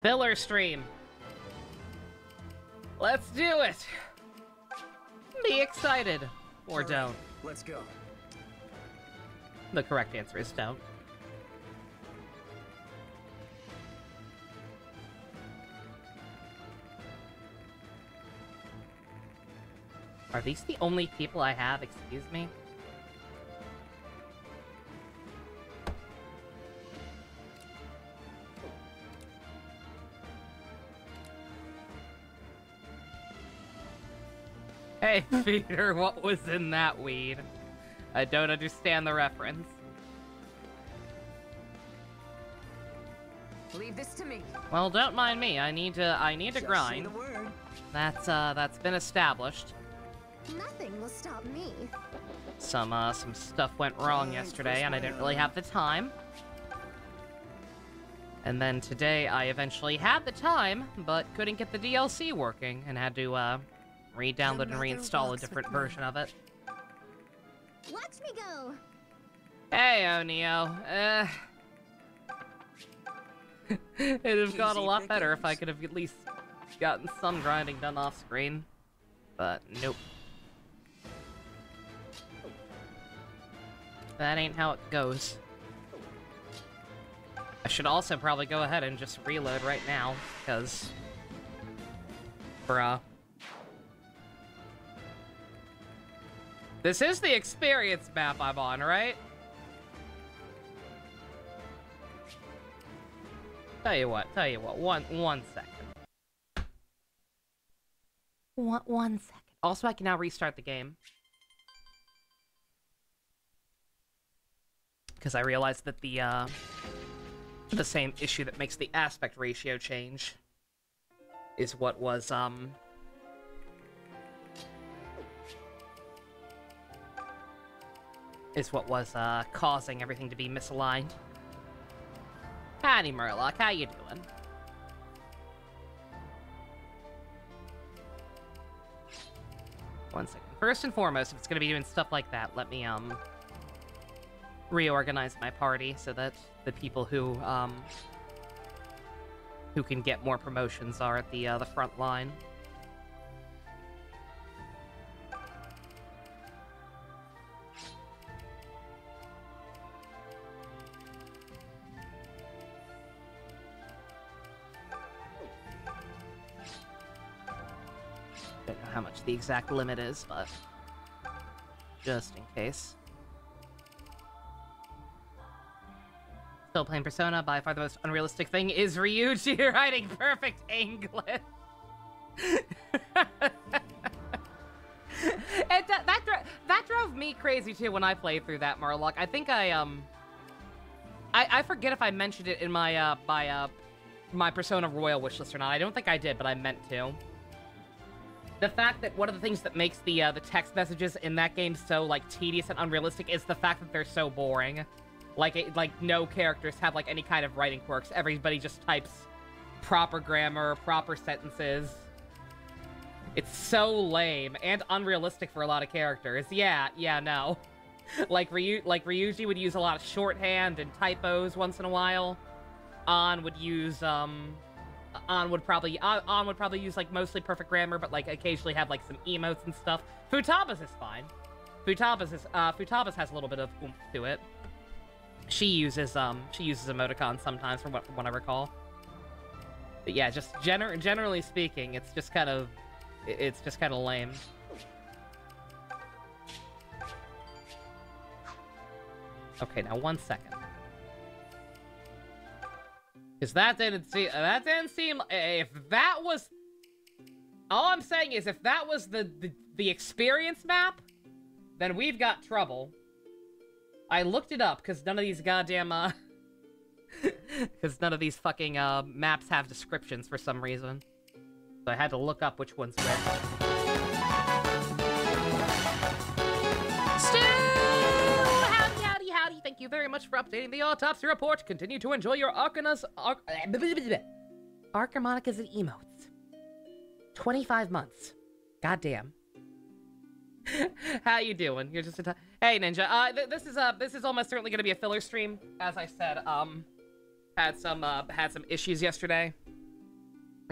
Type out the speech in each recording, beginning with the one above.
Filler stream. Let's do it. Be excited. Or don't. Let's go. The correct answer is don't. Are these the only people I have? Excuse me? Hey, Peter, what was in that weed? I don't understand the reference. Leave this to me. Well, don't mind me. I need to grind. That's been established. Nothing will stop me. Some stuff went wrong yesterday, and I didn't really have the time. And then today, I eventually had the time, but couldn't get the DLC working, and had to, re-download and reinstall a different version of it. Watch me go. Hey, O'Neo. It'd have gone a lot better if I could have at least gotten some grinding done off screen. But, nope. That ain't how it goes. I should also probably go ahead and just reload right now, because... bruh. This is the experience map I'm on, right? Tell you what, one second. One second. Also, I can now restart the game. Because I realized that the same issue that makes the aspect ratio change is what was, causing everything to be misaligned. Howdy, Murloc, how you doing? One second. First and foremost, if it's gonna be doing stuff like that, let me, reorganize my party so that the people who can get more promotions are at the front line. Don't know how much the exact limit is, but just in case. Still playing Persona. By far the most unrealistic thing is Ryuji writing perfect English. That drove me crazy too when I played through that, Murloc. I think I forget if I mentioned it in my my Persona Royal wishlist or not. I don't think I did, but I meant to. The fact that one of the things that makes the text messages in that game so like tedious and unrealistic is the fact that they're so boring. Like no characters have like any kind of writing quirks. Everybody just types proper grammar, proper sentences. It's so lame and unrealistic for a lot of characters. Yeah, no. Like Ryuji would use a lot of shorthand and typos once in a while. An would use On would probably use like mostly perfect grammar, but like occasionally have like some emotes and stuff. Futaba's is fine. Futaba's has a little bit of oomph to it. She uses emoticons sometimes from what I recall. But yeah, just generally speaking, it's just kind of lame. Okay, now 1 second. Because that didn't seem, if that was, all I'm saying is if that was the experience map, then we've got trouble. I looked it up, because none of these goddamn, because none of these fucking, maps have descriptions for some reason. So I had to look up which one's which. Howdy, thank you very much for updating the autopsy report. Continue to enjoy your Archarmonica's and emotes. 25 months. Goddamn. How you doing? You're just hey, Ninja. This is almost certainly gonna be a filler stream. As I said, had some issues yesterday.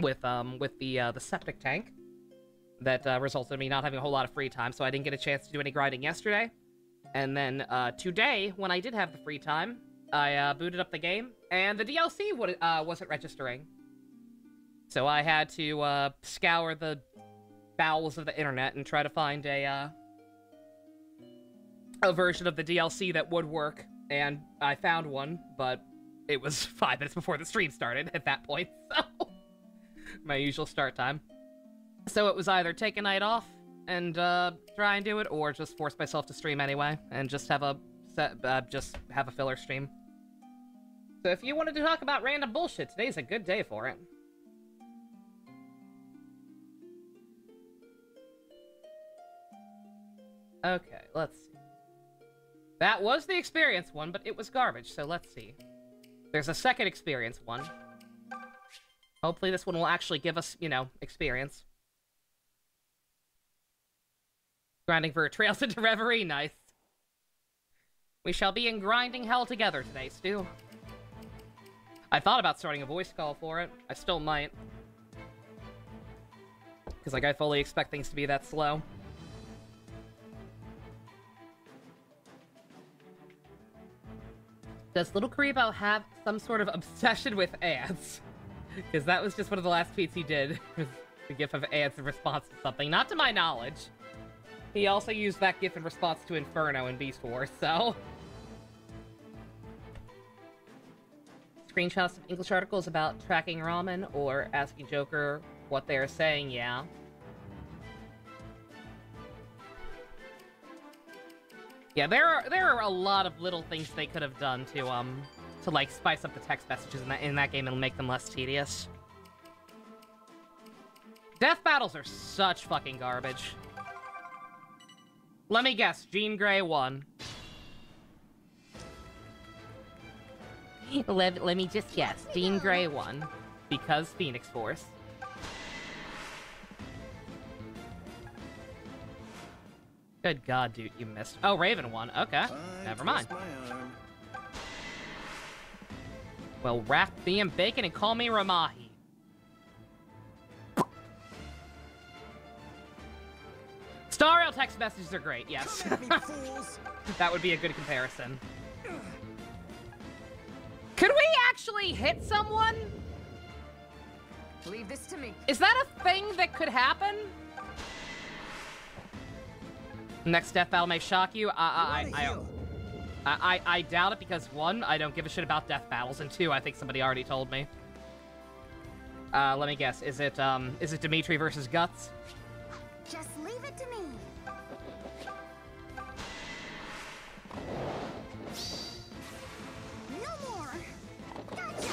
with the septic tank. That resulted in me not having a whole lot of free time, so I didn't get a chance to do any grinding yesterday. And then today, when I did have the free time, I booted up the game, and the DLC wasn't registering. So I had to scour the bowels of the internet and try to find a version of the DLC that would work. And I found one, but it was 5 minutes before the stream started at that point, so my usual start time. So it was either take a night off and try and do it, or just force myself to stream anyway and just have a filler stream. So if you wanted to talk about random bullshit, today's a good day for it. Okay, let's see. That was the experience one, but it was garbage, so let's see. There's a second experience one. Hopefully this one will actually give us, you know, experience. Grinding for Trails into Reverie, nice. We shall be in grinding hell together today, Stu. I thought about starting a voice call for it. I still might. Because, like, I fully expect things to be that slow. Does Little Karibo have some sort of obsession with ants? Because that was just one of the last tweets he did. The gif of ants in response to something. Not to my knowledge. He also used that gif in response to Inferno in Beast Wars, so... Screenshots of English articles about tracking ramen or asking Joker what they're saying, yeah. Yeah, there are a lot of little things they could have done to like spice up the text messages in that game and make them less tedious. Death battles are such fucking garbage. Let me guess, Jean Grey won. Let me just guess, Jean Grey won because Phoenix Force. Good God, dude, you missed. Oh, Raven won. Okay, never mind. Well, wrap me in bacon and call me Ramahi. Star Rail text messages are great, yes. That would be a good comparison. Could we actually hit someone? Leave this to me. Is that a thing that could happen? Next death battle may shock you. I doubt it because 1, I don't give a shit about death battles, and 2, I think somebody already told me. Let me guess. Is it Dimitri versus Guts? Just leave it to me. No more. Gotcha.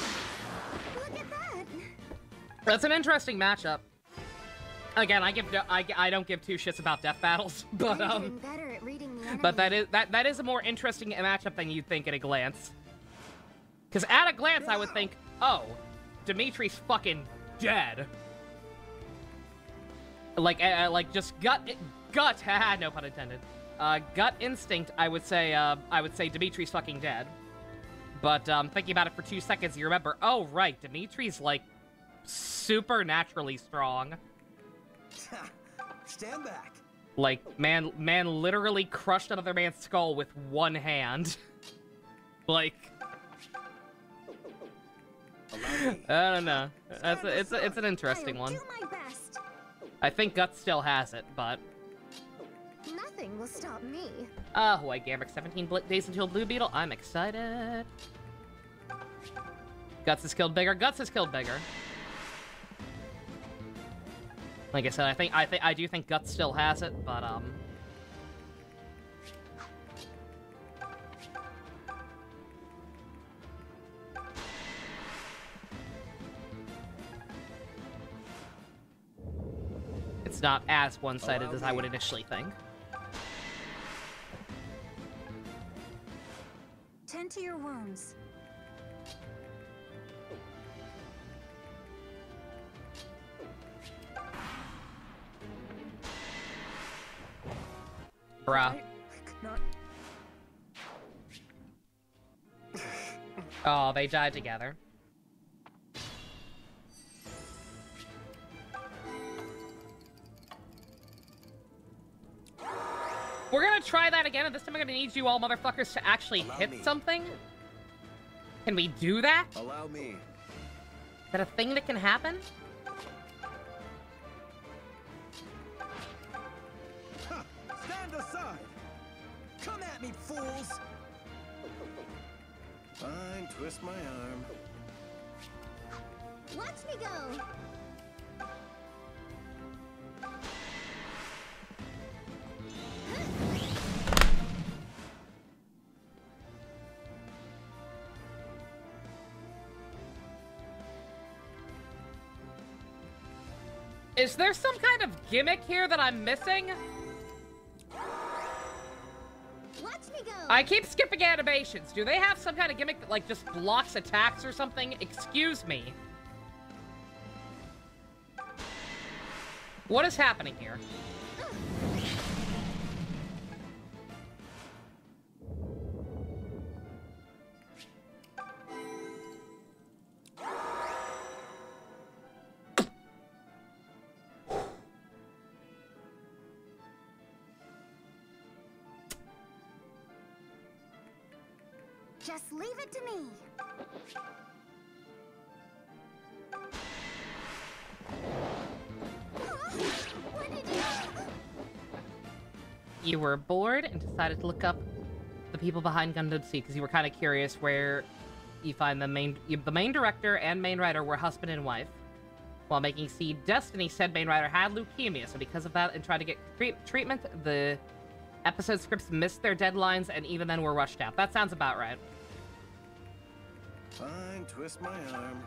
Look at that. That's an interesting matchup. Again, I don't give 2 shits about death battles, but Better at reading the enemy. but that is a more interesting matchup than you'd think at a glance. Because at a glance, I would think, oh, Dimitri's fucking dead. Like just gut, haha, no pun intended. Gut instinct, I would say Dimitri's fucking dead. But thinking about it for 2 seconds, you remember, oh right, Dimitri's like supernaturally strong. Stand back. Like, man literally crushed another man's skull with 1 hand. Like, I don't know. It's an interesting one. Do my best. I think Guts still has it, but Nothing will stop me. Hawaii Gamrick, 17 days until Blue Beetle. I'm excited. Guts has killed bigger. Guts has killed bigger. Like I said, I do think Guts still has it, but it's not as one-sided as I would initially think. Tend to your wounds. Bruh. Oh, they died together. We're gonna try that again, and this time I'm gonna need you all motherfuckers to actually hit something. Can we do that? Allow me. Is that a thing that can happen? Huh. Stand aside! Come at me, fools! Fine, twist my arm. Watch me go! Is there some kind of gimmick here that I'm missing? Watch me go! I keep skipping animations. Do they have some kind of gimmick that, like, just blocks attacks or something? Excuse me. What is happening here? Just leave it to me. What did You were bored and decided to look up the people behind Gundam Seed because you were kind of curious where you find the main director and main writer were husband and wife. While making Seed Destiny, said main writer had leukemia, so because of that and trying to get treatment, the episode scripts missed their deadlines and even then were rushed out. That sounds about right. Fine, twist my arm.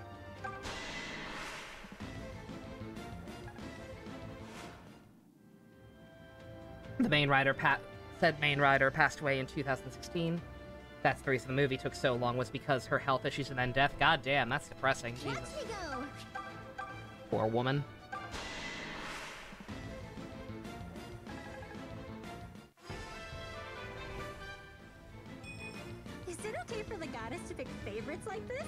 The main writer, said main writer passed away in 2016. That's the reason the movie took so long, was because her health issues and then death. God damn, that's depressing. Watch Jesus. me go! Poor woman. Is it okay for the goddess to pick favorites like this?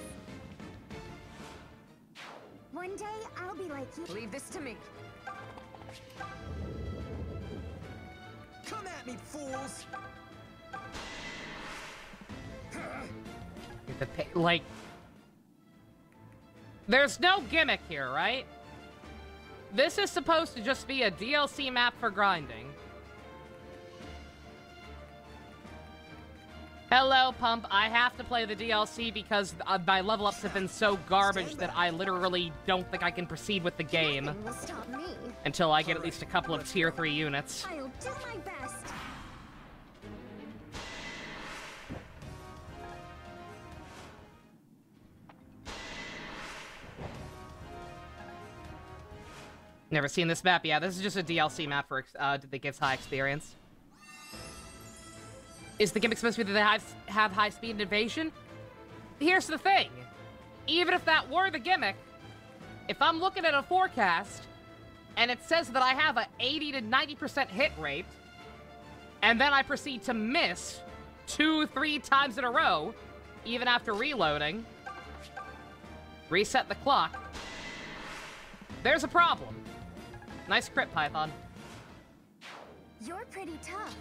One day, I'll be like you. Leave this to me. Come at me, fools! Like, there's no gimmick here, right? This is supposed to just be a DLC map for grinding. Hello, Pump. I have to play the DLC because my level ups have been so garbage that I literally don't think I can proceed with the game Nothing will stop me. until I get at least a couple of tier 3 units. I'll do my best. Never seen this map. Yeah, this is just a DLC map for that gives high experience. Is the gimmick supposed to be that they have high speed and evasion? Here's the thing. Even if that were the gimmick, if I'm looking at a forecast and it says that I have a 80 to 90% hit rate, and then I proceed to miss 2-3 times in a row, even after reloading, reset the clock, there's a problem. Nice crit, Python. You're pretty tough.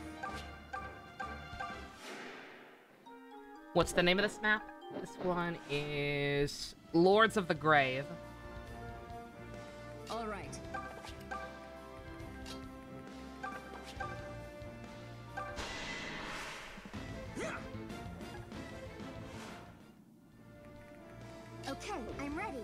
What's the name of this map? This one is Lords of the Grave. All right. Okay, I'm ready.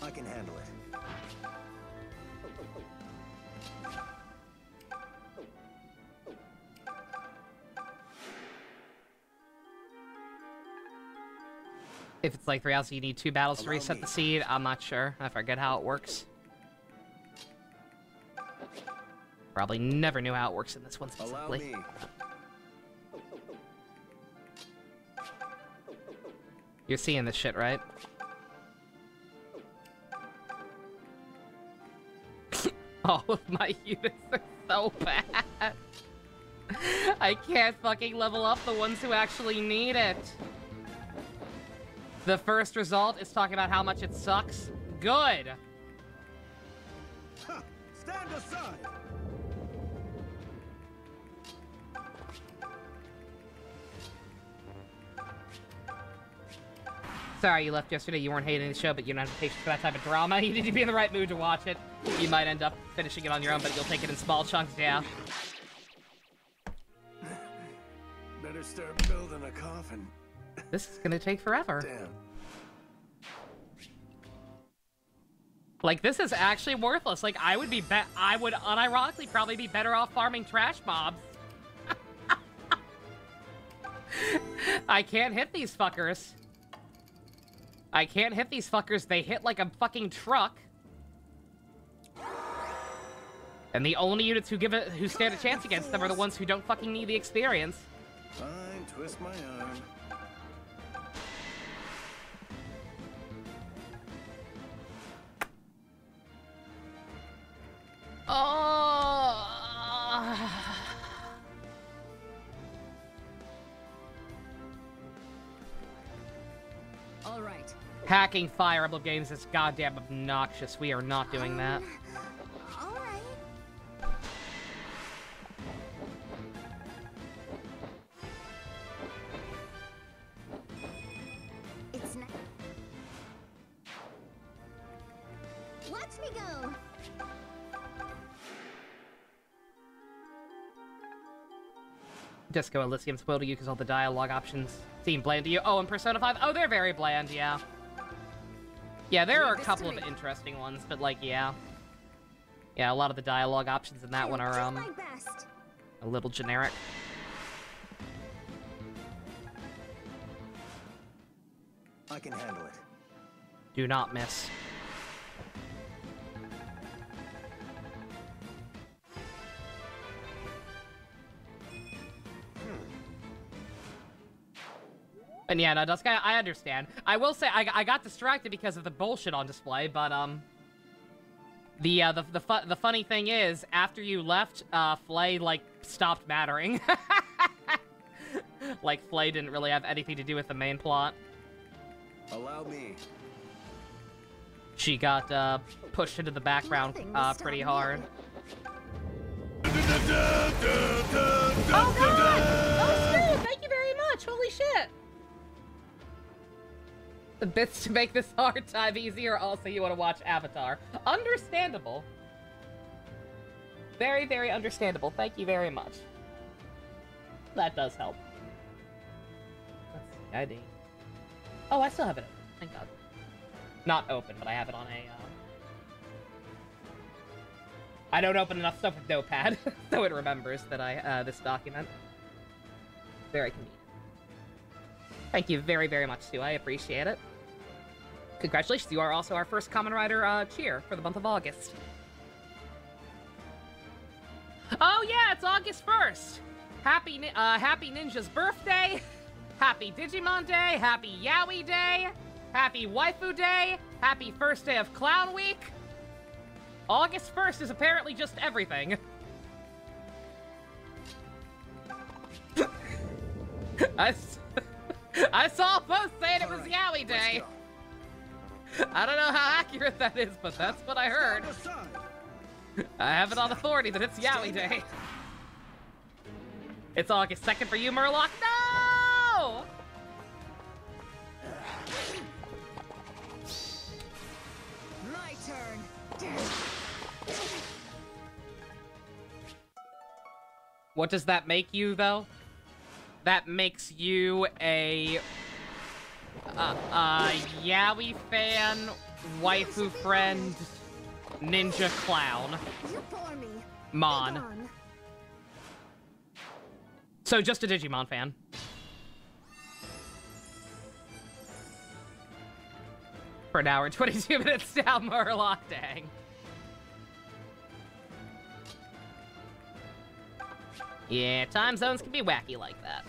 I can handle it. If it's like 3 hours, you need 2 battles to Allow reset me. the seed. I'm not sure. I forget how it works. Probably never knew how it works in this one Allow specifically. me. You're seeing this shit, right? All of my units are so bad. I can't fucking level up the ones who actually need it. The first result is talking about how much it sucks. Good. Ha! Stand aside. Sorry you left yesterday. You weren't hating the show, but you don't have the patience for that type of drama. You need to be in the right mood to watch it. You might end up finishing it on your own, but you'll take it in small chunks, yeah. Better start building a coffin. This is gonna take forever. Damn. Like, this is actually worthless. Like, I would unironically probably be better off farming trash mobs. I can't hit these fuckers. I can't hit these fuckers. They hit like a fucking truck. And the only units who stand a chance against them are the ones who don't fucking need the experience. Fine, twist my arm. Oh. All right. Hacking Fire Emblem games is goddamn obnoxious. We are not doing that. All right. It's not. Watch me go. Disco Elysium spoiled you because all the dialogue options seem bland to you. Oh, and Persona 5? Oh, they're very bland, yeah. Yeah, there are a couple of interesting ones, but like, yeah. Yeah, a lot of the dialogue options in that one are, I'll do my best. a little generic. I can handle it. Do not miss. And yeah, no, Dusk, I understand. I will say, I got distracted because of the bullshit on display, but, the funny thing is, after you left, Flay, like, stopped mattering. Like, Flay didn't really have anything to do with the main plot. Allow me. She got, pushed into the background, pretty hard. Oh, God! Oh, shit! Thank you very much! Holy shit! The bits to make this hard time easier, also you want to watch Avatar. Understandable. Very, very understandable. Thank you very much. That does help. Let's see, ID. Oh, I still have it open. Thank God. Not open, but I have it on a, I don't open enough stuff with Notepad, so it remembers that this document. Very convenient. Thank you very, very much, Stu. I appreciate it. Congratulations, you are also our first Kamen Rider cheer for the month of August. Oh yeah, it's August 1st! Happy Ninja's birthday! Happy Digimon Day! Happy Yaoi Day! Happy Waifu Day! Happy first day of Clown Week! August 1st is apparently just everything. I saw a post saying it was Yaoi Day. I don't know how accurate that is, but that's what I heard. I have it on authority that it's Yaoi Day. It's August 2nd for you, Murloc. No! My turn. What does that make you, though? That makes you a Yaoi fan, waifu friend, ninja clown. You bore me. Mon. Be gone. So just a Digimon fan. For an hour and 22 minutes now, Murloc, dang. Yeah, time zones can be wacky like that.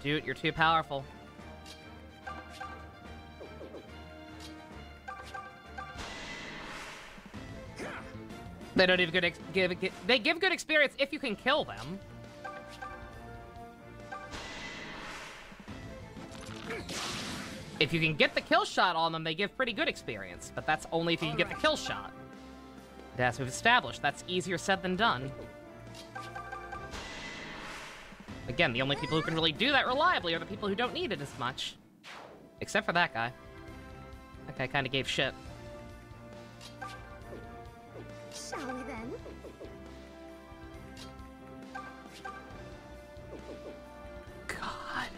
Dude, you're too powerful. They don't even they give good experience if you can kill them. If you can get the kill shot on them, they give pretty good experience, but that's only if you can get the kill shot. As we've established, that's easier said than done. Again, the only people who can really do that reliably are the people who don't need it as much. Except for that guy. That guy kind of gave shit. Shall we then? God.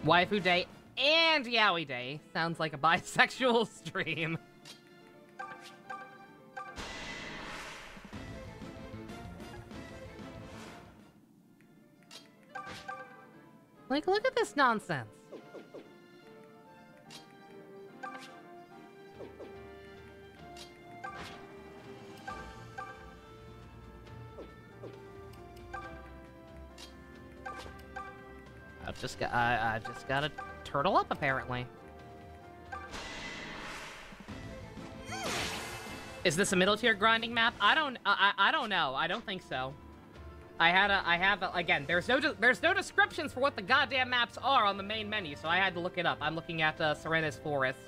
Waifu Day and Yaoi Day sounds like a bisexual stream. Like, look at this nonsense. I just gotta turtle up, apparently. Is this a middle tier grinding map? I don't know. I don't think so. Again, there's no descriptions for what the goddamn maps are on the main menu, so I had to look it up. I'm looking at Serena's Forest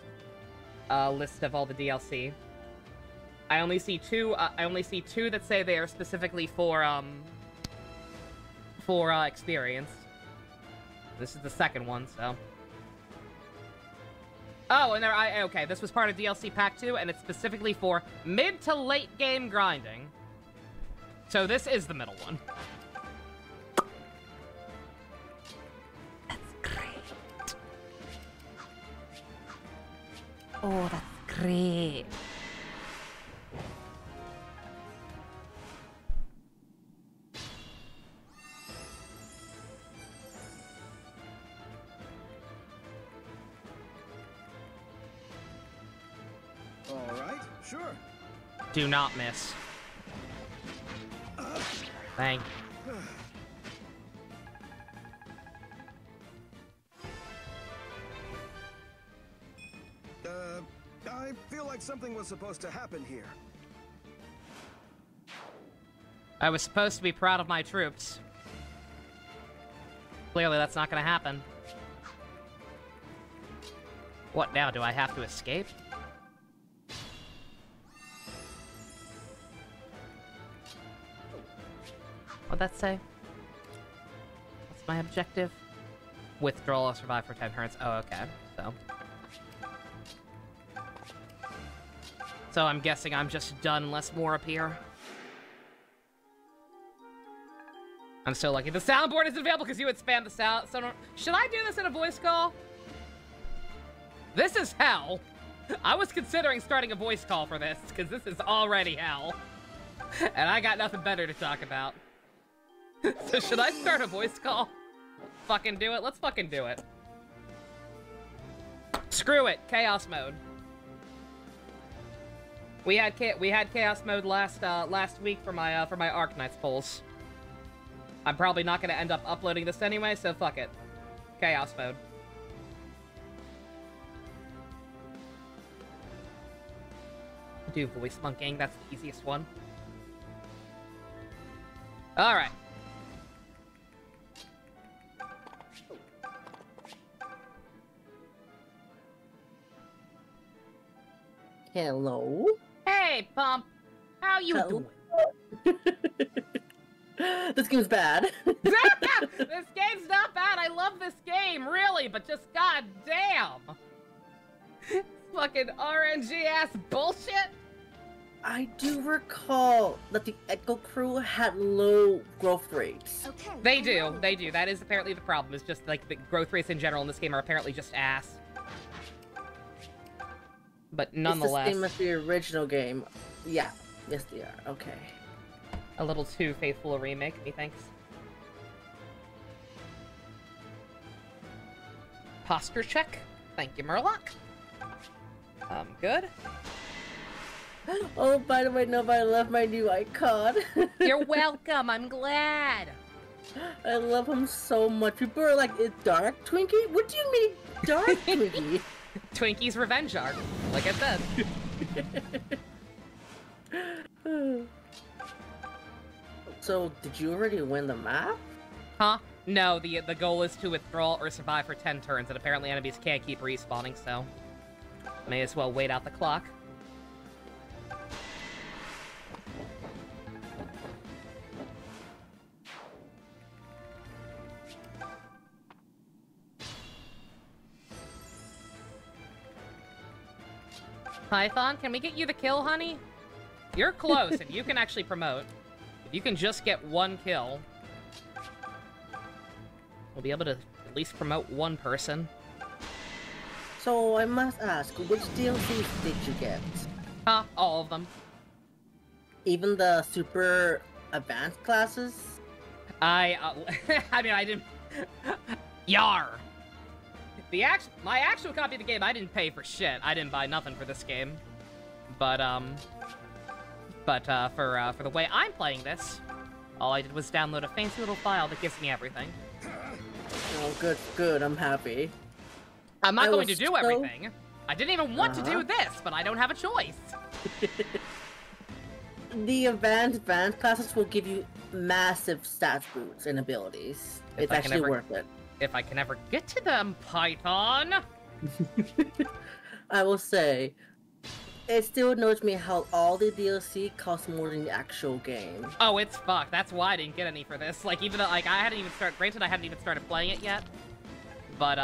list of all the DLC. I only see two that say they are specifically for experience. This is the second one, so. Oh, and okay, this was part of DLC Pack 2, and it's specifically for mid to late game grinding. So this is the middle one. That's great. Oh, that's great. All right, sure. Do not miss. Thank you. I feel like something was supposed to happen here. I was supposed to be proud of my troops. Clearly, that's not gonna happen. What now? Do I have to escape? What'd that say? What's my objective? Withdrawal or survive for 10 turns. Oh, okay. So I'm guessing I'm just done unless more appear. I'm so lucky. The soundboard isn't available because you would spam the sound. So should I do this in a voice call? This is hell. I was considering starting a voice call for this because this is already hell. And I got nothing better to talk about. So should I start a voice call? Fucking do it. Let's fucking do it. Screw it. Chaos mode. We had chaos mode last week for my Arknights polls. I'm probably not gonna end up uploading this anyway, so fuck it. Chaos mode. Do voice monkeying. That's the easiest one. All right. Hello? Hey, Pump. How you Hello. doing? This game's bad. This game's not bad. I love this game, really, but just goddamn. Fucking RNG-ass bullshit. I do recall that the Echo Crew had low growth rates. Okay. They do. That is apparently the problem. It's just, like, the growth rates in general in this game are apparently just ass. But nonetheless... It's the same as the original game. Yeah. Yes, they are. Okay. A little too faithful a remake, methinks. Posture check. Thank you, Murloc. Good. Oh, by the way, nobody left my new icon. You're welcome. I'm glad. I love him so much. People are like, "It's dark Twinkie." What do you mean, dark Twinkie? Twinkie's revenge arc, like I said. So, did you already win the map? Huh? No, the goal is to withdraw or survive for 10 turns, and apparently enemies can't keep respawning, so may as well wait out the clock. Python, can we get you the kill, honey? You're close, and you can actually promote. If you can just get one kill, we'll be able to at least promote one person. So, I must ask, which DLCs did you get? Huh, all of them. Even the super advanced classes? I mean, I didn't... Yar! My actual copy of the game, I didn't pay for shit. I didn't buy nothing for this game. But for the way I'm playing this, all I did was download a fancy little file that gives me everything. Oh, good, good, I'm happy. I'm not going to do everything. I didn't even want to do this, but I don't have a choice. The advanced classes will give you massive stats boosts and abilities. It's actually worth it. If I can ever get to them, Python! I will say, it still annoys me how all the DLC costs more than the actual game. Oh, it's fucked. That's why I didn't get any for this. Like, even though, like, I hadn't even started... Granted, I hadn't even started playing it yet. But,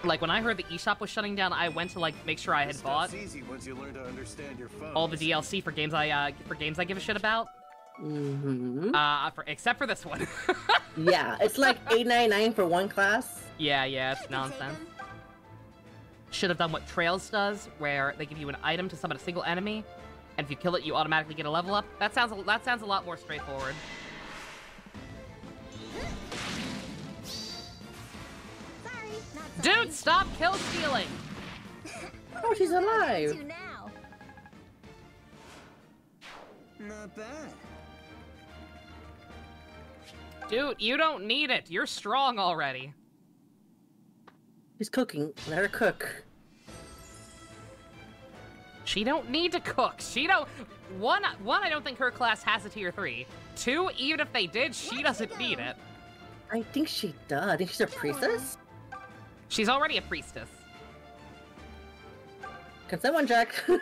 like, when I heard the eShop was shutting down, I went to, like, make sure I had bought easy once you learn to understand your phone. all the DLC for games I give a shit about. Mm-hmm. Except for this one. Yeah, it's like $8.99 for one class. Yeah, it's nonsense. Should have done what Trails does, where they give you an item to summon a single enemy, and if you kill it, you automatically get a level up. That sounds a lot more straightforward. Sorry, not sorry. Dude, stop kill stealing! Oh, she's alive. To now. Not bad. Dude, you don't need it. You're strong already. She's cooking. Let her cook. She don't need to cook. She don't... One, I don't think her class has a tier 3. 2, even if they did, she doesn't need it. I think she does. I think she's a priestess. She's already a priestess. Can someone check? Thank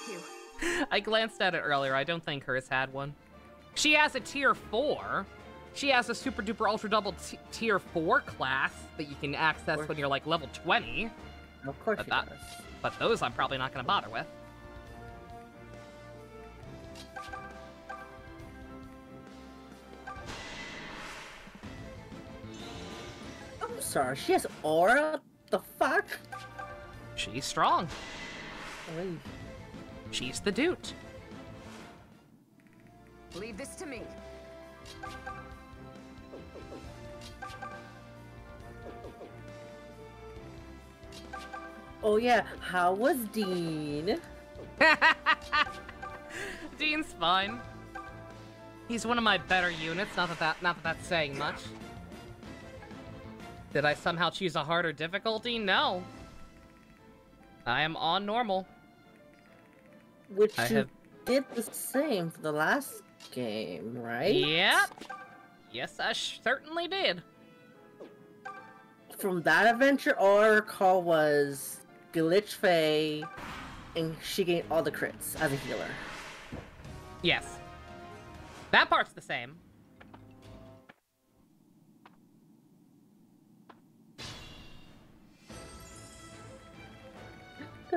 you. I glanced at it earlier. I don't think hers had one. She has a tier 4. She has a super duper ultra double tier 4 class that you can access when you're like level 20. Of course she does. But those I'm probably not going to bother with. I'm sorry, she has aura? The fuck? She's strong. Oy. She's the dude. Leave this to me. Oh yeah, how was Dean? Dean's fine. He's one of my better units, not that that's saying much. Did I somehow choose a harder difficulty? No. I am on normal. Which you did the same for the last game, right? Yep. Yes, I certainly did. From that adventure, all I recall was Glitch Faye, and she gained all the crits as a healer. Yes. That part's the same.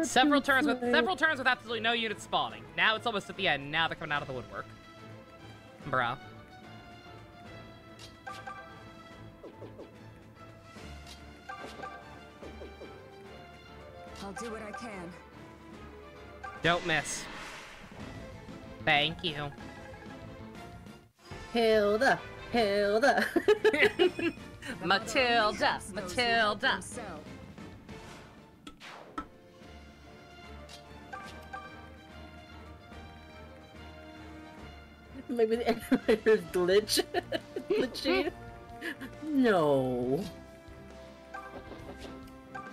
Several turns with absolutely no units spawning. Now it's almost at the end. Now they're coming out of the woodwork. Bruh. I'll do what I can. Don't miss. Thank you. Hilda! Hilda! Matilda! Matilda! Maybe the animator's glitch. Glitchy. No.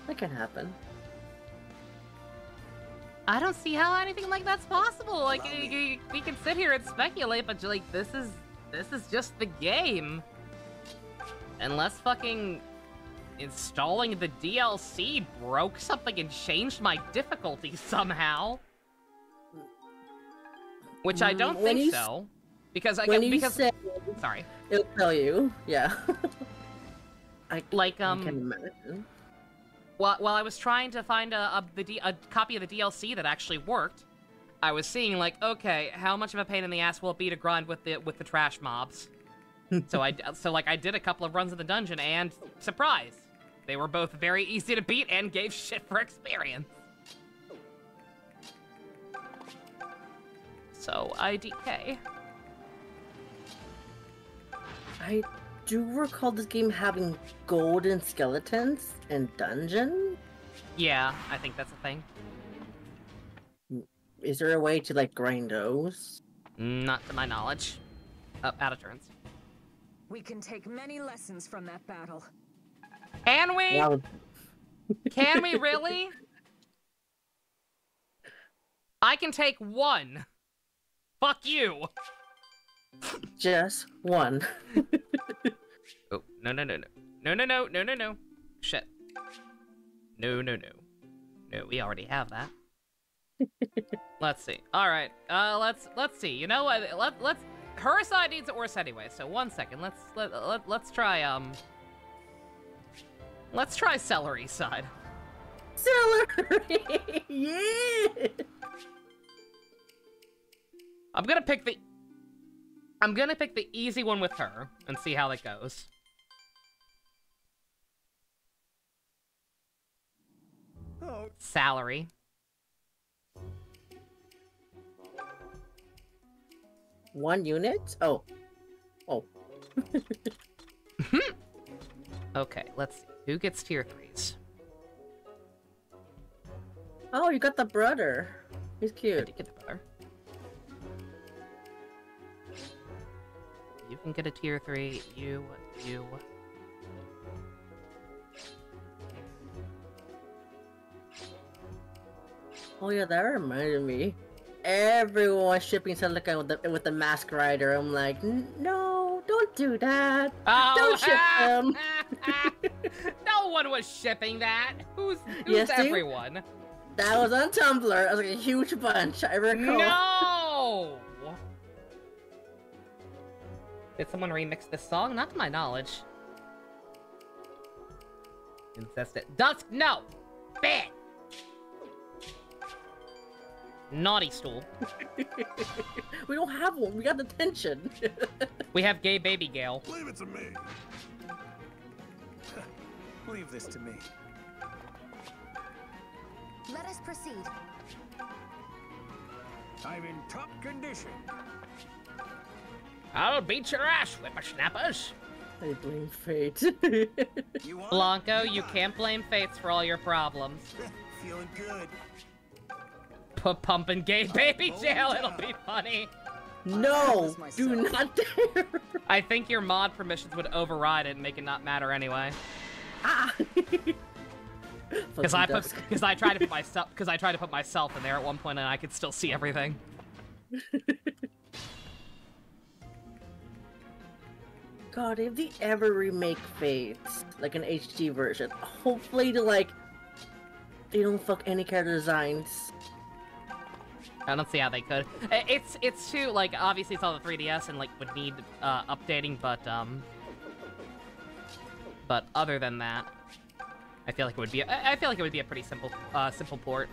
That can happen. I don't see how anything like that's possible. Like, we can sit here and speculate, but like, this is just the game. Unless fucking installing the DLC broke something and changed my difficulty somehow. Which I don't think so. Because sorry. It'll tell you, yeah. I can imagine. While I was trying to find a copy of the DLC that actually worked, I was seeing like, okay, how much of a pain in the ass will it be to grind with the trash mobs? so I did a couple of runs in the dungeon, and surprise, they were both very easy to beat and gave shit for experience. So IDK. I do recall this game having golden skeletons in dungeon. Yeah, I think that's a thing. Is there a way to like grind those? Not to my knowledge. Out of turns. We can take many lessons from that battle. Can we? Wow. Can we really? I can take one. Fuck you. Just one. Oh, no. Shit. No. No, we already have that. Let's see. All right. Let's see. You know what? Let's. Her side needs it worse anyway. So 1 second. Let's try Let's try celery side. Celery. Yeah. I'm gonna pick the easy one with her and see how that goes. Oh, Salary. One unit? Oh. Okay, let's see. Who gets tier 3s? Oh, you got the brother. He's I cute. did get the brother. You can get a tier 3. You. Oh yeah, that reminded me. Everyone shipping Celica with the Mask Rider. I'm like, no, don't do that. Oh, Don't ship them. No one was shipping that. Who's Yes, dude. everyone? That was on Tumblr. It was like a huge bunch. I recall. No. Did someone remix this song? Not to my knowledge. Incested. Dusk. No. Bad. Naughty stool. We don't have one. We got detention. We have gay baby Gale. leave it to me. Leave this to me. Let us proceed. I'm in top condition. I'll beat your ass, whippersnappers. I blame fate. You want Blanco, it? you can't blame Fates for all your problems. Feeling good. Put pumping gay baby jail, it'll be funny. No, do not dare. I think your mod permissions would override it and make it not matter anyway. Ah. Because I tried to put myself in there at one point and I could still see everything. God, if they ever remake Fates, like an HD version, hopefully they don't fuck any character designs. I don't see how they could. It's too, like, obviously it's on the 3DS and, like, would need, updating, but other than that, I feel like it would be a pretty simple port.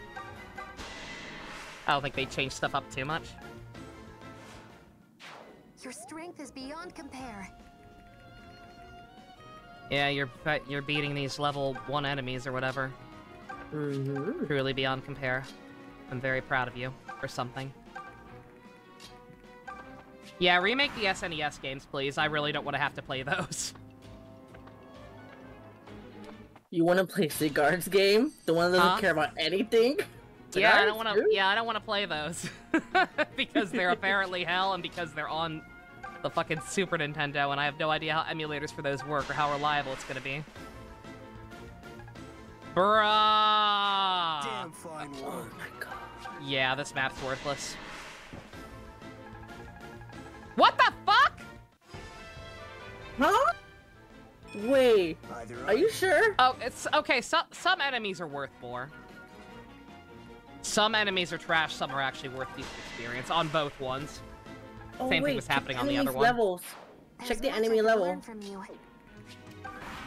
I don't think they change stuff up too much. Your strength is beyond compare. Yeah, you're beating these level 1 enemies or whatever. Mm-hmm. Truly beyond compare. I'm very proud of you, or something. Yeah, remake the SNES games, please. I really don't want to have to play those. You want to play Sigard's game? The one that doesn't Huh? care about anything? Yeah, I Cigars, don't want to. dude? Yeah, I don't want to play those because they're apparently hell, and because they're on the fucking Super Nintendo, and I have no idea how emulators for those work or how reliable it's gonna be. Bruh. Damn fine Oh work. my god. Yeah, this map's worthless. What the fuck? Huh? Wait, Either are you sure? Oh, it's okay. Some enemies are worth more. Some enemies are trash. Some are actually worth the experience on both ones. Oh, Same wait, thing was happening check on the other enemy's one. Levels. Check There's the much I enemy could level. learn from you.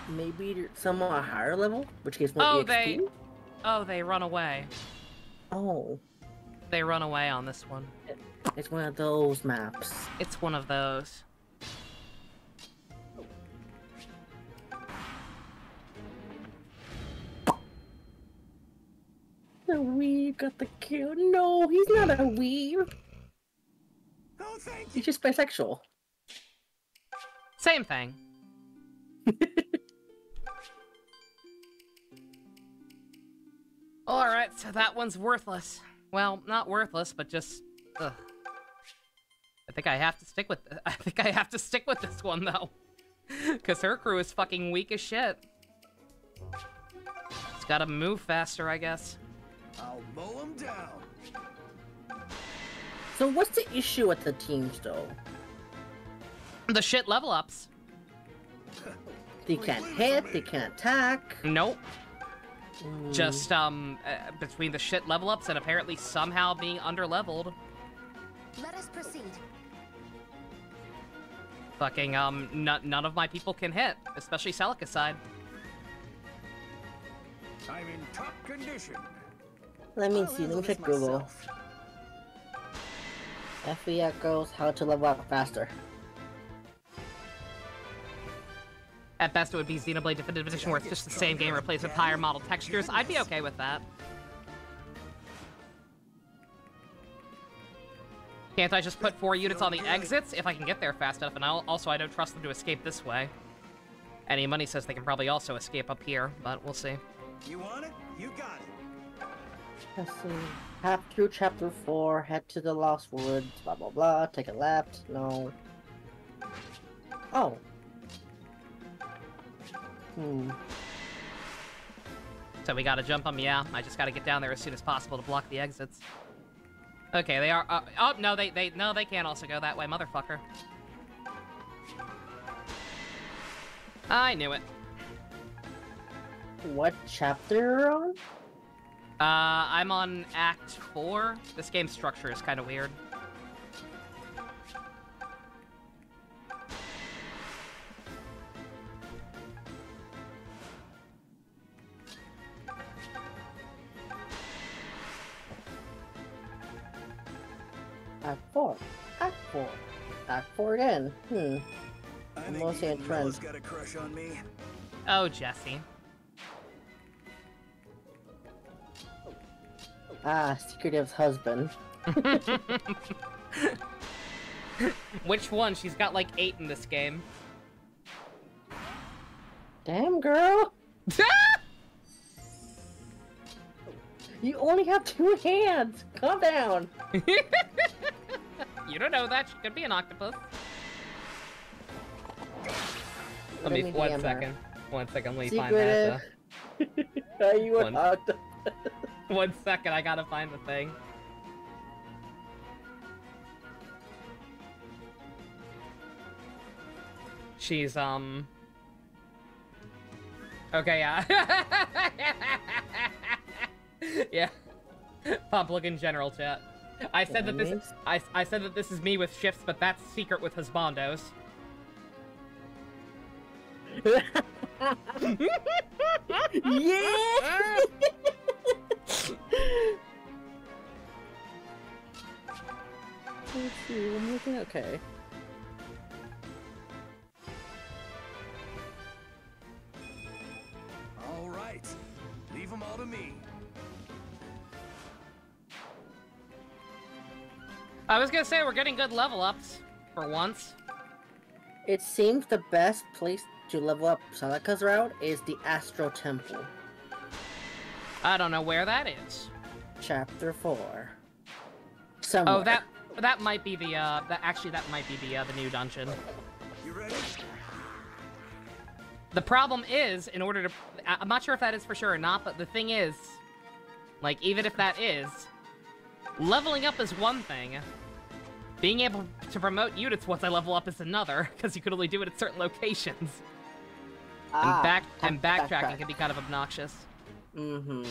Maybe some on a higher level, which gives more Oh, EXP? they run away. Oh, They run away on this one. it's one of those maps. It's one of those. The weeb got the kill. No, he's not a weeb. Oh, thank you. He's just bisexual. Same thing. Alright, so that one's worthless. Well, not worthless, but just... Ugh. I think I have to stick with... I think I have to stick with this one, though. Because her crew is fucking weak as shit. It's gotta move faster, I guess. I'll mow him down. So what's the issue with the teams, though? The shit level ups. They can't hit, they can't attack. Nope. Mm. Just, between the shit level ups and apparently somehow being under-leveled. Let us proceed. Fucking, none of my people can hit, especially Celica's side. I'm in top condition. Let me I'll see, let handle me this check Google. myself. FE echoes how to level up faster. At best, it would be Xenoblade Definitive Edition, where it's just the same game replaced with higher model textures. I'd be okay with that. Can't I just put 4 units on the exits if I can get there fast enough? And also, I don't trust them to escape this way. Any money says they can probably also escape up here, but we'll see. You want it? You got it. Let's see. Half through chapter 4, head to the Lost Woods, blah blah blah, take a left, no. Oh. So we gotta jump them, yeah. I just gotta get down there as soon as possible to block the exits. Okay, they are. Oh no, they can't also go that way, motherfucker. I knew it. What chapter are you on? I'm on Act 4. This game's structure is kind of weird. Act 4. Act 4. Act 4 again. I I'm think mostly in even trend. Noah's got a crush on me. Oh, Jesse. Ah, Secretive's husband. Which one? She's got like 8 in this game. Damn, girl! You only have 2 hands! Calm down! You don't know that. She could be an octopus. Let me, me one DM her. second. 1 second, let me find that. Secretive! Are you an One. octopus? 1 second, I gotta find the thing. She's, okay, yeah. Yeah. Public in general chat. I said that this I said that this is me with shifts, but that's secret with husbandos. Yeah! Let's see, I'm looking okay. All right. Leave them all to me. I was gonna say we're getting good level ups for once. It seems the best place to level up Celica's route is the Astro Temple. I don't know where that is. Chapter 4. Somewhere. Oh, that might be the that might be the new dungeon. You ready? The problem is, in order to, I'm not sure if that is for sure or not, but the thing is, like, even if that is, leveling up is one thing. Being able to promote units once I level up is another, because you can only do it at certain locations. And backtracking can be kind of obnoxious. Mm-hmm.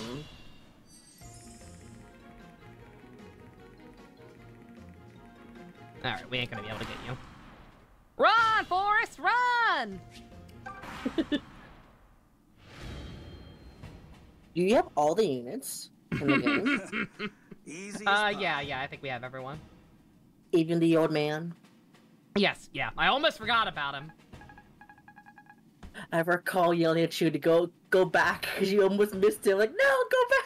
Alright, we ain't gonna be able to get you. Run, Forrest, run! Do you have all the units in the game? Easy. As yeah, I think we have everyone. Even the old man? Yes, yeah. I almost forgot about him. I recall yelling at you to go back because you almost missed him. Like, no, go back!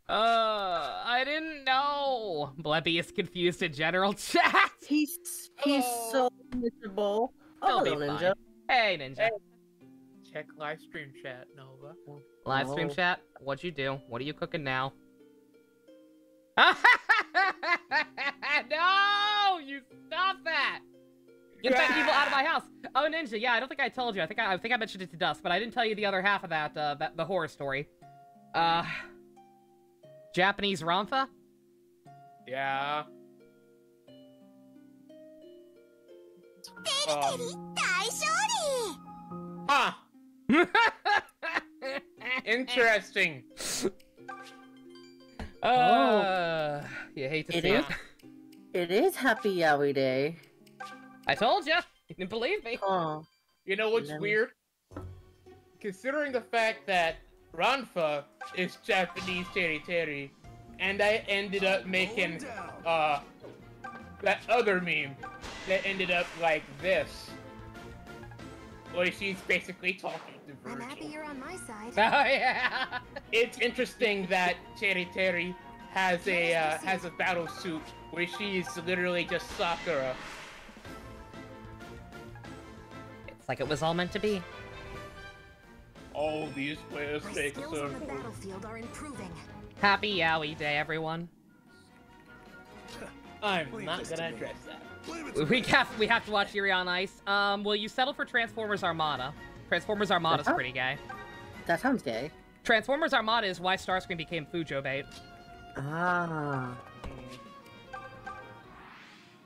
I didn't know. Bleppy is confused in general chat. He's so miserable. He'll Oh, be hello, fine. Ninja. Hey, Ninja. Check live stream chat, Nova. Live stream Oh. chat? What'd you do? What are you cooking now? No! You stop that! Get that evil out of my house! Oh, Ninja, yeah, I don't think I told you. I think I mentioned it to Dust, but I didn't tell you the other half of the horror story. Japanese Rantha? Yeah. Huh. Interesting. You hate to It see is? it. It is Happy Yowie Day. I told you. You didn't believe me. Oh. You know what's Let me- weird? Considering the fact that Ranfa is Japanese Teri, and I ended up making that other meme that ended up like this, where she's basically talking to I'm happy Virgil. you're on my side. Oh yeah. It's interesting that Teri has a battle suit where she's literally just Sakura. It's like it was all meant to be. All these players My take skills on the battlefield are improving. Happy Yowie Day, everyone. I'm Leave not this gonna to me. address that. Leave it to We have to watch Yuri on Ice. Will you settle for Transformers Armada? Transformers Armada's Uh-huh. pretty gay. That sounds gay. Transformers Armada is why Starscream became Fujo bait. Ah.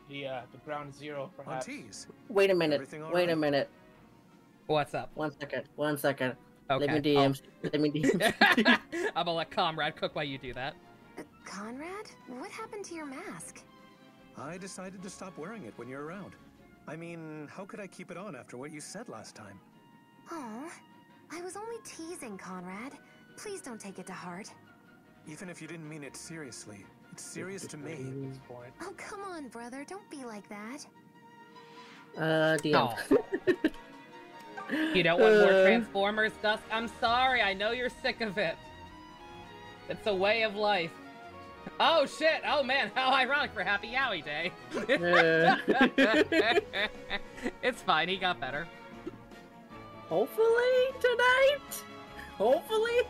The ground zero, on perhaps. tease. Wait a minute. Everything all Wait a right? minute. What's up? 1 second. 1 second. Okay. Let me DM. Let me DM. I'm gonna let Comrade cook while you do that. Conrad, what happened to your mask? I decided to stop wearing it when you're around. I mean, how could I keep it on after what you said last time? Oh, I was only teasing, Conrad. Please don't take it to heart. Even if you didn't mean it seriously, it's serious to me. At this point. Oh, come on, brother. Don't be like that. DM. You don't want more Transformers, Dusk? I'm sorry, I know you're sick of it. It's a way of life. Oh shit! Oh man, how ironic for Happy Yowie Day. It's fine, he got better. Hopefully tonight. Hopefully.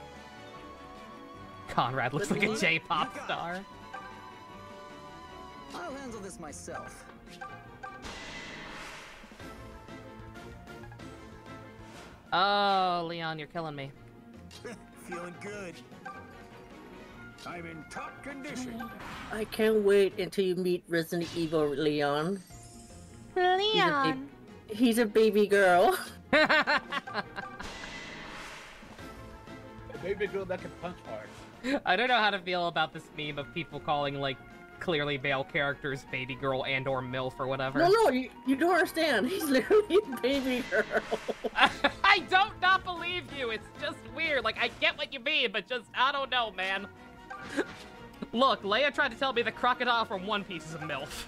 Conrad looks like a J-pop star. I'll handle this myself. Oh, Leon, you're killing me. Feeling good. I'm in top condition. I can't wait until you meet Resident Evil Leon. Leon. He's a baby girl. A baby girl that can punch hard. I don't know how to feel about this meme of people calling, like, clearly male characters baby girl and or MILF or whatever. No, you don't understand. He's literally a baby girl. I don't not believe you. It's just weird. Like, I get what you mean, but just, I don't know, man. Look, Leia tried to tell me the crocodile from One Piece is a MILF.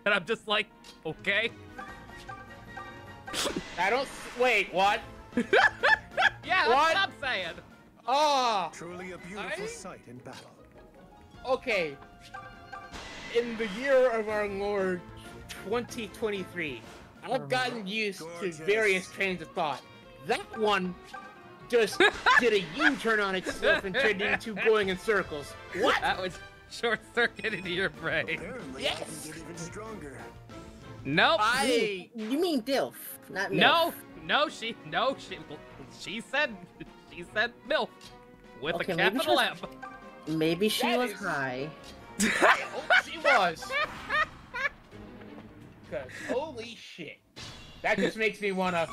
And I'm just like, okay. Wait, what? Yeah, that's What? what I'm saying. Ah! Truly a beautiful sight in battle. Okay. In the year of our Lord 2023, I've gotten used Gorgeous. to various trains of thought. That one just did a U-turn on itself and turned into going in circles. What? That was short-circuit into your brain. Apparently, Yes. I can get even stronger. Nope. You mean DILF, not No, MILF. she said MILF with Okay, a maybe she capital was- M. Maybe she That was is- high. I hope she was. Cause holy shit. That just makes me wanna...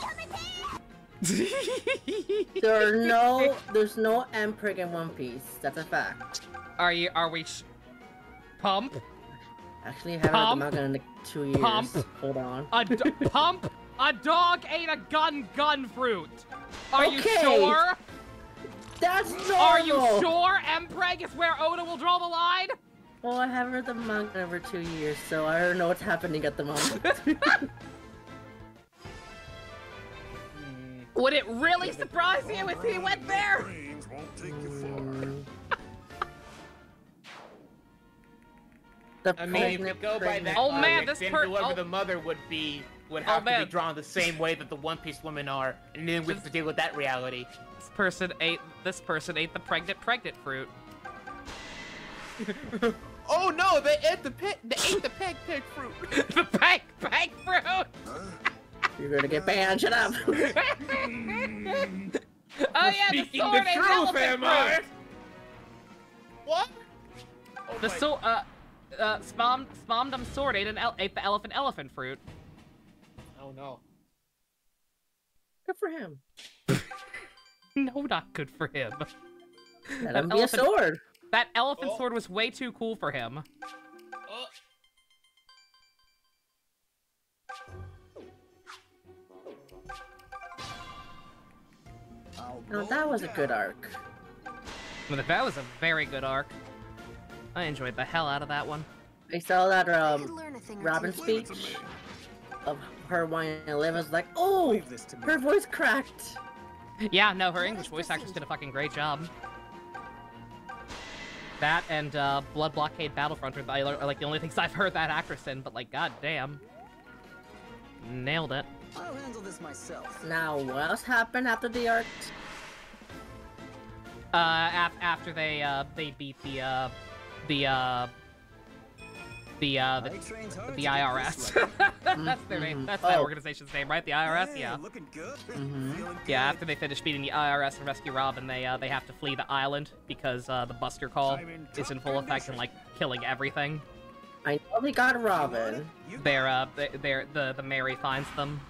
There's no Empreg in One Piece. That's a fact. Are we Pump? Actually, I haven't read the Pump. manga in like 2 years. Pump. Hold on. Pump? A dog ate a gun fruit. Are you Okay. sure? That's normal! Are you sure Empreg is where Oda will draw the line? Well, I haven't read the manga in over 2 years, so I don't know what's happening at the moment. Would it really surprise you if he went there? Brains won't take you far. The I mean, if we prisoner go by that Oh, man, logic, this then per- whoever oh. the mother would have to man. be drawn the same way that the One Piece women are, and then we have to deal with that reality. This person ate the pregnant fruit. Oh no, they ate the peg fruit. The peg fruit! You're gonna get banned, shut up! Oh yeah, the Speaking sword the ate truth, elephant am I? fruit! What? Oh The my- Spamdum sword ate the elephant fruit. Oh no. Good for him. No, not good for him. Let That him be a elephant- sword. That elephant Oh. sword was way too cool for him. Oh. No, that was a good arc. But that was a very good arc. I enjoyed the hell out of that one. I saw that I could learn a thing or Robin two. speech of her wanting to live. I was like, oh, Leave this to me. her voice cracked. Yeah, no, her English voice actress did a fucking great job. That and Blood Blockade Battlefront are like the only things I've heard that actress in, but like, goddamn. Nailed it. I'll handle this myself. Now, what else happened after the arc? After they beat the trained hard to get IRS. this level. That's their name. That's that Oh. organization's name, right? The IRS, Hey, yeah. looking good. Mhm. Feeling good. Yeah, after they finish beating the IRS and rescue Robin, they have to flee the island because the Buster Call I'm in is in top full effect condition. and like killing everything. I know they got Robin. You The Mary finds them.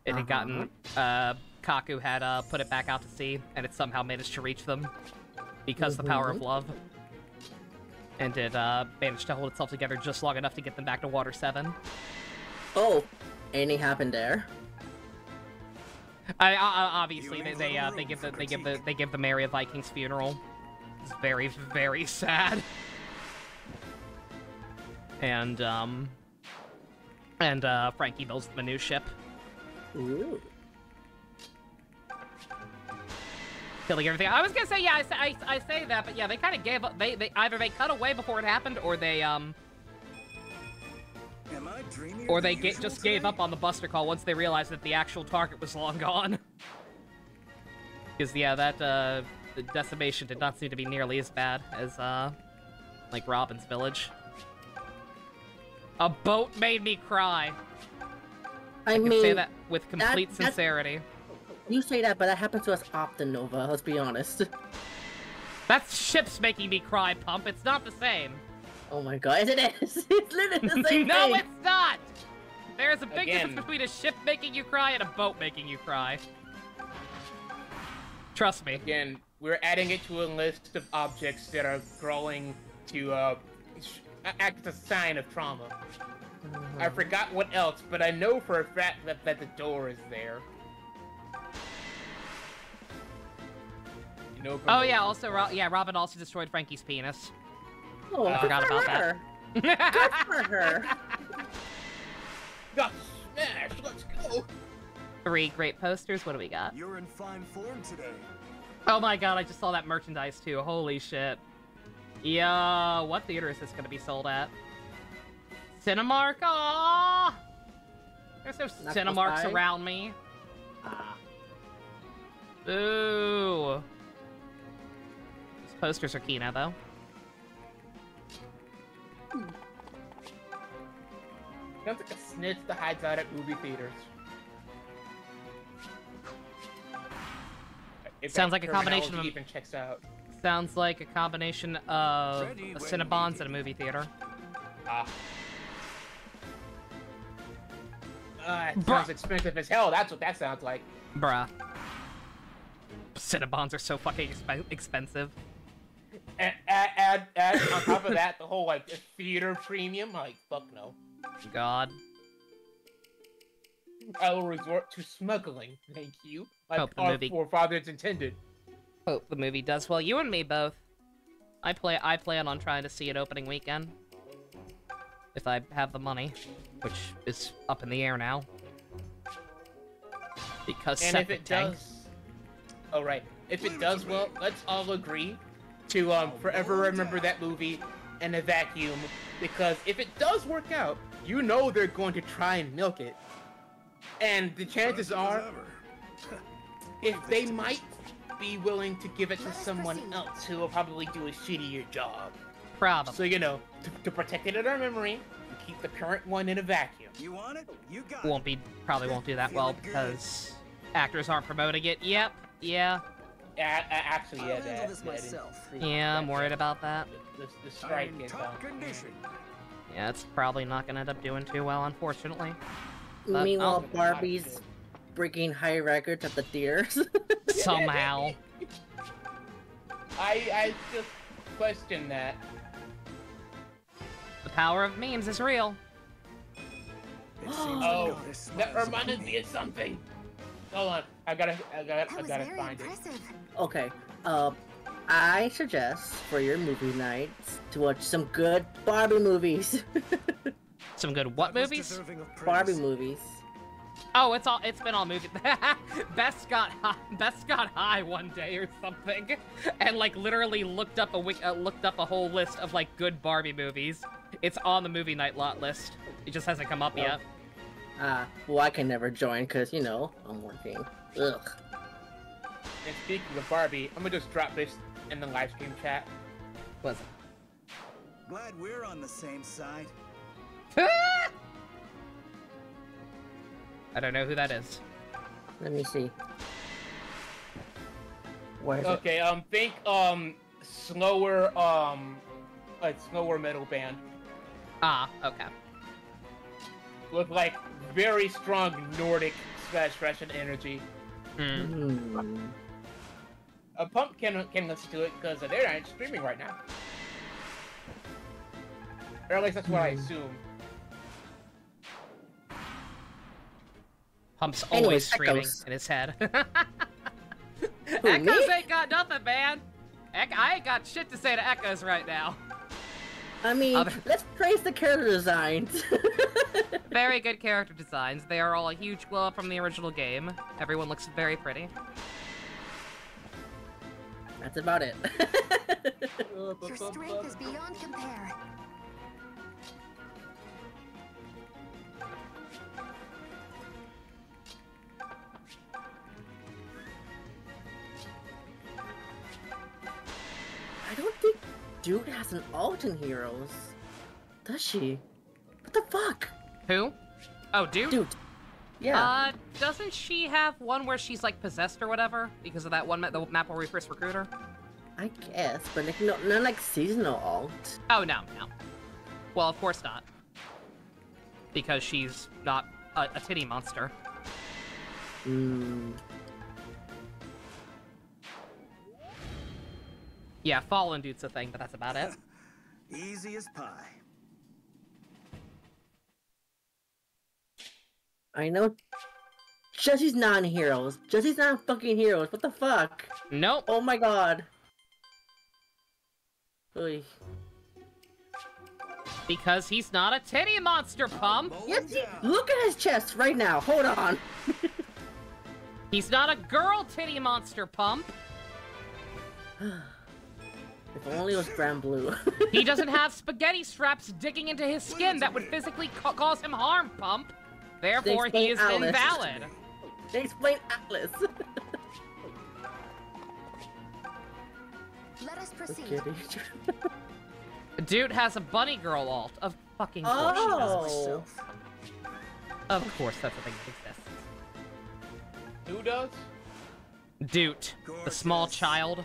It had gotten Kaku had put it back out to sea, and it somehow managed to reach them because the power of love. And it managed to hold itself together just long enough to get them back to Water 7. Oh, anything happened there? Obviously they give the Mary a Viking's funeral. It's very, very sad. And Frankie builds them a new ship. Ooh. Killing everything. I was gonna say, yeah, I say that, but yeah, they kind of gave up. They either they cut away before it happened, or they Am I dreamier or than they usual just gave today? up on the Buster Call once they realized that the actual target was long gone. Because yeah, that the decimation did not seem to be nearly as bad as like Robin's village. A boat made me cry. I I can mean, say that with complete that- sincerity. you say that, but that happens to us often, Nova. Let's be honest. That's ships making me cry, Pump. It's not the same. Oh my god, it is. It's literally the same No, thing. it's not! There's a big Again. difference between a ship making you cry and a boat making you cry. Trust me. Again, we're adding it to a list of objects that are growing to act as a sign of trauma. I forgot what else, but I know for a fact that the door is there. You know from Oh the- yeah, also, Robin also destroyed Frankie's penis. Oh, I forgot good for about that. her. Good for her. Got smashed. Let's go. 3 great posters. What do we got? You're in fine form today. Oh my god, I just saw that merchandise too. Holy shit. Yeah, what theater is this gonna be sold at? Cinemark? Aww! There's no Not Cinemarks close by? around me. Ah. Ooh. These posters are Kino, though. Sounds like a snitch that hides out at movie theaters. If Sounds that like a combination terminology of... even checks out. Sounds like a combination of a Cinnabons and a movie theater. Ah. It sounds expensive as hell. That's what that sounds like. Bruh. Cinnabons are so fucking expensive. Add on top of that the whole like theater premium. Like fuck no. God. I will resort to smuggling. Thank you. Like Hope the our movie- forefathers intended. Hope the movie does well. You and me both. I plan on trying to see it opening weekend. If I have the money, which is up in the air now. Because And if it does, oh right, if it does well, let's all agree to forever remember that movie in a vacuum. Because if it does work out, you know they're going to try and milk it, and the chances are, if they might be willing to give it to someone else who will probably do a shittier job. Probably. So you know, to protect it in our memory, we keep the current one in a vacuum. You want it? You got it. Probably won't do that well because actors aren't promoting it. Yep. Yeah. Actually, yeah, I'll handle that this is myself. true. Yeah, I'm worried about that. The strike I'm in is top condition. Yeah, it's probably not gonna end up doing too well, unfortunately. But Meanwhile, I'll- Barbie's breaking high records at the theaters. somehow. I just question that. The power of memes is real. It seems the Oh, goddess that smiles reminded upon me of something. Hold on, I gotta That was very find it. impressive. Okay, I suggest for your movie nights to watch some good Barbie movies. Some good what That was movies? deserving of praise. Barbie movies. Oh, it's been all movie. Best got high one day or something, and like literally looked up a whole list of like good Barbie movies. It's on the movie night lot list. It just hasn't come up yet. Well, I can never join because, you know, I'm working. Ugh. And speaking of Barbie, I'm gonna just drop this in the live stream chat. Was Glad we're on the same side. it? I don't know who that is. Let me see. Where is Okay, think slower slower metal band Ah, okay. with like very strong Nordic / Russian energy. it? Hmm. A Pump can listen to it because they're not streaming right now. Or at least that's what I assume. Pump's Anyways, always screaming Echoes. in his head. Who, Echoes me? ain't got nothing, man. I ain't got shit to say to Echoes right now. I mean, Other- let's praise the character designs. Very good character designs. They are all a huge glow up from the original game. Everyone looks very pretty. That's about it. Your strength is beyond compare. I don't think Dude has an alt in Heroes. Does she? What the fuck? Who? Oh, dude? Dude. Yeah. Doesn't she have one where she's like possessed or whatever? Because of that one the map where we first recruit her? I guess, but like, no, not like seasonal alt. Oh, no. Well, of course not. Because she's not a titty monster. Hmm. Yeah, Fallen Dude's a thing, but that's about it. Easy as pie. I know Jesse's not in Heroes. Jesse's not in fucking Heroes. What the fuck? Nope. Oh my god. Oy. Because he's not a titty monster, Pump. Yes, look at his chest right now. Hold on. He's not a girl titty monster, Pump. If only it was Grand Blue. He doesn't have spaghetti straps digging into his skin that would physically cause him harm, Pump. Therefore, he explain is Alice. invalid. They explain Atlas. Proceed. Kitty. Dude has a bunny girl alt. Of fucking course. Oh. Myself. Of course, that's a thing that exists. Who does? Dude, the small Gorgeous. child.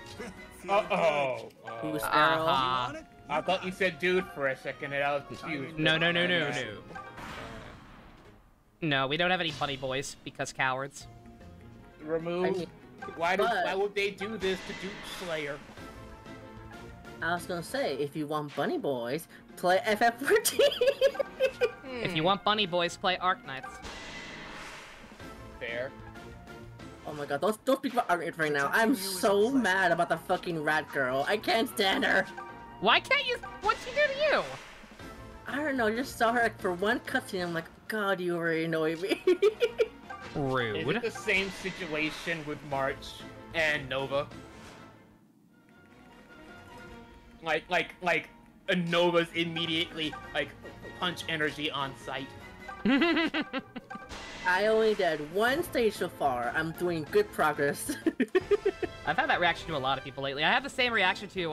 Oh. Who's Uh-huh. Errol? Want it? I thought you said dude for a second, and I was confused. No. No, we don't have any bunny boys because cowards. Remove. I mean, why but- would they do this to Duke Slayer? I was gonna say, if you want bunny boys, play FF14. If you want bunny boys, play Arc Knights. Fair. Oh my god, don't speak about Arc right now. I'm so mad about the fucking rat girl. I can't stand her. Why can't you? What'd she do to you? I don't know, I just saw her like, for one cutscene. I'm like, God, you already annoy me. Is Rude. it the same situation with March and Nova? Like Nova's immediately like punch energy on sight. I only did one stage so far. I'm doing good progress. I've had that reaction to a lot of people lately. I have the same reaction to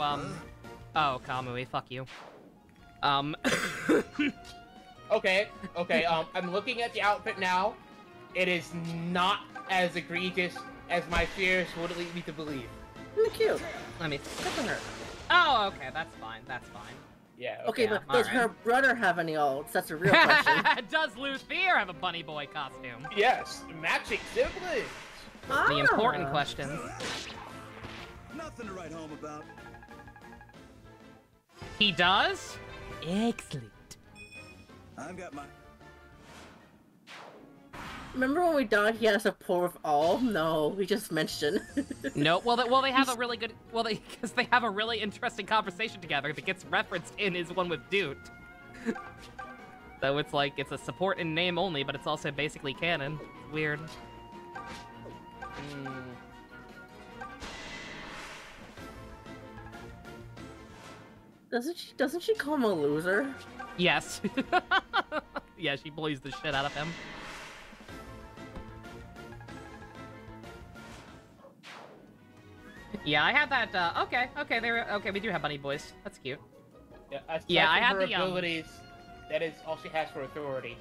Oh, Kamui, fuck you. Okay. I'm looking at the outfit now. It is not as egregious as my fears would lead me to believe. Cute. Let me. Good for her. Oh, okay, that's fine. That's fine. Yeah. Okay, Yeah, but does alright. her brother have any alts? That's a real question. Does Luthier have a bunny boy costume? Yes, matching siblings. The important questions. Nothing to write home about. He does? Excellent. I've got my. Remember when we thought he had a support with all? No, we just mentioned. No, well, they have a really good, because they have a really interesting conversation together that gets referenced in his one with Dude. So it's like, it's a support in name only, but it's also basically canon. Weird. Doesn't she call him a loser? Yes. Yeah, she bullies the shit out of him. Yeah, I had that, okay, we do have bunny boys. That's cute. Yeah, aside Yeah, I from had her the, abilities. That is all she has for authority.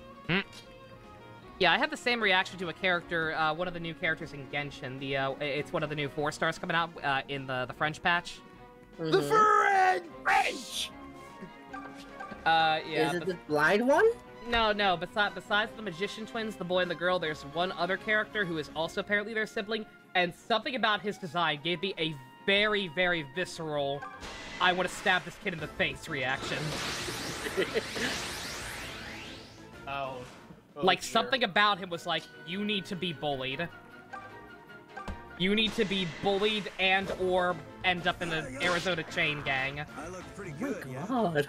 Yeah, I had the same reaction to a character, one of the new characters in Genshin. It's one of the new 4 stars coming out, in the French patch. The French! Yeah. Is it the blind one? No, besides the magician twins, the boy and the girl, there's one other character who is also apparently their sibling, and something about his design gave me a very, very visceral, I want to stab this kid in the face reaction. Oh. Like, dear. something about him was like, you need to be bullied. You need to be bullied and or end up in the Arizona chain gang. I look pretty Oh good, my yeah. god.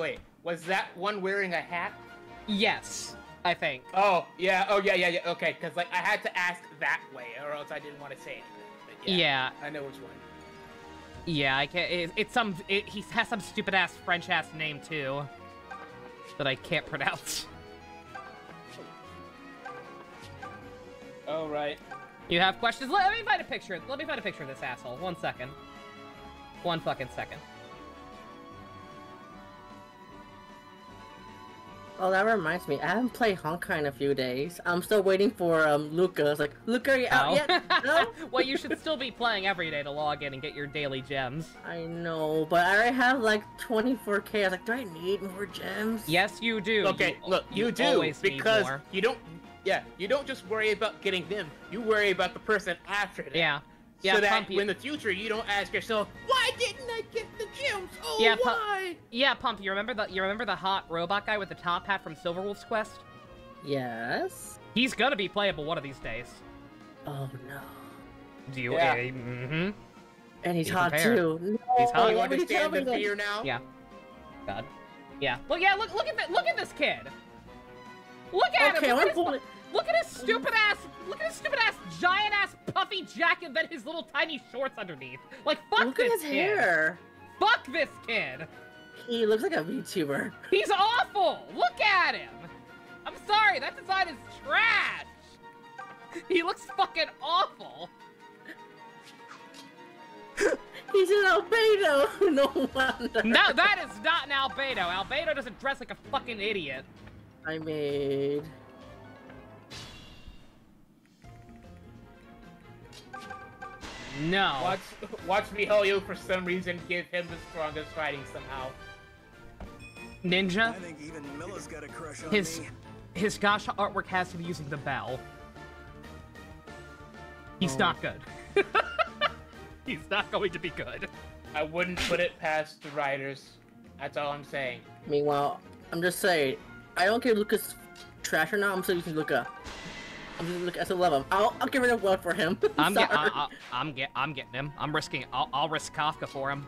Wait. Was that one wearing a hat? Yes, I think. Oh, yeah, okay, because, like, I had to ask that way, or else I didn't want to say anything. But Yeah. I know which one. Yeah, I can't. He has some stupid ass French ass name too that I can't pronounce. Oh, right. You have questions? Let me find a picture. Let me find a picture of this asshole. 1 second. 1 fucking second. Oh, that reminds me. I haven't played Honkai in a few days. I'm still waiting for Luca. It's like, Luca, are you out yet? No? Well, you should still be playing every day to log in and get your daily gems. I know, but I already have like 24k. I was like, do I need more gems? Yes, you do. Okay, look, you do, always need because more. you don't just worry about getting them, you worry about the person after them. Yeah. Yeah, so that Pump, in the future you don't ask yourself, why didn't I get the gems? Oh, Yeah, why? Yeah, Pump, you remember the hot robot guy with the top hat from Silverwolf's Quest? Yes. He's gonna be playable one of these days. Oh no. Do you? Yeah. Mm-hmm. And he's Be hot prepared. too. No, He's hot. You why would understand tell me the that? fear now? Yeah. God. Yeah. Look at this kid. Look at Okay, him. I'm pulling. Look at his stupid ass. Look at his stupid ass, giant ass, puffy jacket, and then his little tiny shorts underneath. Like, fuck Look this at his kid. hair. Fuck this kid. He looks like a VTuber. He's awful. Look at him. I'm sorry, that design is trash. He looks fucking awful. He Albedo! No wonder. No, that is not an Albedo. Albedo doesn't dress like a fucking idiot. I made. No. Watch Mihoyo for some reason give him the strongest fighting somehow. Ninja. I think even Milla's got a crush on His me. Gacha artwork has to be using the bell. He's not good. He's not going to be good. I wouldn't put it past the writers. That's all I'm saying. Meanwhile, I'm just saying, I don't care if Luca's trash or not. I'm still using Luca. I'm using Luca. I still love him. I'll get rid of one for him. I'm Sorry. getting him. I'm risking. I'll risk Kafka for him.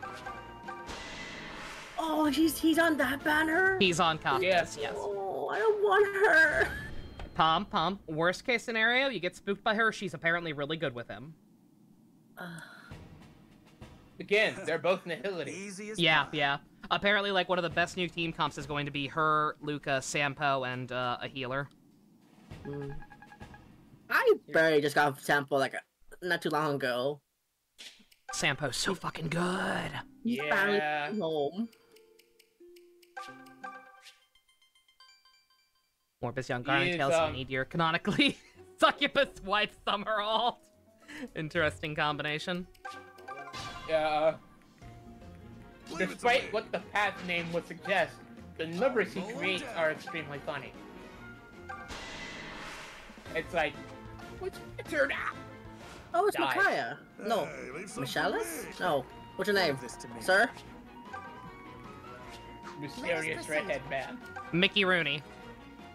Oh, he's on that banner. He's on Kafka. Yes. Yes. Oh, I don't want her. Pom. Worst case scenario, you get spooked by her. She's apparently really good with him. Again, they're both nihility. Easy as Yeah, pie. yeah. Apparently, like, one of the best new team comps is going to be her, Luca, Sampo, and a healer. I barely just got a sample like not too long ago. Sampo's so fucking good. He's Yeah. finally home. Morbus Young Guardian He is, Tales, you need your canonically succubus wife summer alt. Interesting combination. Yeah. Leave it to Despite me. what the path name would suggest, the numbers he creates are extremely funny. It's like, what's your turn? Oh, it's Die. Micaiah. No, Hey, leave some for Michalis? me. No. What's your name, Leave this to me. sir? Mysterious proceed. redhead man. Mickey Rooney.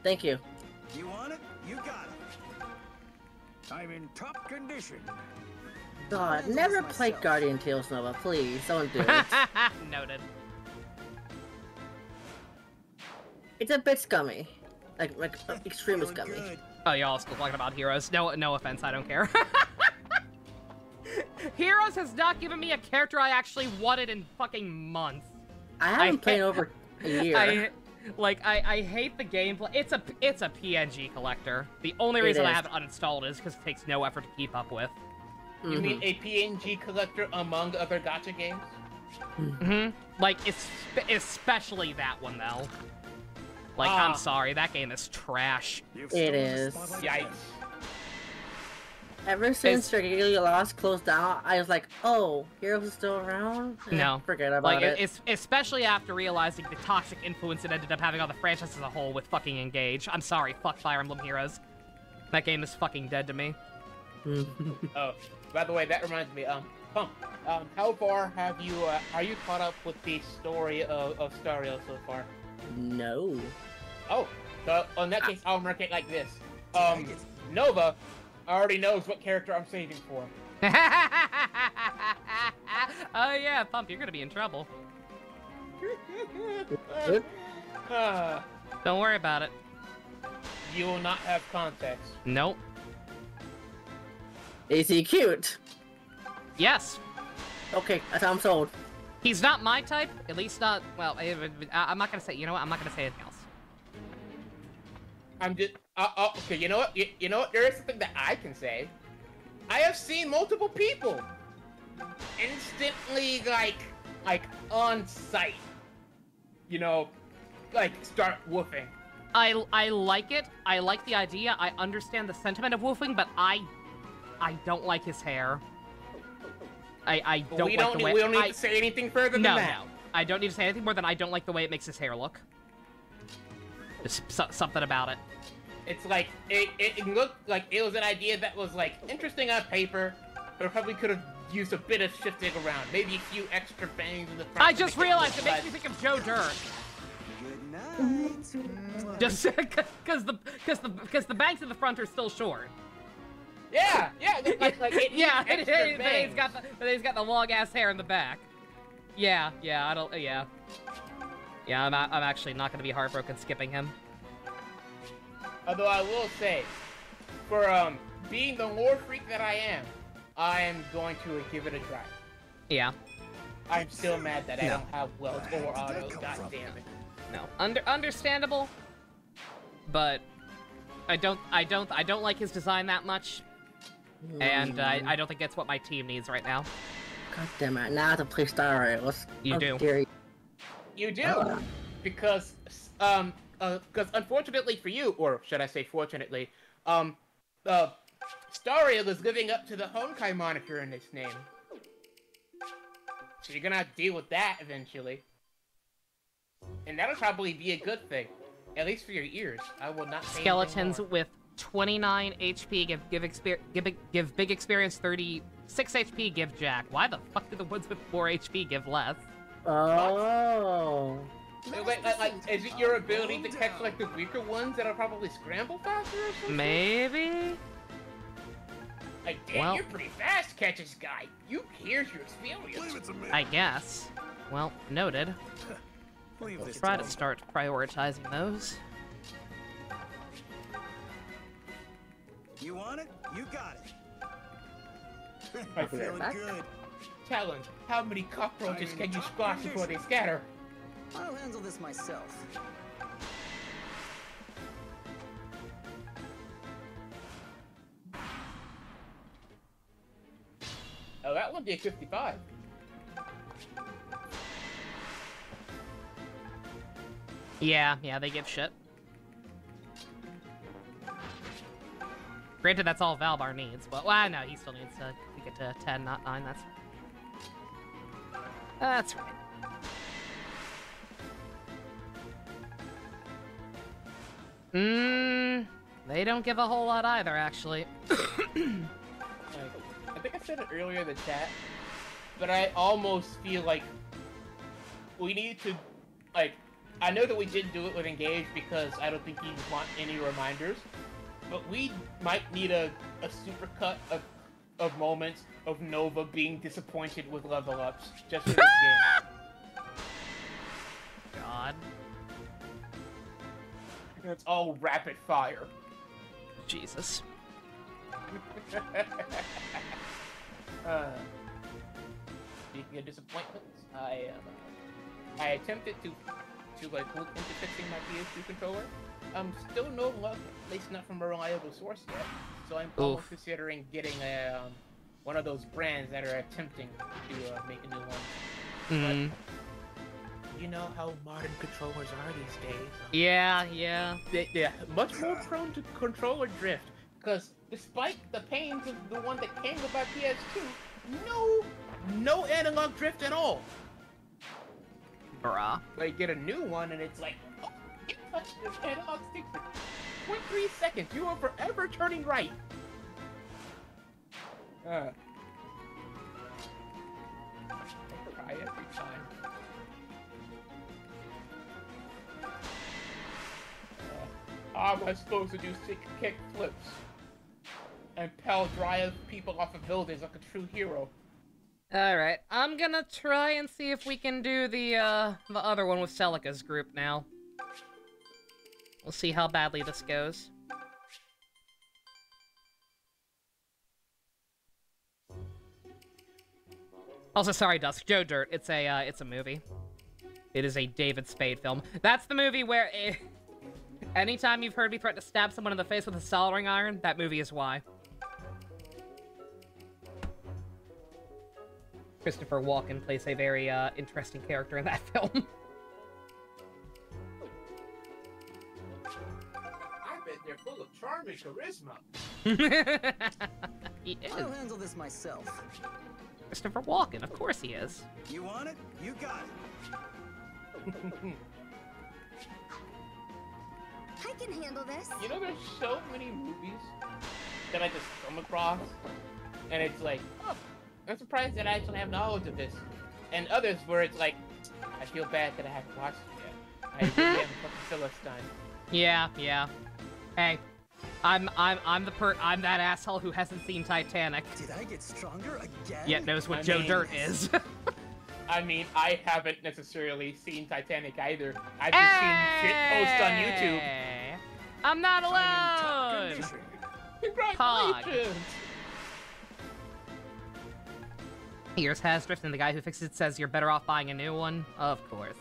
Thank you. You want it? You got it. I'm in top condition. God, I'll do never this play myself. Guardian Tales Nova, please. Don't do it. Noted. It's a bit scummy. Like extremely Feeling scummy. good. Oh, y'all still talking about Heroes. No offense, I don't care. Heroes has not given me a character I actually wanted in fucking months. I haven't I- played over a year. I hate the gameplay. It's a PNG collector. The only It reason I is. have it uninstalled is because it takes no effort to keep up with. You mean a PNG collector among other gacha games? Like, especially that one though. Like, I'm Ah. sorry, that game is trash. You've It stolen the is. spotlight Yikes. again. Ever since Dragalia Lost closed down, I was like, oh, Heroes is still around? No. Forget about Like, it. it's especially after realizing the toxic influence it ended up having on the franchise as a whole with fucking Engage. I'm sorry, fuck Fire Emblem Heroes. That game is fucking dead to me. Oh, by the way, that reminds me. Pump. How far have you? Are you caught up with the story of Stario so far? No. Oh, so in that case, I'll mark it like this. Nova already knows what character I'm saving for. Oh yeah, Pump, you're gonna be in trouble. Don't worry about it. You will not have context. Nope. Is he cute? Yes. Okay, that's how I'm sold. He's not my type, at least not, well, I'm not gonna say, you know what, I'm not gonna say anything else. I'm just. Okay, you know what? You know what? There is something that I can say. I have seen multiple people instantly, like on sight. You know, like start woofing. I like it, I like the idea, I understand the sentiment of woofing, but I don't like his hair. I don't we like don't. the way- We don't need to say anything further than No, that. no. I don't need to say anything more than I don't like the way it makes his hair look. Just something about it. It's like it looked like it was an idea that was like interesting on paper, but probably could have used a bit of shifting around, maybe a few extra bangs in the front. I to just make realized look it makes like- me think of Joe Dirt. Good night. Just because the bangs in the front are still short. Yeah, like it Yeah, needs but extra bangs. he's got the long ass hair in the back. Yeah, I don't. Yeah, I'm actually not gonna be heartbroken skipping him. Although I will say, for being the lore freak that I am going to give it a try. Yeah, I'm still mad that I don't have Wells or Where did Auto. that come God from? damn it. no, understandable, but I don't like his design that much, and I don't think that's what my team needs right now. God damn it! Now I have to play Star Rails. You How do. dare you. You do, because unfortunately for you, or should I say fortunately, Star Rail is living up to the Honkai moniker in its name. So you're gonna have to deal with that eventually. And that'll probably be a good thing. At least for your ears. I will not say Skeletons more. with 29 HP give big experience 36 HP give Jack. Why the fuck do the ones with 4 HP give less? Oh. Like, is it your ability to catch like the weaker ones that'll probably scramble faster or something? Maybe? Like, damn, Well- you're pretty fast, Catches Guy. Here's your experience. I guess. Well, noted. Leave We'll this try to to me. start prioritizing those. You want it? You got it. Right, Feeling back. good. Challenge, how many cockroaches can you squash before they scatter? I'll handle this myself. Oh, that one did 55. Yeah, they give shit. Granted, that's all Valbar needs, but well, no, he still needs to get to 10, not 9. That's right. They don't give a whole lot either, actually. I think I said it earlier in the chat, but I almost feel like we need to, like, I know that we didn't do it with Engage because I don't think you want any reminders, but we might need a supercut of moments of Nova being disappointed with level ups just for this game. God. And it's all rapid fire. Jesus. Speaking of disappointments, I attempted to like look into fixing my PS2 controller. Still no luck, at least not from a reliable source yet. So I'm almost considering getting a one of those brands that are attempting to make a new one. But you know how modern controllers are these days. Yeah. They're much more prone to controller drift. Because despite the pains of the one that came with my PS2, no analog drift at all. Bruh. But you get a new one and it's like, oh, you touched this analog stick for 0.3 seconds. You are forever turning right. I cry every time. How am I supposed to do sick kick flips and pal drive people off of buildings like a true hero? Alright, I'm gonna try and see if we can do the other one with Celica's group now. We'll see how badly this goes. Also, sorry, Dusk. Joe Dirt. It's a movie. It is a David Spade film. That's the movie where anytime you've heard me threaten to stab someone in the face with a soldering iron, that movie is why. Christopher Walken plays a very interesting character in that film. I bet they're full of charm and charisma. He is. I'll handle this myself. Christopher Walken, of course he is. You want it? You got it. I can handle this. You know, there's so many movies that I just come across, and it's like, oh, I'm surprised that I actually have knowledge of this. And others where it's like, I feel bad that I haven't watched it yet. I really haven't fucking Philistine. Yeah. Hey, I'm that asshole who hasn't seen Titanic, Did I get stronger again? yet knows what Joe Dirt is. I mean, I haven't necessarily seen Titanic either. I've just seen shit posts on YouTube. Hey, I'm not I'm in top alone! condition. Congratulations! Here's Hasdrift, and the guy who fixes it says you're better off buying a new one. Of course.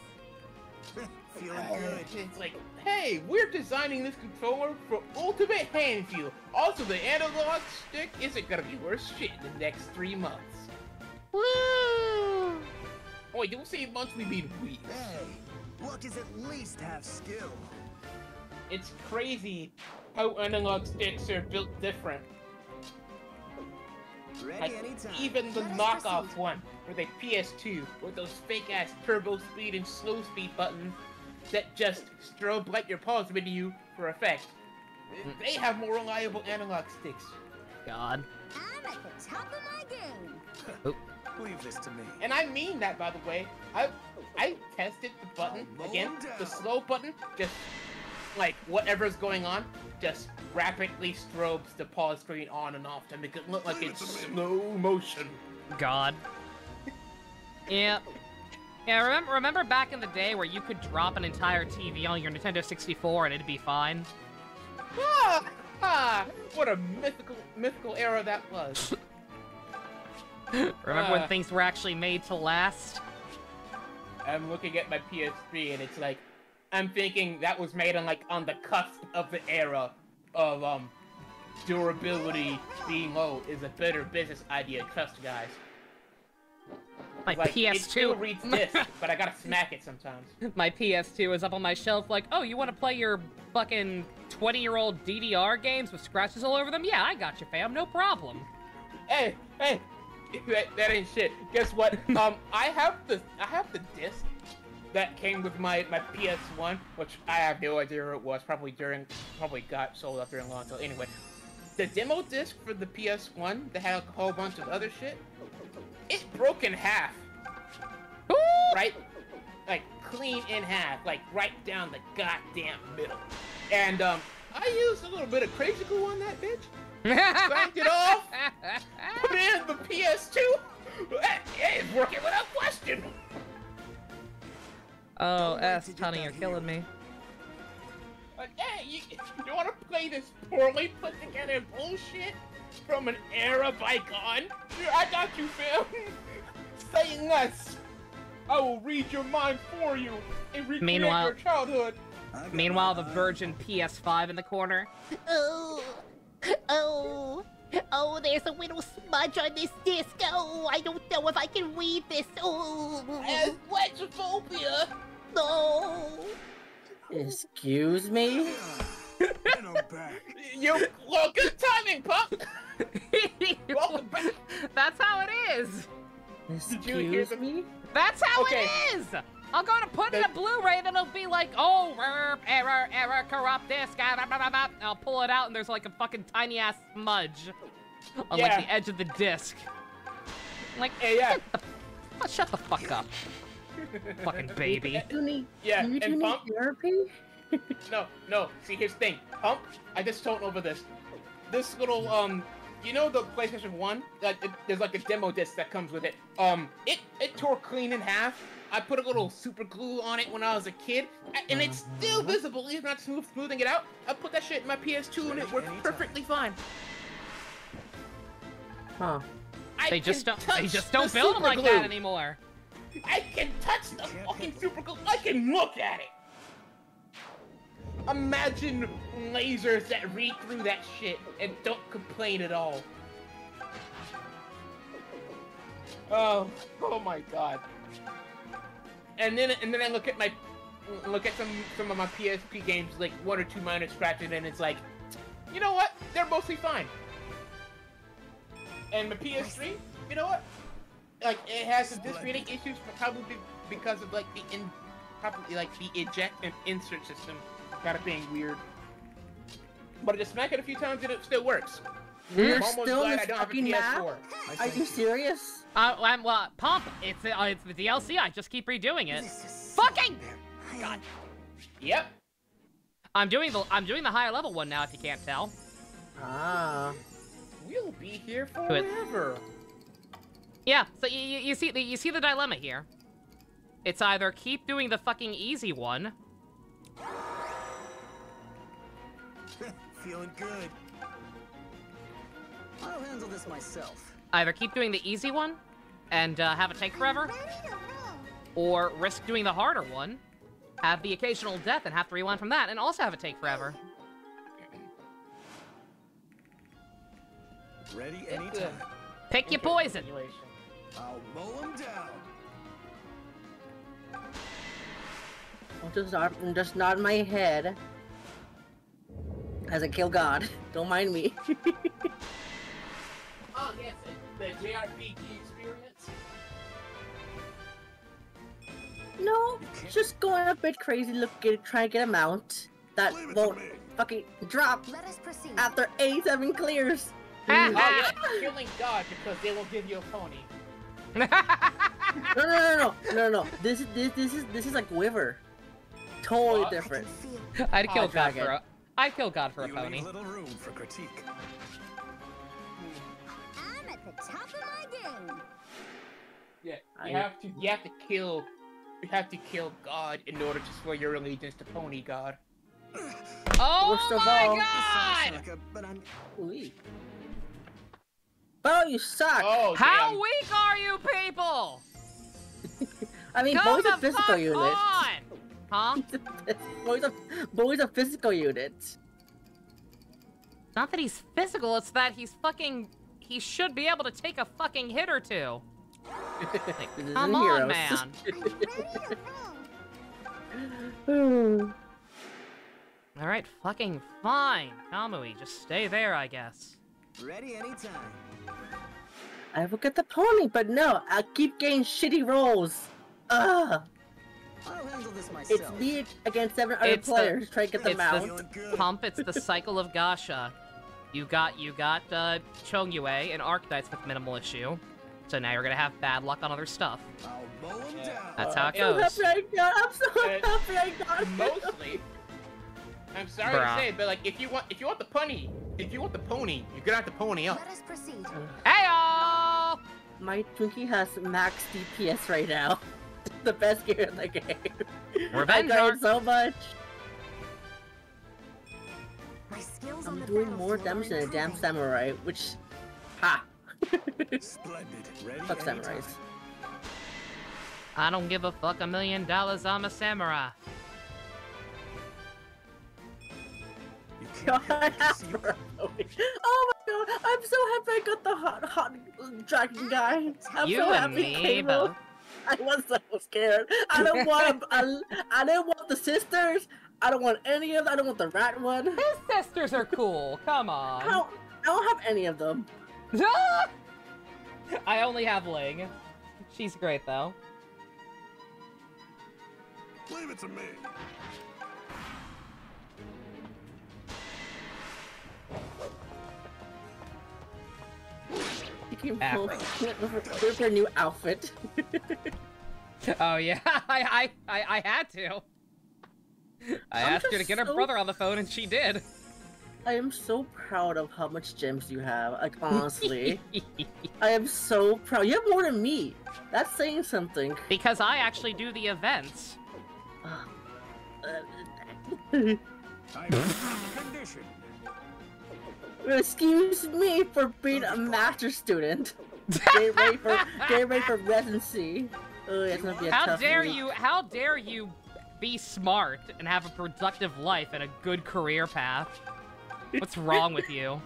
Feeling good. It's like, hey, we're designing this controller for ultimate hand feel. Also, the analog stick isn't gonna be worth shit in the next 3 months. Woo! Oh, wait, don't say months we mean weeks. Hey, luck is at least half skill. It's crazy how analog sticks are built different. Ready Like, anytime. even the Let us knockoff proceed. one, with a PS2, with those fake-ass turbo speed and slow speed buttons that just strobe light your pause menu for effect. They have more reliable analog sticks. God. I'm at the top of my game. Leave this to me. And I mean that, by the way. I tested the button, again, the slow button, just, like, whatever's going on, just rapidly strobes the pause screen on and off to make it look like it's slow motion. God. Yeah. Yeah, remember back in the day where you could drop an entire TV on your Nintendo 64 and it'd be fine? What a mythical era that was. Remember when things were actually made to last? I'm looking at my PS3 and it's like, I'm thinking that was made on the cusp of the era of durability being low is a better business idea. Trust guys. My Like, it still PS2. reads disc, but I gotta smack it sometimes. My PS2 is up on my shelf like, oh, you want to play your fucking 20-year-old DDR games with scratches all over them? Yeah, I got you, fam. No problem. Hey, that ain't shit. Guess what? I have the disc that came with my PS1, which I have no idea where it was. Probably got sold out during launch. So anyway, the demo disc for the PS1 that had a whole bunch of other shit, it's broken half. Ooh! Right? Like, clean in half. Like, right down the goddamn middle. And, I used a little bit of crazy glue on that bitch. Spanked it off. Put it in the PS2. It's working without question. Oh, S, honey, you're killing me. Like, hey, you want to play this poorly put together bullshit from an era bygone? Here, I got you, fam. Say less. I will read your mind for you and recreate Meanwhile- your childhood. Meanwhile, the virgin PS5 in the corner. Oh, there's a little smudge on this disc. Oh, I don't know if I can read this. Oh, Legiphobia. no. Excuse me? And I'm back. Well, good timing, pup. Welcome back. That's how it is. Did you hear Excuse me? That's how Okay. it is. I'll go to put in a Blu-ray, then it'll be like, oh, error, corrupt disc. Blah, blah, blah, blah. I'll pull it out, and there's like a fucking tiny ass smudge on like the edge of the disc. I'm like, Yeah. shut the fuck up, fucking baby. You need, Yeah, you and need Pump? therapy? No. See, here's the thing. Pump, I just told over this. This little, you know the PlayStation 1? There's like a demo disc that comes with it. It tore clean in half. I put a little super glue on it when I was a kid, and it's still visible, even not smoothing it out. I put that shit in my PS2 and it worked perfectly fine. Huh. They just don't build them like that anymore. I can touch the fucking super glue. I can look at it. Imagine lasers that read through that shit and don't complain at all. Oh my god. And then I look at some of my PSP games, like 1 or 2 minor scratches, and it's like, you know what? They're mostly fine. And my PS3, you know what? Like, it has some disc reading issues, but probably because of like the eject and insert system kind of being weird. But I just smack it a few times and it still works. You're I'm almost still glad in I don't have a fucking map? PS4. Are you serious? Well, Pump, it's the DLC. I just keep redoing it. Fucking God. Yep. I'm doing the higher level one now. If you can't tell. Ah. We'll be here Good. forever. Yeah. So you see the dilemma here. It's either keep doing the fucking easy one. Feeling good. I'll handle this myself. Either keep doing the easy one and have it take forever, or risk doing the harder one, have the occasional death and have to rewind from that, and also have it take forever. Ready anytime. Pick your poison. I'll mow him down. I'm just nod my head as I kill God. Don't mind me. Oh yes, the JRPG experience. No, just going a bit crazy, trying to get a mount that Leave it to won't me. fucking drop Let us proceed. after 87 clears. Oh yeah, killing God because they will give you a pony. No. This is like Wyver. Totally What? different. I'd kill Oh, God dragon. for a. I'd kill God for a You pony. leave little room for critique. I'm at the top of my game. Yeah, I- you have to kill God in order to swear your allegiance to Pony God. Oh Worst of my all- God! Sucker, but I'm... Ooh. Oh, you suck! Oh, How damn. weak are you people? I mean, Come boy's a the physical fuck unit. on! Huh? boy's a physical unit. Not that he's physical, it's that he's fucking... He should be able to take a fucking hit or two. Like, This isn't come on, Heroes. man. Are you ready or no? Alright, fucking fine. Kamui, just stay there, I guess. Ready anytime. I will get the pony, but no, I keep getting shitty rolls. Ugh! I'll handle this It's myself. me against 7 other It's the- players trying to get the it's the- mount. Feeling good. Pump, it's the cycle of Gasha. You got Chongyue and Archetypes with minimal issue. So now you're gonna have bad luck on other stuff. I'll mow him Yeah. down. That's how it I'm goes. so happy I'm so Uh, happy I got it. Mostly. I'm sorry Bruh. to say, but like if you want the pony, you're gonna have to pony up. Let us proceed. Heyo! My Twinkie has max DPS right now. The best gear in the game. Revenge I got arc. it so much. My skills on I'm the doing more battlefield damage are than a damn improving. samurai, which... Ha! Splendid. Ready Fuck anytime. samurais. I don't give a fuck $1 million, I'm a samurai. You God, can't I help but have see for a pony. Oh my god, I'm so happy I got the hot dragon guy. I'm You so and happy me came both. up. I was so scared. I don't want I didn't want the sisters. I don't want any of them. I don't want the rat one. His sisters are cool, come I on. don't have any of them. I only have Ling. She's great though. Leave it to me. You came Afro. for a new outfit. Oh yeah, I had to. I I'm asked her to just get her so- brother on the phone and she did. I am so proud of how much gems you have. Like honestly, I am so proud. You have more than me. That's saying something. Because I actually do the events. I'm condition. Excuse me for being a master student. Get ready for residency. Oh, it's gonna be a How tough dare week. you? How dare you be smart and have a productive life and a good career path? What's wrong with you?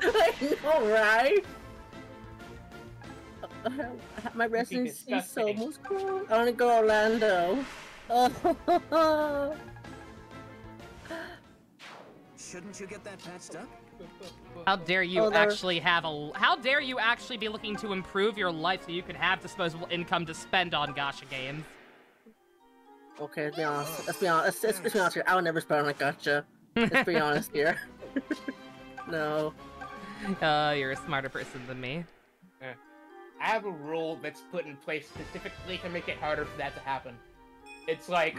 I know, right? My residency is so disgusting. almost cool. I wanna go Orlando. Oh, Shouldn't you get that patched up? How dare you Oh, there- actually have a? How dare you actually be looking to improve your life so you can have disposable income to spend on gacha games? okay, let's be honest. Let's be honest. Let's be honest here. I would never spend on a gacha. Let's be honest here. No. You're a smarter person than me. I have a rule that's put in place specifically to make it harder for that to happen. It's like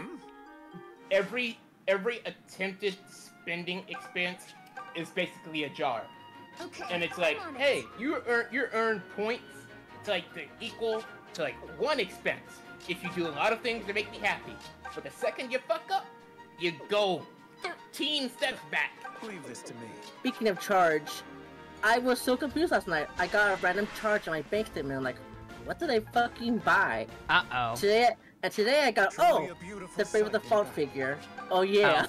every attempted spending expense is basically a jar, Okay. and it's like, I'm on it. hey, you earn points to like the equal to like one expense if you do a lot of things to make me happy. But the second you fuck up, you go 13 steps back. Leave this to me. Speaking of charge, I was so confused last night. I got a random charge on my bank statement. I'm like, what did I fucking buy? Uh-oh. Today I got Truly a beautiful the Brave with the sight, Fault Eva. figure. Oh yeah.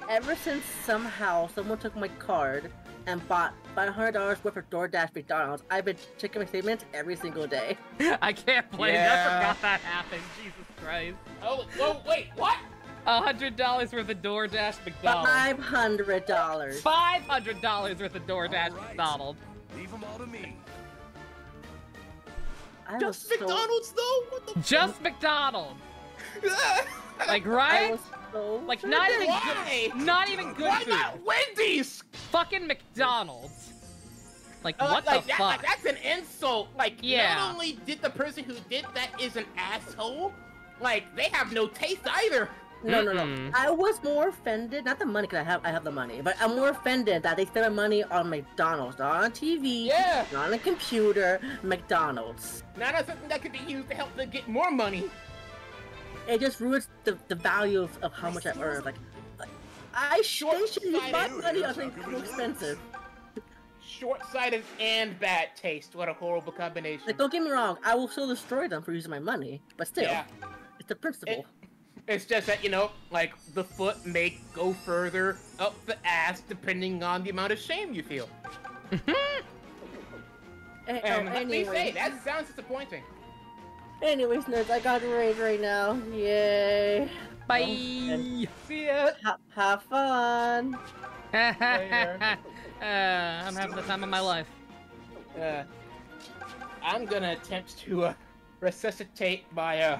Ever since somehow someone took my card, and bought $500 worth of DoorDash McDonald's. I've been checking my statements every single day. I can't blame you. I forgot that happened. Jesus Christ. Oh, wait, what? $100 worth of DoorDash McDonald's. $500. $500 worth of DoorDash All right. McDonald's. Leave them all to me. I Just was McDonald's though? What the Just McDonald's. Like, I right? was so Like, not even Why? good, not even good Why food. not Wendy's? Fucking McDonald's. Like, what like the that, fuck? like, that's an insult. Like, Yeah. not only did the person who did that is an asshole, like, they have no taste either. No. Mm-mm. I was more offended, not the money, because I have the money, but I'm more offended that they spent money on McDonald's, not on TV, Yeah. not on a computer, McDonald's. Not on something that could be used to help them get more money. It just ruins the value of how much I earn. Like they should use my money on something too expensive. Short-sighted and bad taste. What a horrible combination. Like, don't get me wrong, I will still destroy them for using my money, but still, Yeah. it's the principle. It's just that, you know, like, the foot may go further up the ass depending on the amount of shame you feel. And let me say, that sounds disappointing. Anyways, nerds, I got a raid right now. Yay. Bye. See ya. Have fun. Later. I'm having the time of my life. I'm gonna attempt to resuscitate my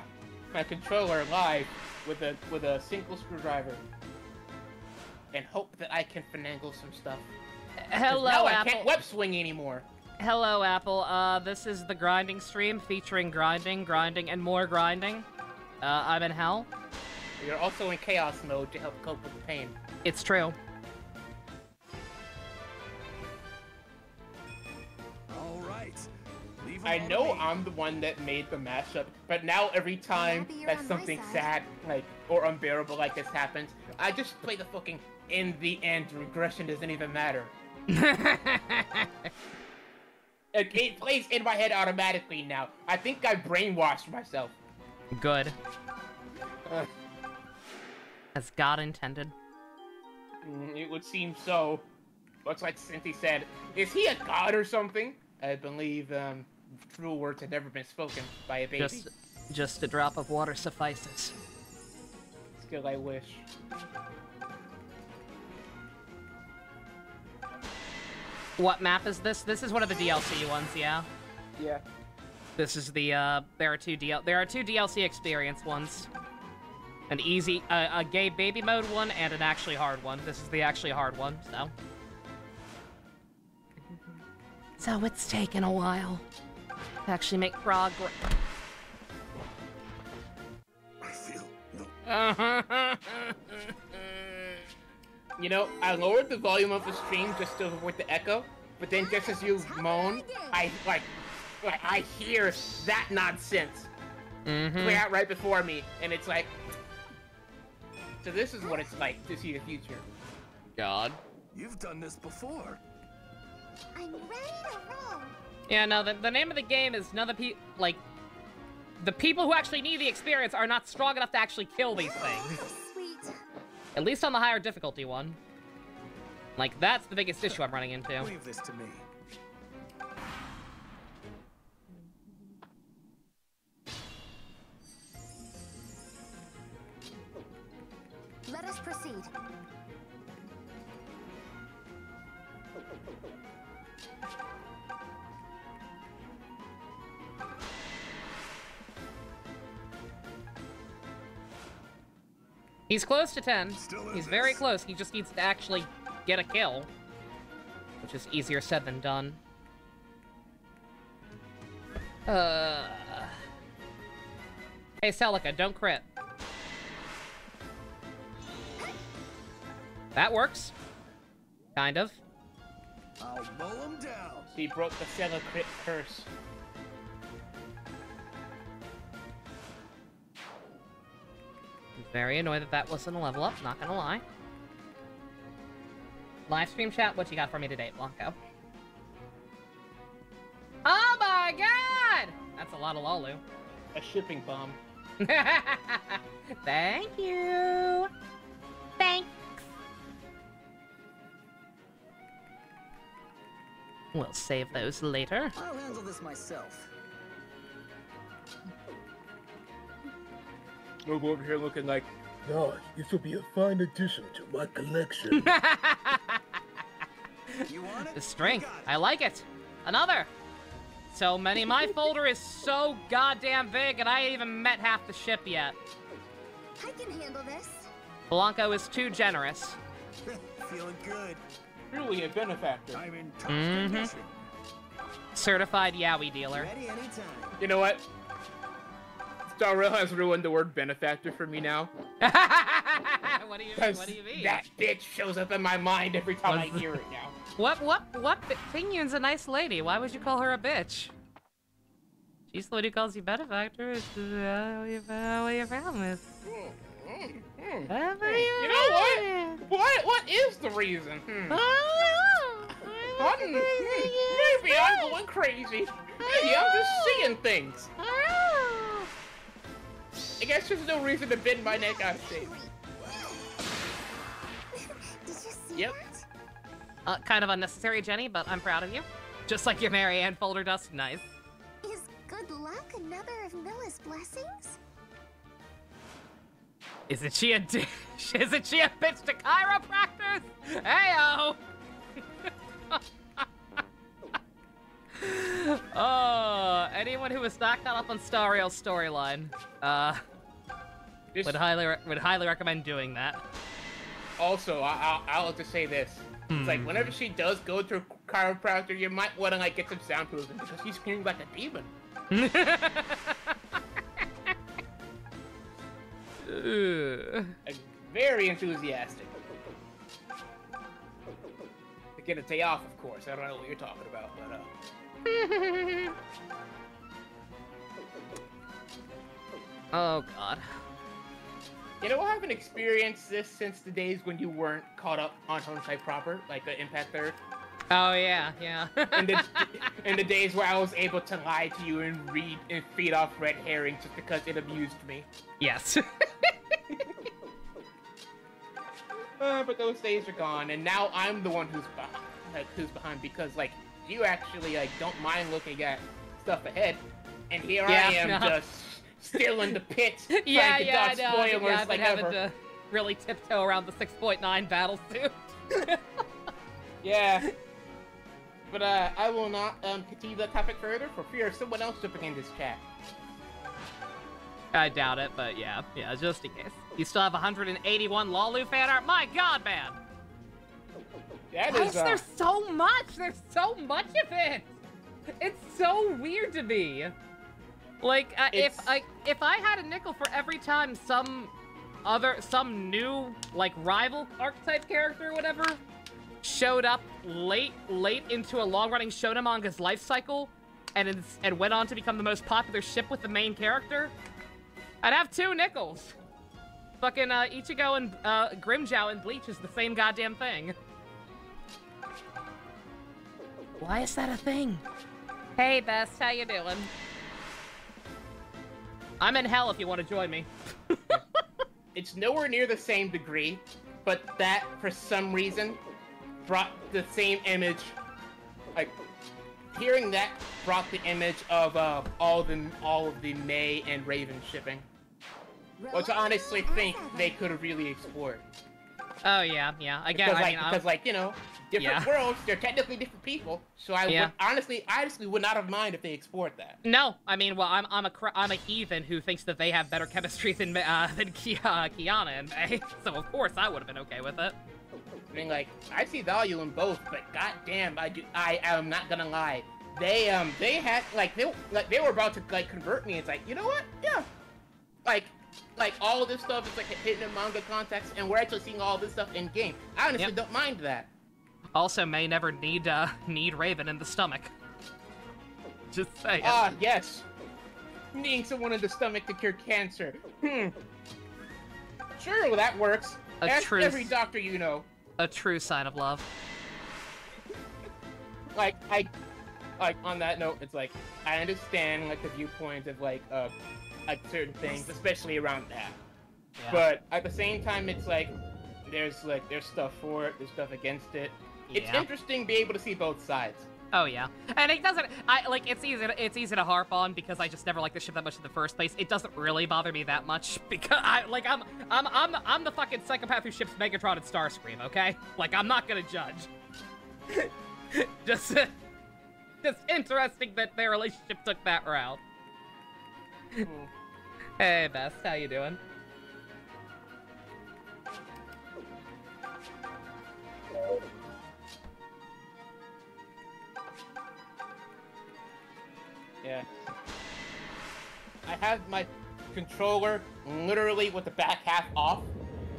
my controller live with a single screwdriver, and hope that I can finagle some stuff. 'Cause Hello, now Apple. I can't web swing anymore. Hello, Apple. This is the grinding stream featuring grinding, and more grinding. I'm in hell. You're also in chaos mode to help cope with the pain. It's true. All right. Leave 'em I all know to me. I'm the one that made the mashup, but now every time happy you're that on my something side. sad, like, or unbearable like this happens, I just play the fucking in the end regression doesn't even matter. It plays in my head automatically now. I think I brainwashed myself. Good. As God intended. It would seem so. Much like Cynthia said, is he a god or something? I believe true words had never been spoken by a baby. Just a drop of water suffices. Still, I wish. What map is this? This is one of the DLC ones, yeah. Yeah. This is the there are two DLC experience ones. An easy a gay baby mode one and an actually hard one. This is the actually hard one, so. So it's taken a while to actually make progress. I feel no. You know, I lowered the volume of the stream just to avoid the echo, but then just as you moan, I I hear that nonsense play out right before me, and it's like, so this is what it's like to see the future. God. You've done this before. I'm ready to roll. Yeah, no, the name of the game is none of the the people who actually need the experience are not strong enough to actually kill these things. Sweet. At least on the higher difficulty one. Like, that's the biggest issue I'm running into. Leave this to me. Let us proceed. He's close to 10. Still in He's very this. close. He just needs to actually get a kill. Which is easier said than done. Hey, Celica, don't crit. That works. Kind of. I'll mow him down. He broke the Cella crit curse. I'm very annoyed that that wasn't a level up, not gonna lie. Live stream chat, what you got for me today, Blanco? Oh my god! That's a lot of Lolu. A shipping bomb. Thank you! Thanks. We'll save those later. I'll handle this myself. We'll go over here looking like, Gosh, this will be a fine addition to my collection. You want it? The string. You got it. I like it. Another. So many. My folder is so goddamn big, and I ain't even met half the ship yet. I can handle this. Blanco is too generous. Feeling good. truly a benefactor. I'm in top condition. Certified Yowie dealer. Ready anytime. You know what? Star Rail has ruined the word benefactor for me now. What do you mean? That bitch shows up in my mind every time I hear it now. What? Pingyun's a nice lady. Why would you call her a bitch? She's the one who calls you benefactor. It's how you found this. You know what? What is the reason? Maybe I'm going crazy. Maybe I'm just seeing things. I guess there's no reason to bend my neck out of shape. Did you see Yep. that? Kind of unnecessary, Jenny, but I'm proud of you. Just like your Marianne folder dust. Nice. Is good luck another of Milla's blessings? Isn't she a bitch to chiropractors? Heyo! Oh, anyone who is not caught up on Star Rail's storyline, would highly recommend doing that. Also, I'll just say this. It's like, whenever she does go to a chiropractor, you might want to, like, get some soundproofing, because she screams like a demon. Like, very enthusiastic. To get a day off, of course. I don't know what you're talking about, but, Oh, God. You know, I haven't experienced this since the days when you weren't caught up on Honkai proper, like the Impact 3rd. Oh, yeah, yeah. In the days where I was able to lie to you and read and feed off red herrings just because it amused me. Yes. But those days are gone, and now I'm the one who's behind because, like, you actually, like, don't mind looking at stuff ahead, and here I am just still in the pit trying to dodge spoilers I've been having to really tiptoe around the 6.9 battle suit. Yeah. But I will not continue the topic further for fear of someone else jumping in this chat. I doubt it, but yeah, just in case. You still have 181 Lolu fan art? My God, man! Why is there so much? There's so much of it! It's so weird to me. Like, if I had a nickel for every time some new, like, rival archetype character or whatever showed up late into a long-running shonen manga's life cycle and went on to become the most popular ship with the main character, I'd have 2 nickels. Fucking Ichigo and Grimjow and Bleach is the same goddamn thing. Why is that a thing? Hey, Best, how you doing? I'm in hell if you want to join me. It's nowhere near the same degree, but that, for some reason, brought the same image. Like, hearing that brought the image of all of the May and Raven shipping, which I honestly think they could have really explored. Oh yeah. Again, because you know, different worlds, they're technically different people. So I would honestly would not have mind if they explored that. No, I mean, well, I'm a heathen who thinks that they have better chemistry than Kiana and May, so of course I would have been okay with it. I mean, like, I see value in both, but goddamn, I am not gonna lie. They had they were about to like convert me. It's like, you know what? Yeah, like all of this stuff is like hidden in manga context, and we're actually seeing all this stuff in game. I honestly don't mind that. Also, May never need Raven in the stomach. Just saying. Yes. Needing someone in the stomach to cure cancer. Sure, that works. Ask every doctor you know. A true sign of love. Like on that note, it's like I understand like the viewpoint of like certain things, especially around that. Yeah. But at the same time, it's like there's stuff for it, there's stuff against it. It's interesting to be able to see both sides. Oh yeah, and it doesn't. It's easy to harp on because I just never liked the ship that much in the first place. It doesn't really bother me that much because I'm the fucking psychopath who ships Megatron and Starscream. Okay, like I'm not gonna judge. just interesting that their relationship took that route. Hey Beth, how you doing? Yeah. I have my controller literally with the back half off,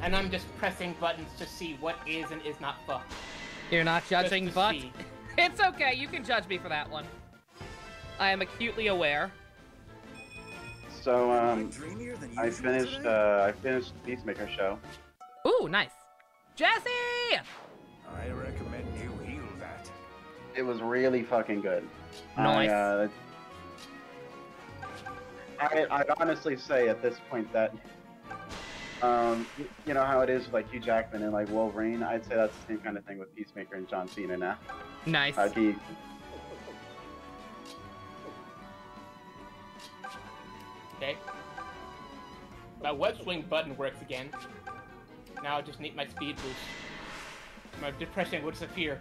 and I'm just pressing buttons to see what is and is not fucked. You're not judging, but see. It's okay. You can judge me for that one. I am acutely aware. So, I finished the Peacemaker show. Ooh, nice. Jesse! I recommend you heal that. It was really fucking good. Nice. I'd honestly say at this point that, you know how it is with like Hugh Jackman and like Wolverine? I'd say that's the same kind of thing with Peacemaker and John Cena now. Nice. Okay. My web swing button works again. Now I just need my speed boost. My depression will disappear.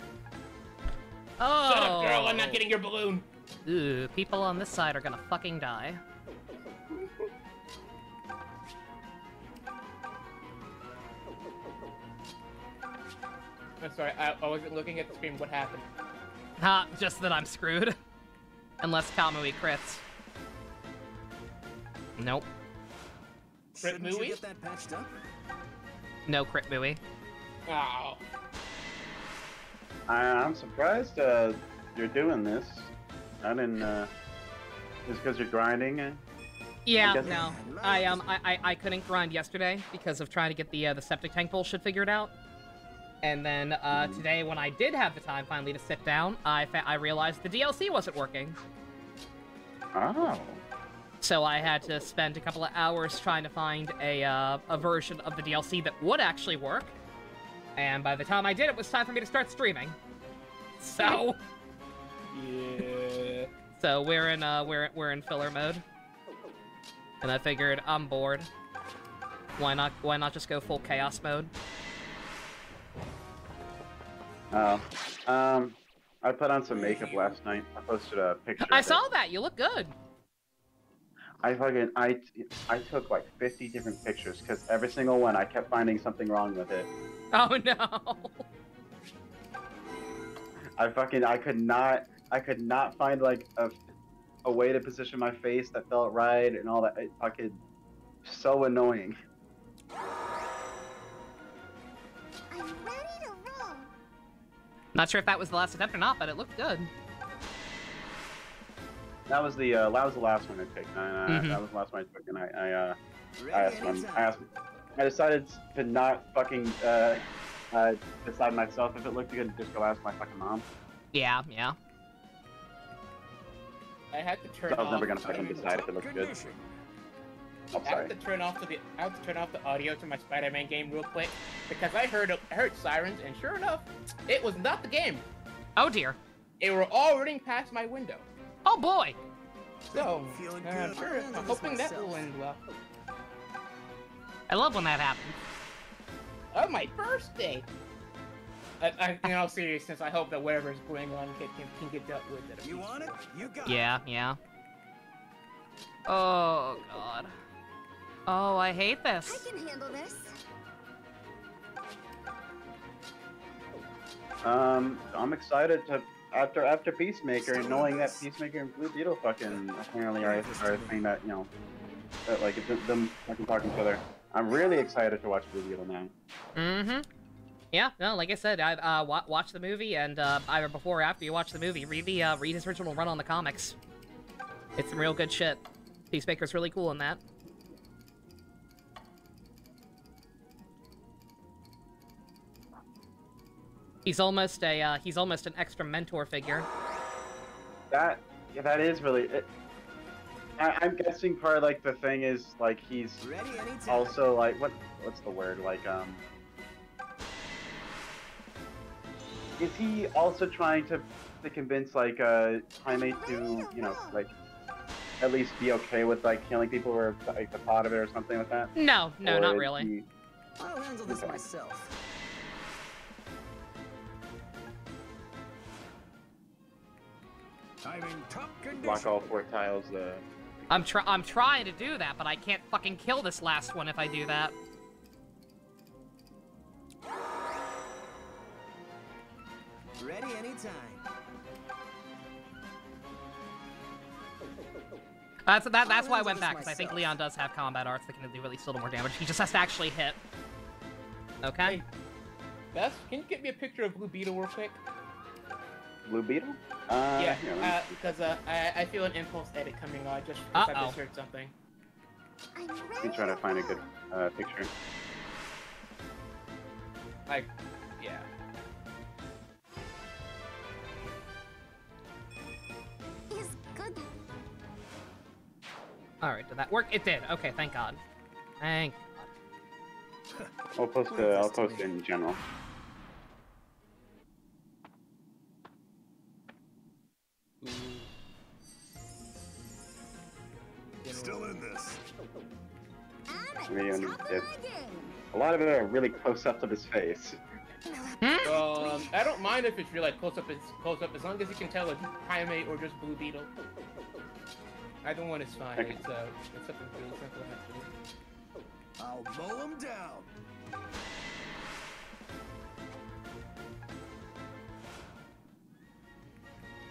Oh. Shut up, girl! I'm not getting your balloon! Ooh, people on this side are gonna fucking die. I'm sorry, I wasn't looking at the screen. What happened? Just that I'm screwed. Unless Kamui crits. Nope. Crit Shouldn't you Mui? get that patched up? No crit Mui. Oh. I'm surprised you're doing this. I didn't. Just because you're grinding. Yeah, guess- no. I couldn't grind yesterday because of trying to get the septic tank bullshit figured out. And then today, when I did have the time finally to sit down, I realized the DLC wasn't working. Oh. So I had to spend a couple of hours trying to find a version of the DLC that would actually work. And by the time I did, it was time for me to start streaming. So. Yeah. So we're in filler mode. And I figured I'm bored. Why not just go full chaos mode? Oh. I put on some makeup last night. I posted a picture. I of saw it. that. You look good. I took like 50 different pictures because every single one I kept finding something wrong with it. Oh no. I could not find like a way to position my face that felt right and all that. So annoying. I'm ready to roll. Not sure if that was the last attempt or not, but it looked good. That was the last one I picked. That was the last one I took, and I decided to not fucking decide myself if it looked good and just go ask my fucking mom. Yeah, yeah. I had to turn So I was off. never gonna fucking decide if it looked good. I'm I sorry. have to turn off the audio to my Spider-Man game real quick because I heard sirens, and sure enough, it was not the game. Oh dear. They were all running past my window. Oh boy. So, Feeling I'm good. sure. I'm I'm hoping that will myself. end well. I love when that happens. Oh, my birthday! In all seriousness, I hope that whatever is going on can get dealt with. At a You peaceful want it? way. You got Yeah, yeah. Oh god. Oh, I hate I this. can handle this. I'm excited to after Peacemaker, knowing that Peacemaker and Blue Beetle fucking apparently are a thing that that like them fucking talking to each other. I'm really excited to watch Blue Beetle now. Mm-hmm. Yeah, no, like I said, I watch the movie, and either before or after you watch the movie, read his original run on the comics. It's some real good shit. Peacemaker's really cool in that. He's almost an extra mentor figure. That is really. I'm guessing part of like the thing is like he's ready anytime. also like what's the word like Is he also trying to to convince like Jaime to, you know, like at least be okay with like killing people or like the thought of it or something like that? No, Or not is really. he- I'll handle this Okay. myself. I'm in top condition. Block all 4 tiles. I'm trying to do that, but I can't fucking kill this last one if I do that. Ready anytime. That's why I went back, because I think Leon does have combat arts that can do at least a little more damage. He just has to actually hit. Okay. Hey, Beth, can you get me a picture of Blue Beetle real quick? Blue Beetle? Yeah, here, let me see. because I feel an impulse edit coming on just because I just heard something. Let me try to find a good picture. Like, yeah. Is good. Alright, did that work? It did. Okay, thank God. Thank God. I'll post it in general. Still in this. A lot of it are really close up of his face. I don't mind if it's really like close up as long as you can tell it's Jaime or just Blue Beetle. Either one is fine. Okay. It's something really simple actually. I'll mow him down.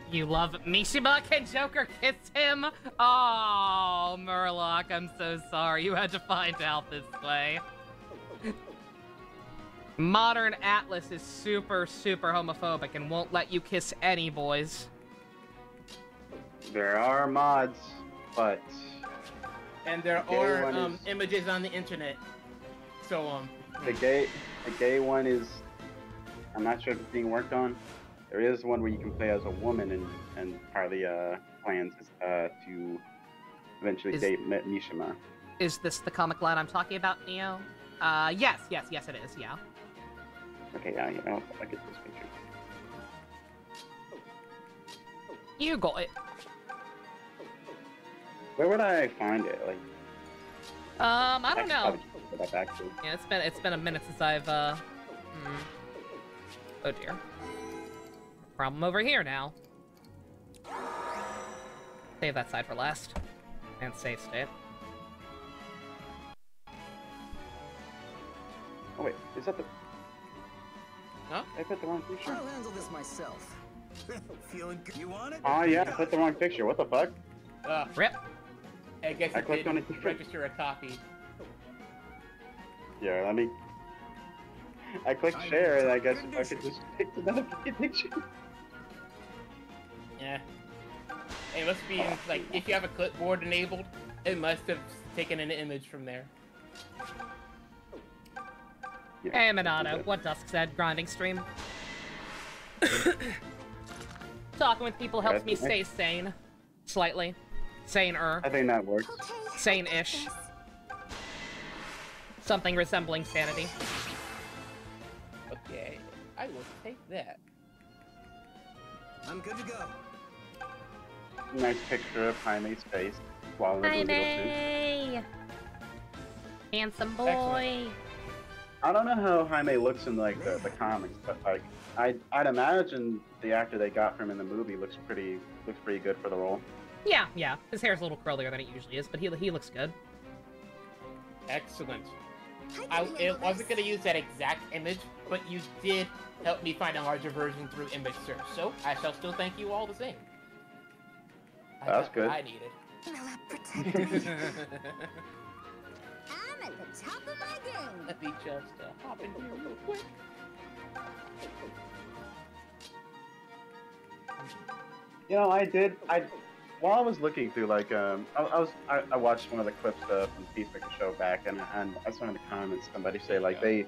You love Mishima? Can Joker kiss him? Oh, Murloc, I'm so sorry. You had to find out this way. Modern Atlas is super, super homophobic and won't let you kiss any boys. There are mods, but And there gay are one is- images on the internet. So the gay one is, I'm not sure if it's being worked on. There is one where you can play as a woman, and part of the plans is to eventually date Mishima. Is this the comic line I'm talking about, Neo? Yes, it is, yeah. Okay, yeah, I'll get this picture. You got it. Where would I find it? Like, I don't know. probably just go back to. Yeah, it's been a minute since I've, Oh dear. Problem over here now. Save that side for last. And save state. Oh wait, is that the... Huh? I put the wrong picture. I'll handle this myself. Feeling good? You want it? Oh yeah, I put the wrong picture. What the fuck? Rip. I guess I it clicked on didn't it. register a copy. Yeah, let me... I clicked share, and I guess if I could just pick another fucking picture. Yeah. It must be like if you have a clipboard enabled, it must have taken an image from there. Yeah, Hey, Minato, what Dusk said, grinding stream. Talking with people helps me stay sane. Slightly. Sane-er. I think that works. Sane-ish. Something resembling sanity. Okay, I will take that. I'm good to go. Nice picture of Jaime's face while in the Blue Beetle suit. Jaime! Handsome boy. Excellent. I don't know how Jaime looks in like the comics, but like I'd imagine the actor they got from him in the movie looks pretty good for the role. Yeah. His hair's a little curlier than it usually is, but he looks good. Excellent. I wasn't gonna use that exact image, but you did help me find a larger version through image search, so I shall still thank you all the same. That's good. I needed. Protect me. I'm at the top of my game. Let me just hop in here real quick. You know, while I was looking through like I watched one of the clips from Peacemaker show back, and I saw in the comments somebody say like they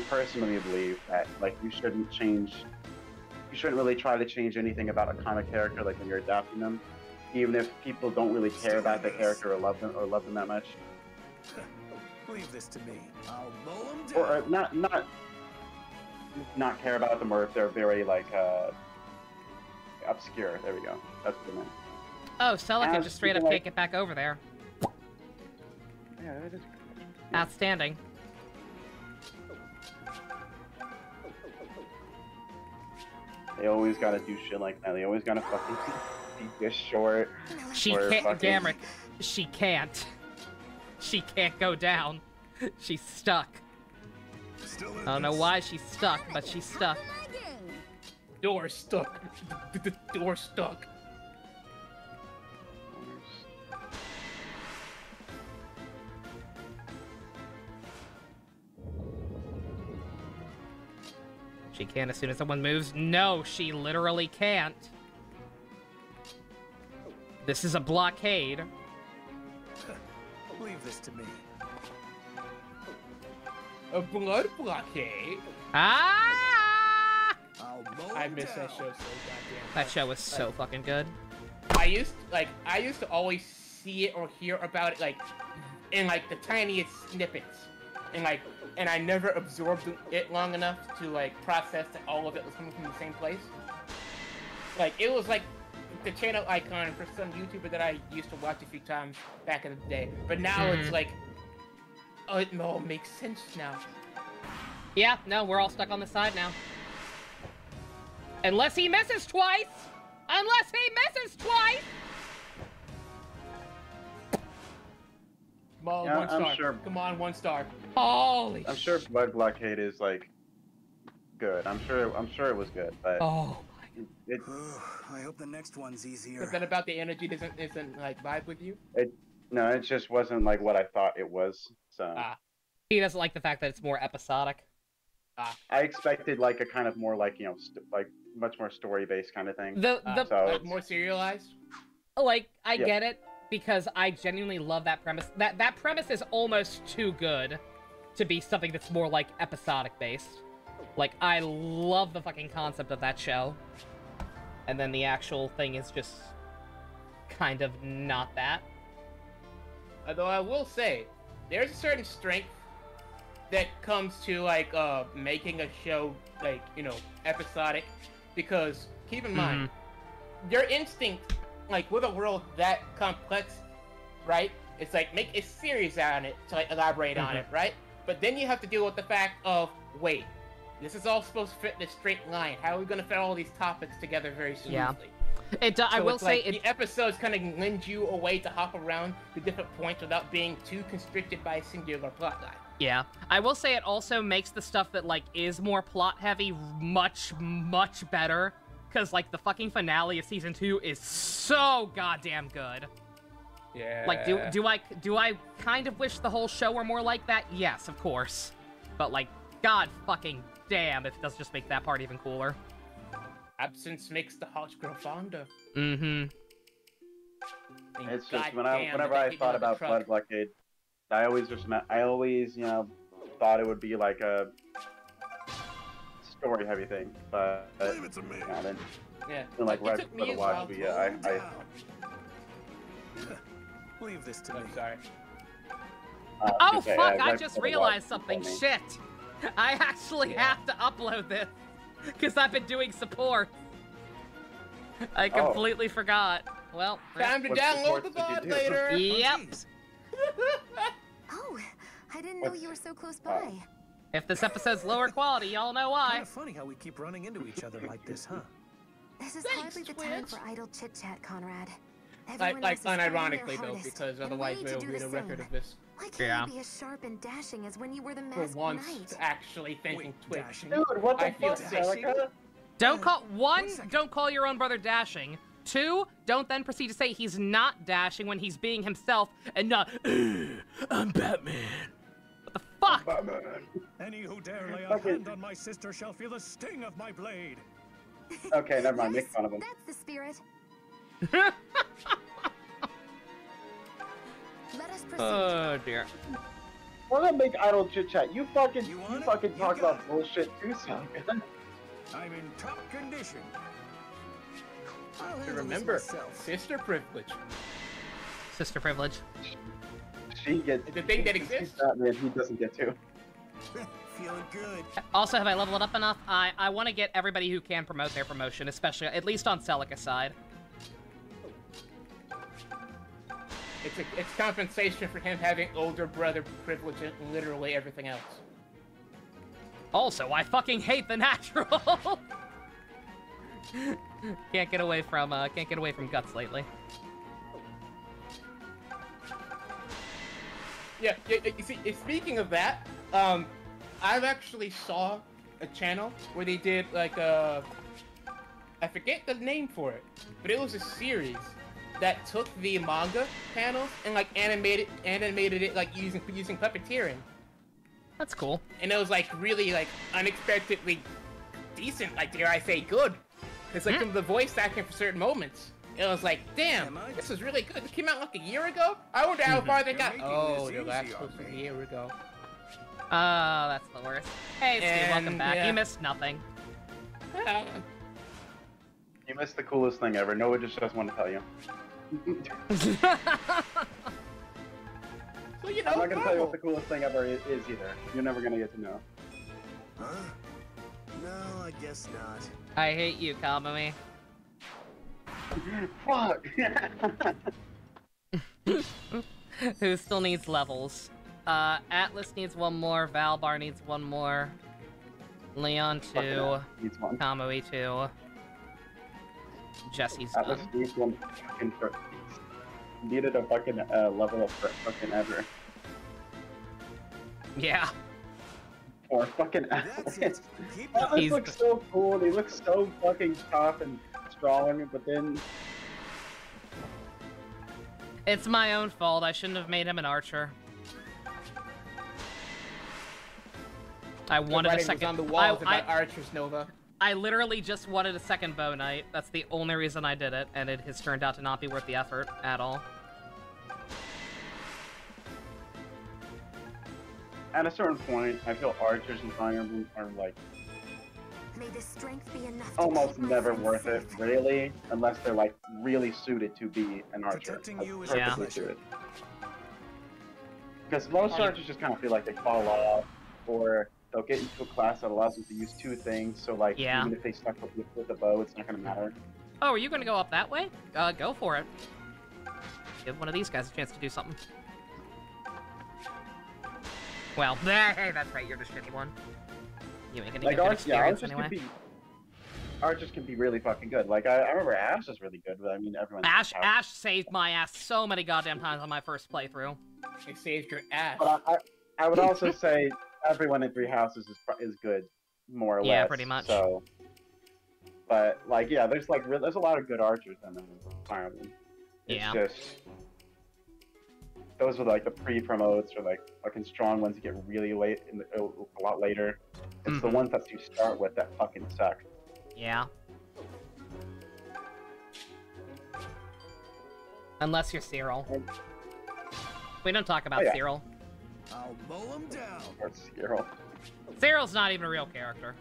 personally believe that like you shouldn't really try to change anything about a comic character like when you're adapting them, even if people don't really care about the character or love them that much. Leave this to me. I'll mow him down. Or not care about them, or if they're very like obscure. There we go. That's what I meant. Oh, Celica just straight up like... can't get back over there. Yeah, that is. Outstanding. They always gotta do shit like that. They always gotta fucking be this short. She can't, fucking... Gamrick. She can't. She can't go down. She's stuck. I don't know why she's stuck, but she's stuck. Door stuck. The door stuck. She can as soon as someone moves. No, she literally can't. This is a blockade. Leave this to me. A blood blockade? Ah! I miss that show so goddamn. That show was so fucking good. I used to always see it or hear about it like in like the tiniest snippets, and I never absorbed it long enough to like process that all of it was coming from the same place. Like it was like the channel icon for some YouTuber that I used to watch a few times back in the day, but now it's like, oh, it all makes sense now. Yeah, no, we're all stuck on the side now. Unless he misses twice! Unless he misses twice! Come on, yeah, 1 star. Sure. Come on, 1 star. Holy I'm sure Blood Blockade is like good. I'm sure it was good, but oh it I hope the next one's easier. But then about the energy isn't like vibe with you? No, it just wasn't like what I thought it was. So he doesn't like the fact that it's more episodic. I expected like a kind of more like, you know, like much more story-based kind of thing. So like more serialized? Like, I get it, because I genuinely love that premise. That premise is almost too good to be something that's more like episodic-based. Like, I love the fucking concept of that show. And then the actual thing is just kind of not that. Although I will say, there's a certain strength that comes to like making a show like, you know, episodic, because keep in mind your instinct, like with a world that complex, right? It's like make a series on it to like elaborate on it, right? But then you have to deal with the fact of wait, this is all supposed to fit in a straight line. How are we going to fit all these topics together very smoothly? Yeah. I will say the episodes kind of lend you a way to hop around to different points without being too constricted by a singular plotline. Yeah. I will say it also makes the stuff that, like, is more plot-heavy much, much better. Because, like, the fucking finale of Season 2 is so goddamn good. Yeah. Like, do I kind of wish the whole show were more like that? Yes, of course. But, like, god fucking damn if it does just make that part even cooler. Absence makes the heart grow fonder. It's just whenever I thought about Blood Blockade, I always, you know, thought it would be like a story-heavy thing, but leave it to me. Yeah. And like right before the watch, Leave this to me. I'm sorry. Oh fuck! I just realized something. Shit! I actually have to upload this because I've been doing support. I completely forgot. Well, time to download the VOD later. Yep. Oh, I didn't know you were so close by. If this episode's lower quality, y'all know why. Kind of funny how we keep running into each other like this, huh? This is hardly the time for idle chit-chat, Conrad. Like unironically though, because otherwise we'll read a record of this. Why can't you be as sharp and dashing as when you were the masked For once, knight? actually thinking Twitch. Dude, what the fuck, Celica? Don't call don't call your own brother dashing. 2, don't then proceed to say he's not dashing when he's being himself and not, I'm Batman. What the fuck? Any who dare lay a hand on my sister shall feel the sting of my blade. Okay, never mind. Make fun of him. That's the spirit. Let us proceed. Oh dear. We're gonna make idle chit chat. You fucking talk about bullshit too soon. I'm in top condition. Remember, sister privilege. She gets. It's a thing that exists. Batman, he doesn't get to. feeling good. Also, have I leveled it up enough? I want to get everybody who can promote their promotion, especially, at least on Celica's side. It's compensation for him having older brother privilege and literally everything else. Also, I fucking hate the natural. Can't get away from guts lately. Yeah. You see, speaking of that, I've actually saw a channel where they did like I forget the name for it, but it was a series that took the manga panels and like animated it like using puppeteering. That's cool. And it was like really like unexpectedly decent, like dare I say good. It's like the voice acting for certain moments. It was like, damn, this is really good. This came out like a year ago? I wonder how far they got. Oh, the last post was a year ago. Oh, that's the worst. Hey, Steve, welcome back. yeah. You missed nothing. You missed the coolest thing ever. Noah just doesn't want to tell you. So, you know, I'm not gonna tell you what the coolest thing ever is either. You're never gonna get to know. Huh? No, I guess not. I hate you, Kamami. Fuck! Who still needs levels? Atlas needs one more, Valbar needs one more, Leon 2, Needs one. Kamui 2, Jesse's Atlas done. needs one fucking for... Needed a fucking level up for fucking ever. Yeah. Or fucking That's it. Keep Atlas He's- looks so cool, he looks so fucking tough and strong, but then... It's my own fault, I shouldn't have made him an archer. I wanted a second. On the walls about archers, Nova. I literally just wanted a second bow knight. That's the only reason I did it, and it has turned out to not be worth the effort at all. At a certain point, I feel archers in Fire Emblem are like May the strength be enough to almost keep my never friends worth it, safe. really, unless they're like really suited to be an archer. Protecting Like, you is a perfectly pleasure. suited. Because most archers just kind of feel like they fall off, or they'll get into a class that allows them to use two things, so like Yeah. even if they stuck with the bow, it's not gonna matter. Oh, are you gonna go up that way? Go for it. Give one of these guys a chance to do something. Well, hey, that's right, you're the shitty one. You ain't gonna Like get good archers, experience archers anyway. archers can be really fucking good. Like I remember Ash was really good, but I mean everyone. Ash saved my ass so many goddamn times on my first playthrough. It saved your ass. But I would also say everyone in Three Houses is good, more or less. Yeah, pretty much. So, but like yeah, there's like there's a lot of good archers in Fire Emblem. It's Yeah. just those are like the pre-promotes or like fucking strong ones that get really late a lot later. It's the ones that you start with that fucking suck. Yeah. Unless you're Cyril. We don't talk about Oh, yeah. Cyril. I'll mow him down. Or Cyril. Cyril's not even a real character.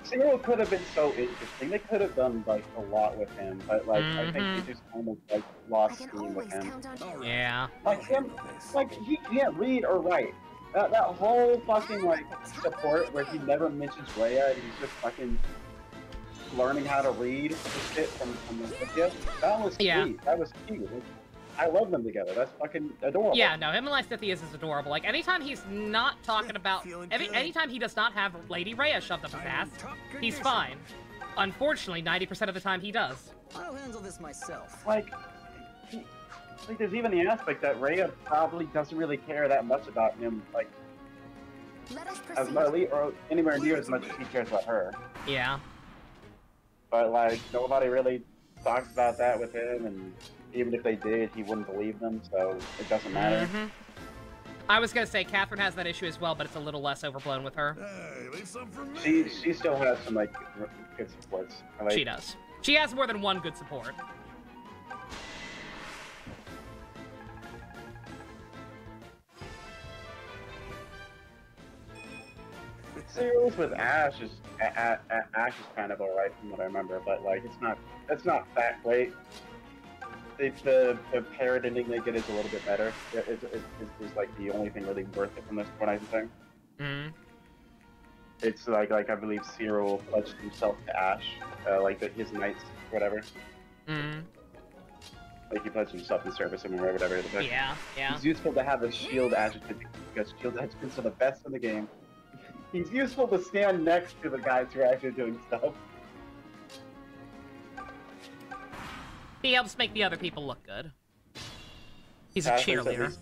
Cyril could have been so interesting. They could have done like a lot with him, but like I think they just kind of like I lost can steam with always him. count on you. Yeah. Like him, like he can't read or write. That whole fucking like support where he never mentions Rhea and he's just fucking learning how to read the shit from the video. That was Yeah. sweet. That was cute. I love them together. That's fucking adorable. Yeah, no, him and Lysithius is adorable. Like, anytime he's not talking about... Feeling good. Anytime he does not have Lady Rhea shoved up his I'm in ass, top he's condition. fine. Unfortunately, 90% of the time he does. I'll handle this myself. Like there's even the aspect that Rhea probably doesn't really care that much about him, like Let us as proceed. or anywhere near as much as he cares about her. Yeah. But like nobody really talks about that with him, and even if they did, he wouldn't believe them, so it doesn't matter. I was gonna say, Catherine has that issue as well, but it's a little less overblown with her. Hey, leave some for me. She still has some like good supports. Like, She does. She has more than one good support. Serials with Ash is Ash is kind of alright from what I remember, but like it's not that great. The parrot ending they get is a little bit better. It's like the only thing really worth it from this point, I think. It's like I believe Cyril pledged himself to Ash, like his knights, whatever. Mm. Like he pledged himself in service of him or whatever. Yeah, yeah. It's useful to have a shield adjutant because shield adjutants are the best in the game. He's useful to stand next to the guys who are actually doing stuff. He helps make the other people look good. He's a cheerleader.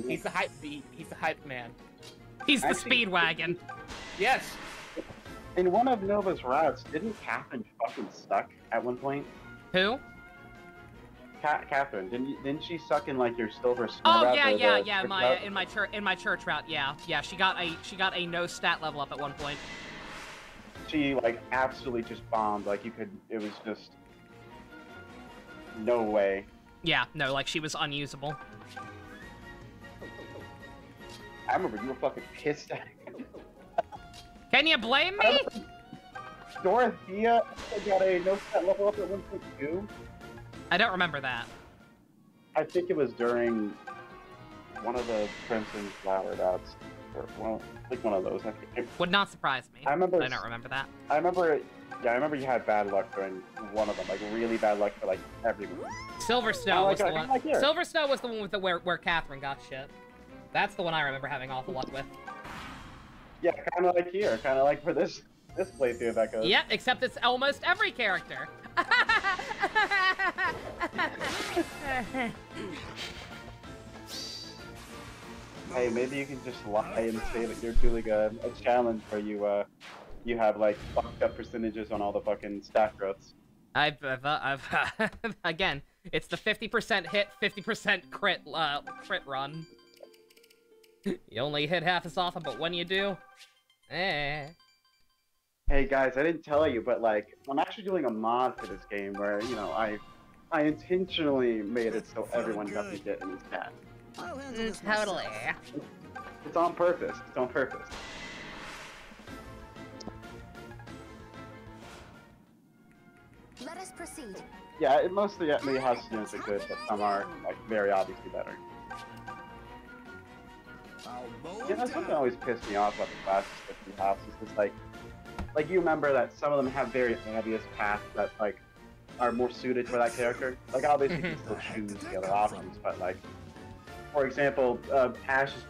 He's the hype beat. He's the hype man. He's the speedwagon. Yes. In one of Nova's routes, didn't Catherine fucking suck at one point? Who? Catherine, didn't she suck in like your silver snow Oh route? yeah. In my church route, yeah. She got a no stat level up at one point. She like absolutely just bombed. Like it was just no way. Yeah, no, like she was unusable. I remember you were fucking pissed at her. Can you blame me? Dorothea got a no stat level up at 1.2. I don't remember that. I think it was during one of the Crimson Flower dots, or one of those. Would not surprise me. I remember. I don't remember that. I remember. Yeah, I remember you had bad luck during one of them, like really bad luck for like everyone. Silver Snow was the one. Silver Snow was the one with the where Catherine got shit. That's the one I remember having awful luck with. Yeah, kind of like here, kind of like for this playthrough that goes. Yep, except it's almost every character. Hey, maybe you can just lie and say that you're truly good. A challenge where you have like fucked up percentages on all the fucking stat growths. I've again, it's the 50% hit, 50% crit run. You only hit half as often, but when you do, eh. Hey guys, I didn't tell you, but like, I'm actually doing a mod for this game where, you know, I intentionally made it so everyone doesn't get any stats. Totally. It's on purpose. It's on purpose. Let us proceed. Yeah, it mostly the house units are good, but some are like very obviously better. You know, something always pissed me off about the classes with the houses is like you remember that some of them have very obvious paths that like are more suited for that character. Like obviously you can still choose the other options, but like for example, Ash is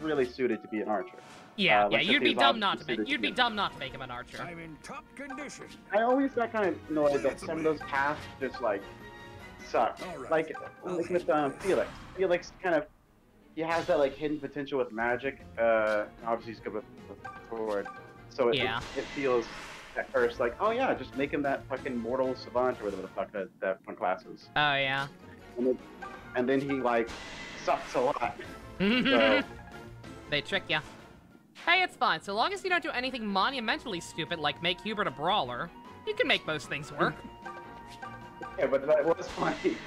really suited to be an archer. Yeah, you'd be dumb not to make him an archer. I'm in top condition. I always got kind of annoyed that some of those paths just like suck. Like with Felix. Felix kind of he has that like hidden potential with magic. Obviously he's good with sword. So it feels at first like, oh yeah, just make him that fucking mortal savant or whatever the fuck that one class is. Oh yeah. And then he like sucks a lot. So they trick ya. Hey, it's fine. So long as you don't do anything monumentally stupid like make Hubert a brawler, you can make most things work. Yeah, but that was funny.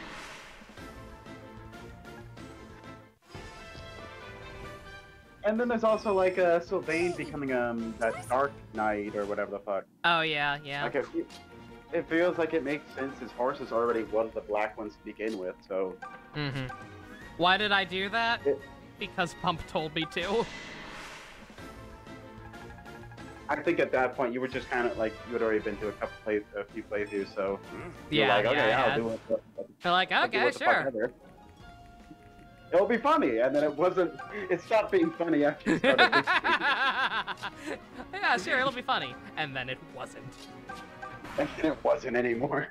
And then there's also like Sylvain becoming that Dark Knight or whatever the fuck. Oh yeah, yeah. Like it feels like it makes sense. His horse is already one of the black ones to begin with, so. Why did I do that? Because Pump told me to. I think at that point you were just kind of like you had already been to a few playthroughs, so. Yeah, like, okay, yeah. I'll do it. They're like, okay, sure. It'll be funny, and then it wasn't. It stopped being funny after you started this Yeah, sure, it'll be funny, and then it wasn't. And then it wasn't anymore.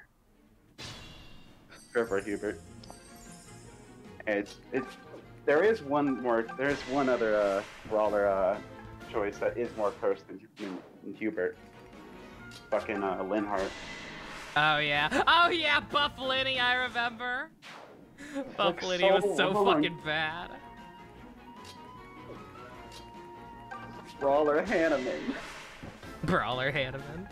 Good for Hubert. There is one other brawler choice that is more cursed than Hubert. Fucking Linhardt. Oh yeah, Buff Linny, I remember. Buff Linny was so fucking bad. Brawler Hanneman. Brawler Hanneman.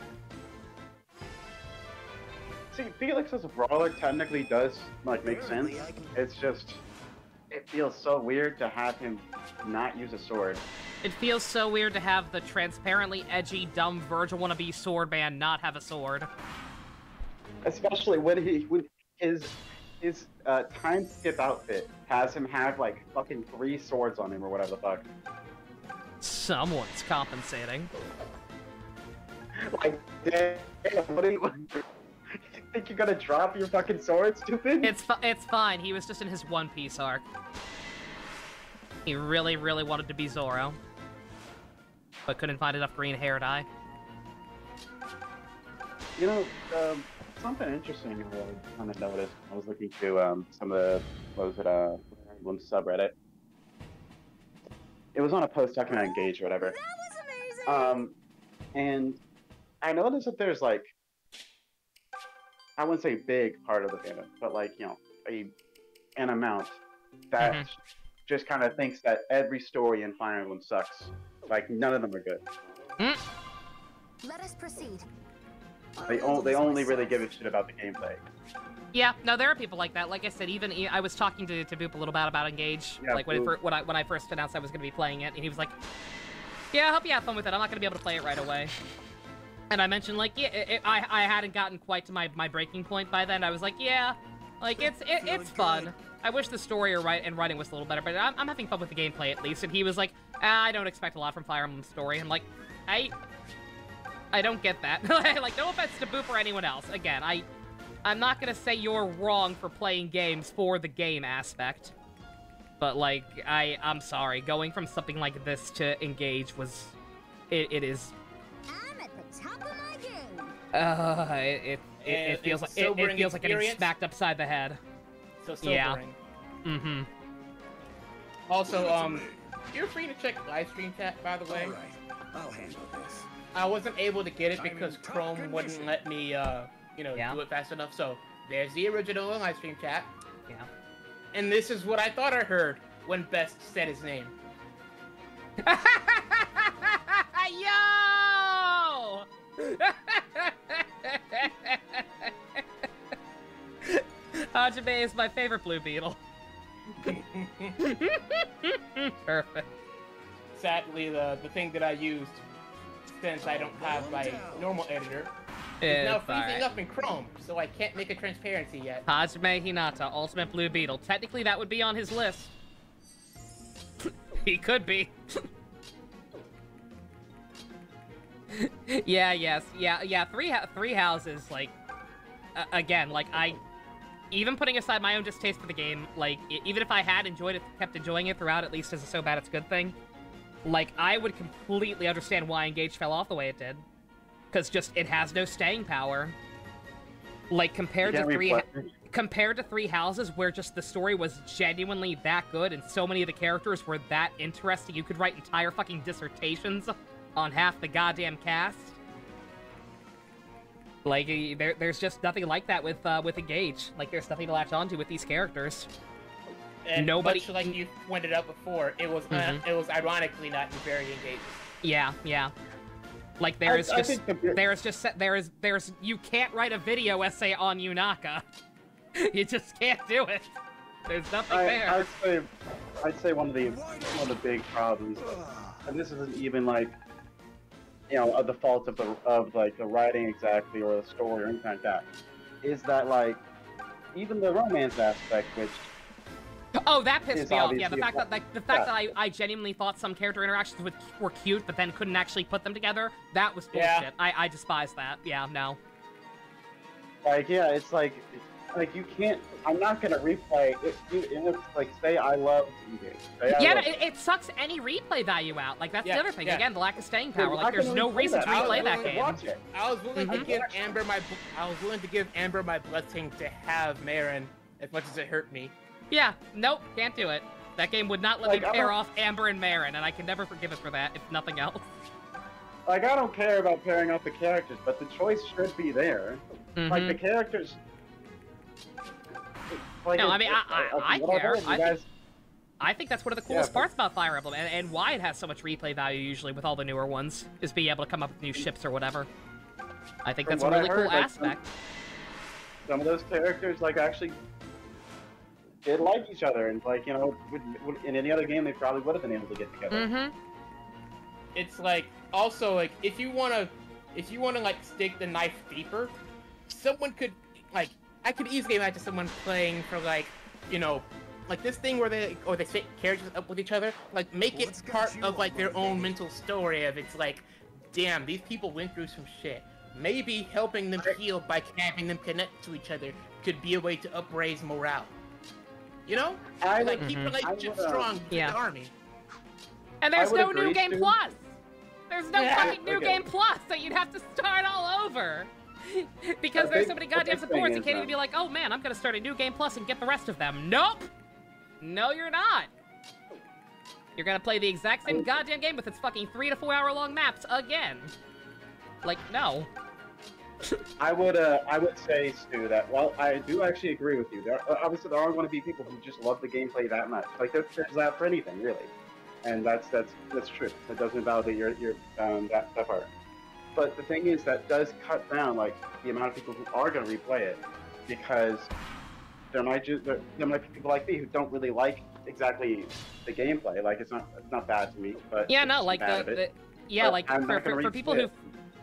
See, Felix as a brawler technically does like make sense. It's just it feels so weird to have him not use a sword. It feels so weird to have the transparently edgy, dumb Virgil wannabe sword man not have a sword. Especially when his time skip outfit has him have like fucking 3 swords on him or whatever the fuck. Someone's compensating. Like, damn, what do you think you're gonna drop your fucking sword, stupid? It's fine. He was just in his One Piece arc. He really, really wanted to be Zoro, but couldn't find enough green hair dye. You know, something interesting I kind of noticed. I was looking through some of the, Emblem subreddit. It was on a post talking about Engage or whatever. That was amazing! And I noticed that there's like, I wouldn't say big part of the fandom, but like, you know, an amount that just kind of thinks that every story in Fire Emblem sucks. Like, none of them are good. Let us proceed. They only really give a shit about the gameplay. Yeah, no, there are people like that. Like I said, even I was talking to Boop a little bit about Engage, yeah, like when I first announced I was going to be playing it, and he was like, "Yeah, I hope you have fun with it. I'm not going to be able to play it right away." And I mentioned like, yeah, I hadn't gotten quite to my breaking point by then. I was like, yeah, like it's fun. I wish the story and writing was a little better, but I'm having fun with the gameplay at least. And he was like, I don't expect a lot from Fire Emblem story. I'm like, I don't get that. Like, no offense to Boop or anyone else. Again, I'm not gonna say you're wrong for playing games for the game aspect, but like, I'm sorry. Going from something like this to Engage was, it is. I'm at the top of my game. It feels like it feels like getting smacked upside the head. So sobering. Yeah. Also, you're free to check live stream chat, by the way. All right, I'll handle this. I wasn't able to get it because Chrome wouldn't let me, do it fast enough. So there's the original live stream chat. Yeah. And this is what I thought I heard when Best said his name. Yo! Hajime is my favorite Blue Beetle. Perfect. Sadly, the thing that I used, since I don't have my normal editor, is now freezing up in Chrome, so I can't make a transparency yet. Hajime Hinata, Ultimate Blue Beetle. Technically, that would be on his list. He could be. Yeah. Three houses. Like, again, like even putting aside my own distaste for the game, like even if I had enjoyed it, kept enjoying it throughout, at least as a so bad it's good thing, like I would completely understand why Engage fell off the way it did, because just it has no staying power. Like compared to three houses, where just the story was genuinely that good and so many of the characters were that interesting, you could write entire fucking dissertations on half the goddamn cast. Like, there's just nothing like that with Engage. Like, there's nothing to latch onto with these characters. And much like you pointed out before, it was ironically not very engaging. Yeah. Like, you can't write a video essay on Yunaka. You just can't do it. There's nothing there. I'd say one of the big problems, and this isn't even like, you know, the fault of like the writing exactly or the story or anything like that, is that like even the romance aspect, which that pissed me off. Yeah, the fact that I genuinely thought some character interactions were cute, but then couldn't actually put them together, that was bullshit. Yeah. I despise that. Yeah, no. Like, yeah, it's like you can't. I'm not gonna replay it. It's like, say I love Engage. It sucks any replay value out. Like, that's the other thing. Again, the lack of staying power. Like, there's no reason to replay that game. I was willing to give Amber my blessing to have Marin, as much as it hurt me. Yeah, nope, can't do it. That game would not let me pair off Amber and Marin, and I can never forgive it for that, if nothing else. Like, I don't care about pairing off the characters, but the choice should be there. Like, the characters. Like, no, I mean, I care. I think that's one of the coolest parts about Fire Emblem, and why it has so much replay value usually with all the newer ones, is being able to come up with new ships or whatever. I think that's a really cool aspect. Some of those characters, like, actually did like each other, and like, you know, in any other game they probably would have been able to get together. It's like, also, like, if you wanna like stick the knife deeper, someone could, like, I could easily imagine someone playing for, like, you know, like this thing where they set characters up with each other, like make it part of like their own mental story of it's like, damn, these people went through some shit. Maybe helping them heal by having them connect to each other could be a way to upraise morale. You know? Like keep relationships strong with the army. And there's no New Game Plus! There's no fucking New Game Plus, so you'd have to start all over! Because there's so many goddamn supports, you can't even be like, oh man, I'm gonna start a New Game Plus and get the rest of them. Nope! No, you're not! You're gonna play the exact same goddamn game with its fucking 3 to 4 hour long maps again. Like, no. I would say, Stu, that while I do actually agree with you, obviously there are going to be people who just love the gameplay that much. Like there's that for anything, really, and that's true. It doesn't validate your that part. But the thing is, that does cut down like the amount of people who are going to replay it, because there might be people like me who don't really like exactly the gameplay. Like it's not bad to me, but yeah, no, like like for people who.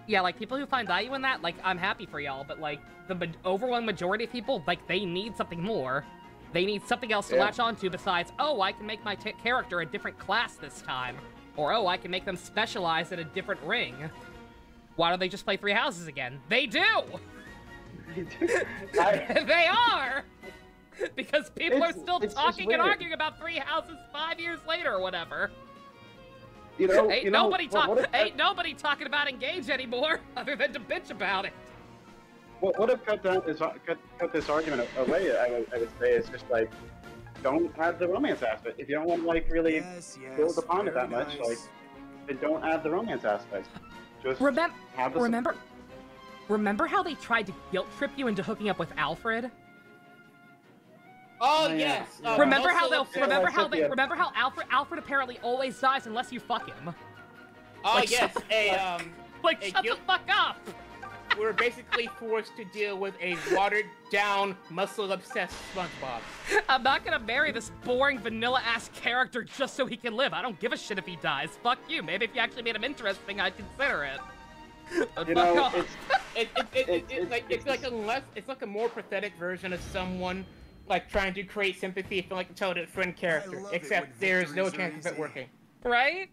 Yeah, like, people who find value in that, like, I'm happy for y'all, but, like, the overwhelming majority of people, like, they need something more. They need something else to latch onto besides, oh, I can make my character a different class this time. Or, oh, I can make them specialize in a different ring. Why don't they just play Three Houses again? They do! They are! Because people are still talking and arguing about Three Houses 5 years later or whatever. Ain't nobody talking about Engage anymore, other than to bitch about it. What would have cut this argument away, I would say, is just like, don't add the romance aspect. If you don't want to like really build upon it that much, like, then don't add the romance aspect. Just remember how they tried to guilt trip you into hooking up with Alfred? Oh yes. Remember how Alfred apparently always dies unless you fuck him. Oh like, yes, shut the fuck up. We're basically forced to deal with a watered down, muscle-obsessed SpongeBob. I'm not gonna marry this boring vanilla-ass character just so he can live. I don't give a shit if he dies. Fuck you. Maybe if you actually made him interesting, I'd consider it. But it's like a more pathetic version of someone like trying to create sympathy for like a childhood friend character, except there's no chance of it working. Right?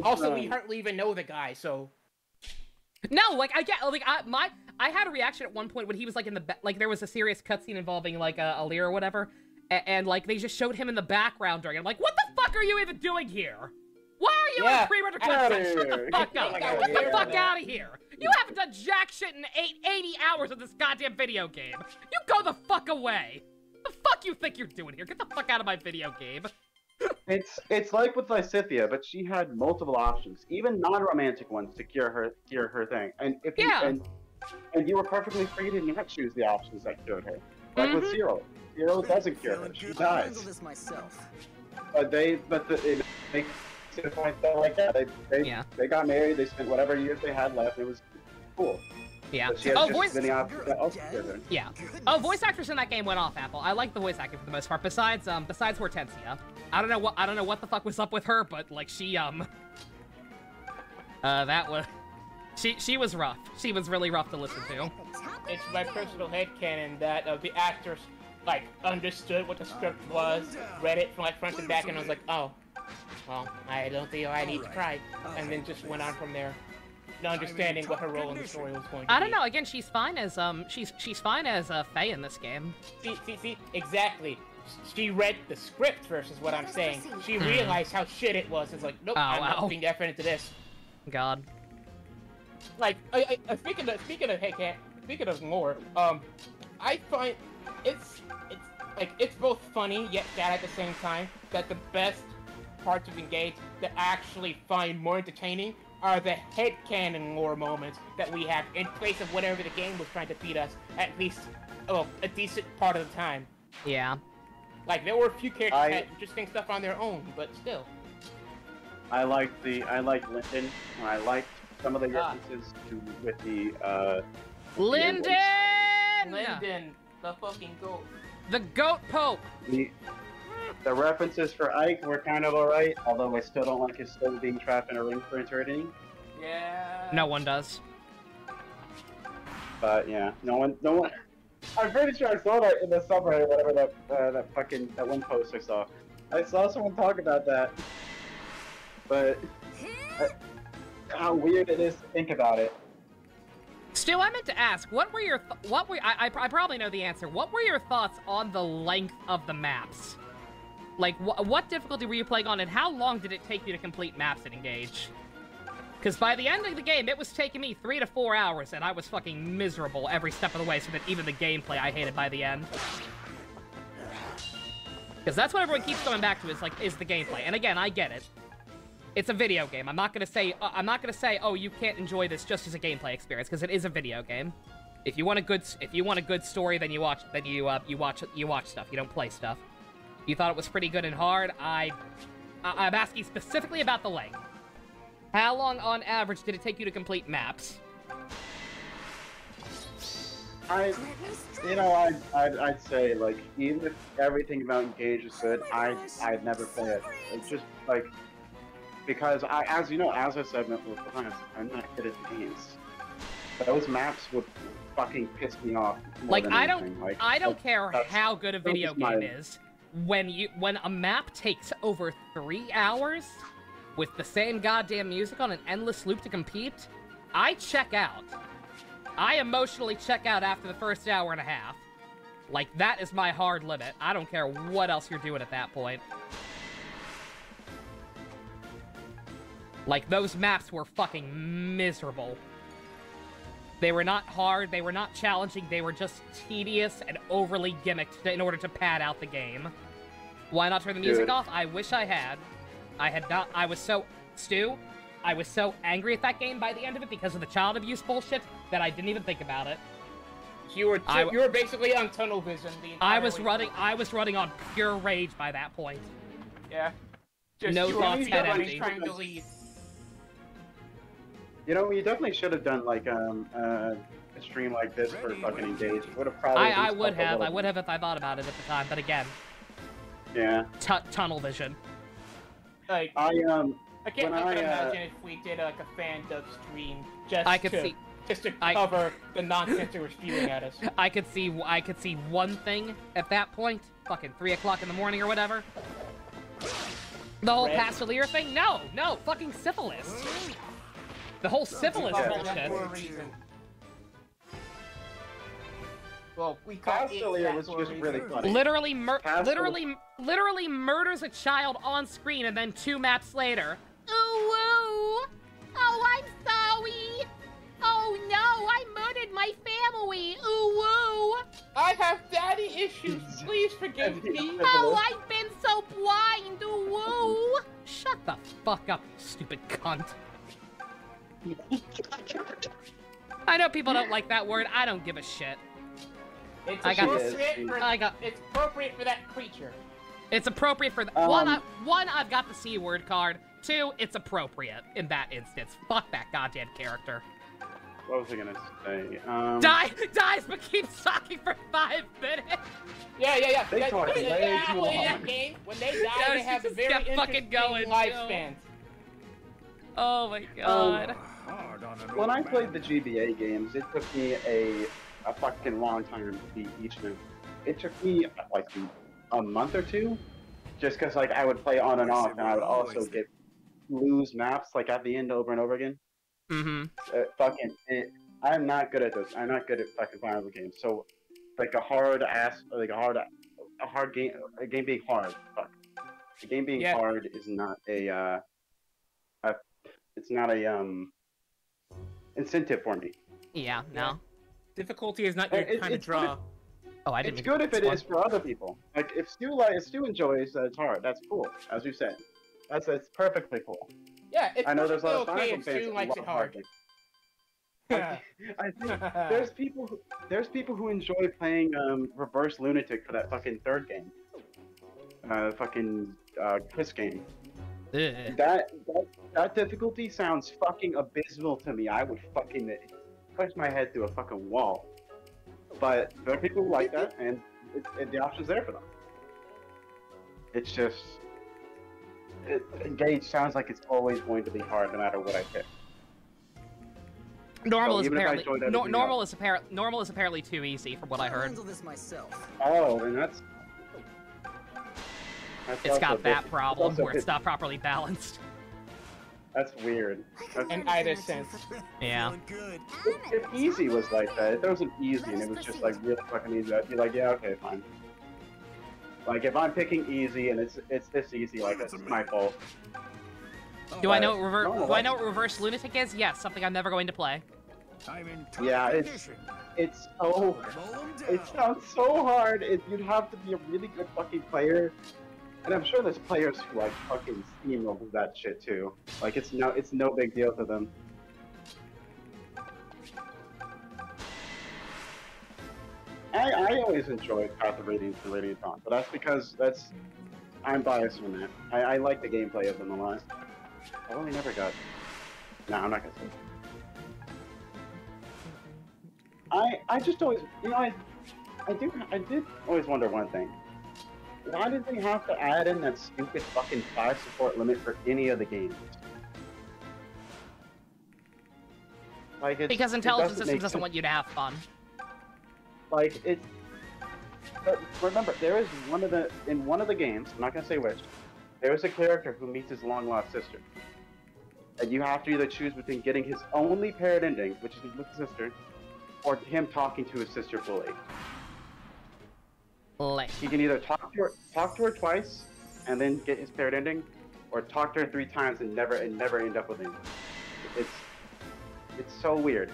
Also, we hardly even know the guy, so. No, like I had a reaction at one point when he was like in the like there was a serious cutscene involving like Alir or whatever, and like they just showed him in the background during it. I'm like, what the fuck are you even doing here? Why are you in pre-rendered cutscene? Shut the fuck up! Get the fuck out of here! You haven't done jack shit in 80 hours of this goddamn video game. You go the fuck away. The fuck you think you're doing here? Get the fuck out of my video game. It's like with Lysithea, but she had multiple options, even non-romantic ones, to cure her thing. And if you were perfectly free to not choose the options that cured her. Like with Zero doesn't cure her; she dies. But it makes it a point that like they got married, they spent whatever years they had left. It was cool. Yeah. Voice actors in that game went off, Apple. I like the voice acting for the most part. Besides Hortensia, I don't know what the fuck was up with her, but like she was rough. She was really rough to listen to. It's my personal headcanon that the actors like understood what the script was, read it from like front to back, and was like, oh, well, I don't think I need to try, and then just went on from there. Not understanding what her role in the story was going to be. I don't know. Again, she's fine as she's fine as Faye in this game. See, exactly. She read the script versus what I'm saying. She realized how shit it was. It's like, nope, I'm not being effort into this. God. Like, speaking of lore, I find it's both funny yet sad at the same time. That the best parts of Engage that I actually find more entertaining are the headcanon lore moments that we have in place of whatever the game was trying to feed us, at least, a decent part of the time. Yeah. Like, there were a few characters that had interesting stuff on their own, but still. I liked Linden, and I liked some of the references with the, Linden! Linden, the fucking goat. The goat pope! The references for Ike were kind of alright, although I still don't like his soul being trapped in a ring for eternity. Yeah. No one does. But yeah, no one. I'm pretty sure I saw that in the summary, whatever that one post I saw. I saw someone talk about that, but how weird it is to think about it. Stu, I meant to ask, what were your I probably know the answer. What were your thoughts on the length of the maps? Like, what difficulty were you playing on, and how long did it take you to complete maps and engage? Because by the end of the game, it was taking me 3 to 4 hours, and I was fucking miserable every step of the way, so that even the gameplay I hated by the end. Because that's what everyone keeps going back to, is the gameplay. And again, I get it. It's a video game. I'm not gonna say, oh, you can't enjoy this just as a gameplay experience, because it is a video game. If you want a good story, then you watch stuff. You don't play stuff. You thought it was pretty good and hard. I'm asking specifically about the length. How long, on average, did it take you to complete maps? I'd say, like, even if everything about Engage is good, I'd never play it. It's just, like, because as you know, as I said multiple times, I'm not good at the games. Those maps would fucking piss me off. Like, I don't care how good a video game is. When a map takes over 3 hours with the same goddamn music on an endless loop to compete, I check out. I emotionally check out after the first hour and a half. Like, that is my hard limit. I don't care what else you're doing at that point. Like, those maps were fucking miserable. They were not hard, they were not challenging, they were just tedious and overly gimmicked in order to pad out the game. Why not turn the music off? I wish I had. I had not. I was so... Stu, I was so angry at that game by the end of it because of the child abuse bullshit that I didn't even think about it. You were basically on tunnel vision the entire way. I was running on pure rage by that point. Yeah. Just no thoughts, head empty. Trying to leave. You know, you definitely should have done, like, a stream like this for fucking Engage. Would have probably... I would have if I thought about it at the time, but again... Yeah. Tunnel vision. Like, I can't imagine if we did, like, a fan dub stream just to cover the nonsense they were spewing at us. I could see one thing at that point. Fucking 3 o'clock in the morning or whatever. The whole Pastelier thing? No, fucking syphilis. The whole syphilis bullshit. Well, we caught Pastelier was just really funny. Literally murders a child on screen, and then 2 maps later. Ooh, woo. Oh, I'm sorry. Oh no, I murdered my family. Ooh, woo. I have daddy issues. Please forgive me. Oh, I've been so blind. Ooh, woo. Shut the fuck up, you stupid cunt. I know people don't like that word. I don't give a shit. It's appropriate for that creature. It's appropriate for one, I've got the C word card. 2, it's appropriate in that instance. Fuck that goddamn character. What was I gonna say? Dies but keeps talking for 5 minutes. Yeah. They talk way too long. That game, when they die, they have a very interesting lifespan. Oh my god. When I played the GBA games, it took me a fucking long time to beat each of them. It took me like a month or 2, just because like I would play on and off, and I would also lose maps like at the end over and over again. I'm not good at those. I'm not good at fucking Final games. So like a game being hard. Fuck. A game being hard is not it's not a incentive for me. Yeah, no. Difficulty is not your kind of draw. Oh, I didn't. It's good if it is for other people. Like if Stu enjoys that it's hard, that's cool. As you said, it's perfectly cool. Yeah, it's I know there's a lot of okay Final if fans Stu that likes love it hard. I think there's people who enjoy playing Reverse Lunatic for that fucking 3rd game. Quiz game. That difficulty sounds fucking abysmal to me. I would fucking push my head through a fucking wall. But there are people who like that, and the option's there for them. It's just... Engage sounds like it's always going to be hard no matter what I pick. Normal So is even if I apparently joined everything else- normal is apparently too easy, from what I I'll heard. handle this myself. Oh, and that's It's also got a bit- that it's problem also a where it's bit- not properly balanced. That's weird. In either sense. Yeah. If easy was like that, if there was an easy and it was just like really fucking easy, I'd be like, yeah, okay, fine. Like if I'm picking easy and it's this easy, like it's my fault. Do I know what reverse lunatic is? Yes, something I'm never going to play. Yeah, it's so it sounds so hard. You'd have to be a really good fucking player, and I'm sure there's players who like fucking steamroll that shit too. Like it's no big deal to them. I always enjoyed Path of Radiance and Radiant Dawn, but that's because I'm biased on that. I like the gameplay of them a lot. I only never got. No, I'm not gonna say. I just always, you know, I did always wonder one thing. Why did they have to add in that stupid fucking 5 support limit for any of the games? Like Because Intelligent Systems doesn't want you to have fun. Like it's. But remember, there is in one of the games. I'm not gonna say which. There is a character who meets his long lost sister, and you have to either choose between getting his only paired ending, which is with his sister, or him talking to his sister fully. He can either talk to her twice, and then get his paired ending, or talk to her 3 times and never end up with him. It's so weird.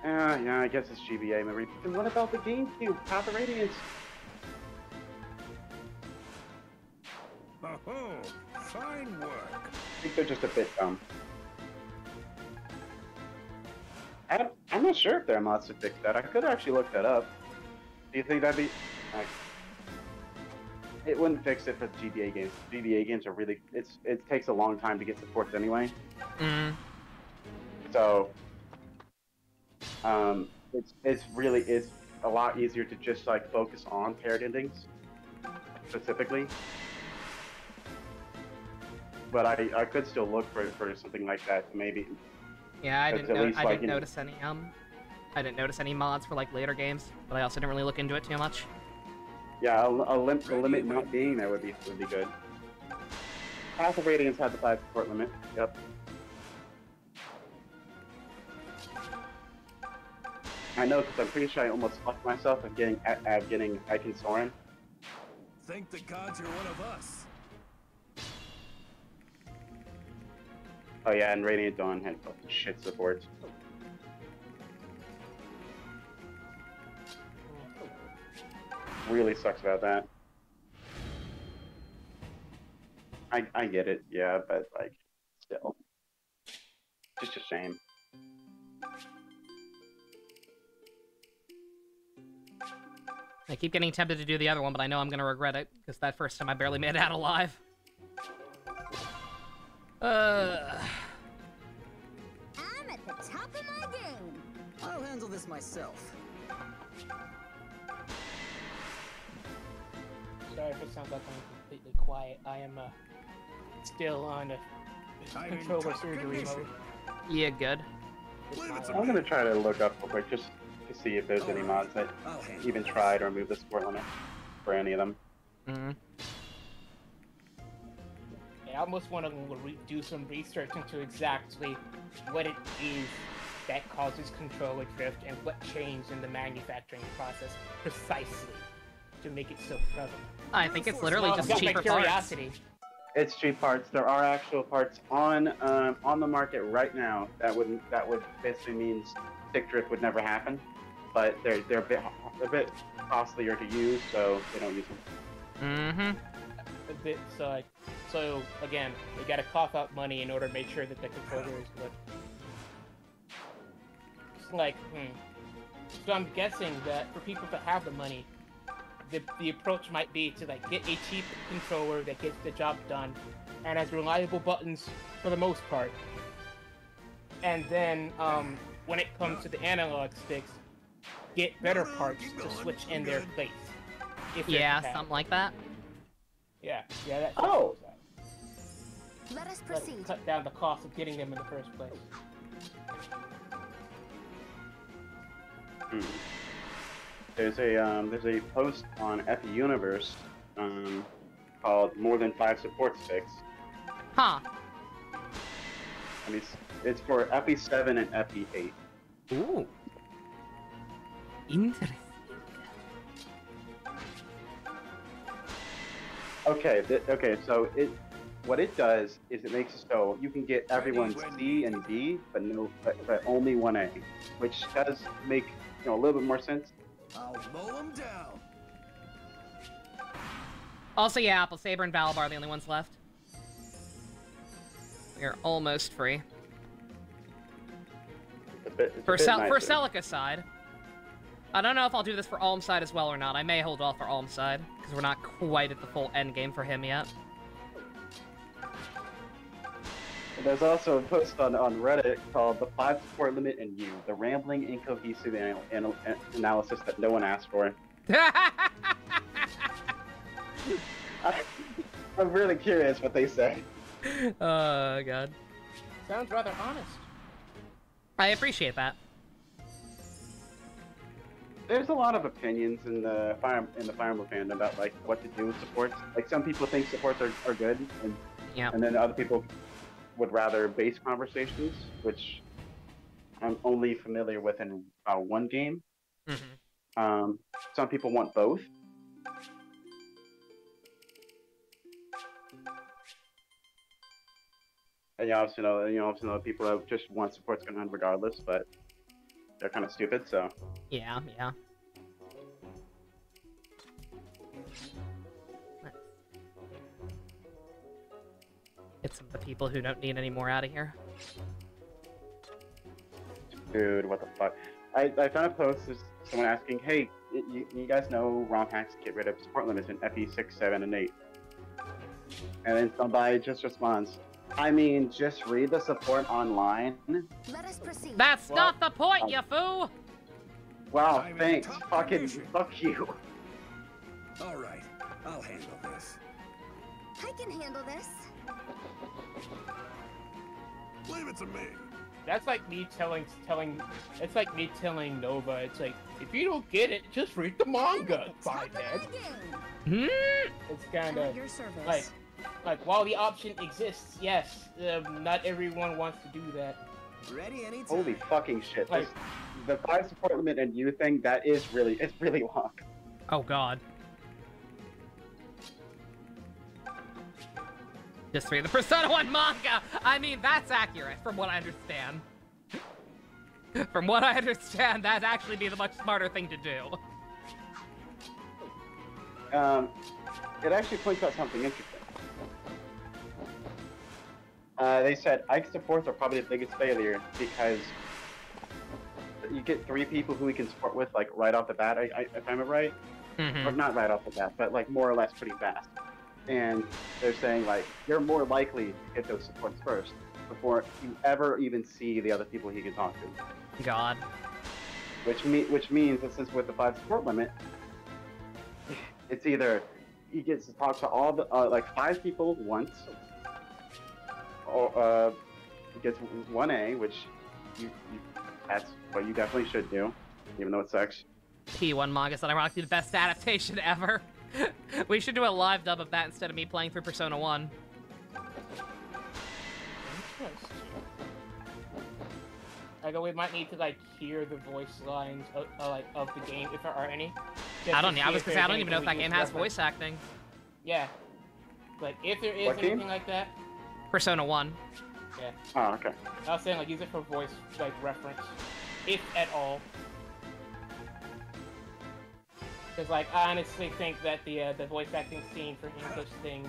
Yeah, I guess it's GBA memory. And what about the GameCube? Path of Radiance? Oh, fine work. I think they're just a bit dumb. I'm not sure if there are mods to fix that. I could actually look that up. Do you think that'd be... It wouldn't fix it for the GBA games. GBA games are really... It takes a long time to get supports anyway. Mm. So... it's a lot easier to just like focus on paired endings specifically. But I could still look for something like that maybe. Yeah, I didn't notice any mods for like later games, but I also didn't really look into it too much. Yeah, a limit not being there would be good. Path of Radiance had the 5 support limit. Yep. I know because I'm pretty sure I almost fucked myself at getting Aiken Soren. Thank the gods you're one of us. Oh yeah, and Radiant Dawn had fucking shit support. Really sucks about that. I get it, yeah, but like, still, just a shame. I keep getting tempted to do the other one, but I know I'm gonna regret it, because that first time I barely made it out alive. I'm at the top of my game. I'll handle this myself. Sorry if it sounds like I'm completely quiet. I am still on a controller surgery mode. Yeah, good. I'm gonna try to look up real quick just to see if there's any mods that even try to remove the support limit for any of them. Mm-hmm. I almost want to do some research into exactly what it is that causes controller drift and what changed in the manufacturing process precisely to make it so prevalent. I think it's literally just cheaper parts. It's cheap parts. There are actual parts on the market right now that would basically means stick drift would never happen, but they're a bit costlier to use, so they don't use them. Mm-hmm. A bit so again, we gotta cough out money in order to make sure that the controller is good. It's like, So I'm guessing that for people that have the money, the approach might be to like get a cheap controller that gets the job done and has reliable buttons for the most part. And then when it comes to the analog sticks, get better parts to switch in their place. Yeah, something like that. Yeah, that's Let us Let's proceed. cut down the cost of getting them in the first place. There's a post on FE Universe called "More Than 5 Support Sticks." Huh. I mean, it's for FE7 and FE8. Ooh. Interesting. Okay, so what it does is it makes it so you can get everyone's C and D, but only 1A, which does make a little bit more sense. I'll mow them down. Also, yeah, Apple Saber and Valabar are the only ones left. We're almost free. For Celica side. I don't know if I'll do this for Alm side as well or not. I may hold off for Alm side, because we're not quite at the full end game for him yet. There's also a post on Reddit called "The 5 Support Limit and You," the rambling, incohesive analysis that no one asked for. I'm really curious what they say. Oh, God. Sounds rather honest. I appreciate that. There's a lot of opinions in the Fire Emblem fandom about like what to do with supports. Like some people think supports are good, and then other people would rather base conversations, which I'm only familiar with in one game. Mm-hmm. Some people want both. And you obviously know people that just want supports going on regardless, but they're kind of stupid, so. Yeah. Get some of the people who don't need any more out of here. Dude, what the fuck? I found a post of someone asking, hey, you guys know ROM hacks get rid of support limits in FE6, 7, and 8. And then somebody just responds, I mean, just read the support online. Let us proceed. That's not the point, you fool! Wow, thanks. Fucking fuck you. Alright, I'll handle this. I can handle this. Leave it to me. That's like me telling it's like me telling Nova, it's like, if you don't get it, just read the manga, Fivehead. It's kind of like while the option exists, yes, not everyone wants to do that. Ready anytime. Holy fucking shit. Like, the 5 support limit and you thing, it's really long. Oh god. Just read the Persona 1 manga! I mean, that's accurate, from what I understand. From what I understand, that'd actually be the much smarter thing to do. It actually points out something interesting. They said Ike supports are probably the biggest failure because you get 3 people who we can support with, like, right off the bat, if I remember right. Or not right off the bat, but, like, more or less pretty fast. And they're saying, like, you're more likely to get those supports first before you ever even see the other people he can talk to. God. Which means that since with the 5 support limit, it's either he gets to talk to all the, like, 5 people once, or he gets 1A, which that's what you definitely should do, even though it sucks. P1 manga is ironically the best adaptation ever. We should do a live dub of that instead of me playing through Persona 1. We might need to like hear the voice lines of the game if there are any. I don't even know if that game has voice acting. Yeah. Like if there is anything like that. Persona 1. Yeah. Oh, okay. I was saying like use it for voice like reference, if at all. Because like I honestly think that the voice acting scene for English things,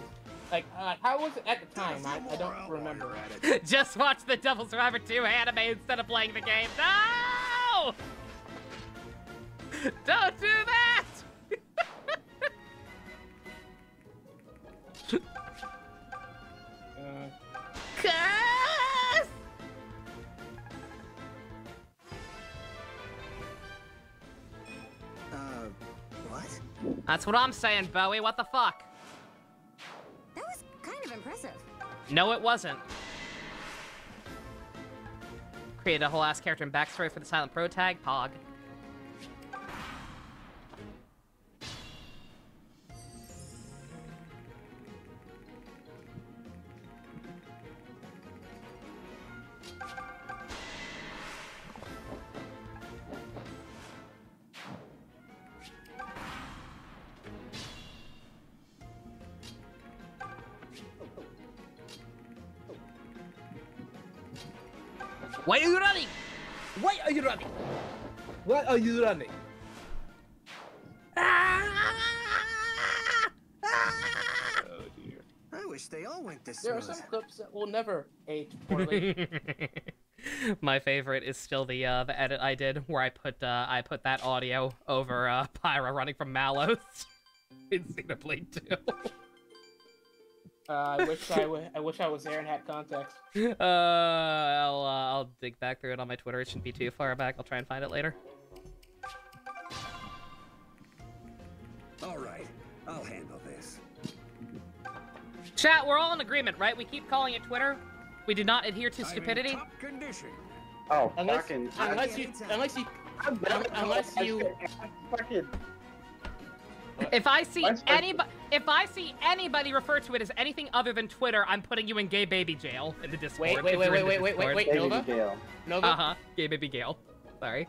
like how was it at the time? I don't remember. Just watch the Devil Survivor 2 anime instead of playing the game. No! Don't do that! What? That's what I'm saying, Bowie. What the fuck? That was kind of impressive. No, it wasn't. Created a whole ass character and backstory for the Silent Pro tag. Pog. Why are you running? Why are you running? Why are you running? Oh dear. I wish they all went this There are some clips that will never age poorly. My favorite is still the edit I did where I put that audio over Pyra running from Malos in Xenoblade 2. I wish I was there and had context. I'll dig back through it on my Twitter. It shouldn't be too far back. I'll try and find it later. All right, I'll handle this. Chat, we're all in agreement, right? We keep calling it Twitter. We do not adhere to stupidity. I'm in top condition. Oh, unless fucking. you. Fucking. If I see anybody refer to it as anything other than Twitter, I'm putting you in gay baby jail in the Discord. Wait, Nova? Nova? Gay baby Gale. Sorry.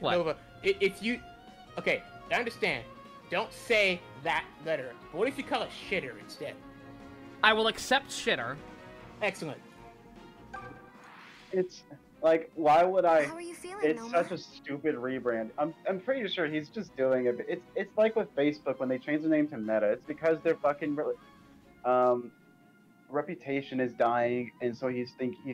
What? Nova, if you... Okay, I understand. Don't say that letter. But what if you call it shitter instead? I will accept shitter. Excellent. It's... Like, why would I? How are you feeling, it's Noma? such a stupid rebrand. I'm pretty sure he's just doing it. It's like with Facebook when they change the name to Meta. It's because their fucking reputation is dying, and so he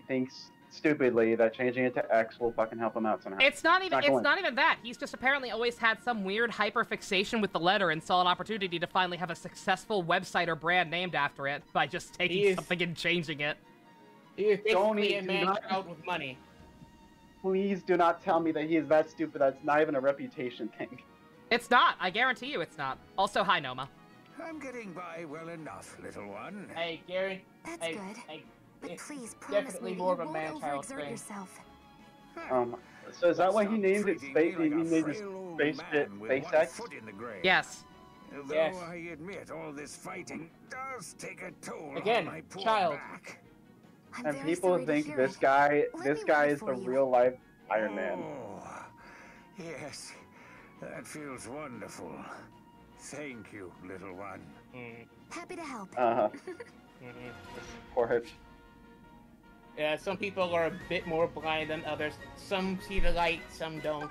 thinks stupidly that changing it to X will fucking help him out somehow. It's not even that. He's just apparently always had some weird hyperfixation with the letter and saw an opportunity to finally have a successful website or brand named after it by just taking something and changing it. He is basically a man-child with money. Please do not tell me that he is that stupid. That's not even a reputation thing. It's not. I guarantee you it's not. Also, hi, Noma. I'm getting by well enough, little one. Hey, Gary. That's good. But please promise me that you more of a won't man-child overexert thing. yourself. So is that why he named it Space? He named it SpaceX? Yes. Though Yes. I admit all this fighting does take a toll Again, on my poor child. back. I'm And very people sorry to think hear this it. guy Let me is wait the for you. real life Iron Man. Oh, yes. That feels wonderful. Thank you, little one. Happy to help. Support. Yeah, some people are a bit more blind than others. Some see the light, some don't.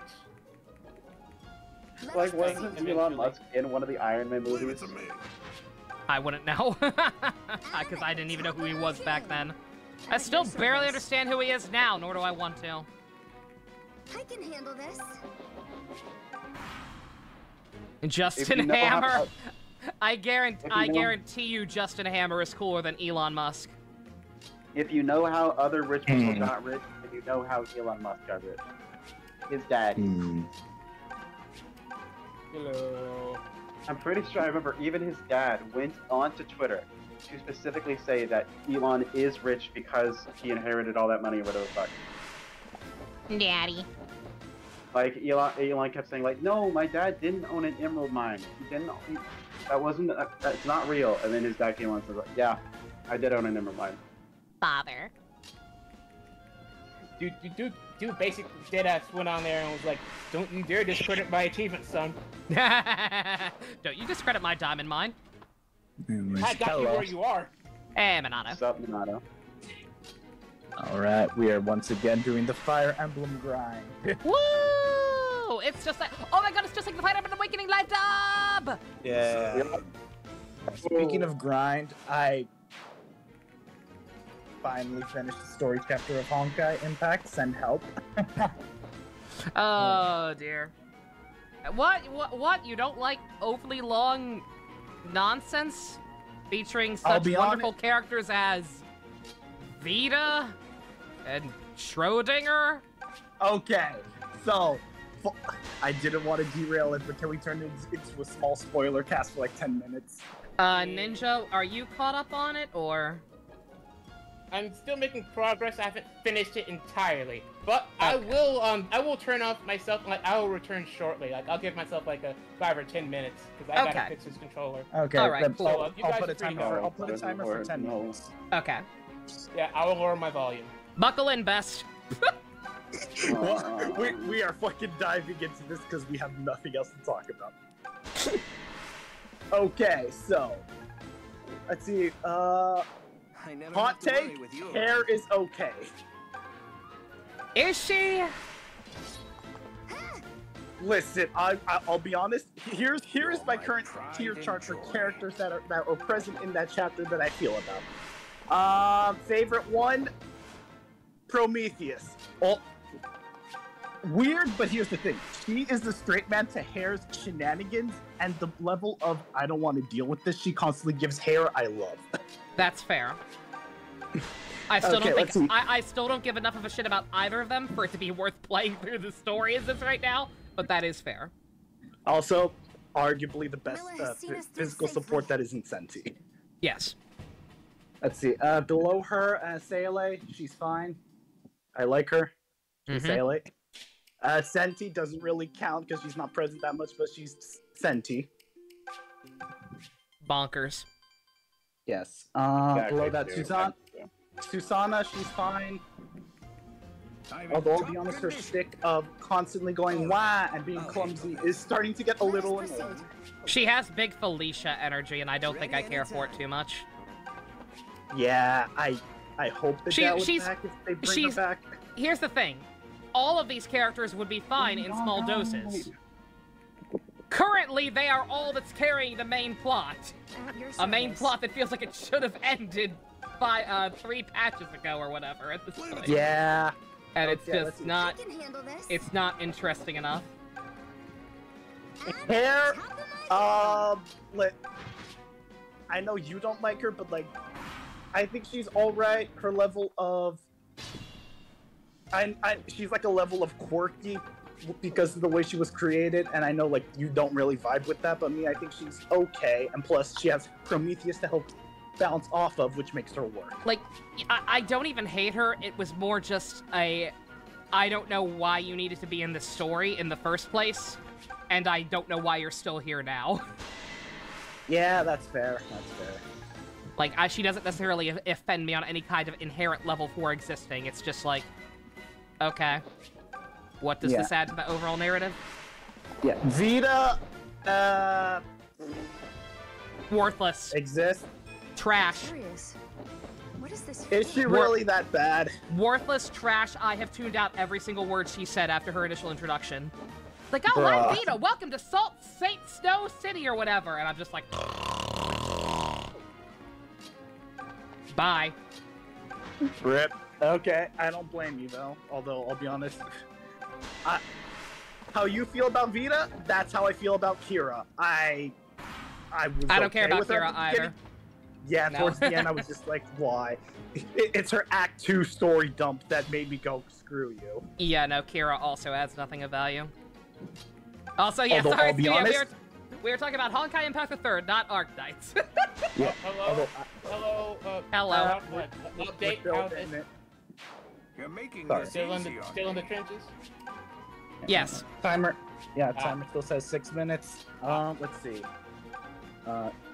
Like, wasn't Elon Musk in one of the Iron Man movies? I wouldn't know. Because I didn't even know who he was back then. I still barely understand who he is now, nor do I want to. I can handle this. Justin Hammer. I guarantee you Justin Hammer is cooler than Elon Musk. If you know how other rich people got rich, then you know how Elon Musk got rich. His daddy. Hello. I'm pretty sure I remember even his dad went onto Twitter to specifically say that Elon is rich because he inherited all that money or whatever the fuck. Daddy. Like, Elon kept saying, like, no, my dad didn't own an emerald mine. He didn't own, that's not real. And then his dad came on and said, like, yeah, I did own an emerald mine. Father. Dude basically deadass went on there and was like, don't you dare discredit my achievements, son. Don't you discredit my diamond mine. I got you where you are. Hey, Minato. What's up, Minato? Alright, we are once again doing the Fire Emblem grind. Woo! It's just like, oh my god, it's just like the Fire Emblem Awakening live dub! Yeah. Speaking of grind, I finally finished the story chapter of Honkai Impact. Send help. Oh dear. What? You don't like overly long nonsense featuring such wonderful characters as Vita and Schrodinger? Okay, so I didn't want to derail it, but can we turn it into a small spoiler cast for like 10 minutes? Ninja, are you caught up on it, or? I'm still making progress. I haven't finished it entirely, but I will turn off myself. Like, I will return shortly. Like, I'll give myself like a 5 or 10 minutes because I gotta fix this controller. Okay. All right. Cool. So, you I'll guys put a are free timer. now. I'll put a timer for 10 minutes. Okay. Yeah, I will lower my volume. Buckle in, best. we are fucking diving into this because we have nothing else to talk about. Okay, so let's see. Hot take: hair is okay. Is she? Listen, I'll be honest. Here's my current tier chart for characters that are present in that chapter that I feel about. Favorite one, Prometheus. Oh, weird, but here's the thing. She is the straight man to Hair's shenanigans, and the level of I don't want to deal with this she constantly gives Hair, I love. That's fair. I still don't think I still don't give enough of a shit about either of them for it to be worth playing through the story as this right now, but that is fair. Also, arguably the best physical support that isn't Senti. Yes. Let's see. Below her, Sayale, she's fine. I like her. Sayale. Senti doesn't really count because she's not present that much, but she's Senti. Bonkers. Yes. Below that, Susanna, she's fine. Although, I'll be honest, her shtick of constantly going wah and being clumsy is starting to get a little annoying. She has big Felicia energy, and I don't think I care for it too much. Yeah, I hope that that was back if they bring her back. Here's the thing. All of these characters would be fine in small doses. Currently, they are all that's carrying the main plot. A main plot that feels like it should have ended by 3 patches ago or whatever at this point. Yeah. And it's just not... It's not interesting enough. Hair, I know you don't like her, but, like, I think she's alright. Her level of... she's like a level of quirky because of the way she was created, and I know, like, you don't really vibe with that, but me, I think she's okay, and plus she has Prometheus to help bounce off of, which makes her work. Like, I don't even hate her, it was more just a... I don't know why you needed to be in this story in the first place, and I don't know why you're still here now. Yeah, that's fair, that's fair. Like, she doesn't necessarily offend me on any kind of inherent level for existing, it's just like, okay. What does this add to the overall narrative? Yeah, Vita, worthless. Exists. Trash. What is this? Is she really that bad? Worthless trash. I have tuned out every single word she said after her initial introduction. Like, oh, Bruh. I'm Vita. Welcome to Salt St. Snow City or whatever. And I'm just like, bye. Rip. Okay, I don't blame you though. Although I'll be honest, how you feel about Vita, that's how I feel about Kira. I don't care about Kira either. Yeah, towards the end I was just like, why? It's her Act 2 story dump that made me go, screw you. Yeah, no, Kira also adds nothing of value. Also, yeah, Although, sorry, I'll be honest, we were talking about Honkai Impact III, not Arcnights. Yeah. Hello. Hello. Update. How's it? You're making this still in the trenches. Yes. Timer. Yeah, timer still says 6 minutes. Let's see.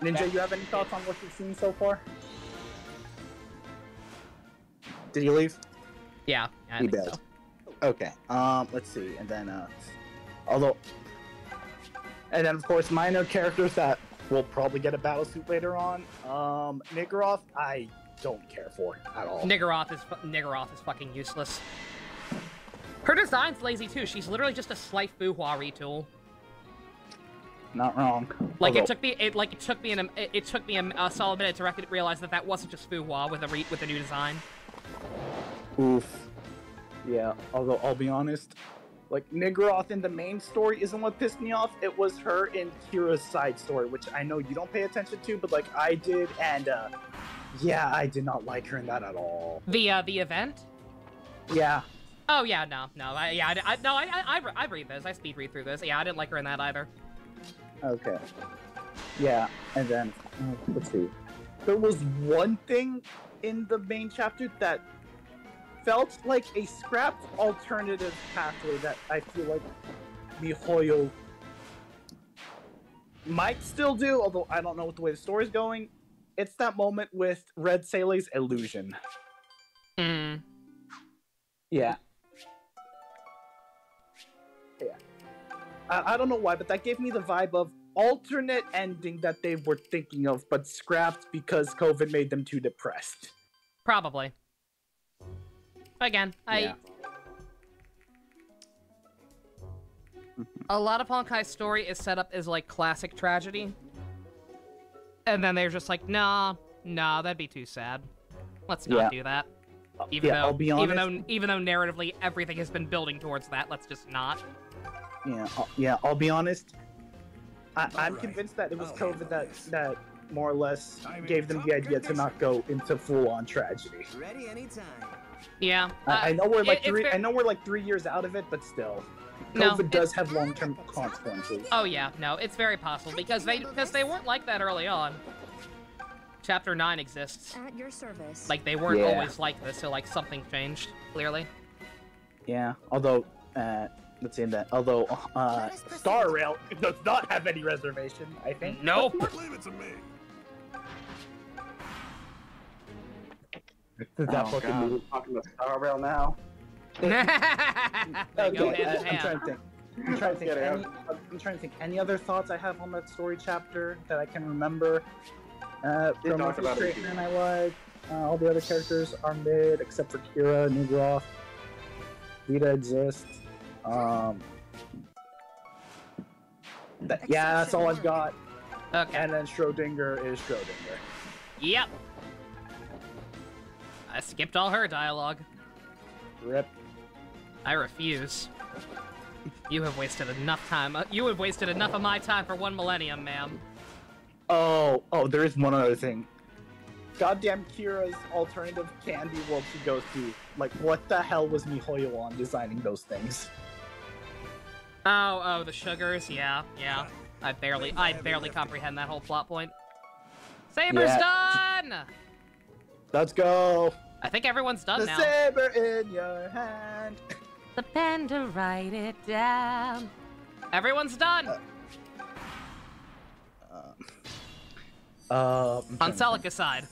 Ninja, you have any thoughts on what you've seen so far? Did he leave? Yeah, I He think does. so. Okay. Let's see. And then, and then of course minor characters that will probably get a battle suit later on. Niggeroth, I don't care for at all. Niggeroth is fucking useless. Her design's lazy too. She's literally just a slight Fuhua retool. Not wrong. Like Although, it took me a solid minute to realize that that wasn't just Fuhua with a new design. Oof. Yeah. Although I'll be honest, like Niggeroth in the main story isn't what pissed me off. It was her in Kira's side story, which I know you don't pay attention to, but like I did, and yeah, I did not like her in that at all. The event? Yeah. Oh yeah, no, I read those. I speed read through those. Yeah, I didn't like her in that either. Okay. Yeah, and then let's see. There was one thing in the main chapter that felt like a scrapped alternative pathway that I feel like MiHoYo might still do, although I don't know what the way the story's going. It's that moment with Red Sale's illusion. Hmm. Yeah. Yeah. I don't know why, but that gave me the vibe of alternate ending that they were thinking of, but scrapped because COVID made them too depressed. Probably. Again, a lot of Honkai's story is set up as like classic tragedy. And then they're just like, nah, that'd be too sad. Let's not do that. Even though, I'll be honest, even though narratively everything has been building towards that, let's just not. I'll be honest. I'm convinced that it was COVID that more or less gave them the idea to not go into full-on tragedy. Ready anytime. Yeah. I know we're like I know we're like 3 years out of it, but still, COVID does have long-term consequences. Oh yeah, no, it's very possible because they weren't like that early on. Chapter 9 exists. At your service. Like they weren't always like this, so like something changed clearly. Yeah, although let's say that. Although Star Rail does not have any reservation, I think. Nope. Leave it to me. That fucking movie talking about Star Rail now. I'm trying to think. Any other thoughts I have on that story chapter that I can remember? From the creation I like. All the other characters are mid except for Kira, Nugroth. Vita exists. That's all I've got. Okay. And then Schrodinger is Schrodinger. Yep. I skipped all her dialogue. Rip. I refuse. You have wasted enough time. You have wasted enough of my time for 1 millennium, ma'am. Oh, there is one other thing. Goddamn Kira's alternative candy world she goes to. Like, what the hell was MiHoYo on designing those things? Oh, the sugars, yeah. I barely comprehend that whole plot point. Saber's done! Let's go! I think everyone's done now. The saber in your hand. The pen to write it down. Everyone's done! On Celica side.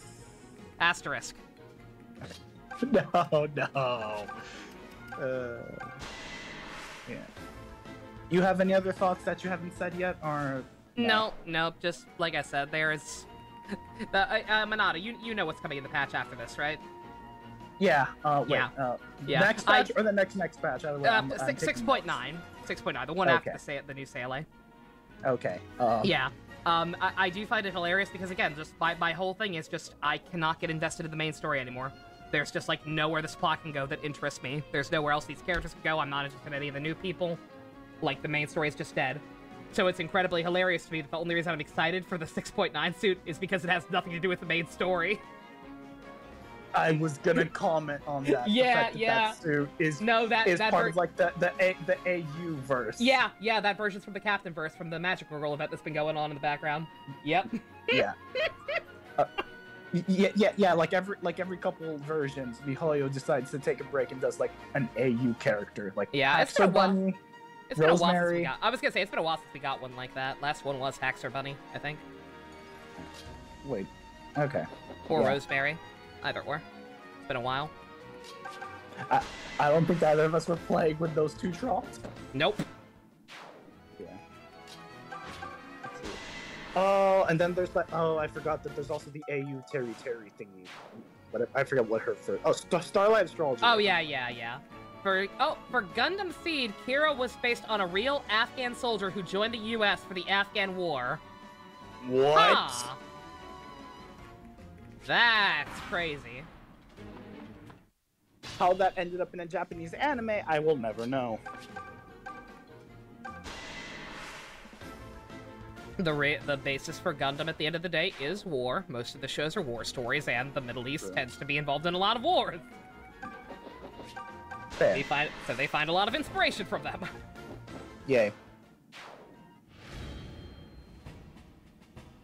Asterisk. No. Yeah. You have any other thoughts that you haven't said yet, or no? Just like I said, there's Manada. You know what's coming in the patch after this, right? Yeah. Yeah. Next patch or the next patch? 6.9. 6.9. The one after the new Sale. Okay. Yeah. I do find it hilarious because, again, just my whole thing is just I cannot get invested in the main story anymore. There's just, like, nowhere this plot can go that interests me. There's nowhere else these characters can go. I'm not interested in any of the new people. Like, the main story is just dead. So it's incredibly hilarious to me that the only reason I'm excited for the 6.9 suit is because it has nothing to do with the main story. I was gonna comment on that. That suit is part of like the AU verse. Yeah, that version's from the Captain verse from the Magical Girl event that's been going on in the background. Yep. Yeah. Yeah. Like every couple versions, MiHoYo decides to take a break and does like an AU character. Like it's been a while. It's been a while since we Rosemary. I was gonna say it's been a while since we got one like that. Last one was Haxor Bunny, I think. Wait. Okay. Or Rosemary. Either or. It's been a while. I don't think either of us were playing with those two drops. Nope. Yeah. Let's see. Oh, and then there's like, I forgot that there's also the AU Terry thingy. But I forgot what her first. Oh, Starlight Astrology. Oh yeah. For Gundam Seed, Kira was based on a real Afghan soldier who joined the U.S. for the Afghan War. What? Huh. That's crazy. How that ended up in a Japanese anime, I will never know. The basis for Gundam at the end of the day is war. Most of the shows are war stories, and the Middle East tends to be involved in a lot of wars. Fair. They find a lot of inspiration from them. Yay.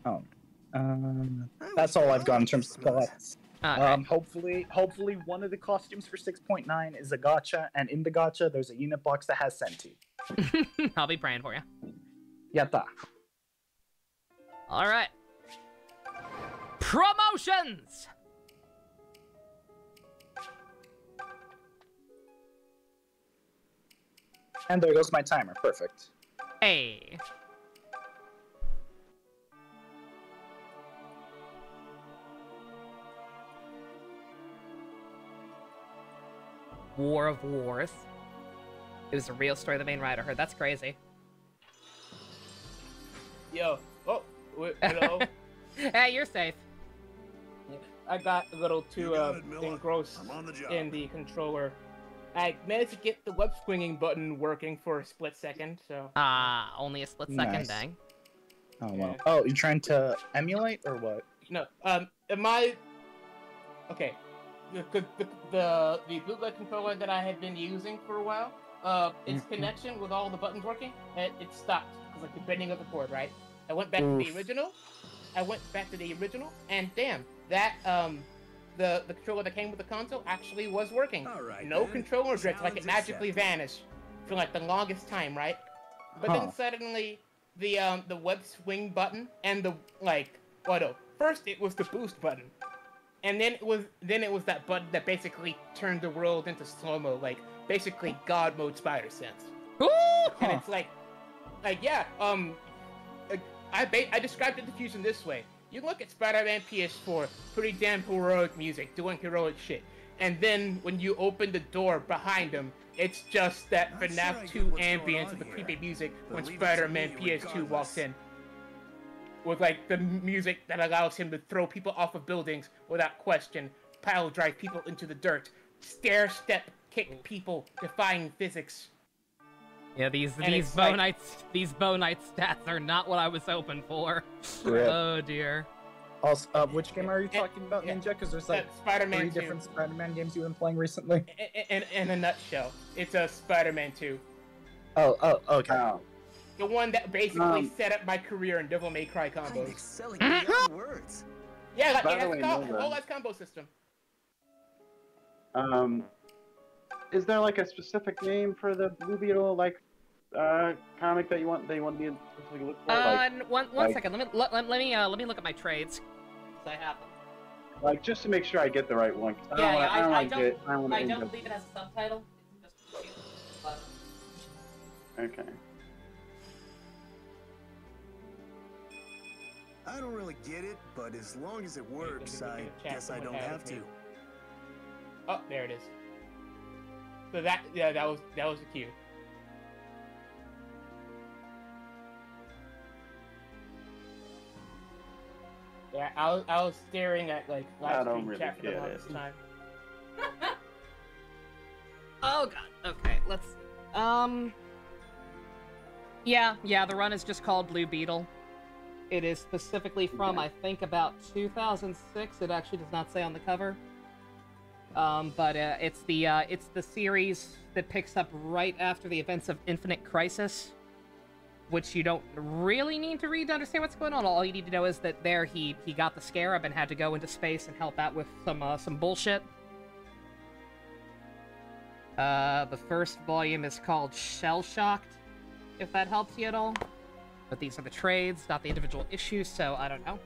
Oh. That's all I've got in terms of thoughts. Okay. Hopefully one of the costumes for 6.9 is a gacha, and in the gacha, there's a unit box that has Senti. I'll be praying for you. Yatta. All right. Promotions! And there goes my timer. Perfect. Hey. War of Wars. It was a real story the main writer heard. That's crazy. Yo. Oh, hello. Hey, you're safe. I got a little too engrossed in the controller. I managed to get the web swinging button working for a split second, so... Only a split second, Nice. dang. Oh, well. Oh, you're trying to emulate, or what? No, Okay, the bootleg controller that I had been using for a while, its connection with all the buttons working, it stopped, because like the bending of the cord, right? I went back to the original, and damn, that, the controller that came with the console actually was working. No controller drift, like it magically vanished for like the longest time, right? But then suddenly, the web swing button and the first it was the boost button, and then it was that button that basically turned the world into slow-mo, like basically God mode Spider Sense. And it's I described the diffusion this way. You look at Spider-Man PS4, pretty damn heroic music, doing heroic shit. And then when you open the door behind him, it's just that FNAF 2 ambience of the creepy music when Spider-Man PS2 walks in. With like the music that allows him to throw people off of buildings without question, pile drive people into the dirt, stair step kick people, defying physics. Yeah, these Bow Knight stats are not what I was hoping for. Rip. Oh dear. Also, which game are you talking about, Ninja? Because there's like Spider-Man 2. different Spider-Man games you've been playing recently. In a nutshell, it's a Spider-Man 2. Oh, okay. The one that basically set up my career in Devil May Cry combos. Excelling beyond words. Yeah, like, By it the has way, a whole ass combo system. Is there like a specific name for the Blue Beetle comic that you want me to specifically look for? One second. Let me look at my trades. I have them. Like just to make sure I get the right one. I don't believe it has a subtitle. It's just okay. I don't really get it, but as long as it works, I guess I don't have to. Oh, there it is. So that was the cue. Yeah, I was staring at like live stream chat for the longest time. Oh god. Okay, let's. Yeah. The run is just called Blue Beetle. It is specifically from I think about 2006. It actually does not say on the cover. But it's the series that picks up right after the events of Infinite Crisis, which you don't really need to read to understand what's going on. All you need to know is that there he got the scarab and had to go into space and help out with some bullshit. The first volume is called Shell Shocked, if that helps you at all. But these are the trades, not the individual issues, so I don't know.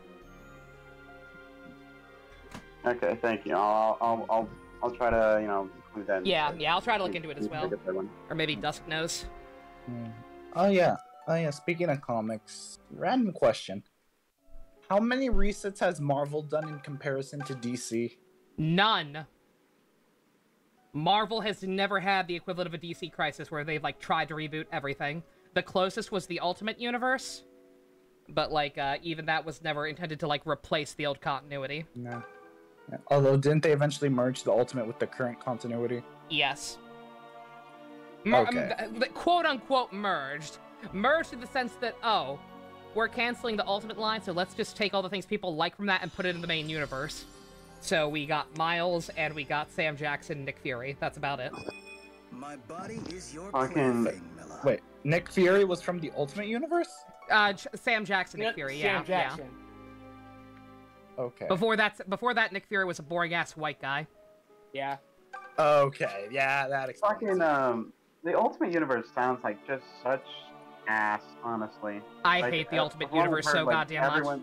Okay, thank you. I'll try to include that. Yeah, I'll try to look into it as well. Or maybe Dusk knows. Oh yeah. Speaking of comics, random question: how many resets has Marvel done in comparison to DC? None. Marvel has never had the equivalent of a DC Crisis where they've like tried to reboot everything. The closest was the Ultimate Universe, but like even that was never intended to like replace the old continuity. No. Yeah. Although didn't they eventually merge the Ultimate with the current continuity? Yes. Okay. Quote unquote merged. Merged in the sense that, oh, we're canceling the Ultimate line, so let's just take all the things people like from that and put it in the main universe. So we got Miles and we got Sam Jackson, Nick Fury. That's about it. My body is your fucking. Wait, Nick Fury was from the Ultimate Universe? Sam Jackson, Nick Fury, yeah. Sam Jackson. Okay. Before that, Nick Fury was a boring ass white guy. Yeah. Okay. Yeah, that explains. Fucking the Ultimate Universe sounds like just such ass, honestly. I like, hate the Ultimate from what I've Universe heard, so like, goddamn much.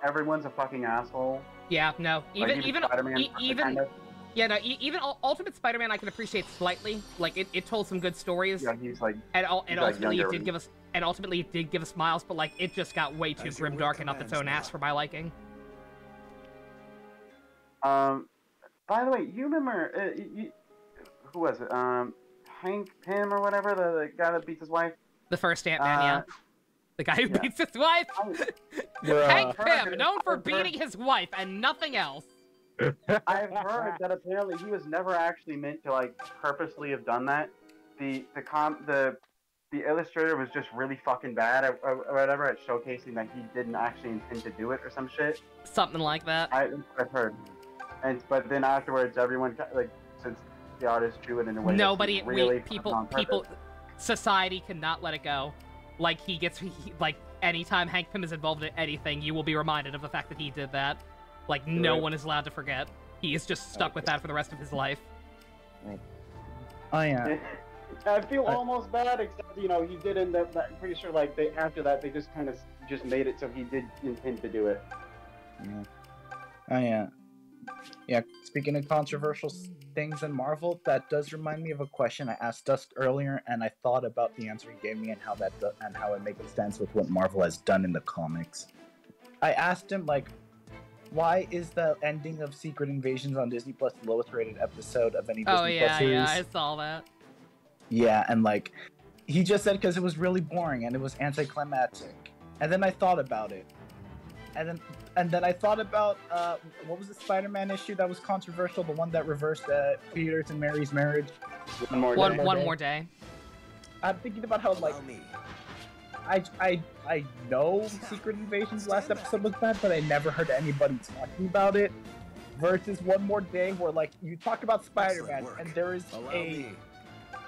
Everyone's a fucking asshole. Yeah, no. Even Spider-Man, kind of. Yeah, no. Even Ultimate Spider-Man, I can appreciate slightly. Like it told some good stories. Yeah, he's like. And ultimately, like it did give us smiles, but like it just got way too grimdark and up its own ass for my liking. By the way, you remember who was it? Hank Pym or whatever, the guy that beats his wife. The first Ant-Man, yeah. The guy who beats his wife. Hank Pym, known for beating his wife and nothing else. I've heard that apparently he was never actually meant to like purposely have done that. The illustrator was just really fucking bad or whatever at showcasing that he didn't actually intend to do it or some shit. Something like that. I've heard. But then afterwards, everyone like since the artist drew it in a way people, society cannot let it go. Like like anytime Hank Pym is involved in anything, you will be reminded of the fact that he did that. Like no one is allowed to forget. He is just stuck with that for the rest of his life. I feel almost bad, except he did end up. I'm pretty sure like after that they just kind of just made it so he did intend to do it. Yeah, speaking of controversial things in Marvel, that does remind me of a question I asked Dusk earlier, and I thought about the answer he gave me and how it makes sense with what Marvel has done in the comics. I asked him, like, why is the ending of Secret Invasions on Disney Plus the lowest rated episode of any Disney Plus series? Yeah, I saw that. Yeah, and like, he just said because it was really boring and it was anticlimactic. And then I thought about it. And then I thought about, what was the Spider-Man issue that was controversial? The one that reversed Peter's and Mary's marriage? One more day. I'm thinking about how, like, I know Secret Invasion's last episode was bad, but I never heard anybody talking about it. Versus One More Day, where, like, you talk about Spider-Man, and there is a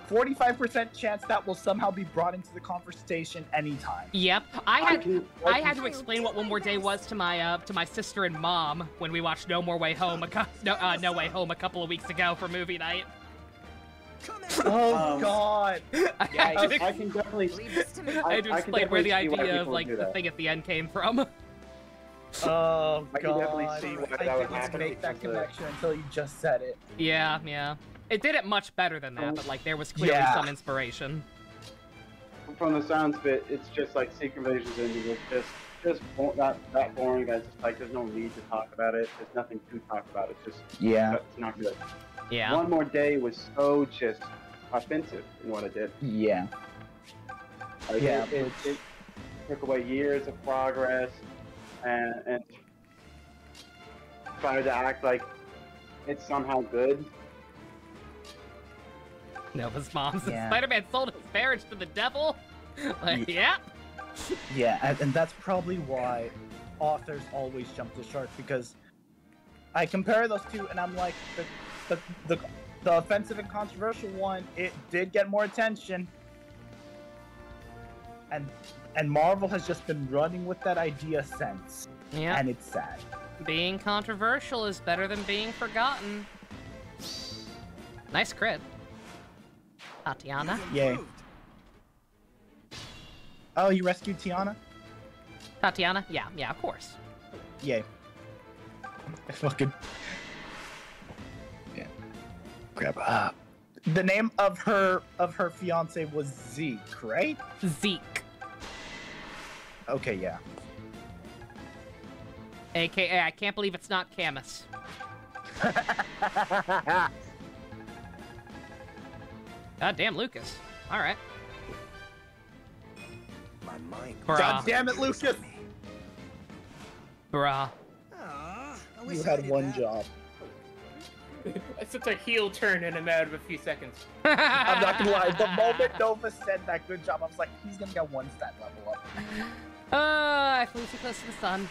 45% chance that will somehow be brought into the conversation anytime. Yep, I had to explain what One More Day was to my sister and mom when we watched No Way Home a couple of weeks ago for movie night. Oh God! Yeah, I can definitely. I had to explain where the idea of like the thing at the end came from. Oh God! I can definitely see why that would happen. Make that connection until you just said it. Yeah. It did it much better than that, but like there was clearly some inspiration. From the sounds of it, it's just like Secret Invasion's ending was just that boring. That just like there's no need to talk about it. There's nothing to talk about. It's just it's not good. Yeah. One More Day was so just offensive in what it did. Yeah. Like, it took away years of progress and tried to act like it's somehow good. Nova's mom says Spider-Man sold his marriage to the devil. Like, yeah. Yeah, and that's probably why authors always jump the shark, because I compare those two and I'm like, the offensive and controversial one, it did get more attention. And Marvel has just been running with that idea since. Yeah. And it's sad. Being controversial is better than being forgotten. Nice crit. Tatiana? Yay. Oh, you rescued Tiana? Tatiana? Yeah, of course. Yay. Fucking... Yeah. Grab the name of her fiance was Zeke, right? Zeke. Okay, yeah. AKA, I can't believe it's not Camus. God damn, Lucas. Alright. My mind. God damn it, Lucas! Bruh. You had one job. It's such a heel turn in a matter of a few seconds. I'm not gonna lie, the moment Nova said that good job, I was like, he's gonna get one stat level up. I flew too close to the sun.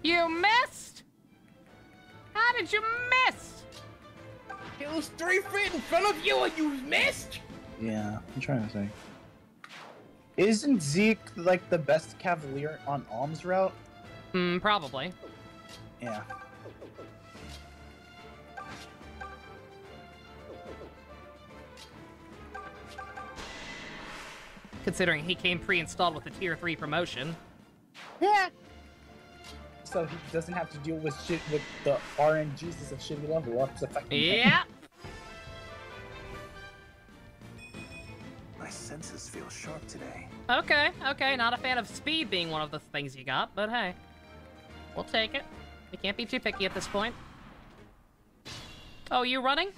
You missed? How did you miss? It was 3 feet in front of you and you missed? Yeah, I'm trying to think. Isn't Zeke like the best cavalier on Alm's route? Probably. Yeah. Considering he came pre-installed with the tier 3 promotion. Yeah. So he doesn't have to deal with shit with the RNGs of shitty level ups affecting him. Yeah. My senses feel sharp today. Okay, okay. Not a fan of speed being one of the things you got, but hey. We'll take it. We can't be too picky at this point. Oh, you running?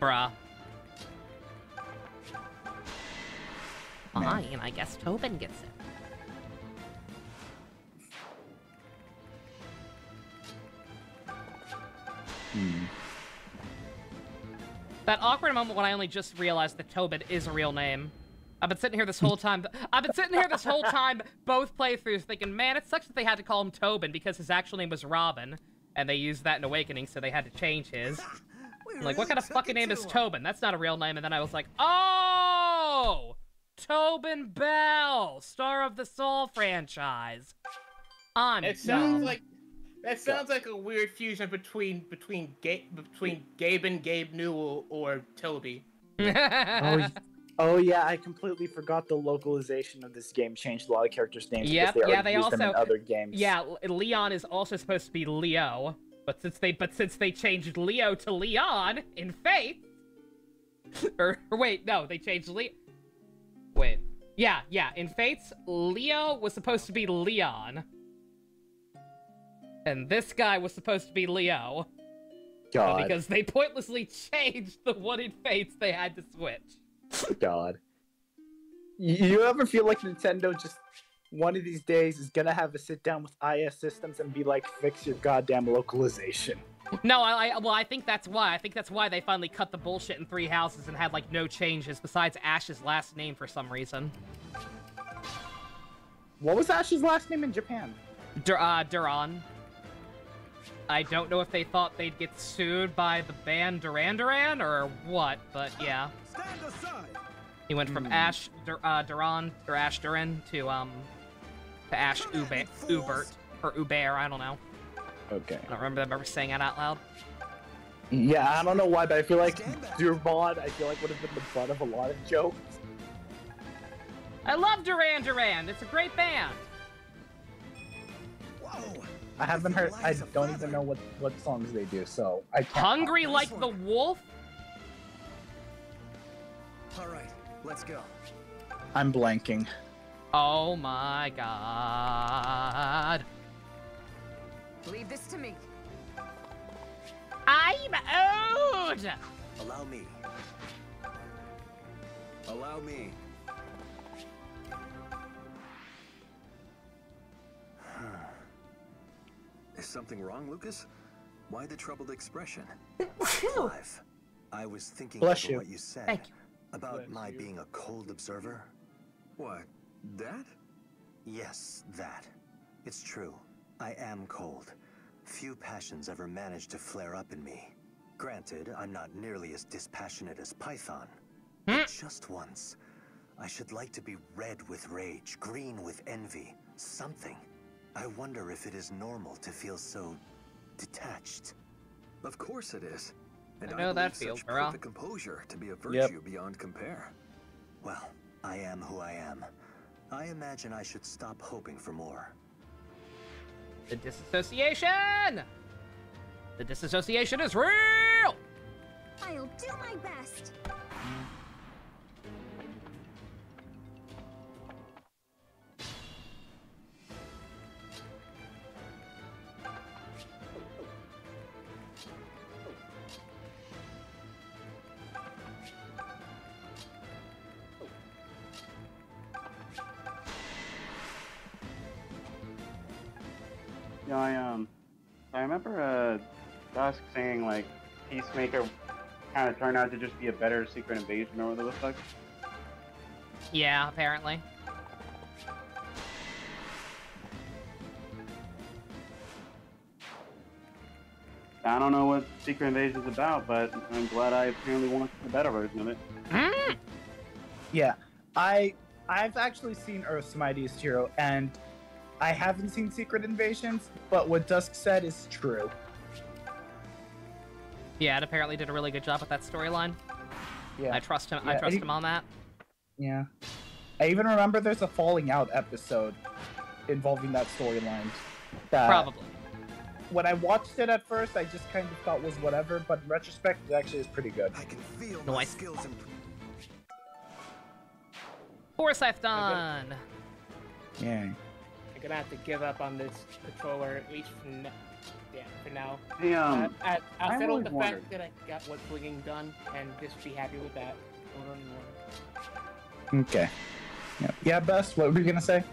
Bruh. Fine, I guess Tobin gets it. That awkward moment when I only just realized that Tobin is a real name. I've been sitting here this whole time. Both playthroughs, thinking, man, it sucks that they had to call him Tobin because his actual name was Robin, and they used that in Awakening, so they had to change his. I'm like, what kind of fucking name is Tobin? That's not a real name. And then I was like, oh, Tobin Bell, star of the Soul franchise. It sounds like a weird fusion between Gabe and Gabe Newell or Toby. Oh yeah, I completely forgot the localization of this game changed a lot of characters' names. Yep, because they yeah, they used also them in other games. Yeah, Leon is also supposed to be Leo, but since they changed Leo to Leon in Faith, or wait, no, they changed Wait, yeah, in Fates, Leo was supposed to be Leon, and this guy was supposed to be Leo. God, because they pointlessly changed the one in Fates, they had to switch. God. You ever feel like Nintendo just one of these days is gonna have a sit down with IS Systems and be like, fix your goddamn localization? No, I think that's why. I think that's why they finally cut the bullshit in Three Houses and had like no changes besides Ash's last name for some reason. What was Ash's last name in Japan? Duran. I don't know if they thought they'd get sued by the band Duran Duran or what, but yeah. Stand aside. He went from Ash Duran or Ash Duran to Ash Ubert or Uber, I don't know. Okay. I don't remember them ever saying it out loud. Yeah, I don't know why, but I feel like Durban, I feel like would have been the butt of a lot of jokes. I love Duran Duran. It's a great band. Whoa. I haven't heard. I don't even know what songs they do, so I can't. Hungry like the wolf. All right, let's go. I'm blanking. Oh my god. Leave this to me. I'm old. Allow me. Allow me. Is something wrong, Lucas? Why the troubled expression? Clive, I was thinking about what you said. Thank you. About my being a cold observer. What? That? Yes, that. It's true. I am cold. Few passions ever manage to flare up in me. Granted, I'm not nearly as dispassionate as Python. But just once, I should like to be red with rage, green with envy, something. I wonder if it is normal to feel so detached. Of course it is. And I know that feels, bro. Perfect composure to be a virtue beyond compare. Well, I am who I am. I imagine I should stop hoping for more. The disassociation! The disassociation is real! I'll do my best. Yeah, I remember Dusk saying like Peacemaker kind of turned out to just be a better Secret Invasion or whatever the fuck. Yeah, apparently. I don't know what Secret Invasion is about, but I'm glad I apparently watched the better version of it. Yeah, I've actually seen Earth's Mightiest Hero, and I haven't seen Secret Invasions, but what Dusk said is true. Yeah, it apparently did a really good job with that storyline. Yeah, I trust him. Yeah, I trust him on that. Yeah, I even remember there's a Falling Out episode involving that storyline. Probably. When I watched it at first, I just kind of thought was whatever, but in retrospect, it actually is pretty good. I can feel my skills improve. Forsyth done. Yeah. I'm gonna have to give up on this controller at least for now. Hey, I'll I settle always the wondered. fact that I got what's flinging done and just be happy with that. More. Okay. Yeah, Bess, what were you gonna say?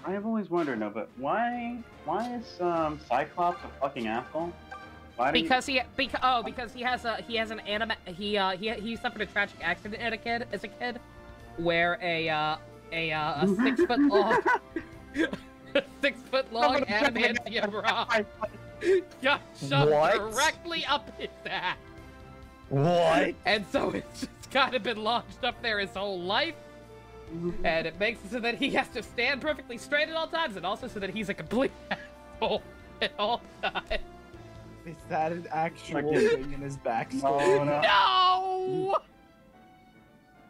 I have always wondered, no, but why is Cyclops a fucking asshole? Because he has he suffered a tragic accident as a kid, where a 6 foot long 6 foot long adamantium rock got shoved directly up his ass. What? And so it's just kind of been lodged up there his whole life. And it makes it so that he has to stand perfectly straight at all times, and also so that he's a complete asshole at all times. Is that an actual thing in his backstory? No!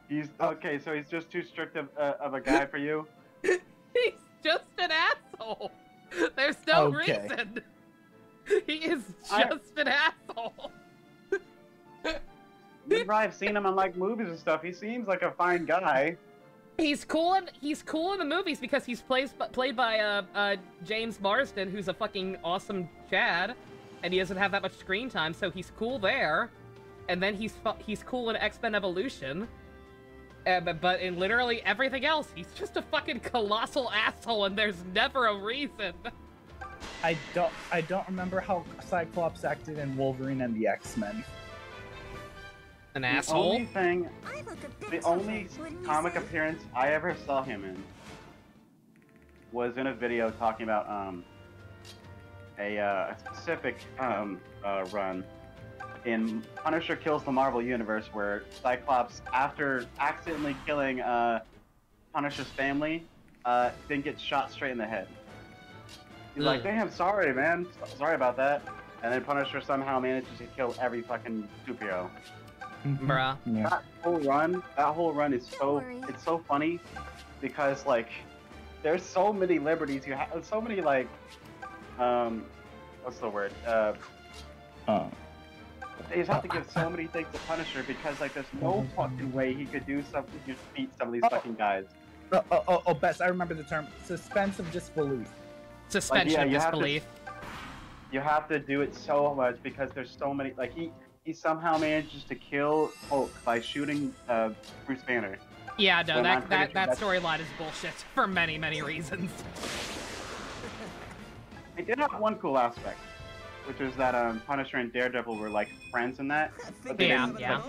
He's okay, so he's just too strict of a guy for you? He's just an asshole. There's no Okay. reason. He is just an asshole. Whenever I've seen him on like movies and stuff, he seems like a fine guy. He's cool in the movies because he's played by James Marsden, who's a fucking awesome Chad, and he doesn't have that much screen time, so he's cool there. And then he's cool in X-Men Evolution. But in literally everything else, he's just a fucking colossal asshole, and there's never a reason. I don't remember how Cyclops acted in Wolverine and the X-Men. An asshole? The only comic appearance I ever saw him in was in a video talking about a specific run in Punisher Kills the Marvel Universe, where Cyclops, after accidentally killing Punisher's family, then gets shot straight in the head. He's like, damn, sorry, man. Sorry about that. And then Punisher somehow manages to kill every fucking superhero. Bruh. Yeah. That whole run is so funny because like there's so many liberties you have, so many like what's the word? They just have to give so many things to Punisher because like there's no fucking way he could do something to beat some of these fucking guys. Oh, Bess, I remember the term. Suspense of disbelief. Suspension of disbelief. You have to do it so much because there's so many. Like he somehow manages to kill Hulk by shooting Bruce Banner. Yeah, no, that storyline is bullshit for many, many reasons. It did have one cool aspect, which was that Punisher and Daredevil were like friends in that. But he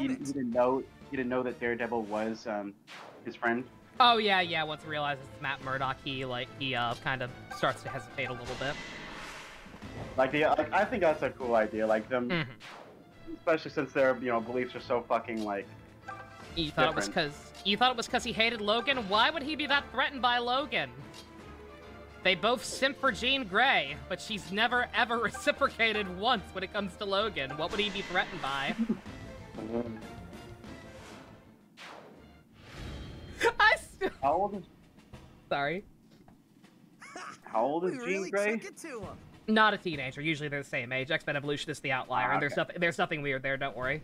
didn't know that Daredevil was his friend. Oh yeah. Once he realizes it's Matt Murdock, he kind of starts to hesitate a little bit. I think that's a cool idea. Like them. Mm-hmm. Especially since their beliefs are so fucking like. You thought it was because he hated Logan? Why would he be that threatened by Logan? They both simp for Jean Grey, but she's never ever reciprocated once when it comes to Logan. What would he be threatened by? How old is? Sorry. How old is Jean Grey? Not a teenager. Usually they're the same age. X-Men Evolution is the outlier, and okay. there's nothing weird there. Don't worry.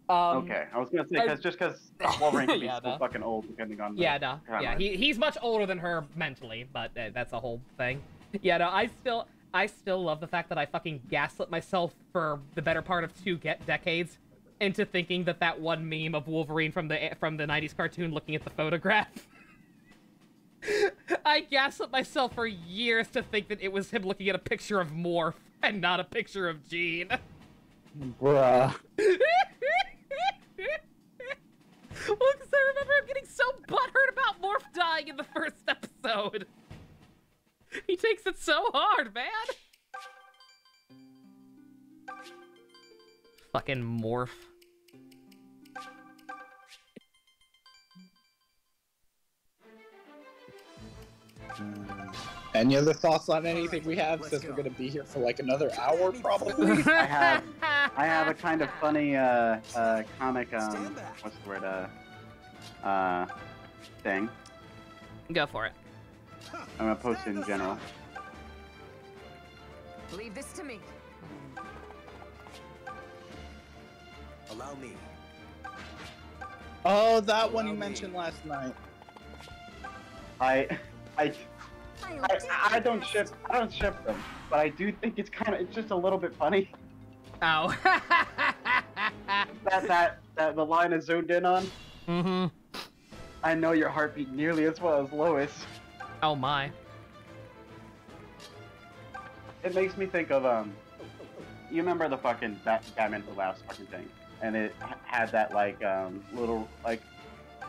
Okay, I was gonna say just because Wolverine can be so fucking old, depending on. He's much older than her mentally, but that's a whole thing. Yeah, no, I still love the fact that I fucking gaslit myself for the better part of 2 decades into thinking that one meme of Wolverine from the 90s cartoon looking at the photograph. I gaslit myself for years to think that it was him looking at a picture of Morph and not a picture of Jean. Bruh. Well, because I remember him getting so butthurt about Morph dying in the first episode. He takes it so hard, man. Fucking morph. Any other thoughts on anything we have, since we're gonna be here for like another hour, probably? I have a kind of funny comic what's the word thing. Go for it. I'm gonna post it in general. Leave this to me. Allow me. Oh, that one you mentioned last night. I don't ship them, but I do think it's just a little bit funny. Oh. that the line is zoomed in on. Mm-hmm. I know your heartbeat nearly as well as Lois. Oh my. It makes me think of you remember the fucking Batman the Last fucking thing, and it had that like little like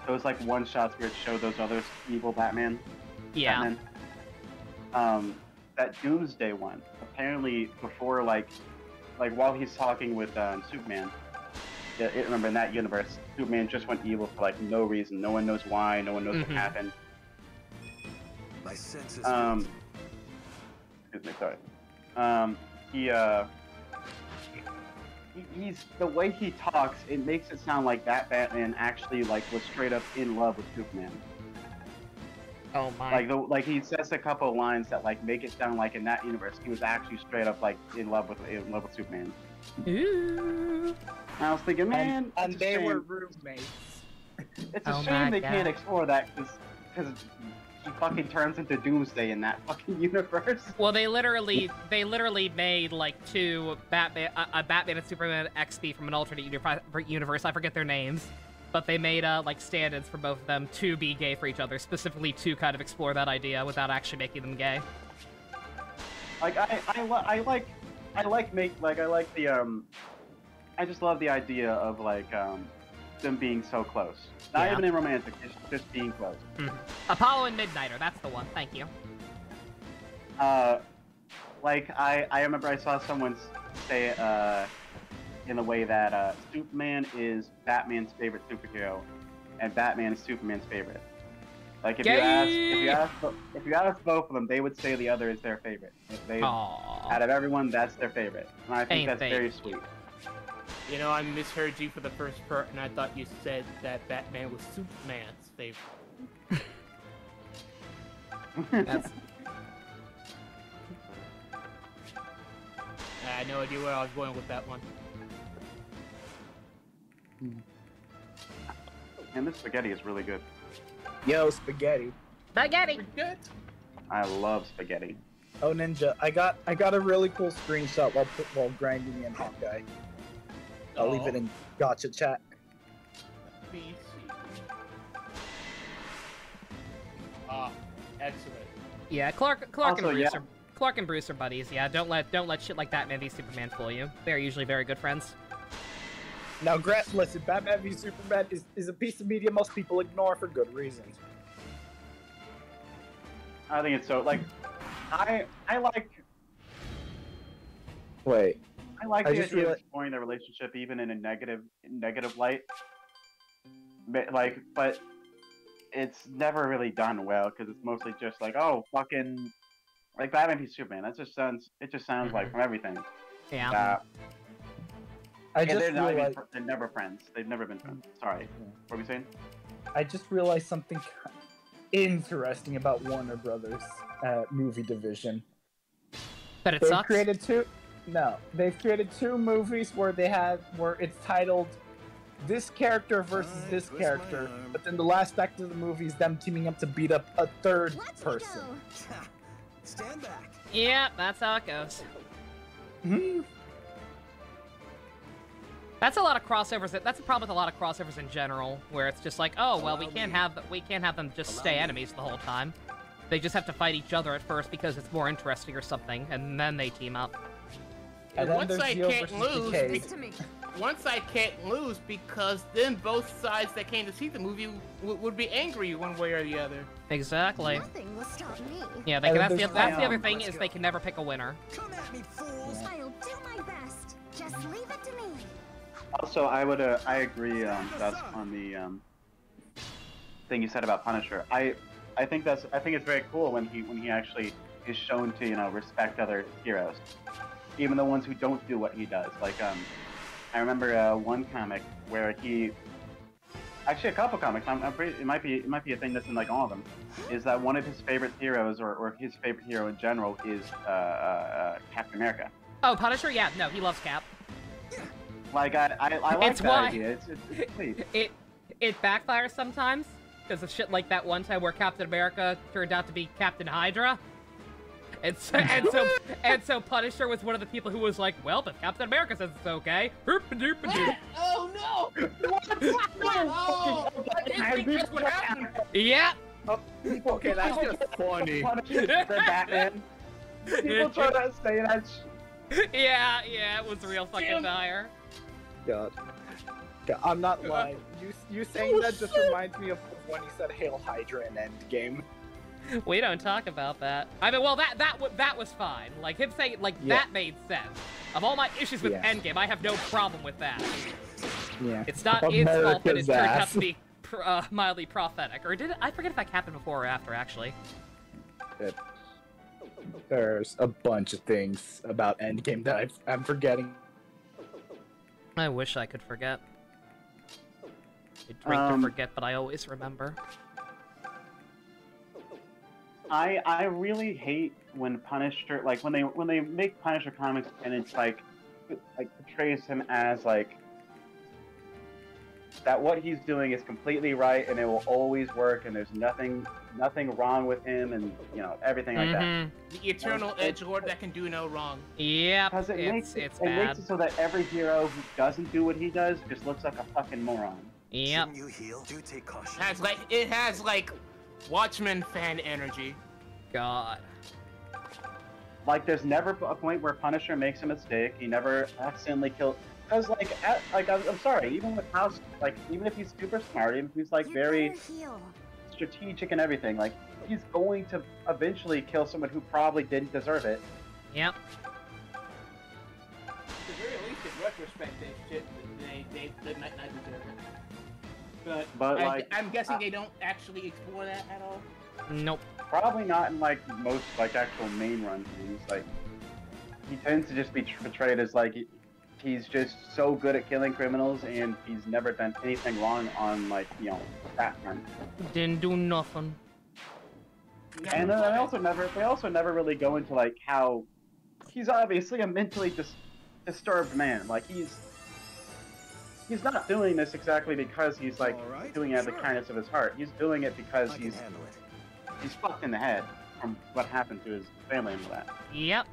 those like one shots where it showed those other evil Batman. Yeah. Batman. That Doomsday one. Apparently, before like while he's talking with Superman. Remember in that universe, Superman just went evil for like no reason. No one knows why. No one knows what happened. My senses. Excuse me. Sorry. He's the way he talks. It makes it sound like that Batman actually like was straight up in love with Superman. Oh my. Like he says a couple of lines that like make it sound like in that universe he was actually straight up like in love with Superman. Ooh. I was thinking, man, and they were roommates. It's a shame they can't explore that because he fucking turns into Doomsday in that fucking universe. Well, they literally made like a Batman and Superman XP from an alternate universe. I forget their names, but they made like stand-ins for both of them to be gay for each other, specifically to kind of explore that idea without actually making them gay. Like I just love the idea of like them being so close. Not even in romantic, just being close. Apollo and Midnighter, that's the one. Thank you. Like I remember I saw someone say it in a way that Superman is Batman's favorite superhero, and Batman is Superman's favorite. Like if you ask both of them, they would say the other is their favorite. Out of everyone, that's their favorite, and I think that's very sweet. You know, I misheard you for the first part, and I thought you said that Batman was Superman's favorite. That's... I had no idea where I was going with that one. And this spaghetti is really good. Yo, spaghetti. Spaghetti. Good. I love spaghetti. Oh, Ninja, I got a really cool screenshot while grinding in Hawkeye. I'll leave it in gotcha chat. Excellent. Yeah, Clark and Bruce are buddies. Yeah, don't let shit like Batman v Superman fool you. They're usually very good friends. Now, Grant, listen, Batman v Superman is a piece of media most people ignore for good reasons. I think it's so like I like. Wait. I like the idea of exploring the relationship even in a negative light. But it's never really done well because it's mostly just like, oh, fucking, like Batman v Superman. It just sounds like from everything. Yeah. They're never friends. They've never been friends. Sorry. What were we saying? I just realized something interesting about Warner Brothers movie division. But it sucks. They've created two movies where it's titled this character versus this character, but then the last act of the movie is them teaming up to beat up a third person. Stand back. Yeah, that's how it goes. That's a lot of crossovers. That's a problem with a lot of crossovers in general, where it's just like, oh well, we can't have them just stay enemies the whole time. They just have to fight each other at first because it's more interesting or something, and then they team up. And once I can't lose because then both sides that came to see the movie would be angry one way or the other. Exactly. Nothing will stop me. Yeah, that's the other thing is they can never pick a winner. Come at me, fools! I'll do my best. Just leave it to me. Also, I agree, that's on the thing you said about Punisher. I think it's very cool when he actually is shown to respect other heroes, even the ones who don't do what he does. Like I remember one comic where actually a couple comics. I'm pretty. It might be a thing that's in like all of them. Is that one of his favorite heroes or his favorite hero in general is Captain America. Oh, Punisher? Yeah, no, he loves Cap. Like I like It's that why idea. It's sweet. It backfires sometimes because of shit like that one time where Captain America turned out to be Captain Hydra. And so Punisher was one of the people who was like, well, if Captain America says it's okay. Oh no! That's what happened. Yeah. Oh, okay, that's just funny. The Batman. People try to say that. Yeah, it was real fucking dire. God, I'm not lying. You saying that just reminds me of when he said "Hail Hydra" in Endgame. We don't talk about that. I mean, well, that was fine. Like him saying that made sense. Of all my issues with Endgame, I have no problem with that. Yeah. It's not its fault that it turned out to be mildly prophetic. Or did it? I forget if that happened before or after, actually. There's a bunch of things about Endgame that I'm forgetting. I wish I could forget. I drink to forget, but I always remember. I really hate when Punisher, like when they make Punisher comics and it's like portrays him as like that what he's doing is completely right and it will always work and there's nothing wrong with him and everything like that. The eternal edgelord that can do no wrong. Yeah, because it makes it so that every hero who doesn't do what he does just looks like a fucking moron. Yep. You heal. Do take caution. It has Watchmen fan energy. God. Like, there's never a point where Punisher makes a mistake. He never accidentally kills. Because, I'm sorry, even with House, even if he's super smart, even if he's, very strategic and everything, he's going to eventually kill someone who probably didn't deserve it. Yep. At the very least, in retrospect, they did not deserve it. But I'm guessing they don't actually explore that at all? Nope. Probably not in, most, actual main run things. He tends to just be portrayed as, he's just so good at killing criminals, and he's never done anything wrong on, that front. Didn't do nothing. And then they also never really go into, how he's obviously a mentally disturbed man. He's not doing this exactly because he's, doing it out of the kindness of his heart. He's doing it because he's fucked in the head from what happened to his family and all that. Yep.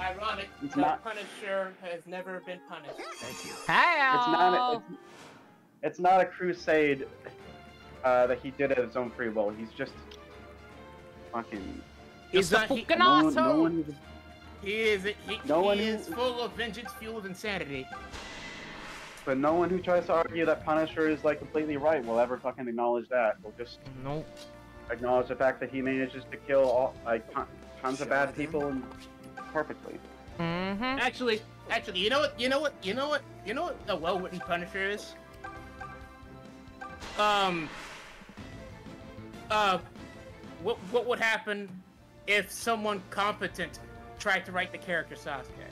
Ironic, Punisher has never been punished. Thank you. Hey! It's not a crusade that he did at his own free will. He's just fucking... He's a fucking asshole! He is full of vengeance-fueled insanity. But no one who tries to argue that Punisher is completely right will ever fucking acknowledge that. They'll just acknowledge the fact that he manages to kill all tons of bad people and perfectly. Mm-hmm. Actually, you know what a well-written Punisher is? What would happen if someone competent tried to write the character Sasuke?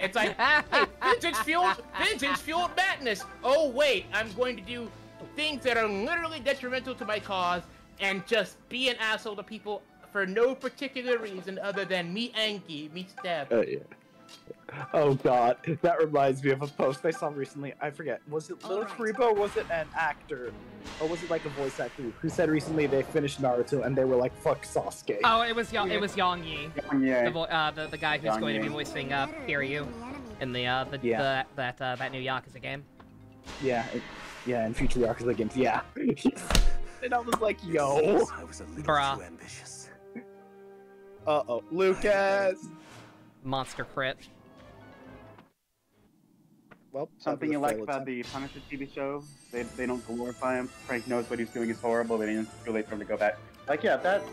It's like, hey, vengeance-fueled madness. Oh wait, I'm going to do things that are literally detrimental to my cause and just be an asshole to people for no particular reason other than me angry, me stab. Yeah. Oh god, that reminds me of a post I saw recently. I forget, was it Lil Kuribo or was it an actor? Or was it a voice actor who said recently they finished Naruto and they were like, fuck Sasuke? Oh, it was Yang Yi. The guy who's Yang going Yi. to be voicing Kiryu in that new Yakuza game. Yeah, in future Yakuza games, yeah. And I was like, yo. I was a little Bruh. too ambitious. Uh-oh, Lucas! Monster crit. Well, Something you like about the Punisher TV show? They don't glorify him. Frank knows what he's doing is horrible, but it's too late for him to go back. Yeah, that...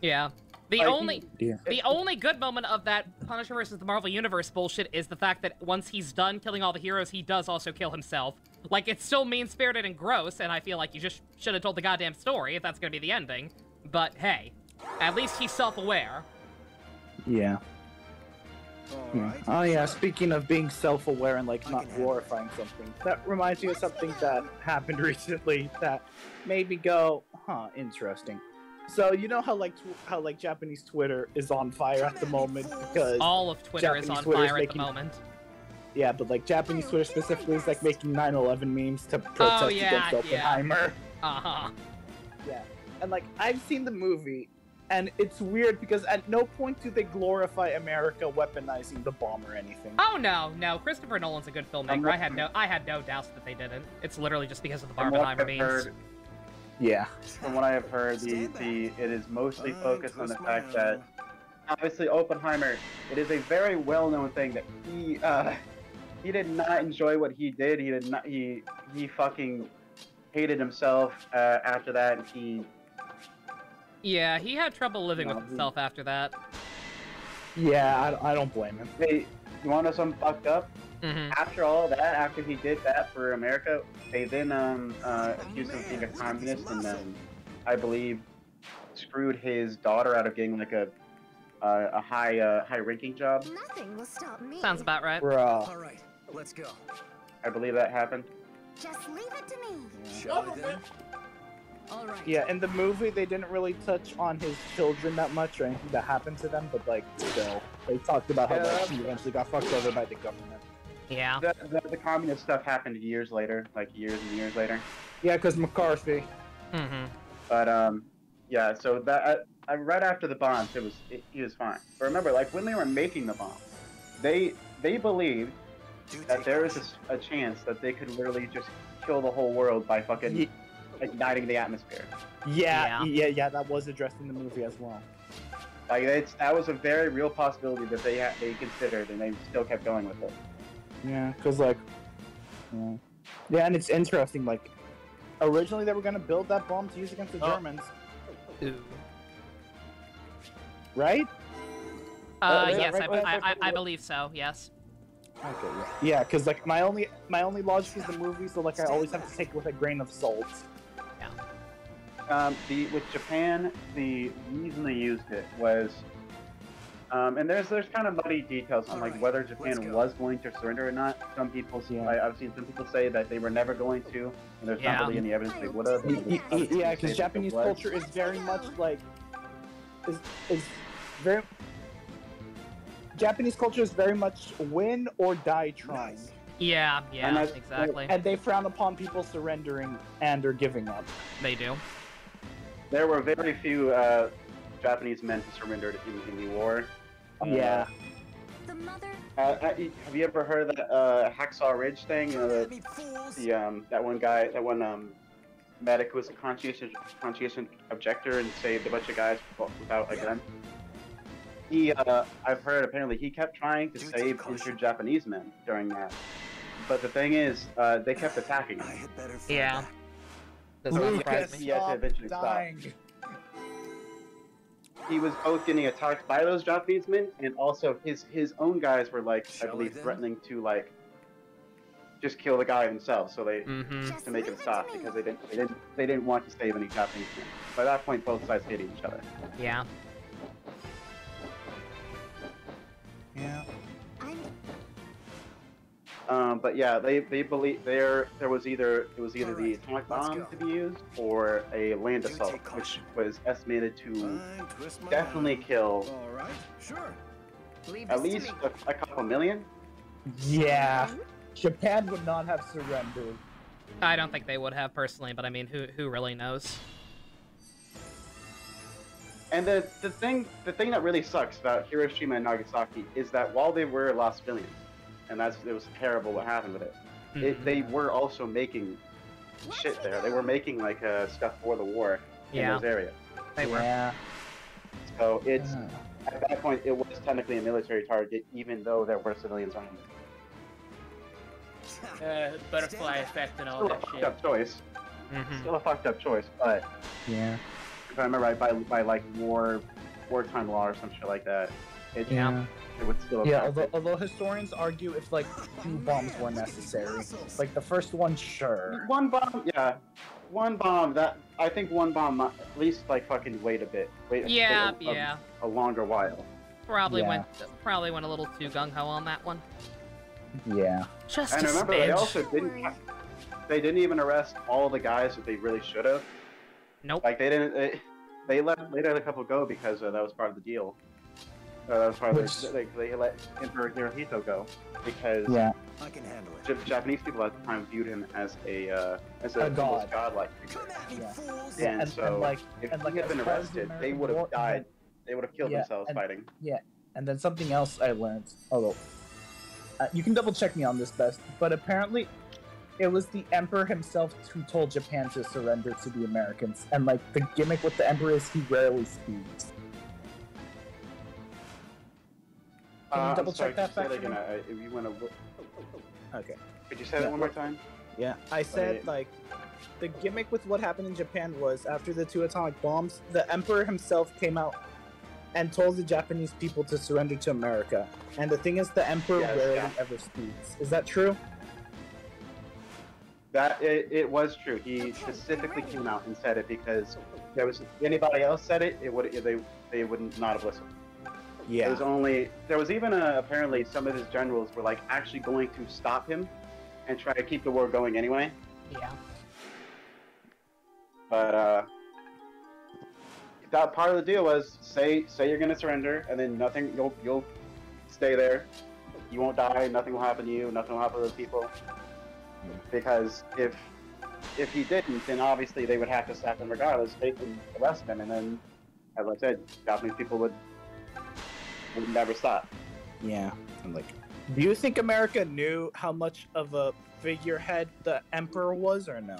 Yeah. The Like, the only good moment of that Punisher versus the Marvel Universe bullshit is the fact that once he's done killing all the heroes, he does also kill himself. Like, it's still mean-spirited and gross, and I feel like you just should have told the goddamn story if that's gonna be the ending. But hey, at least he's self-aware. Yeah. Oh yeah, speaking of being self-aware and like not glorifying something, that reminds me of something that happened recently that made me go, huh, interesting. So you know how like Japanese Twitter is on fire at the moment because all of Twitter is on fire at the moment. Yeah, but like Japanese Twitter specifically is like making 9/11 memes to protest against Oppenheimer. Uh-huh. Yeah, and like I've seen the movie, and it's weird because at no point do they glorify America weaponizing the bomb or anything. Oh no, Christopher Nolan's a good filmmaker. I had no doubts that they didn't. It's literally just because of the Barbenheimer memes. Yeah. From what I have heard, it is mostly focused on the fact that obviously Oppenheimer, it is a very well-known thing that he did not enjoy what he did. He fucking hated himself after that. Yeah, he had trouble living with himself after that. Yeah, I don't blame him. Hey, you want to know something fucked up? Mm-hmm. After all that, after he did that for America, they then accused him of being a communist, and then I believe screwed his daughter out of getting like a high-ranking job. Nothing will stop me. Sounds about right. Bruh. All right, let's go. I believe that happened. Just leave it to me. Shall we then? All right. Yeah, in the movie they didn't really touch on his children that much or anything that happened to them, but like still, they talked about how like, he eventually got fucked over by the government. Yeah. The communist stuff happened years later, like years and years later. Yeah, because McCarthy. Mm-hmm. But yeah. So that right after the bombs, he was fine. But remember, like when they were making the bomb, they believed that there was a chance that they could literally just kill the whole world by fucking igniting the atmosphere. Yeah, that was addressed in the movie as well. Like that was a very real possibility that they considered, and they still kept going with it. Yeah, because like, yeah, and it's interesting. Like, originally they were gonna build that bomb to use against the Germans. Ooh. Right? Yes, right? I believe so. Yes. Okay. Yeah, because like my only logic is the movie, so like I always have to take it with a grain of salt. Yeah. With Japan, the reason they used it was, and there's kind of muddy details on like whether Japan was going to surrender or not. Some people, I've seen some people say that they were never going to, and there's not really any evidence they would have. Yeah, because Japanese culture is very much like is very. Japanese culture is very much win or die trying. Yeah, exactly. And they frown upon people surrendering and or giving up. They do. There were very few Japanese men who surrendered in the war. Yeah. The mother. Have you ever heard of that Hacksaw Ridge thing? You know, that one medic who was a conscientious objector and saved a bunch of guys without a gun. I've heard apparently he kept trying to save injured Japanese men during that. But the thing is, they kept attacking him. Yeah. So he had to eventually stop. He was both getting attacked by those Japanese men, and also his own guys were like, I believe, threatening to like just kill the guy himself. So they to make him stop because they didn't want to save any Japanese men. By that point, both sides hated each other. Yeah. Yeah. But yeah, they believe there was either the atomic bomb to be used or a land assault, which was estimated to definitely kill at least a couple million. Yeah, Japan would not have surrendered. I don't think they would have personally, but I mean, who really knows? And the thing that really sucks about Hiroshima and Nagasaki is that while they were lost civilians, and it was terrible what happened with it, they were also making shit there. They were making like stuff for the war in those areas. They were. Yeah. So it's at that point it was technically a military target, even though there were civilians on it. Butterfly effect and all Still that a shit. fucked up choice. Still a fucked up choice, but yeah. If I remember right, by like war wartime law or some shit like that, it would still Yeah, affect it. although historians argue if like 2 bombs were necessary. Like the first one, sure. One bomb, yeah. One bomb, that I think one bomb at least like fucking wait a bit. Wait a longer while. Probably went a little too gung ho on that one. Yeah. Just and a remember smidge. they also didn't even arrest all the guys that they really should have. Nope. Like they let a couple go because that was part of the deal. That was part of they let Emperor Hirohito go because I can handle it. Japanese people at the time viewed him as a god. godlike figure. Yeah, and so if he had been arrested, they would have died. They would have killed themselves fighting. Yeah, and then something else I learned. Although you can double check me on this best, but apparently it was the Emperor himself who told Japan to surrender to the Americans, and like the gimmick with the Emperor is he rarely speaks. Can you double check that fact? Again, if you want to. Okay. Could you say that one more time? Yeah, I said like the gimmick with what happened in Japan was after the 2 atomic bombs, the Emperor himself came out and told the Japanese people to surrender to America. And the thing is, the Emperor rarely ever speaks. Is that true? That it was true. He specifically came out and said it because there was anybody else said it, they would not have listened. Yeah. There was even apparently some of his generals were like actually going to stop him and try to keep the war going anyway. Yeah. But that part of the deal was say you're gonna surrender and then nothing you'll stay there. You won't die, nothing will happen to you, nothing will happen to those people. Because if he didn't, then obviously they would have to sack him regardless, they can arrest him, and then as I said, Japanese people would never stop. Yeah. And like, do you think America knew how much of a figurehead the Emperor was, or no?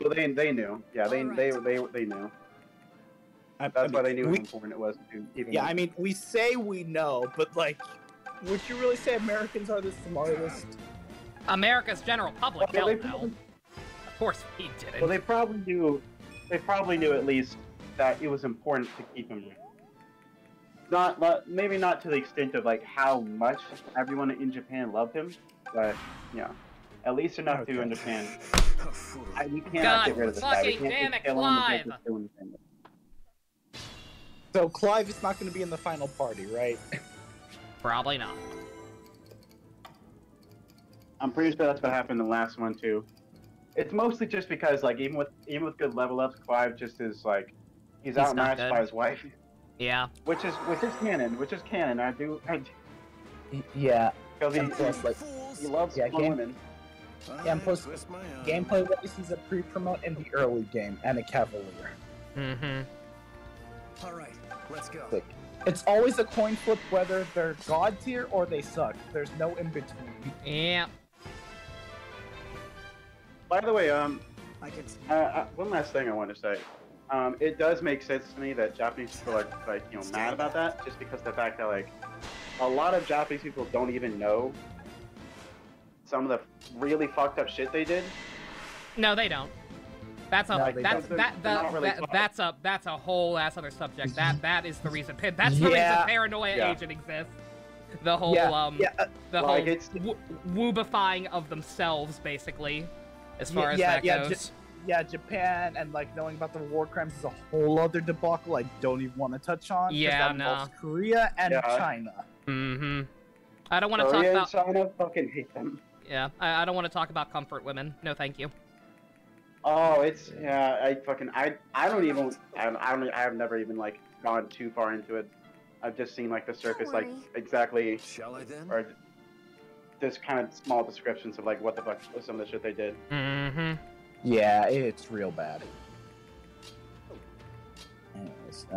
Oh, they knew. Yeah, they knew. That's why they knew how important it was to keep him. Yeah, I mean, we say we know, but like, would you really say Americans are the smartest? America's general public don't know. Of course he didn't. Well, they probably knew at least that it was important to keep him there. Maybe not to the extent of like how much everyone in Japan loved him, but at least enough to understand. We cannot get rid of this guy. We can't just kill him and just do anything. So Clive is not going to be in the final party, right? Probably not. I'm pretty sure that's what happened in the last one too. It's mostly just because like even with good level ups, Clive just is like he's outmatched by his wife. Yeah. Which is canon. I do. Yeah. Because he loves women. Yeah, and plus gameplay wise, he's a pre-promote in the early game and a cavalier. Mm-hmm. All right, let's go. It's always a coin flip whether they're god tier or they suck. There's no in between. Yeah. By the way, one last thing I want to say. It does make sense to me that Japanese people are like mad about that, just because of the fact that like a lot of Japanese people don't even know some of the really fucked up shit they did. No, they don't. That's a that's a whole ass other subject. That is the reason. That's the reason Paranoia Agent exists. The whole woobifying of themselves, basically, as far as that goes. Japan and like knowing about the war crimes is a whole other debacle I don't even want to touch on. Yeah, involves Korea and China. Mm-hmm. I don't want to Korea talk about. And China fucking hate them. Yeah, I don't want to talk about comfort women. No, thank you. Oh, it's I have never even like gone too far into it. I've just seen like the surface, like exactly. Shall I then? Or just kind of small descriptions of like what the fuck some of the shit they did. Mm-hmm. Yeah, it's real bad. Anyways,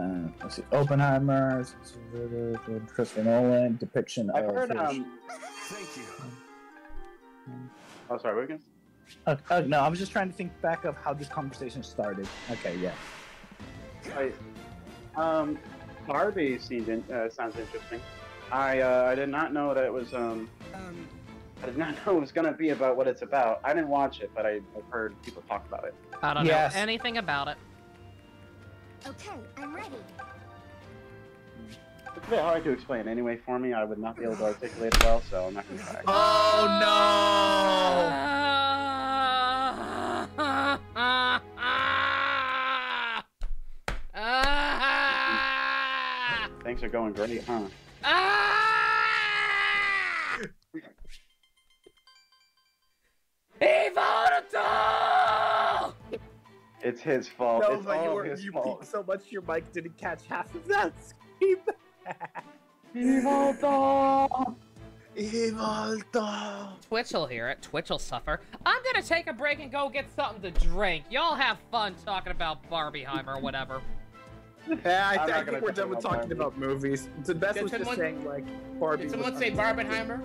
let's see. Oppenheimer, Christopher Nolan, depiction I've of... heard, Thank you. Oh, sorry, what again? No, I was just trying to think back of how this conversation started. Okay, yeah. Barbie sounds interesting. I did not know that it was I did not know it was gonna be about what it's about. I didn't watch it, but I've heard people talk about it. I don't know anything about it. Okay, I'm ready. It's a bit hard to explain anyway for me. I would not be able to articulate it well, so I'm not gonna try. Oh no! Things are going great, huh? It's his fault. No, it's but all his you fault. peaked so much your mic didn't catch half of that scream. Evil dog! Evil dog! Twitch will hear it. Twitch will suffer. I'm gonna take a break and go get something to drink. Y'all have fun talking about Barbieheimer or whatever. Yeah, I think we're done with talking about movies. The best was just saying, like, Barbie. Did someone say Barbenheimer?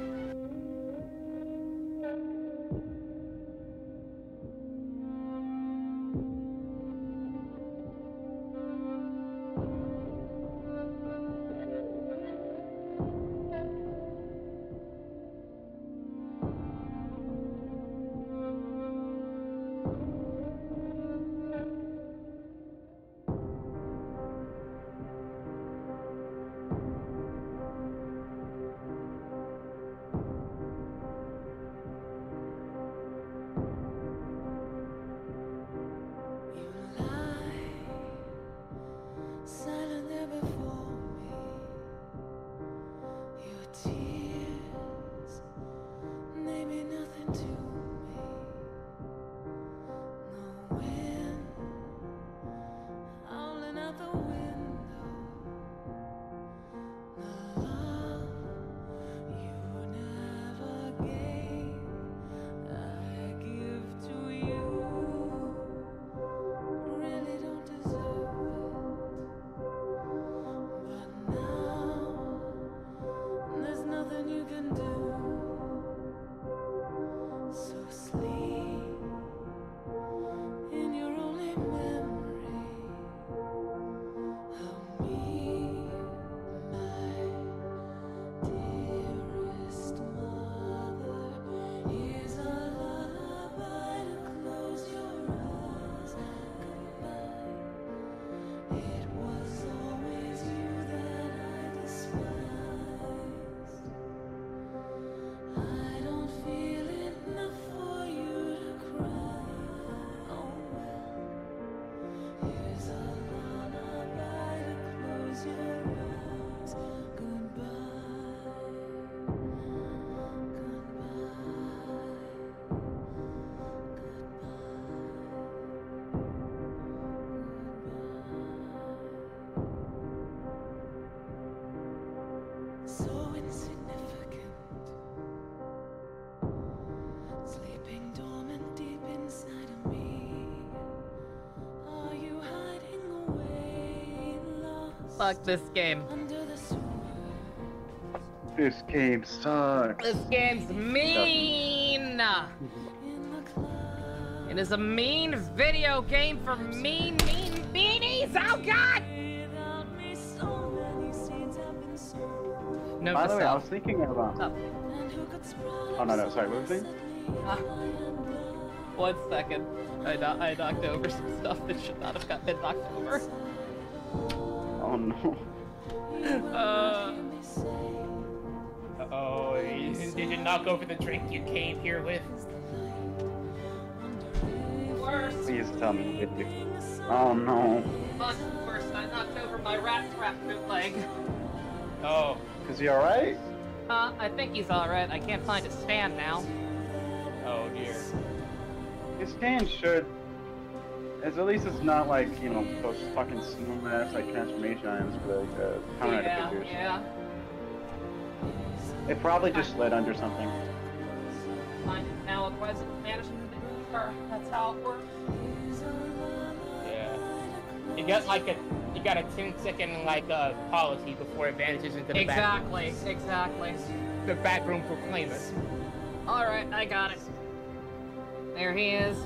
Fuck this game. This game sucks. This game's mean! It is a mean video game for mean meanies! Oh god! No, by the way, I was thinking about... Oh, no, sorry, what was it? 1 second. I knocked over some stuff that should not have been knocked over. Oh no. Uh-oh, did you knock over the drink you came here with? Worse. Please tell me what you... Oh no. Fuck, worse, I knocked over my rat trap bootleg. Oh. Is he alright? I think he's alright. I can't find his stand now. Oh dear. His stand should... at least it's not like, you know, those fucking smooth ass like transformation items for like counter figures. Yeah. It probably just slid under something. Find it now, otherwise it vanishes in the ether. That's how it works. Yeah. You got a 10-second policy before it vanishes into the back room. Exactly. The back room proclaimers. Alright, I got it. There he is.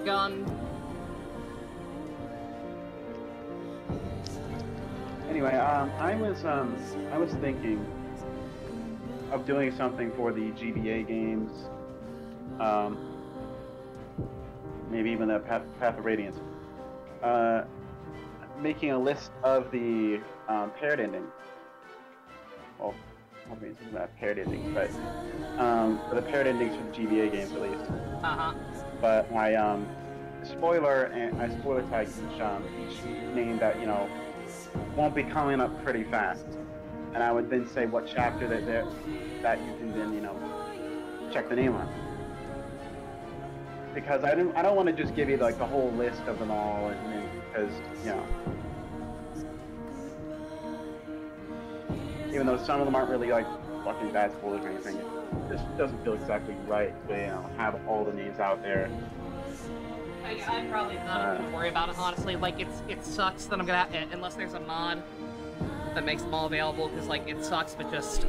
Gun. Anyway, I was thinking of doing something for the GBA games. Maybe even that Path of Radiance. making a list of the paired endings. Well, I don't think it's not paired endings, but for the paired endings for the GBA games at least. But I spoiler tag each name that won't be coming up pretty fast, and I would then say what chapter that you can then check the name on. Because I don't want to just give you like the whole list of them all, and then, because even though some of them aren't really like fucking bad spoilers or anything, it just doesn't feel exactly right to have all the names out there. I'm probably not gonna worry about it, honestly. Like, it sucks that I'm gonna have, unless there's a mod that makes them all available, because like it sucks, but just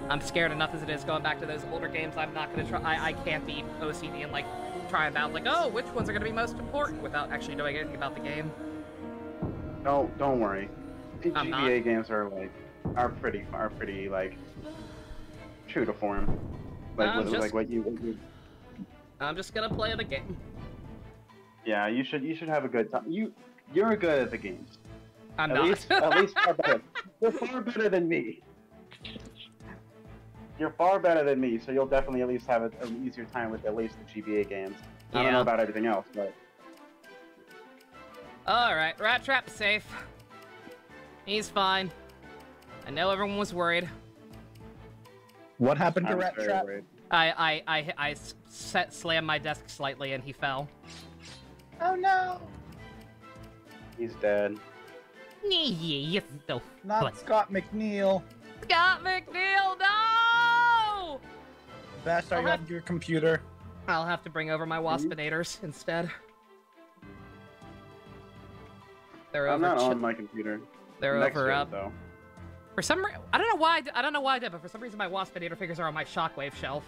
I'm scared enough as it is going back to those older games. I'm not gonna try. I can't be OCD and like try and about like, oh, which ones are gonna be most important without actually knowing anything about the game. Don't worry. GBA games are pretty like true to form. Like what you. I'm just gonna play the game. Yeah, you should have a good time. You're good at the games. I'm at not. Least far better. You're far better than me. You're far better than me, so you'll definitely at least have an easier time with at least the GBA games. Yeah. I don't know about everything else, but. Alright, Rat Trap's safe. He's fine. I know everyone was worried. What happened to Rat Trap? Worried. I slammed my desk slightly and he fell. Oh no! He's dead. Not Scott McNeil. Scott McNeil, no! Bash, are you on your computer? I'll have to bring over my Waspinators instead. They're I'm not on my computer. They're over up. Though. For some reason, I don't know why I did, but for some reason my Waspinator figures are on my Shockwave shelf.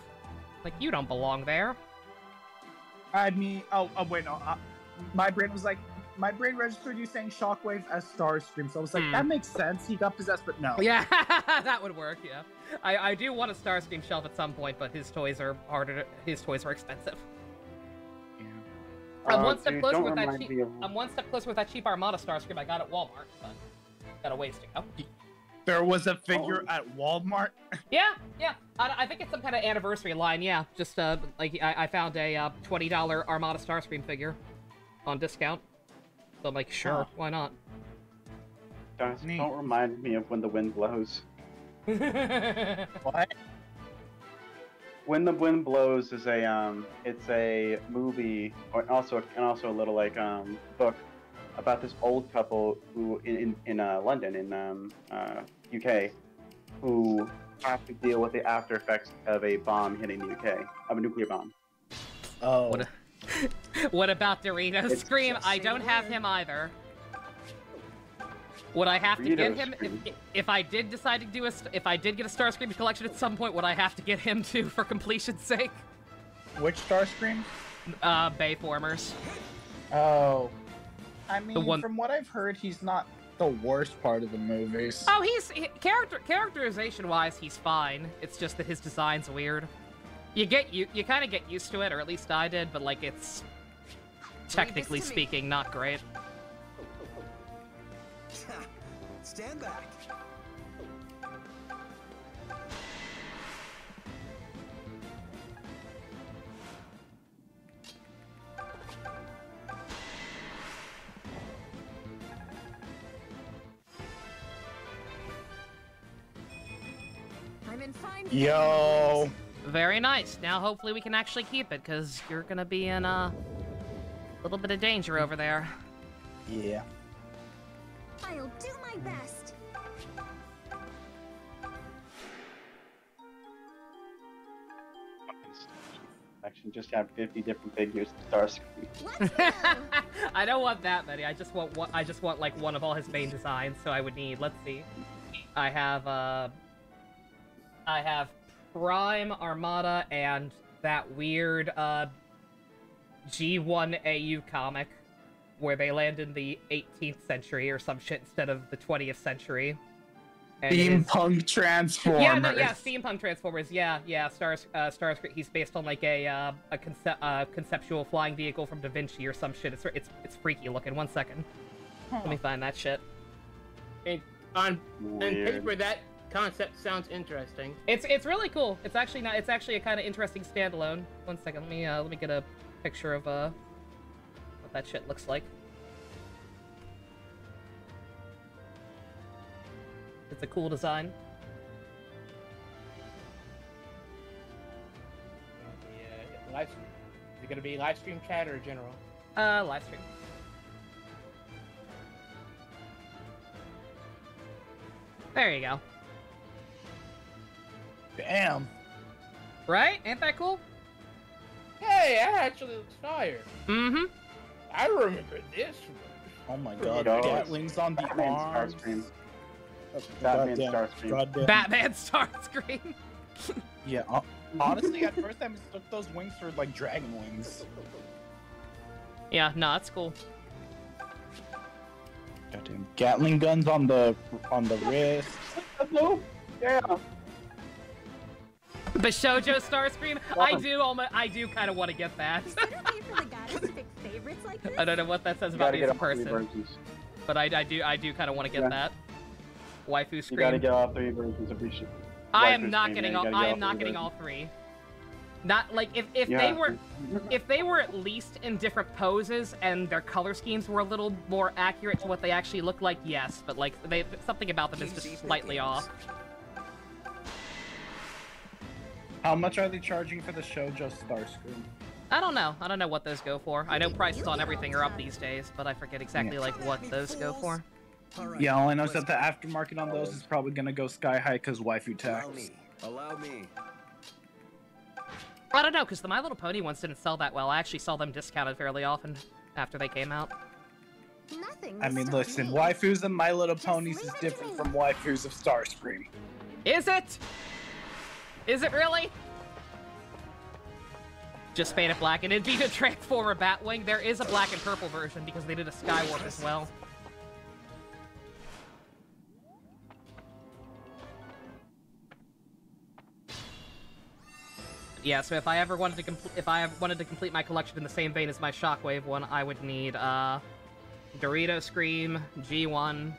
Like, you don't belong there. Wait, no. My brain registered you saying Shockwave as Starscream, so I was like, that makes sense. He got possessed, but no. Yeah, that would work. Yeah, I do want a Starscream shelf at some point, but his toys are expensive. Yeah. I'm one step closer with that cheap. I'm one step closer with that cheap Armada Starscream I got at Walmart, but got a ways to go. There was a figure at Walmart? Yeah. I think it's some kind of anniversary line, yeah. Just, like, I found a $20 Armada Starscream figure on discount. So I'm like, sure, why not? Guys, don't remind me of When the Wind Blows. What? When the Wind Blows is it's a movie, and also a little, like, book about this old couple who in London, in UK, who have to deal with the after effects of a bomb hitting the UK, of a nuclear bomb. Oh. What about Doritos Scream? I don't have him either. Would I have to get him if I did decide to do if I did get a Starscream collection at some point? Would I have to get him too for completion's sake? Which Starscream? Bayformers. Oh. I mean, from what I've heard, he's not the worst part of the movies. Oh, characterization-wise, he's fine. It's just that his design's weird. You kind of get used to it, or at least I did, but like it's technically speaking not great. Stand back. I'm in fine. Yo. Very nice. Now hopefully we can actually keep it, because you're gonna be in a little bit of danger over there. Yeah. I'll do my best. Actually, just have 50 different figures of Starscream. I don't want that many. I just want like one of all his main designs. So I would need. Let's see. I have Prime Armada and that weird G1AU comic where they land in the 18th century or some shit instead of the 20th century. Steampunk Transformers. Yeah, no, yeah, steampunk Transformers. Yeah, Starscream. He's based on like a conceptual flying vehicle from Da Vinci or some shit. It's freaky looking. 1 second. Let me find that shit. On paper, that concept sounds interesting. It's really cool. It's actually not. It's actually a kind of interesting standalone. 1 second. Let me get a picture of what that shit looks like. It's a cool design. Yeah, live stream. Is it gonna be live stream chat or general? Live stream. There you go. Damn. Right? Ain't that cool? Hey, that actually looks fire. Mm-hmm. I remember this Oh one. my god, Gatling's on the arms. Batman Starscream. Batman Starscream. Yeah, honestly, at first I mistook those wings for like dragon wings. Yeah, no, that's cool. Goddamn Gatling guns on the wrist. Yeah. The Shoujo Starscream. I do kind of want to get that. I don't know what that says about me as a person, but I do kind of want to get that. Waifu Scream. You gotta get all 3 versions of each. I am not getting all 3. Not like if they were at least in different poses and their color schemes were a little more accurate to what they actually look like, yes. But like something about them is just slightly off. How much are they charging for the Shoujo Starscream? I don't know. I don't know what those go for. I know prices on everything are up these days, but I forget exactly like what those go for. Yeah, all I know is that the aftermarket on those is probably gonna go sky high because waifu tax. Allow me. I don't know, because the My Little Pony ones didn't sell that well. I actually saw them discounted fairly often after they came out. I mean, listen, waifus and My Little Ponies is different from waifus of Starscream. Is it? Is it really? Just paint it black, and it'd be the Transformer Batwing. There is a black and purple version because they did a Skywarp as well. Yeah, so if I wanted to complete my collection in the same vein as my Shockwave one, I would need Dorito Scream, G1,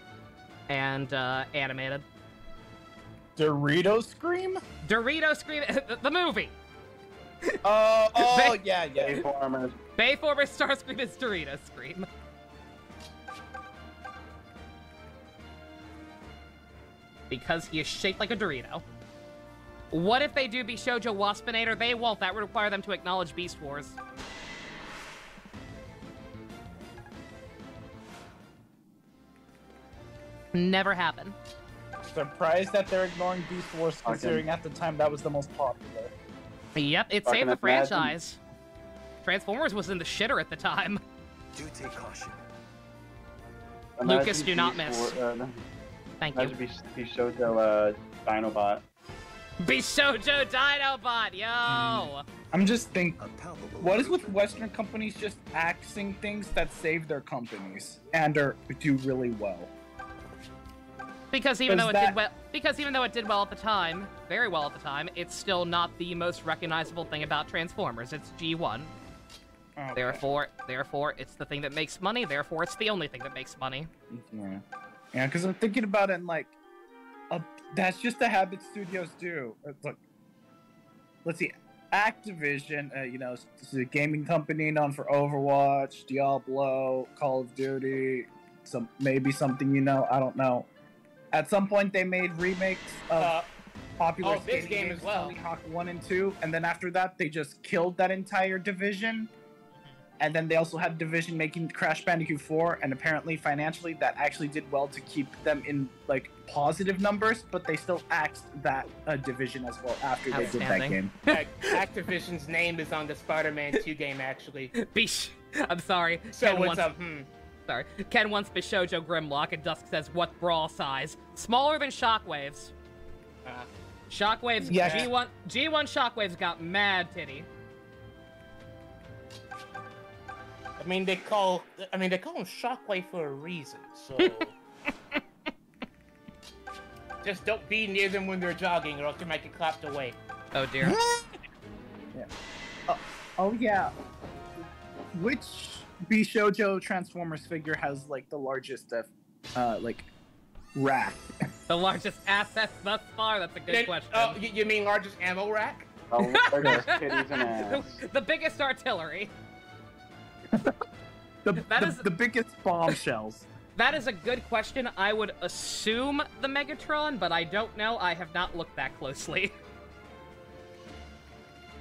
and animated. Dorito Scream? Dorito Scream, the movie. Yeah. Bayformers Starscream is Dorito Scream. Because he is shaped like a Dorito. What if they do be Shoujo Waspinator? They won't. That would require them to acknowledge Beast Wars. Never happened. Surprised that they're ignoring Beast Wars, considering at the time that was the most popular. Yep, it saved the franchise. Transformers was in the shitter at the time. Do take caution. Lucas, do not miss. Thank you. Shoujo Dinobot. Shoujo Dinobot, yo! I'm just thinking, what is with Western companies just axing things that save their companies and do really well? Because even though it did well at the time, very well at the time, it's still not the most recognizable thing about Transformers. It's G1. Okay. Therefore, it's the thing that makes money. Therefore, it's the only thing that makes money. Yeah, because I'm thinking about it and like, that's just the habit studios do. Look, let's see, Activision, it's a gaming company known for Overwatch, Diablo, Call of Duty, maybe something I don't know. At some point, they made remakes of popular skating game games, as well. Tony Hawk 1 and 2, and then after that, they just killed that entire division. And then they also had Division making Crash Bandicoot 4, and apparently financially that actually did well to keep them in like positive numbers, but they still axed that division as well after they did that game. Activision's name is on the Spider-Man 2 game, actually. I'm sorry. So Ken what's wants, up? Sorry. Ken wants Bishojo Grimlock, and Dusk says, what brawl size? Smaller than Shockwaves. Shockwaves, yeah. G1 Shockwaves got mad titty. I mean, they call him Shockwave for a reason, so... Just don't be near them when they're jogging, or else you might get clapped away. Oh dear. Yeah. Oh yeah. Which Bishojo Transformers figure has like the largest like rack? The largest assets thus far? That's a good question. Oh, you mean largest ammo rack? Oh, largest titties and ass. The biggest artillery. the biggest bombshells. That is a good question. I would assume the Megatron, but I don't know. I have not looked that closely.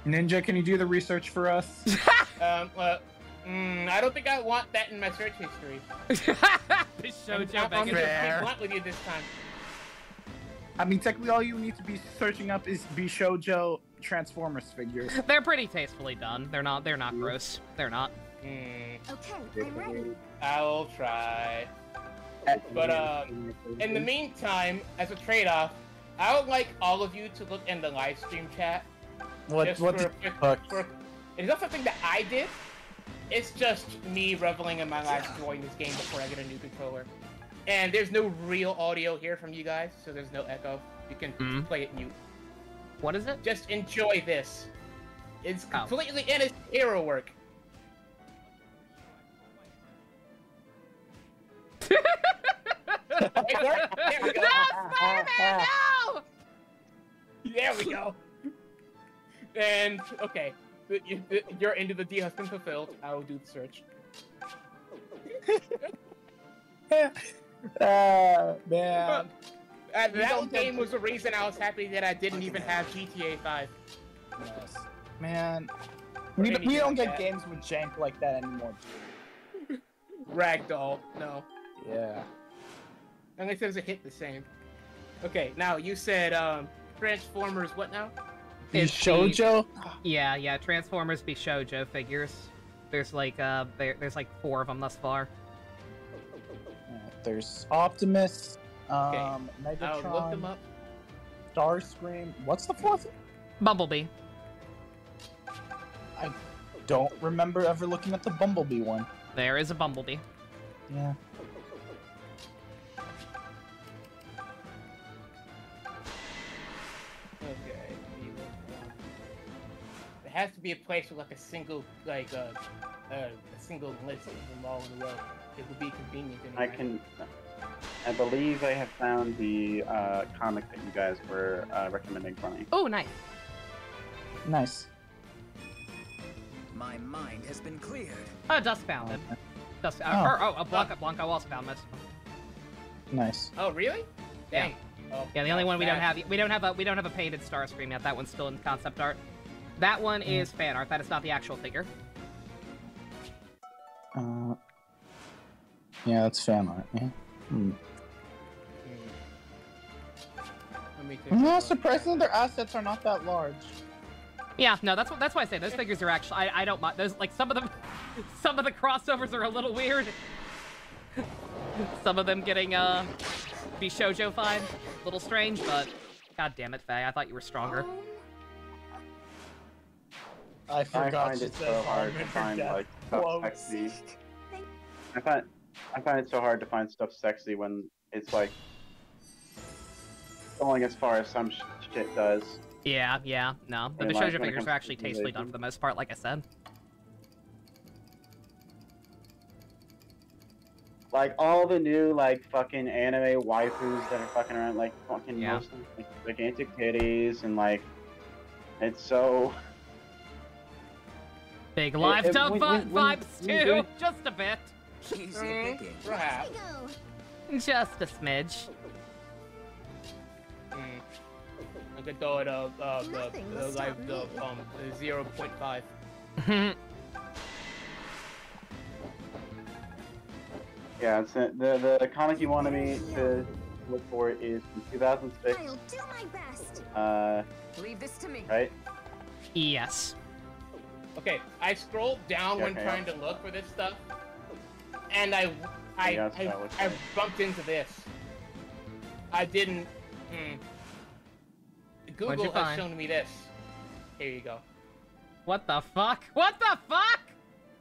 Ninja, can you do the research for us? I don't think I want that in my search history. Bishojo I'm Megatron. just blunt with you this time. I mean, technically, all you need to be searching up is Bishojo Transformers figures. They're pretty tastefully done. They're not gross. They're not. Okay, I'm ready. I'll try. But in the meantime, as a trade-off, I would like all of you to look in the live stream chat. What the fuck? It's not something that I did. It's just me reveling in my life enjoying this game before I get a new controller. And there's no real audio here from you guys, so there's no echo. You can play it mute. What is it? Just enjoy this. It's completely in its hero work. There we go. No, Spider-Man, no! There we go. And, okay. Your end of the deal has been fulfilled. I will do the search. Man. That game was the reason I was happy that I didn't even have GTA 5. Yes. Man. We don't get games with jank like that anymore. Ragdoll, no. Yeah. Unless there's a hit the same. Okay, now you said Transformers what now? Bishojo? Yeah, Transformers Bishojo figures. There's like there's like 4 of them thus far. There's Optimus, I'll Megatron, look them up. Starscream. What's the 4th? Bumblebee. I don't remember ever looking at the Bumblebee one. There is a Bumblebee. Yeah. Okay. There has to be a place with like a single a single list of them all in a row. It would be convenient. Anyway. I believe I have found the comic that you guys were recommending for me. Oh, nice. Nice. My mind has been cleared. Dust found him. Dust. Blanco also found most of them. Nice. Oh, really? Dang. Yeah. Yeah, the only one we don't have a painted Starscream yet. That one's still in concept art. That one is fan art. That is not the actual figure. Yeah, that's fan art. Yeah. No, surprisingly, their assets are not that large. Yeah, no, that's why I say those figures are actually I don't mind those. Like some of the crossovers are a little weird. Some of them getting Bishojo-fied, a little strange, but god damn it, Faye, I thought you were stronger. I forgot find it so hard to find like stuff sexy. I find it so hard to find stuff sexy when it's like going as far as some shit does. Yeah, no. The Bishojo figures are actually tastefully done for the most part, like I said. Like all the new like fucking anime waifus that are fucking around, like fucking most of them, like gigantic titties and like it's so big live dub vibes too, just a bit. Perhaps. Just a smidge. I could throw it the 0.5. Yeah, it's the comic you wanted me to look for is from 2006. I'll do my best. Leave this to me. Right? Yes. Okay, I scrolled down when trying to look for this stuff, and I bumped into this. I didn't. Google has shown me this. Here you go. What the fuck? What the fuck?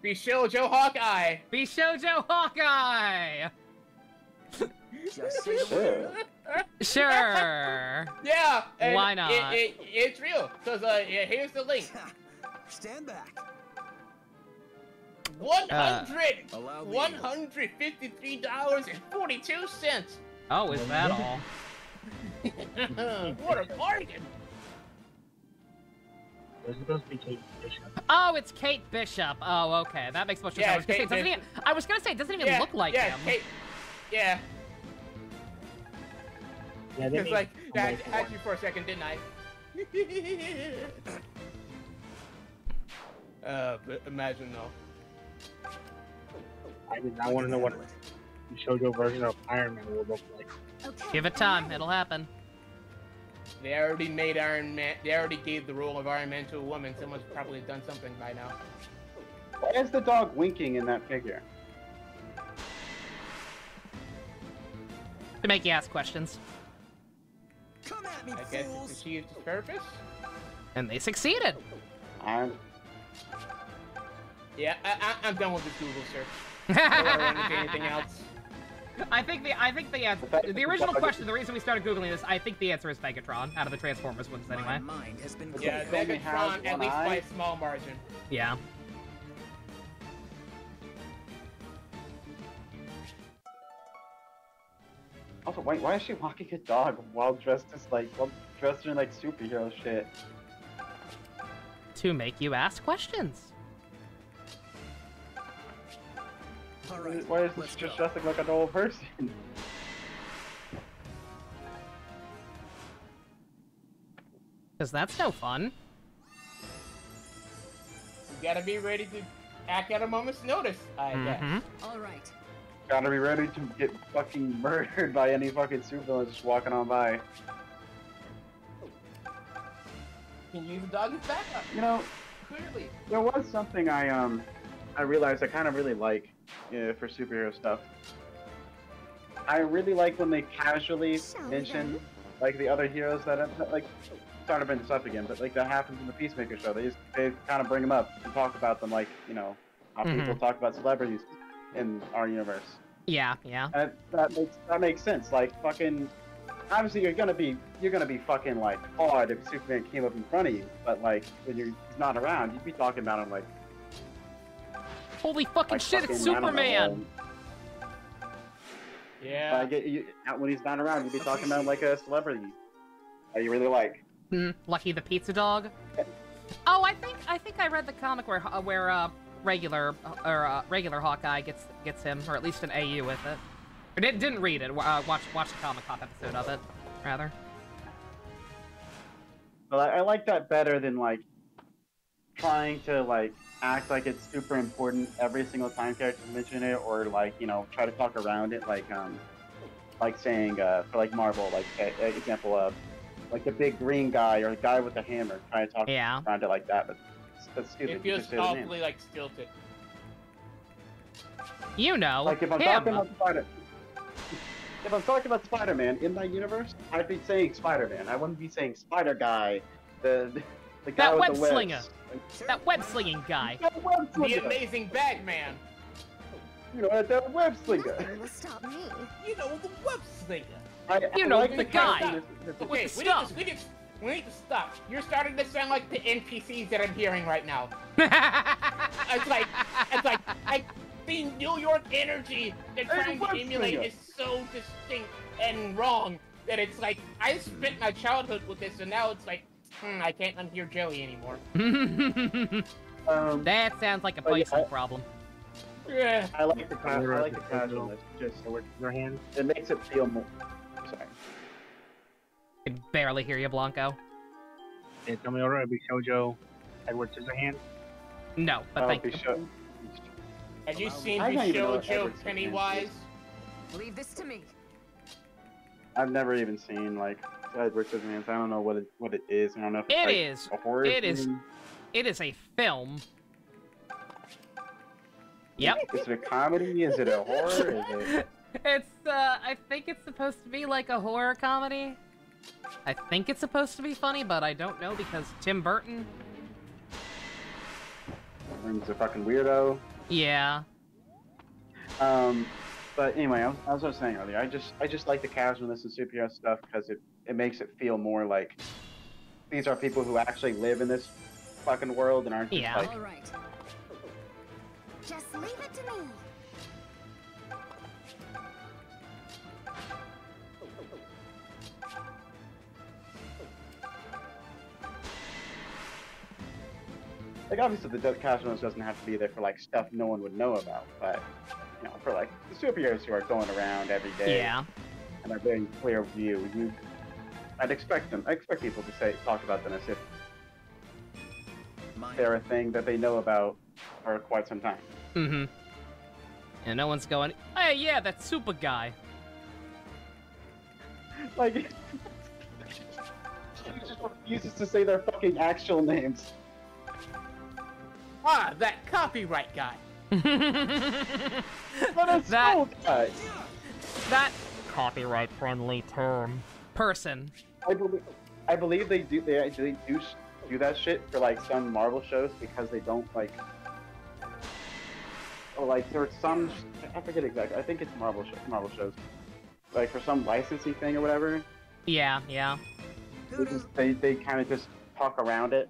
Bishojo Hawkeye! Bishojo Hawkeye! Just say the word. Sure. Yeah. And why not? It's real. Cause here's the link. Stand back. $153.42. Oh, is that all? What a bargain! It's supposed to be Kate Bishop. Oh, it's Kate Bishop. Oh, okay. That makes much more sense. I was gonna say, it doesn't even look like him. Kate. Yeah. Yeah, It's like, I had you for a second, didn't I? But imagine though. I want to know what the shoujo version of Iron Man will look like. Give it time. It'll happen. They already made Iron Man. They already gave the role of Iron Man to a woman. Someone's probably done something by now. Why is the dog winking in that figure? To make you ask questions. Come at me, I guess fools. it's achieved its purpose. And they succeeded. Yeah, I'm done with this Google search. I don't want to run into anything else. I think the answer, the original question, the reason we started Googling this, I think the answer is Megatron, out of the Transformers ones anyway. My mind has been Yeah, Megatron, at least by a small margin. Yeah. Also, why is she walking a dog while dressed in like superhero shit? To make you ask questions. All right, Why is she just dressing like an old person? Because that's no fun. You gotta be ready to act at a moment's notice, I guess. All right. Gotta be ready to get fucking murdered by any fucking supervillain just walking on by. Can use a dog as backup. You know, Clearly. there was something I realized I kind of really like for superhero stuff. I really like when they casually mention like the other heroes that like sorry to bring this up again, but like that happens in the Peacemaker show. They kind of bring them up and talk about them like, you know, how people talk about celebrities in our universe. Yeah, yeah. And that makes sense. Like fucking, obviously you're gonna be fucking like hard if Superman came up in front of you, but like when he's not around, you'd be talking about him like, holy fucking like shit, it's fucking, I don't know, Superman! Yeah. When he's not around, you'd be talking about him like a celebrity that you really like. Lucky the Pizza Dog. Oh, I think I read the comic where regular Hawkeye gets him, or at least an AU with it. Or didn't read it. Watch the Comic Cop episode of it, rather. Well, I like that better than like trying to like act like it's super important every single time characters mention it, or like, you know, try to talk around it, like saying for like Marvel, like example of like the big green guy or the guy with the hammer, trying to talk around it like that, but that's stupid. It feels awfully like stilted. You know, like if I'm talking about Spider-Man in my universe, I'd be saying Spider-Man. I wouldn't be saying Spider Guy, the guy that with web the slinger, webs. that web slinging guy. The amazing Bagman. You know, that web slinger. Nothing will stop me. You know, the web slinger. You know, the guy. Okay, we need to stop. You're starting to sound like the NPCs that I'm hearing right now. it's like the New York energy they're trying to emulate is so distinct and wrong that it's like I spent my childhood with this, and now it's like, I can't unhear Joey anymore. That sounds like a Bison problem. Yeah. I like the casualness. Just your hand. It makes it feel more. Sorry. I can barely hear you, Blanco. Did tell me already be Shoujo Edward Scissorhands? No, but thank you. Have you seen the Shoujo Pennywise? Leave this to me. I've never even seen like Edward Scissorhands. I don't know what it is. I don't know if it's a horror film. It is a film. Yep. Is it a comedy? Is it a horror? Is it? It's I think it's supposed to be like a horror comedy. I think it's supposed to be funny, but I don't know because Tim Burton. He's a fucking weirdo. Yeah. But anyway, as I was saying earlier, I just like the casualness of superhero stuff because it makes it feel more like these are people who actually live in this fucking world and aren't just like. All right. Just leave it to me. Like obviously the casualness doesn't have to be there for like stuff no one would know about, but you know, for like the superheroes who are going around every day, and are very clear view, I'd expect people to talk about them as if they're a thing that they know about for quite some time. Mm-hmm. And no one's going, hey, yeah, that super guy. Like, he just refuses to say their fucking actual names. Ah, that copyright guy. That copyright-friendly term. Person. I believe they do that shit for like some Marvel shows because they don't like. Or like there's some, I forget exactly. I think it's Marvel shows. Like for some licensing thing or whatever. Yeah. They kind of just talk around it.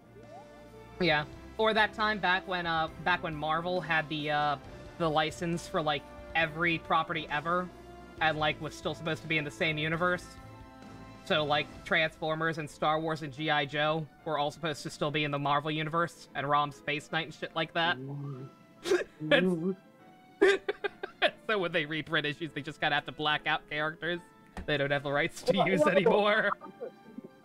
Yeah. Or that time back when Marvel had the license for like every property ever, and like was still supposed to be in the same universe. So like Transformers and Star Wars and G.I. Joe were all supposed to still be in the Marvel universe, and ROM Space Knight and shit like that. So when they reprint issues, they just kind of have to black out characters they don't have the rights to use anymore.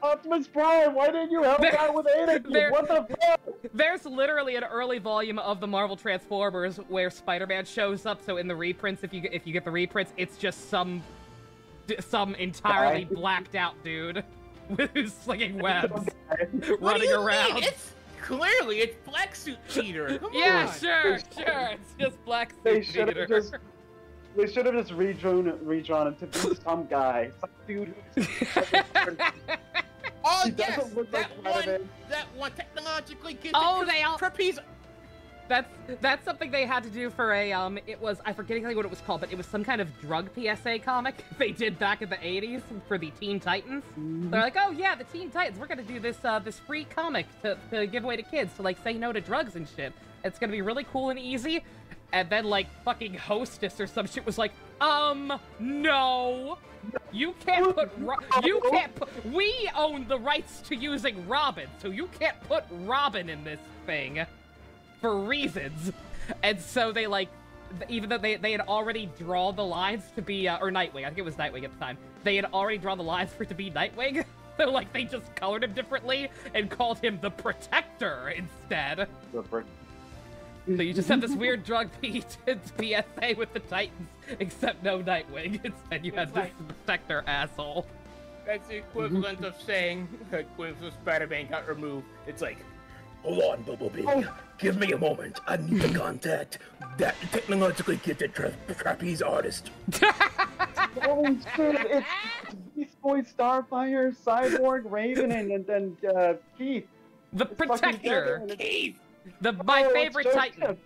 Optimus Prime, why didn't you help out with Anakin? What the fuck? There's literally an early volume of the Marvel Transformers where Spider-Man shows up. So in the reprints, if you get the reprints, it's just some entirely blacked out dude who's slinging webs running around. It's Black Suit Peter. Come on. Sure. It's just Black Suit Peter. They should have just redrawn him to be some guy, some dude who's. Oh yes, that one technologically gifted trapeze. That's something they had to do for a it was, I forget exactly what it was called, but it was some kind of drug PSA comic they did back in the 80s for the Teen Titans. They're like, oh yeah, the Teen Titans, we're gonna do this this free comic to give away to kids to like say no to drugs and shit. It's gonna be really cool and easy. And then like fucking Hostess or some shit was like, no. You can't put we own the rights to using Robin, so you can't put Robin in this thing for reasons. And so they like, even though they had already drawn the lines to be or Nightwing, I think it was Nightwing at the time, they had already drawn the lines for it to be Nightwing. So like they just colored him differently and called him the Protector instead. So you just have this weird drug PSA with the Titans, except no Nightwing. Instead you have this Protector asshole. That's the equivalent of saying when Spider-Man got removed. It's like, hold on, Bumblebee. Give me a moment. I need to contact that technologically gifted trapeze artist. Oh shit! It's Beast Boy, Starfire, Cyborg, Raven, and Keith. The Protector. Keith. My favorite Titan.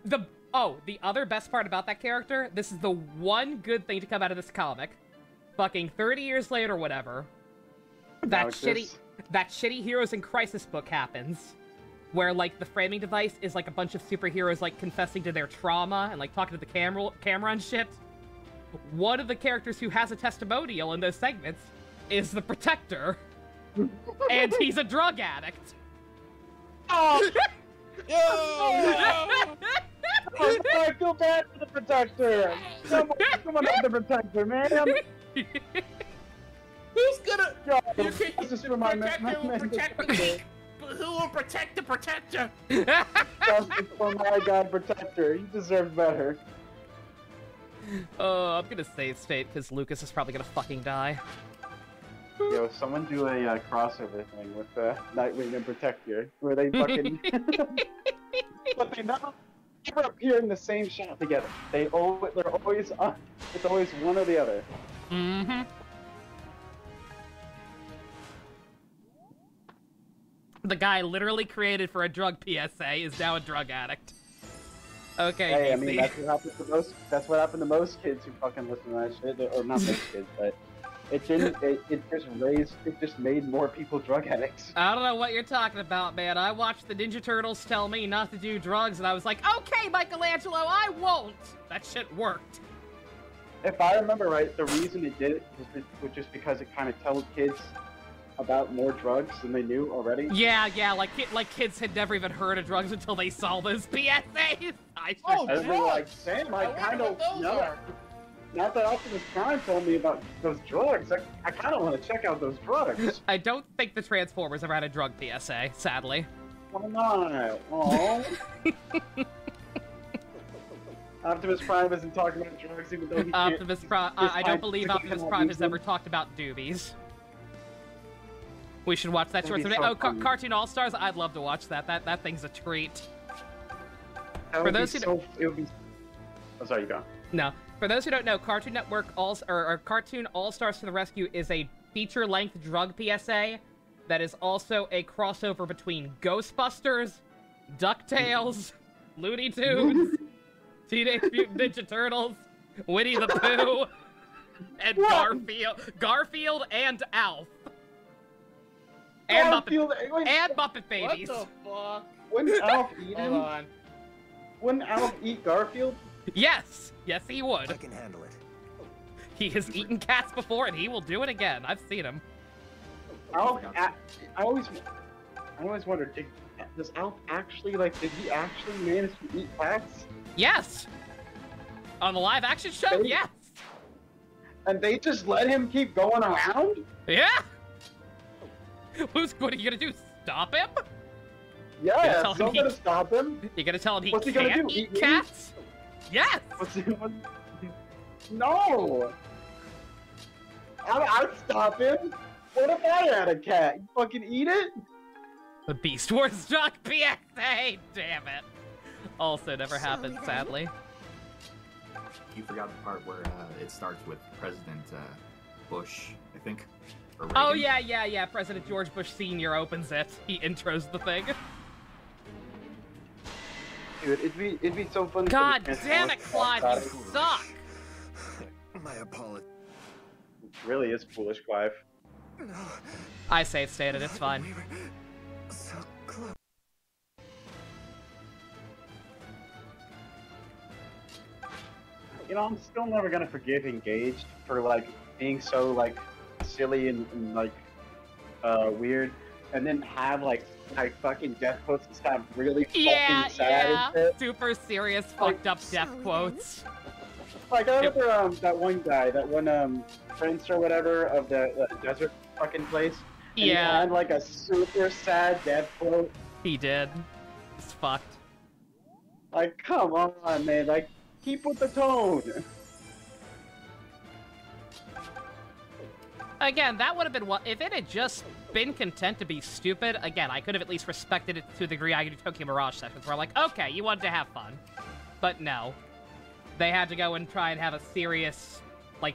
The other best part about that character, this is the one good thing to come out of this comic. Fucking 30 years later, whatever. That shitty Heroes in Crisis book happens. Where, like, the framing device is, like, a bunch of superheroes, like, confessing to their trauma and, like, talking to the camera and shit. One of the characters who has a testimonial in those segments is the Protector. And he's a drug addict. Oh! I feel bad for the Protector. Come on, the Protector, man. Who's gonna? This is for my Who will protect the Protector? Justice for my god, Protector. You deserve better. Oh, I'm gonna save state because Lucas is probably gonna fucking die. Yo, someone do a crossover thing with Nightwing and Protector, where they fucking. But they never appear in the same shot together. They're always on. It's always one or the other. Mm-hmm. The guy literally created for a drug PSA is now a drug addict. Okay, Hey, I DC. mean, that's what happened to most. That's what happened to most kids who fucking listen to that shit, or not most kids, but it didn't. It just made more people drug addicts. I don't know what you're talking about, man. I watched the Ninja Turtles tell me not to do drugs, and I was like, okay, Michelangelo, I won't. That shit worked. If I remember right, the reason it did it was just because it kind of told kids about more drugs than they knew already. Yeah, like kids had never even heard of drugs until they saw those PSAs. Oh, I was like, Sam, I kind of know. Now that Optimus Prime told me about those drugs, I kind of want to check out those drugs. I don't think the Transformers ever had a drug PSA, sadly. Why not? Aww. Optimus Prime isn't talking about drugs, even though he Optimus Prime. I don't believe Optimus Prime has ever talked about doobies. We should watch that short. So Cartoon All Stars. I'd love to watch that. That thing's a treat. For those who I'm sorry, you go. No. For those who don't know, Cartoon Network Cartoon All Stars to the Rescue is a feature-length drug PSA that is also a crossover between Ghostbusters, DuckTales, Looney Tunes, Teenage Mutant Ninja Turtles, Winnie the Pooh, and Garfield and Alf. And Muppet Babies. What the fuck? Wouldn't Alf eat him? Hold on. Wouldn't Alf eat Garfield? Yes! Yes, he would. I can handle it. He has eaten cats before, and he will do it again. I've seen him. Alf, I always wondered, does Alf actually, did he actually manage to eat cats? Yes! On the live-action show, yes! And they just let him keep going around? Yeah! What are you gonna do? Stop him? Yeah, someone's gonna stop him. You gonna tell him he What's he can't gonna do? eat cats? Yes! No! I'd stop him. What if I had a cat? You fucking eat it? The Beast Wars drug PSA! Damn it. Also never happened, sadly. You forgot the part where it starts with President Bush, I think. Oh, yeah. President George Bush Sr. opens it. He intros the thing. Dude, it'd be so funny. God damn it, Clive, you suck! My apologies. It really is foolish, Clive. I save stated, it's fine. So close. You know, I'm still never gonna forgive Engaged for being so silly and weird, and then have fucking death quotes and stuff really fucking sad and shit. Super serious, fucked up death quotes. I remember that one guy, that one prince or whatever of the desert fucking place. And he had a super sad death quote. He did. It's fucked. Come on, man. Keep with the tone. Again, that would have been what if it had just been content to be stupid. Again, I could have at least respected it to the degree I could do Tokyo Mirage sessions where I'm like, okay, you wanted to have fun. But no. They had to go and try and have a serious,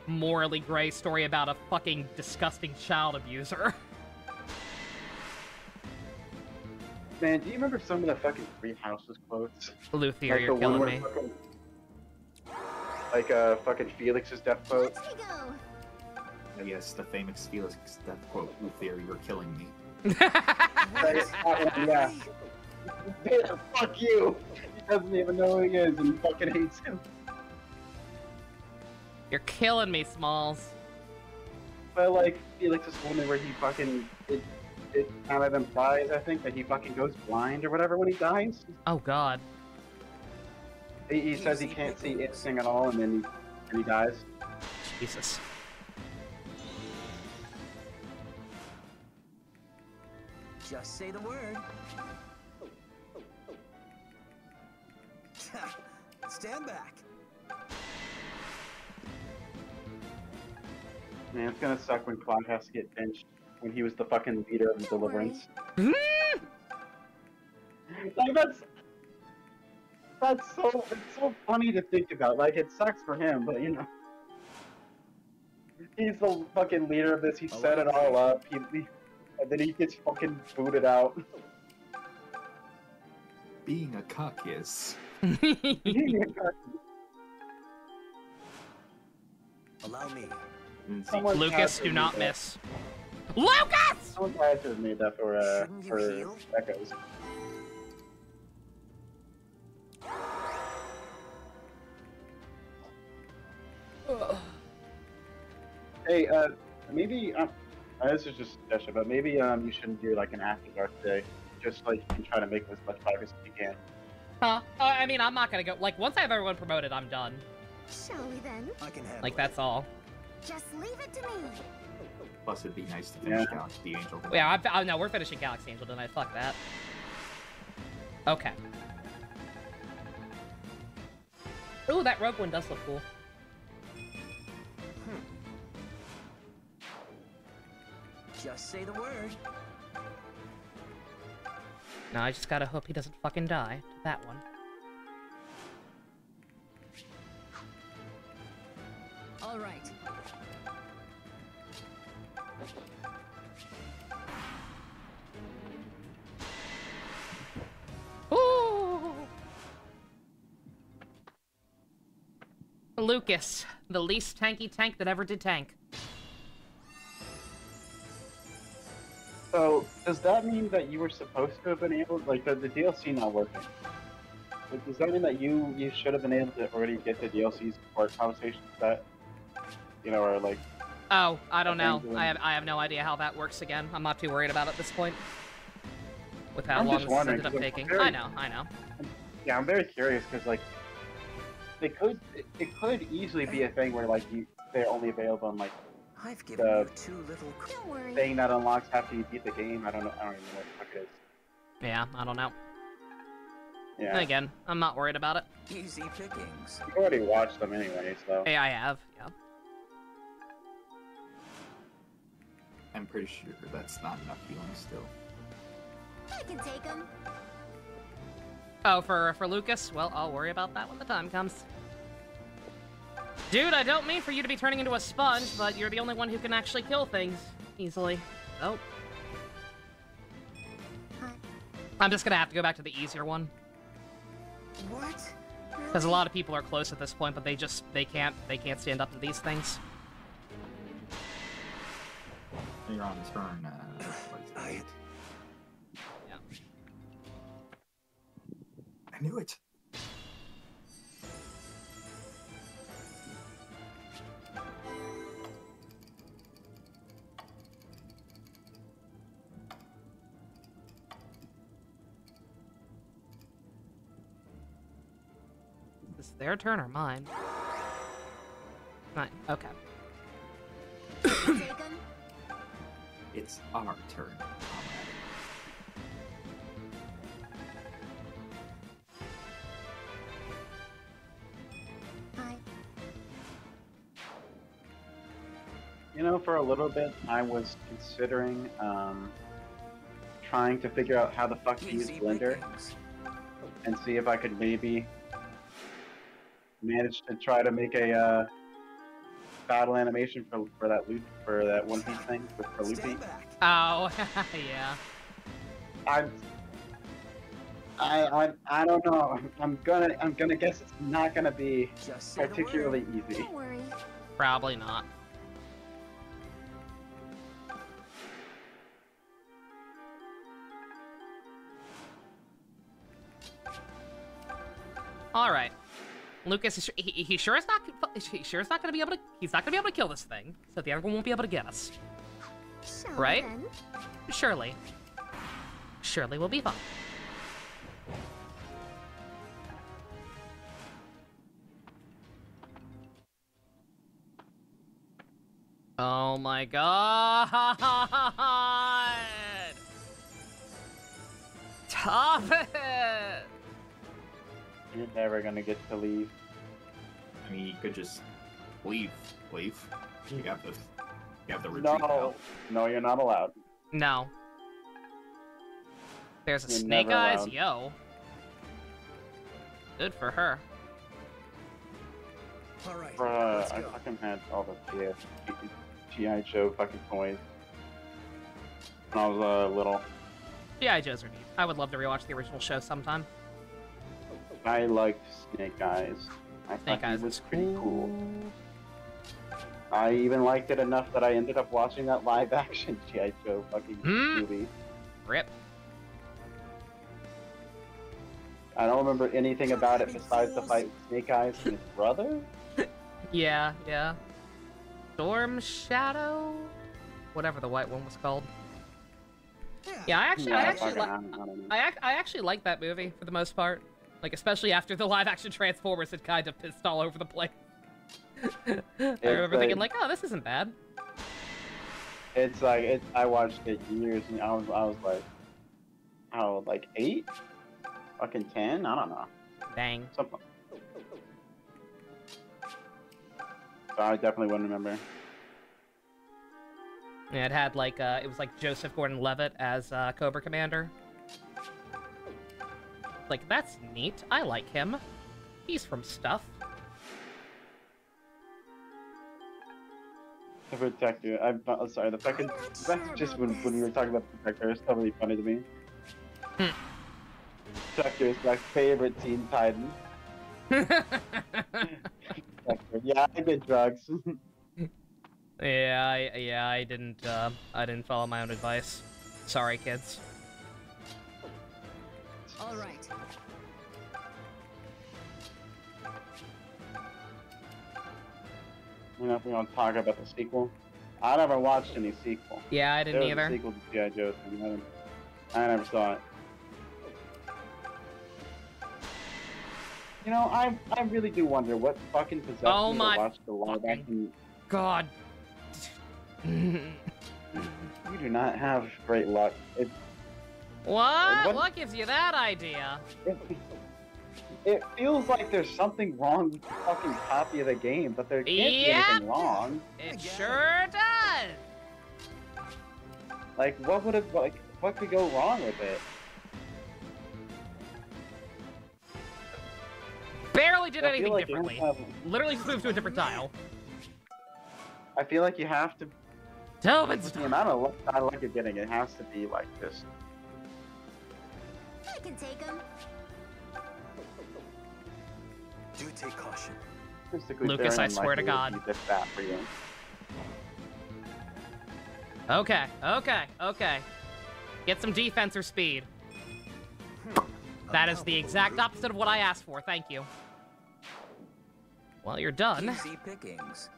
morally gray story about a fucking disgusting child abuser. Man, do you remember some of the fucking Three Houses quotes? Luthier, you're killing me. Fucking Felix's death quote. Oh, yes, the famous Felix death quote, Luthier, you're killing me. Yeah. Fuck you! He doesn't even know who he is and he fucking hates him. You're killing me, Smalls. But Felix's woman where he fucking it kind of implies, I think, that he fucking goes blind or whatever when he dies. Oh god. He says he can't see anything at all and then he dies. Jesus. Just say the word. Stand back. Man, it's gonna suck when Cloud has to get benched when he was the fucking leader of the Deliverance. It's so funny to think about. It sucks for him, but you know. He's the fucking leader of this, he set it all up, and then he gets fucking booted out. being a cuck is. Allow me. Lucas, do not miss. Lucas! Someone had to have made that for Echoes. Hey, maybe this is just a suggestion, but maybe you shouldn't do like an after dark day. Just like you can try to make as much progress as you can. Huh? I mean, I'm not gonna go. Like, once I have everyone promoted, I'm done. Shall we then? I can handle Like, that's all. Just leave it to me. Plus, it'd be nice to finish Galaxy Angel. Yeah, no, we're finishing Galaxy Angel tonight. Fuck that. Okay. Ooh, that rogue one does look cool. Just say the word. No, I just gotta hope he doesn't fucking die to that one. All right. Ooh! Lucas, the least tanky tank that ever did tank. So, does that mean that you were supposed to have been able, like, the DLC not working? Like, does that mean that you should have been able to already get the DLC support conversations that, you know, are like... Oh, I don't know. I have no idea how that works again. I'm not too worried about it at this point. With how long this ended up taking. I know. Yeah, I'm very curious, because, like, it could easily be a thing where, like, they're only available on, like, I've given you too little. Don't worry. thing that unlocks after you beat the game. I don't even know what the fuck it is. Yeah, I don't know. Yeah. And again, I'm not worried about it. Easy pickings. You've already watched them anyway, so... Hey, I have, yeah. I'm pretty sure that's not enough healing still. I can take him. Oh, for Lucas? Well, I'll worry about that when the time comes. Dude, I don't mean for you to be turning into a sponge, but you're the only one who can actually kill things easily. Oh. I'm just gonna have to go back to the easier one. What? Because a lot of people are close at this point, but they can't stand up to these things. You're on turn, I... Yeah. I knew it. Is this their turn or mine? Mine. Okay. It's our turn. Hi. You know, for a little bit, I was considering trying to figure out how the fuck to use Blender and see if I could maybe manage to try to make a battle animation for that loop for that One Piece thing for Loopy. Oh, yeah. I don't know. I'm gonna guess it's not gonna be particularly easy. Don't worry. Probably not. All right. Lucas, he sure is not. He sure is not going to be able to. He's not going to be able to kill this thing, so the other one won't be able to get us. Right? Surely. Surely we'll be fine. Oh my god! Stop it! You're never gonna get to leave. I mean, you could just leave. Leave. You have the retreat now. No, you're not allowed. No. There's a You're Snake never Eyes, allowed. yo. Good for her. All right. Bruh, I fucking had all the G.I. Joe fucking toys when I was little. G.I. Joes are neat. I would love to rewatch the original show sometime. I liked Snake Eyes. I Snake thought Eyes he was is pretty cool. I even liked it enough that I ended up watching that live-action G.I. Joe fucking movie. Rip. I don't remember anything about it besides the fight with Snake Eyes and his brother. Yeah, yeah. Storm Shadow? Whatever the white one was called. Yeah, I actually like that movie for the most part. Like, especially after the live-action Transformers had kind of pissed all over the place. I remember thinking, like, oh, this isn't bad. It's like, I watched it years, and I was like, how, like 8? Fucking 10? I don't know. Dang. Something. So I definitely wouldn't remember. Yeah, it had like, it was like Joseph Gordon-Levitt as Cobra Commander. Like, that's neat. I like him. He's from Stuff. The Protector. I'm sorry. The fucking. That's just when we were talking about the Protector. It's totally funny to me. Protector is my favorite Teen Titan. Yeah, I did drugs. Yeah, I didn't follow my own advice. Sorry, kids. All right. You know, if we want to talk about the sequel, I never watched any sequel. Yeah, I didn't either. There was a sequel to G.I. Joe, and I never saw it. You know, I really do wonder what fucking possessed me to watch the live action. God. You do not have great luck. What? What gives you that idea? It feels like there's something wrong with the fucking copy of the game, but there can't be anything wrong. It sure does. Like, what could go wrong with it? Barely did anything differently. Literally just moved to a different tile. I feel like you have to. Delvin's the amount of luck I like you're getting, it has to be like this. I can take him. Do take caution. Lucas, I swear to God. For you. Okay. Get some defense or speed. That is the exact opposite of what I asked for. Thank you. Well, you're done. Easy pickings.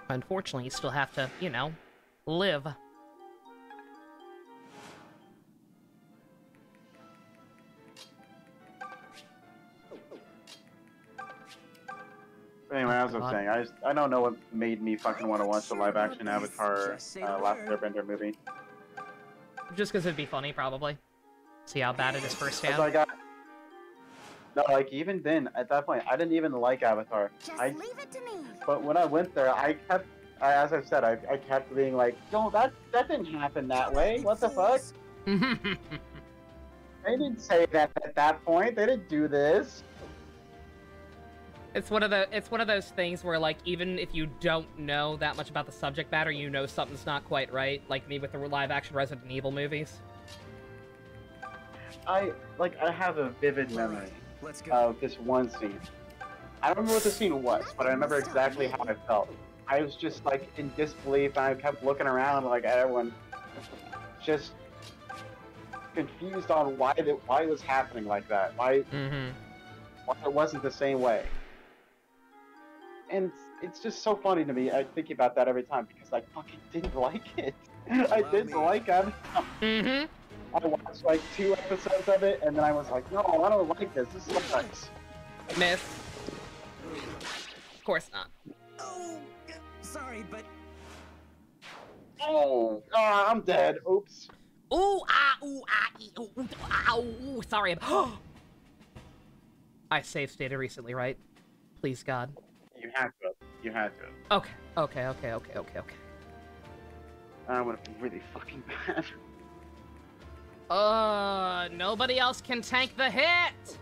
Unfortunately, you still have to, you know, live. Anyway, as I was saying, I don't know what made me fucking want to watch the live-action Avatar Last Airbender movie. Just because it'd be funny, probably. See how bad it is firsthand. No, like, even then, at that point, I didn't even like Avatar. Just leave it to me. But when I went there, as I said, I kept being like, no, that didn't happen that way. What the fuck? They didn't say that at that point. They didn't do this. It's one of those things where, like, even if you don't know that much about the subject matter, you know something's not quite right. Like me with the live-action Resident Evil movies. I have a vivid memory of this one scene. I don't remember what the scene was, but I remember exactly how I felt. I was just, like, in disbelief, and I kept looking around, like, at everyone, just confused on why it was happening like that. Why it wasn't the same way. And it's just so funny to me. I think about that every time, because I fucking didn't like it. I didn't like it. I watched like 2 episodes of it, and then I was like, no, I don't like this. This sucks. Miss. Of course not. Oh, sorry, but... Oh, I'm dead. Oops. Ooh, ah, ooh, ah, ooh, ooh, ah, ooh, sorry. I save stated recently, right? Please, God. You had to. You had to. Okay. That would have been really fucking bad. Nobody else can tank the hit!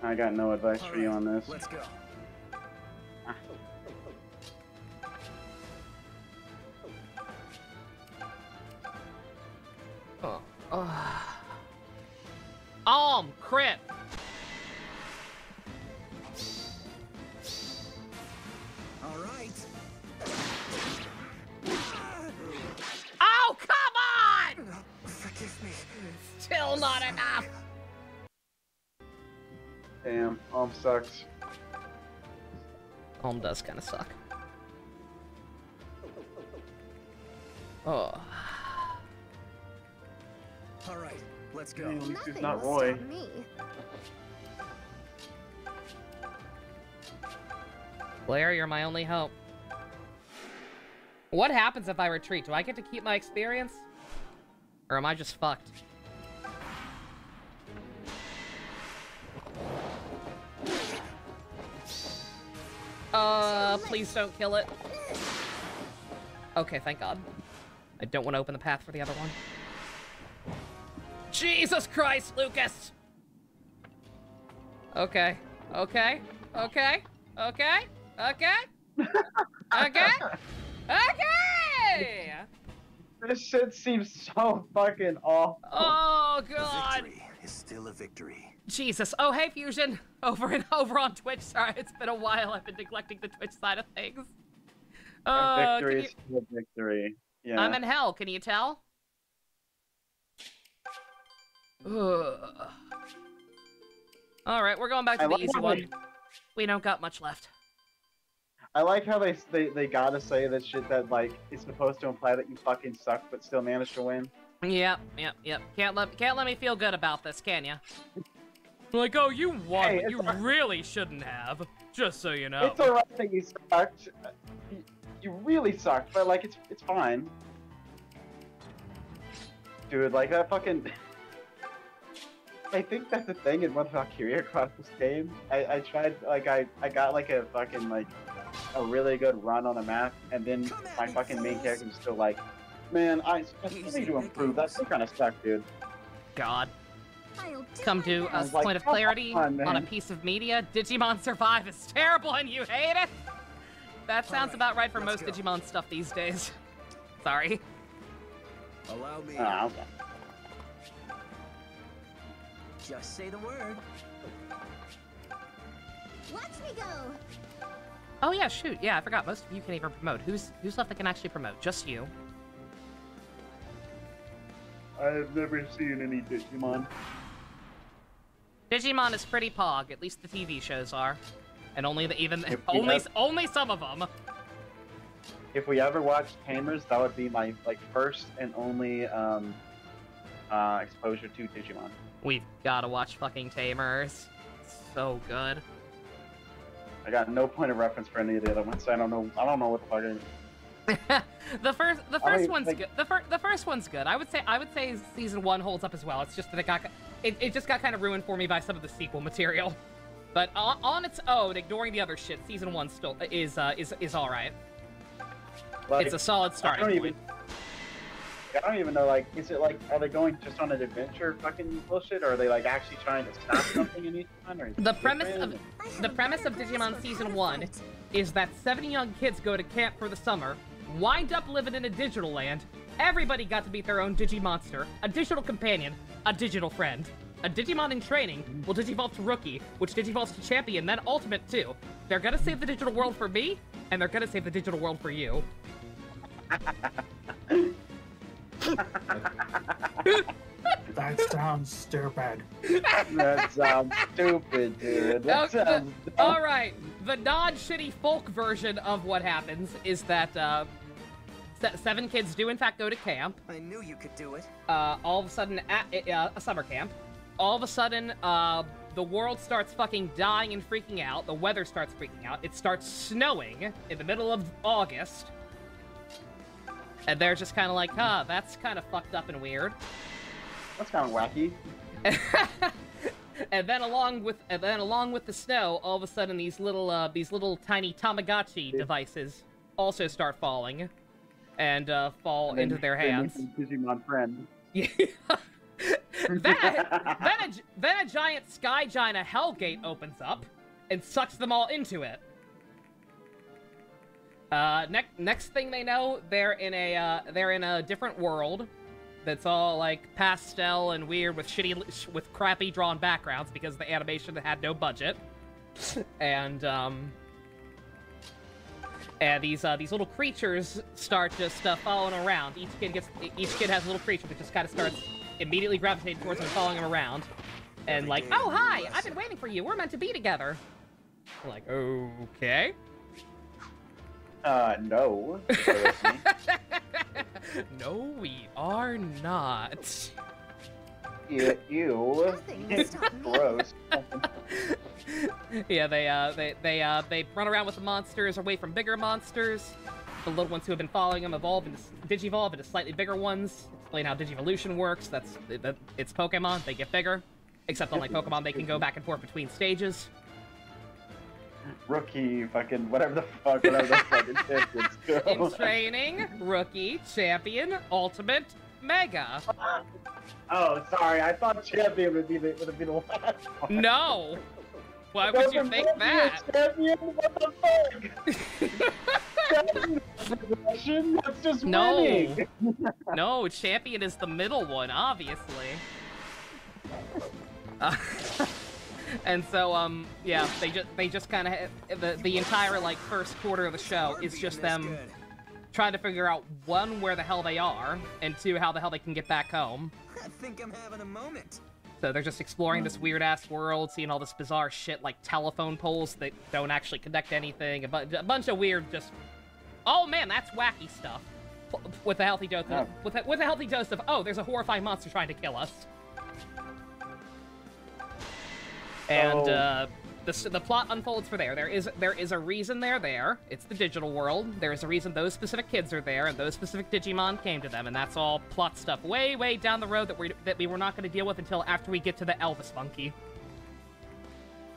I got no advice for you on this. Let's go. Crit. All right. Oh, come on! Forgive me. Still not enough. Damn, sucks. Does kind of suck. Oh. All right, let's go. At least Nothing it's not will Roy. stop me. Blair, you're my only hope. What happens if I retreat? Do I get to keep my experience? Or am I just fucked? Please don't kill it. Okay, thank God. I don't want to open the path for the other one. Jesus Christ, Lucas! Okay, okay, okay, okay, okay, okay, okay! This shit seems so fucking awful. Oh, God! Victory is still a victory. Jesus. Oh, hey, Fusion. Over on Twitch. Sorry, it's been a while. I've been neglecting the Twitch side of things. Victory is still a victory. Yeah. I'm in hell. Can you tell? Alright, we're going back to the easy one. We don't got much left. I like how they gotta say that shit that, like, is supposed to imply that you fucking suck but still managed to win. Yep. Can't let me feel good about this, can ya? Like, oh, you won, hey, but you really shouldn't have. Just so you know. It's alright that you sucked. You really sucked, but, like, it's fine. Dude, like, that fucking... I think that's the thing in one Valkyria Chronicles game. I tried, like, I got, like, a fucking, like, a really good run on the map, and then my fucking main character was still like, man, I still need to improve. That still kind of sucked, dude. God. Come to a point of clarity on a piece of media. Digimon Survive is terrible and you hate it? That sounds about right for most Digimon stuff these days. Sorry. Allow me. Okay. Just say the word. Watch me go. Oh yeah, shoot. Yeah, I forgot. Most of you can even promote. Who's left that can actually promote? Just you. I've never seen any Digimon. Digimon is pretty pog. At least the TV shows are, and only only some of them. If we ever watched Tamers, that would be my first and only exposure to Digimon. We've gotta watch fucking Tamers. It's so good. I got no point of reference for any of the other ones. So I don't know what the fuck it is. the first one's good. The first one's good. I would say season 1 holds up as well. It's just that it just got kind of ruined for me by some of the sequel material. But on its own, ignoring the other shit, season 1 still is all right. Like, it's a solid starting point. I don't even know, like, is it like, are they going just on an adventure fucking bullshit, or are they like actually trying to stop something in each one? Or the premise of Digimon Season 1 is that 7 young kids go to camp for the summer, wind up living in a digital land, everybody got to meet their own Digimonster, a digital companion, a digital friend. A Digimon in training will digivolve to Rookie, which digivolves to Champion, then Ultimate too. They're gonna save the digital world for me, and they're gonna save the digital world for you. That sounds stupid. That sounds stupid, dude. That sounds dumb. Alright, the non-shitty folk version of what happens is that, 7 kids do in fact go to camp. I knew you could do it. All of a sudden, at a summer camp, all of a sudden, the world starts fucking dying and freaking out. The weather starts freaking out. It starts snowing in the middle of August. And they're just kind of like, huh, that's kind of fucked up and weird. That's kind of wacky. And then along with the snow, all of a sudden these little tiny Tamagotchi devices also start falling, and fall into their hands. Digimon friend. Yeah. then a giant Sky Giant Hellgate opens up and sucks them all into it. Next thing they know, they're in a different world, that's all like pastel and weird with crappy drawn backgrounds because the animation had no budget. And these little creatures start just following around. Each kid has a little creature that just kind of starts immediately gravitating towards him, following him around, and like, oh hi, I've been waiting for you. We're meant to be together. I'm like, okay. No. No, we are not. Ew. Gross. Yeah, they run around with the monsters away from bigger monsters. The little ones who have been following them digivolve into slightly bigger ones. Explain how digivolution works. It's Pokemon. They get bigger. Except unlike Pokemon, they can go back and forth between stages. Rookie, fucking whatever the fucking champions go. In training, rookie, champion, ultimate, mega. Oh, sorry. I thought champion would have been the last one. No. Why would you think that? Champion? What the fuck? That's just winning. No, champion is the middle one, obviously. And so, yeah, they just kind of the entire like first quarter of the show is just them trying to figure out, one, where the hell they are, and two, how the hell they can get back home. I think I'm having a moment. So they're just exploring this weird-ass world, seeing all this bizarre shit like telephone poles that don't actually connect to anything, a bunch of weird just... Oh man, that's wacky stuff. With a healthy dose of... With a healthy dose of, oh, there's a horrifying monster trying to kill us. And, the plot unfolds for there. There is a reason they're there. It's the digital world. There is a reason those specific kids are there, and those specific Digimon came to them, and that's all plot stuff way, way down the road that we were not going to deal with until after we get to the Elvis monkey.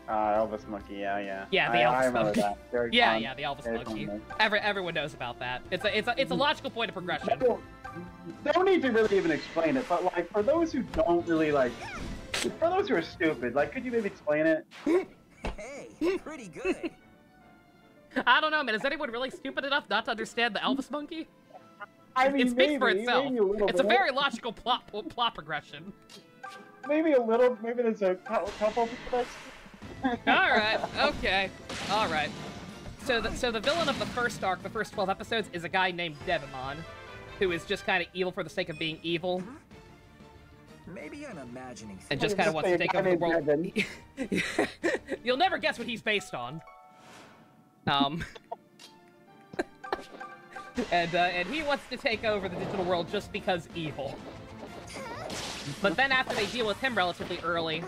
Elvis monkey, yeah. Yeah, the Elvis monkey. That. Yeah, the Elvis monkey. Everyone knows about that. It's a logical point of progression. Don't need to really even explain it, but like for those who don't really like. For those who are stupid, like, could you maybe explain it? Hey, pretty good. I don't know, man. Is anyone really stupid enough not to understand the Elvis monkey? I mean, it speaks for itself. It's a bit. very logical plot progression. Maybe a little. Maybe there's a couple. All right. Okay. All right. So the villain of the first arc, the first 12 episodes, is a guy named Devimon, who is just kind of evil for the sake of being evil. Maybe I'm imagining things. And just kind of wants to take over the world. You'll never guess what he's based on. And he wants to take over the digital world just because evil. But then after they deal with him relatively early,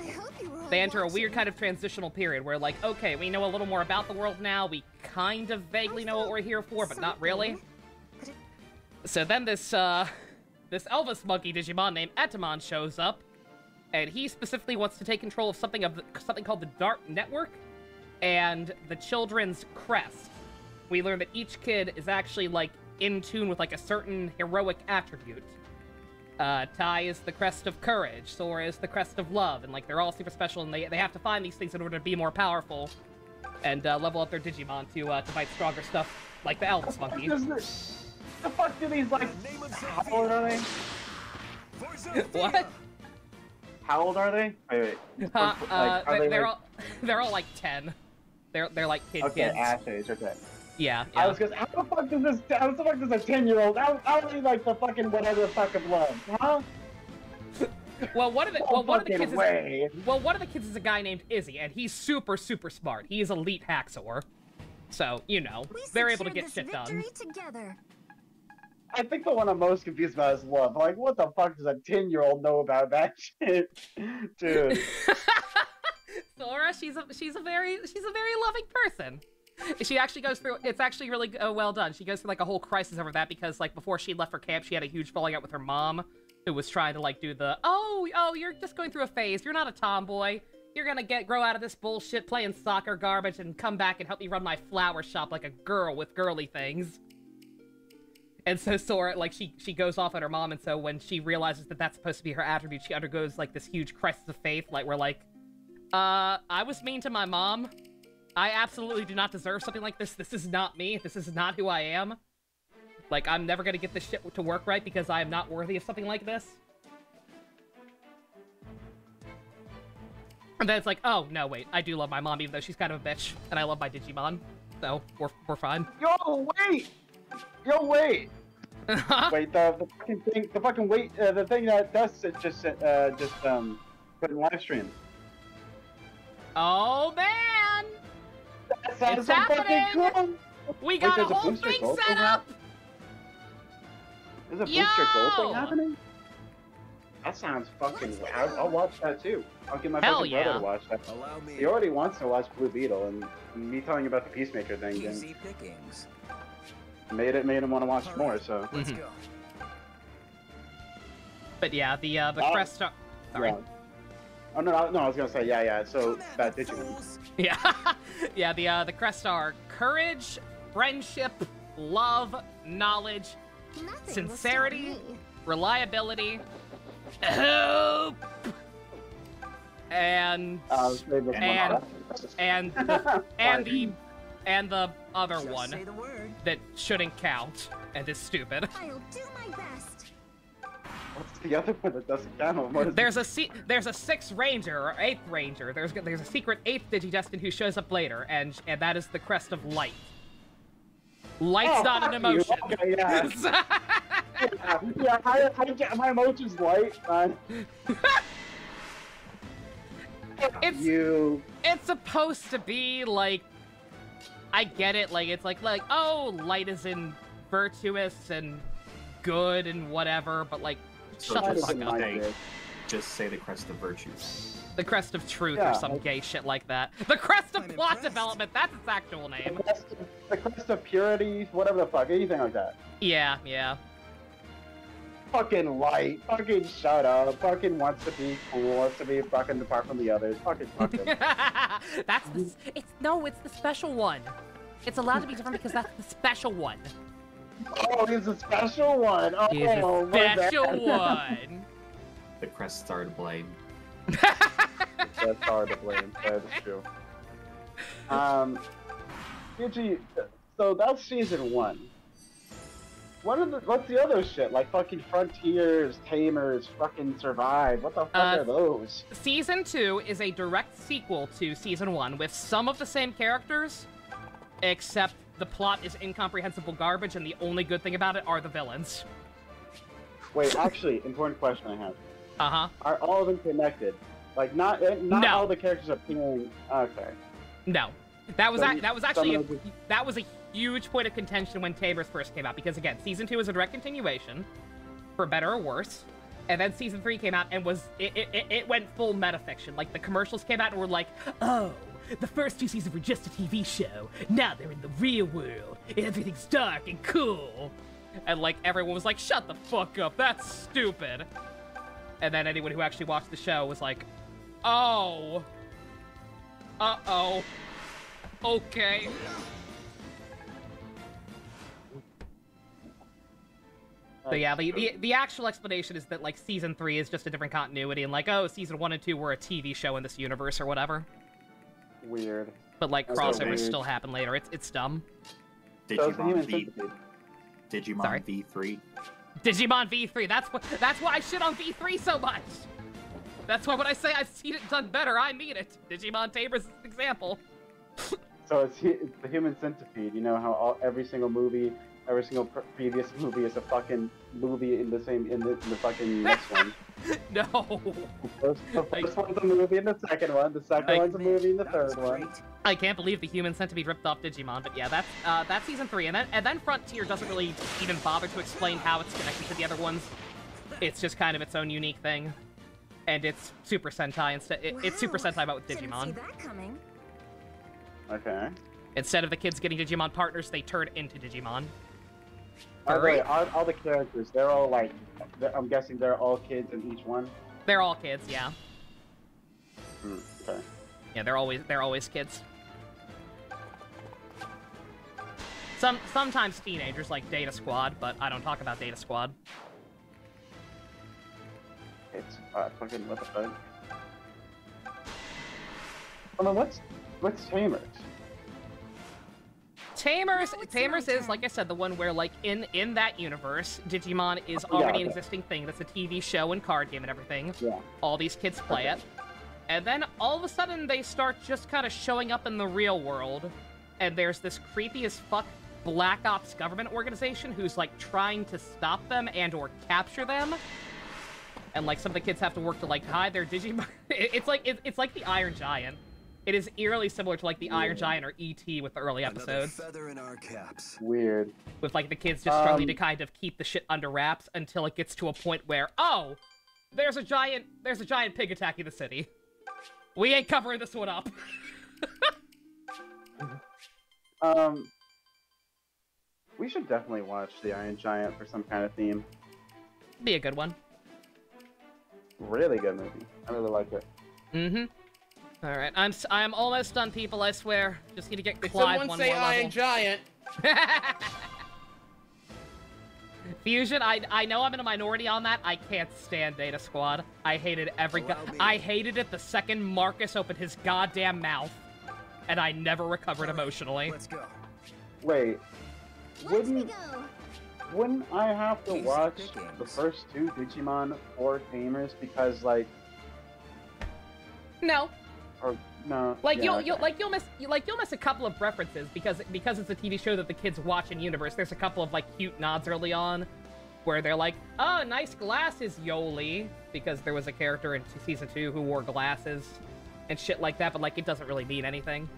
they enter a weird kind of transitional period where, like, okay, we know a little more about the world now, we kind of vaguely know what we're here for, but not really. So then this Elvis monkey Digimon named Etamon shows up, and he specifically wants to take control of something called the Dark Network and the Children's Crest. We learn that each kid is actually like in tune with like a certain heroic attribute. Tai is the crest of courage, Sora is the crest of love, and like they're all super special, and they have to find these things in order to be more powerful and level up their Digimon to fight stronger stuff like the Elvis monkey. The fuck do these, like, how old are they? What? How old are they? Wait. They're all like 10. They're like kids. Okay, Ash age, okay. Yeah. I was how the fuck does a 10-year-old, how are they like the fucking whatever the fuck of love, huh? Well, one of the kids is a guy named Izzy, and he's super, super smart. He is elite Haxor. So, you know, they're able to get shit done. Together. I think the one I'm most confused about is love. Like, what the fuck does a 10-year-old know about that shit? Dude. Sora, she's a very loving person. She actually goes through, it's actually really well done. She goes through like a whole crisis over that because like before she left for camp, she had a huge falling out with her mom, who was trying to like do the, oh, you're just going through a phase. You're not a tomboy. You're gonna grow out of this bullshit playing soccer garbage and come back and help me run my flower shop like a girl with girly things. And so Sora, like, she goes off on her mom, and so when she realizes that that's supposed to be her attribute, she undergoes, like, this huge crisis of faith, like, where, like, I was mean to my mom. I absolutely do not deserve something like this. This is not me. This is not who I am. Like, I'm never gonna get this shit to work right because I am not worthy of something like this. And then it's like, oh, no, wait, I do love my mom even though she's kind of a bitch, and I love my Digimon, so we're fine. Yo, wait! Yo, wait! Wait, the fucking thing, the thing that Dust just put in live stream. Oh, man! That sounds It's so happening! fucking cool! We got Wait, a whole thing set up! There's a Booster Gold thing happening? That sounds fucking... I'll watch that too. I'll get my fucking brother to watch that. He already wants to watch Blue Beetle, and me telling you about the Peacemaker thing made him want to watch more, so... Let's go. But yeah, the crest... Sorry. Yeah. Oh, no, I was gonna say, yeah, so that Digimon. Yeah, yeah, the crests are courage, friendship, love, knowledge, sincerity, reliability, hope, and the other one that shouldn't count and is stupid. I'll do my best. What's the other one that doesn't count? There's a 6th Ranger or 8th Ranger. There's a secret 8th Digidestin who shows up later, and that is the crest of light. Light's not an emotion. Okay, yeah. My emotion's light. It's supposed to be like, I get it. Like it's like oh, light is in virtuous and good and whatever, but like. So shut the fuck up. Just say the crest of virtues. The crest of truth or some gay shit like that. The crest of plot development, that's its actual name. The crest of purity, whatever the fuck, anything like that. Yeah. Fucking light, fucking shut up, fucking wants to be cool, wants to be fucking apart from the others, fucking. That's it's the special one. It's allowed to be different because that's the special one. Oh, he's a special one. Oh, he's a special one. The crests are to blame. That's hard to blame. That is true. So that's season 1. What's the other shit? Like fucking Frontiers, Tamers, fucking Survive. What the fuck are those? Season 2 is a direct sequel to Season 1 with some of the same characters, except the plot is incomprehensible garbage, and the only good thing about it are the villains. Wait, actually, important question I have. Uh-huh. Are all of them connected? Like, not all the characters appearing... Okay. No. That was actually that was a huge point of contention when Tamers first came out, because again, Season 2 is a direct continuation, for better or worse, and then Season 3 came out and it went full metafiction. Like, the commercials came out and were like, oh, the first 2 seasons were just a TV show. Now they're in the real world. Everything's dark and cool. And, like, everyone was like, shut the fuck up. That's stupid. And then anyone who actually watched the show was like, oh. Uh-oh. Okay. So yeah, the actual explanation is that, like, Season 3 is just a different continuity, and, like, oh, Season 1 and 2 were a TV show in this universe or whatever. Weird. But, like, crossovers still happen later. It's dumb. Digimon V3. Digimon V3. That's why I shit on V3 so much. That's why when I say I've seen it done better, I mean it. Digimon Tamers is an example. So it's the Human Centipede. You know how every single previous movie is a fucking movie in the fucking next one. No. The first one's a movie in the second one. The second one's a movie in the third one. I can't believe the Human Centipede ripped off Digimon, but yeah, that's Season 3, and then Frontier doesn't really even bother to explain how it's connected to the other ones. It's just kind of its own unique thing, and it's Super Sentai instead. It's Super Sentai but with Digimon. Didn't see that coming. Okay. Instead of the kids getting Digimon partners, they turn into Digimon. All the characters, they're all like, I'm guessing they're all kids in each one? They're all kids, yeah. Okay. Yeah, they're always kids. Sometimes teenagers like Data Squad, but I don't talk about Data Squad. It's fucking what the fuck? I mean, what's Tamers? Tamers is, like I said, the one where, like, in that universe, Digimon is already an existing thing. That's a TV show and card game and everything. Yeah. All these kids play it. And then, all of a sudden, they start just kind of showing up in the real world. And there's this creepy as fuck Black Ops government organization who's, like, trying to stop them and or capture them. And, like, some of the kids have to work to, like, hide their Digimon. It's like the Iron Giant. It is eerily similar to, like, the Iron Giant or E.T. with the early episodes. Feather in our caps. Weird. With, like, the kids just struggling to kind of keep the shit under wraps until it gets to a point where, oh, there's a giant pig attacking the city. We ain't covering this one up. We should definitely watch the Iron Giant for some kind of theme. Be a good one. Really good movie. I really like it. Mm-hmm. Alright, I'm almost done, people, I swear. Just need to get Clive Someone one say more Iron level. Giant. Fusion, I know I'm in a minority on that. I can't stand Data Squad. I hated I hated it the second Marcus opened his goddamn mouth. And I never recovered emotionally. Let's go. Wait. Wouldn't I have to watch the first 2 Digimon for Tamers because, like... No. Or no. Like yeah, you'll miss a couple of references because it's a TV show that the kids watch in universe. There's a couple of like cute nods early on, where they're like, "Oh, nice glasses, Yoli," because there was a character in season 2 who wore glasses, and shit like that. But like, it doesn't really mean anything.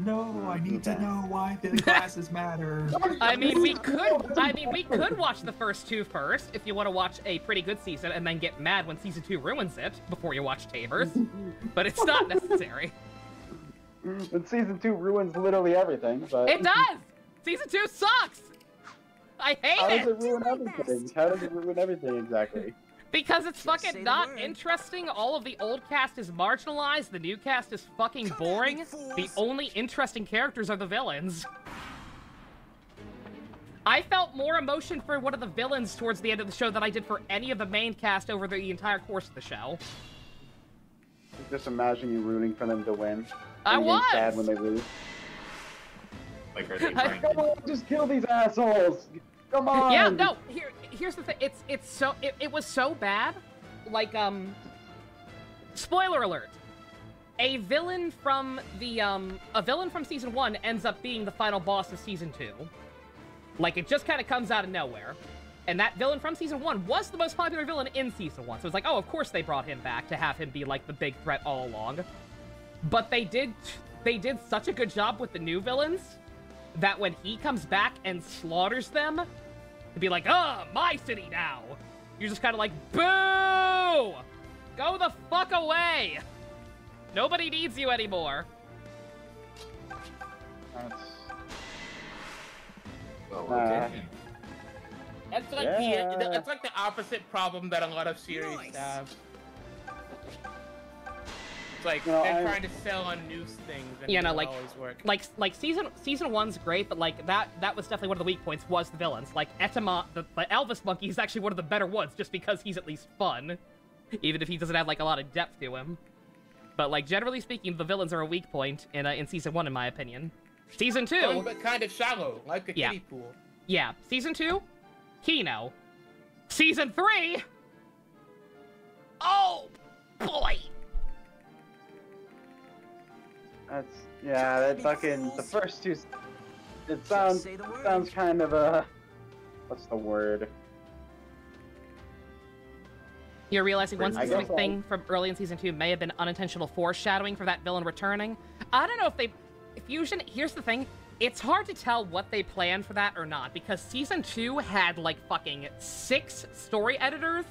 No, I need to know why the glasses matter. I mean, we could watch the first 2 first if you want to watch a pretty good season and then get mad when season 2 ruins it before you watch Tamers. But it's not necessary. And season 2 ruins literally everything, but... It does! Season 2 sucks! I hate How it! does it ruin everything? How does it ruin everything exactly? Because it's fucking not interesting, all of the old cast is marginalized, the new cast is fucking boring, the only interesting characters are the villains. I felt more emotion for one of the villains towards the end of the show than I did for any of the main cast over the entire course of the show. Just imagine you rooting for them to win. I was! Sad when they lose. Like, are they trying to... Come on, just kill these assholes! Come on! Yeah, no, here's the thing, it was so bad, like, spoiler alert, a villain from season 1 ends up being the final boss of season 2. Like, it just kind of comes out of nowhere. And that villain from season 1 was the most popular villain in season 1, so it's like, oh, of course they brought him back to have him be, like, the big threat all along. But they did such a good job with the new villains that when he comes back and slaughters them, to be like, oh, my city now. You're just kind of like, boo! Go the fuck away! Nobody needs you anymore. Well, okay. That's like that's like the opposite problem that a lot of series have. It's like they're trying to sell on new things, and it doesn't always work. Like season 1's great, but like that was definitely one of the weak points was the villains. Like Etama, the Elvis monkey is actually one of the better ones, just because he's at least fun, even if he doesn't have like a lot of depth to him. But like generally speaking, the villains are a weak point in season 1, in my opinion. Season 2, but kind of shallow, like a kiddie pool. Yeah, season 2, Kino. Season 3, oh boy. That fucking, the first 2, it sounds kind of what's the word? You're realizing one specific thing from early in season 2 may have been unintentional foreshadowing for that villain returning. I don't know if Fusion, here's the thing, it's hard to tell what they planned for that or not, because season 2 had like fucking 6 story editors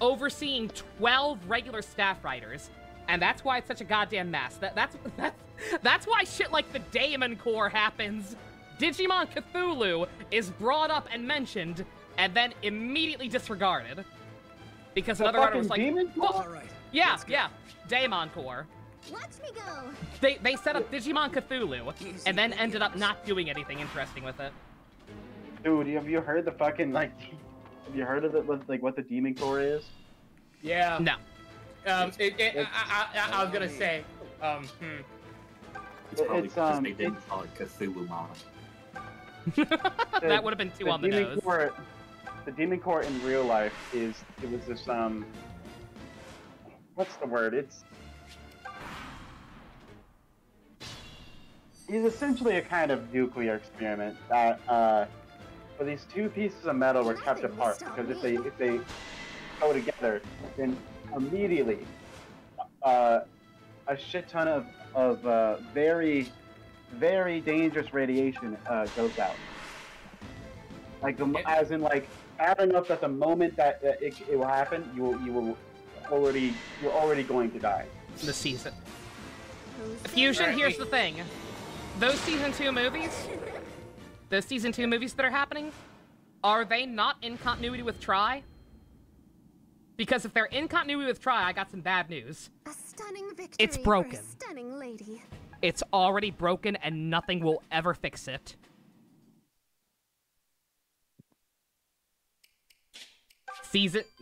overseeing 12 regular staff writers. And that's why it's such a goddamn mess. That's why shit like the Daemon Core happens. Digimon Cthulhu is brought up and mentioned, and then immediately disregarded. Because another writer was like, yeah, Daemon Core. Watch me go. They set up Digimon Cthulhu, and then ended up not doing anything interesting with it. Dude, have you heard the fucking, like, have you heard of it, like, what the Demon Core is? Yeah. No. I was gonna say, It's probably because they didn't call it Cthulhu Mama. That would have been too on the nose. The Demon Court in real life was this what's the word? It's essentially a kind of nuclear experiment that where these two pieces of metal were kept apart because if they go together, then immediately a shit ton of very, very dangerous radiation goes out. Like as in like bad enough that the moment that it will happen, you're already going to die. The season. Fusion, here's the thing. Those season 2 movies that are happening, are they not in continuity with Tri? Because if they're in continuity with Tri, I got some bad news. A stunning victory. It's broken. For a stunning lady. It's already broken and nothing will ever fix it.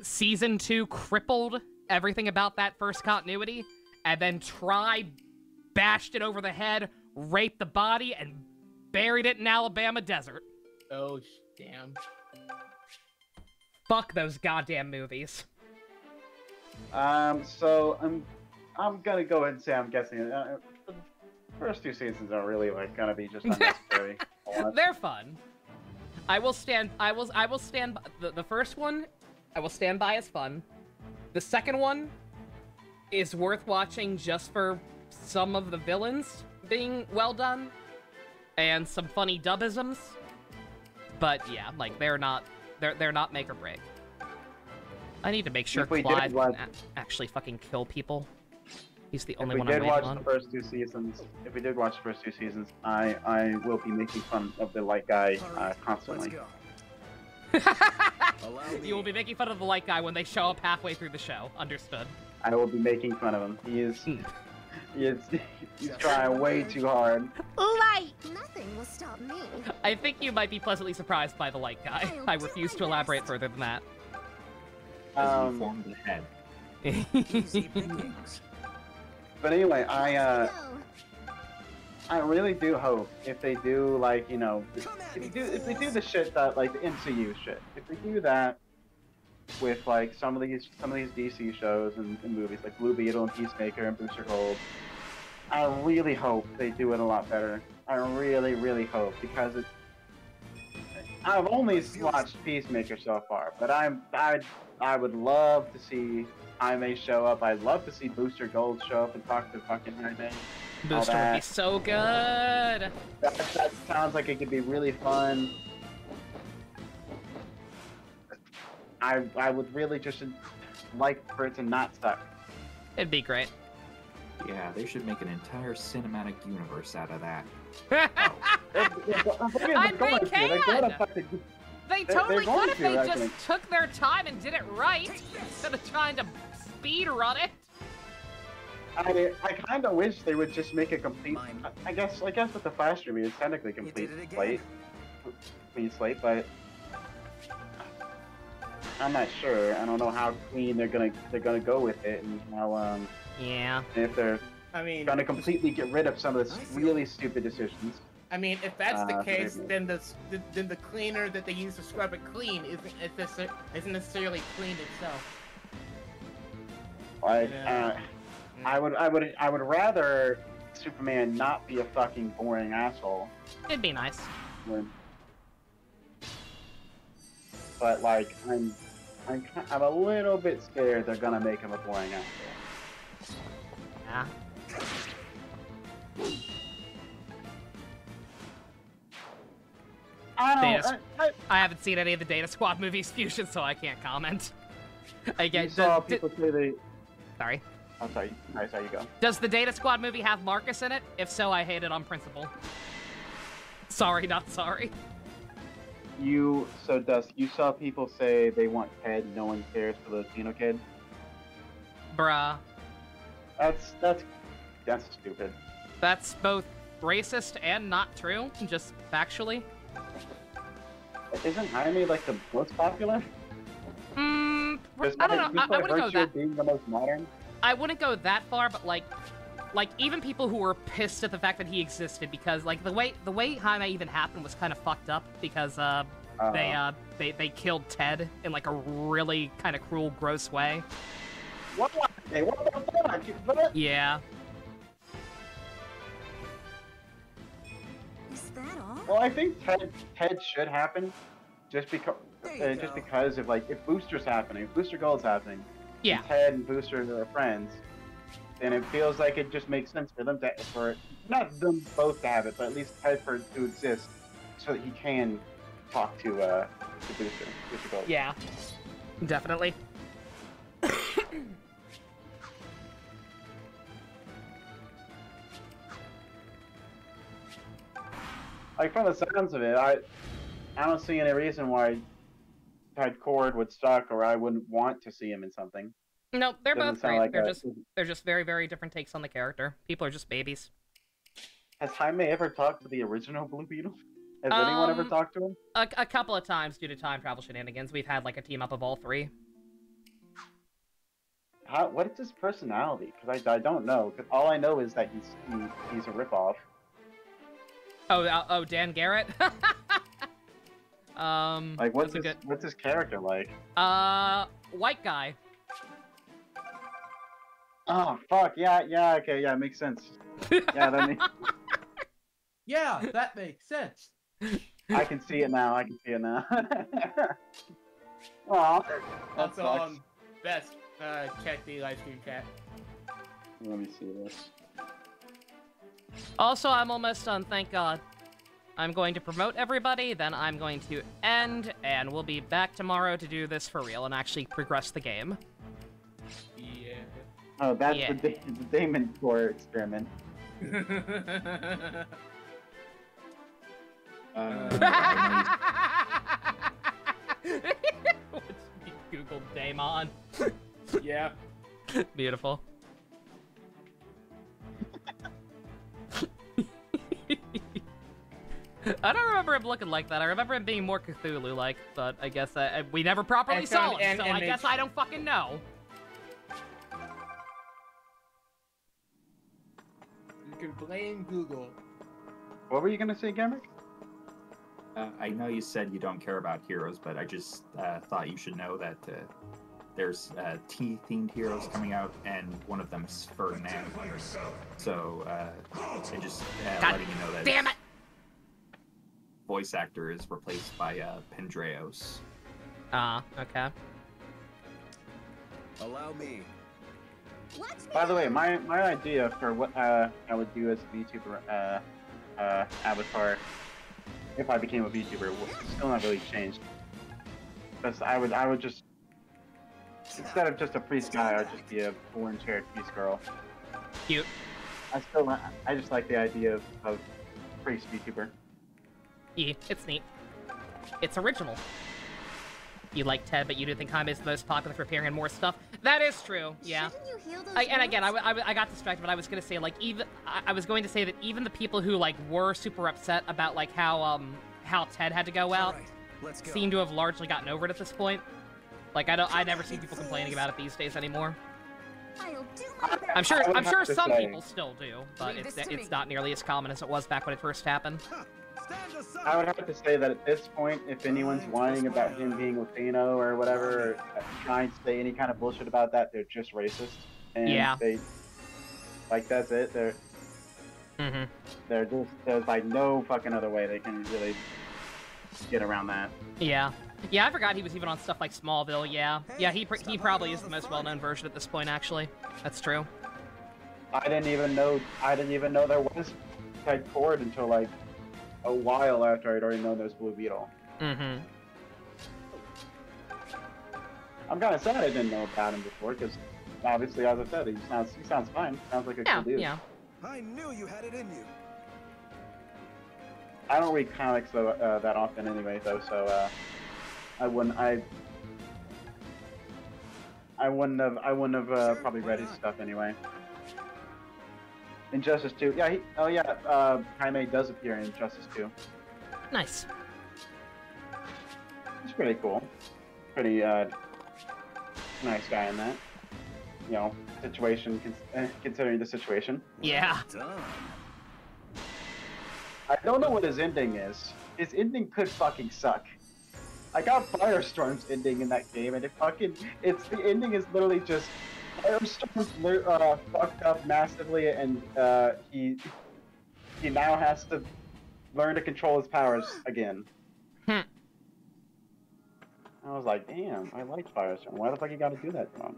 Season 2 crippled everything about that first continuity, and then Tri bashed it over the head, raped the body, and buried it in Alabama desert. Oh, damn. Fuck those goddamn movies. So I'm gonna go ahead and say I'm guessing the first 2 seasons are really like gonna be just unnecessary. They're fun. I will stand by the first one. I will stand by as fun. The second one is worth watching just for some of the villains being well done and some funny dubisms. But yeah, like they're not make or break. I need to make sure Clyde can actually fucking kill people. He's the only one I'm waiting on. If we did watch the first 2 seasons, I will be making fun of the light guy constantly. You will be making fun of the light guy when they show up halfway through the show. Understood. I will be making fun of him. He's trying way too hard. Light! Nothing will stop me. I think you might be pleasantly surprised by the light guy. I refuse to elaborate further than that. As he formed the head. But anyway, I really do hope if they do like if they do the shit that like the MCU shit, if they do that with like some of these DC shows and movies like Blue Beetle and Peacemaker and Booster Gold, I really hope they do it a lot better. I really, really hope because I've only watched Peacemaker so far, but I would love to see Jaime show up. I'd love to see Booster Gold show up and talk to fucking Jaime. Booster would be so good. That sounds like it could be really fun. I would really just like for it to not suck. It'd be great. Yeah, they should make an entire cinematic universe out of that. They totally could if they just took their time and did it right, instead of trying to speed run it. I kind of wish they would just make a complete. I guess with the Flash movie, it's technically complete slate, but I'm not sure. I don't know how clean they're gonna go with it, and how yeah. If they're gonna completely get rid of some of the really stupid decisions. I mean, if that's the case, then the cleaner that they use to scrub it clean isn't necessarily clean itself. Like, I would rather Superman not be a fucking boring asshole. It'd be nice. But like, I'm a little bit scared they're gonna make him a boring asshole. Yeah. I haven't seen any of the Data Squad movies, Fusion, so I can't comment. Again, people say they. Sorry. I'm sorry. Nice, how you go? Does the Data Squad movie have Marcus in it? If so, I hate it on principle. Sorry, not sorry. You saw people say they want Ted, no one cares for the Latino kid? Bruh. That's stupid. That's both racist and not true, just factually. Isn't Jaime like the most popular? I don't know. I wouldn't go that. Being the most modern. I wouldn't go that far, but like, like, even people who were pissed at the fact that he existed, because, like, the way Jaime even happened was kind of fucked up, because, they killed Ted in, like, a really kind of cruel, gross way. What? Hey, what the fuck? Yeah. Is that all? Well, I think Ted should happen, just because of, like, if Booster's happening, if Booster Gold's happening, yeah, and Ted and Booster are friends, then it feels like it just makes sense for them for not them both to have it, but at least Ted to exist, so that he can talk to Booster Gold. Yeah, definitely. Like, from the sounds of it, I don't see any reason why Ted Cord would suck, or I wouldn't want to see him in something. No, they're Doesn't both sound great. like They're just very, very different takes on the character. People are just babies. Has Jaime ever talked to the original Blue Beetle? Has anyone ever talked to him? A couple of times due to time travel shenanigans. We've had, like, a team up of all three. What is his personality? Because I don't know. Because all I know is that he's a ripoff. Oh, Dan Garrett. Like, what's his character like? White guy. Oh fuck, yeah, okay, yeah, makes sense. Yeah, that makes. Yeah, that makes sense. I can see it now. Aw. Also, best check the live stream chat. Let me see this. Also, I'm almost done, thank God. I'm going to promote everybody, then I'm going to end, and we'll be back tomorrow to do this for real and actually progress the game. Yeah. Oh, that's the Damon Core experiment. Google Damon. Yeah. Beautiful. I don't remember him looking like that. I remember him being more Cthulhu-like, but I guess we never properly saw him, so I guess I don't fucking know. You can blame Google. What were you gonna say, Gamrick? I know you said you don't care about heroes, but I just thought you should know that there's tea-themed heroes coming out, and one of them's Ferdinand. So, just letting you know that... Damn it! Voice actor is replaced by Pendreos. Okay. Allow me. By the way, my idea for what I would do as a VTuber avatar, if I became a VTuber, was still not really changed. Because I would just, instead of just a priest guy, I'd just be a orange-haired priest girl. Cute. I just like the idea of priest VTuber. Yeah, it's neat. It's original. You like Ted, but you do think Jaime is the most popular for appearing in more stuff. That is true, yeah. And again, I got distracted, but I was gonna say, like, I was going to say that even the people who, like, were super upset about, like, how Ted had to go out seem to have largely gotten over it at this point. Like, I never see people complaining about it these days anymore. I'm sure some people still do, but it's not nearly as common as it was back when it first happened. I would have to say that at this point, if anyone's whining about him being Latino or whatever, or trying to say any kind of bullshit about that, they're just racist. And that's it. There's like no fucking other way they can really get around that. Yeah, I forgot he was even on stuff like Smallville. Yeah, he probably is the most well-known version at this point. Actually, that's true. I didn't even know there was Ted Cord until like a while after I'd already known there was Blue Beetle. Mm-hmm. I'm kind of sad I didn't know about him before, because obviously, as I said, he sounds fine. Sounds like a cool dude. Yeah. I knew you had it in you. I don't read comics that often anyway, though, so I wouldn't have probably read his stuff anyway. Injustice 2, yeah, Jaime does appear in Injustice 2. Nice. He's pretty cool. Pretty nice guy in that. situation, considering the situation. Yeah. I don't know what his ending is. His ending could fucking suck. I got Firestorm's ending in that game, and the ending is literally just Firestorm's fucked up massively, and he now has to learn to control his powers again. I was like, damn, I like Firestorm. Why the fuck you gotta do that to him?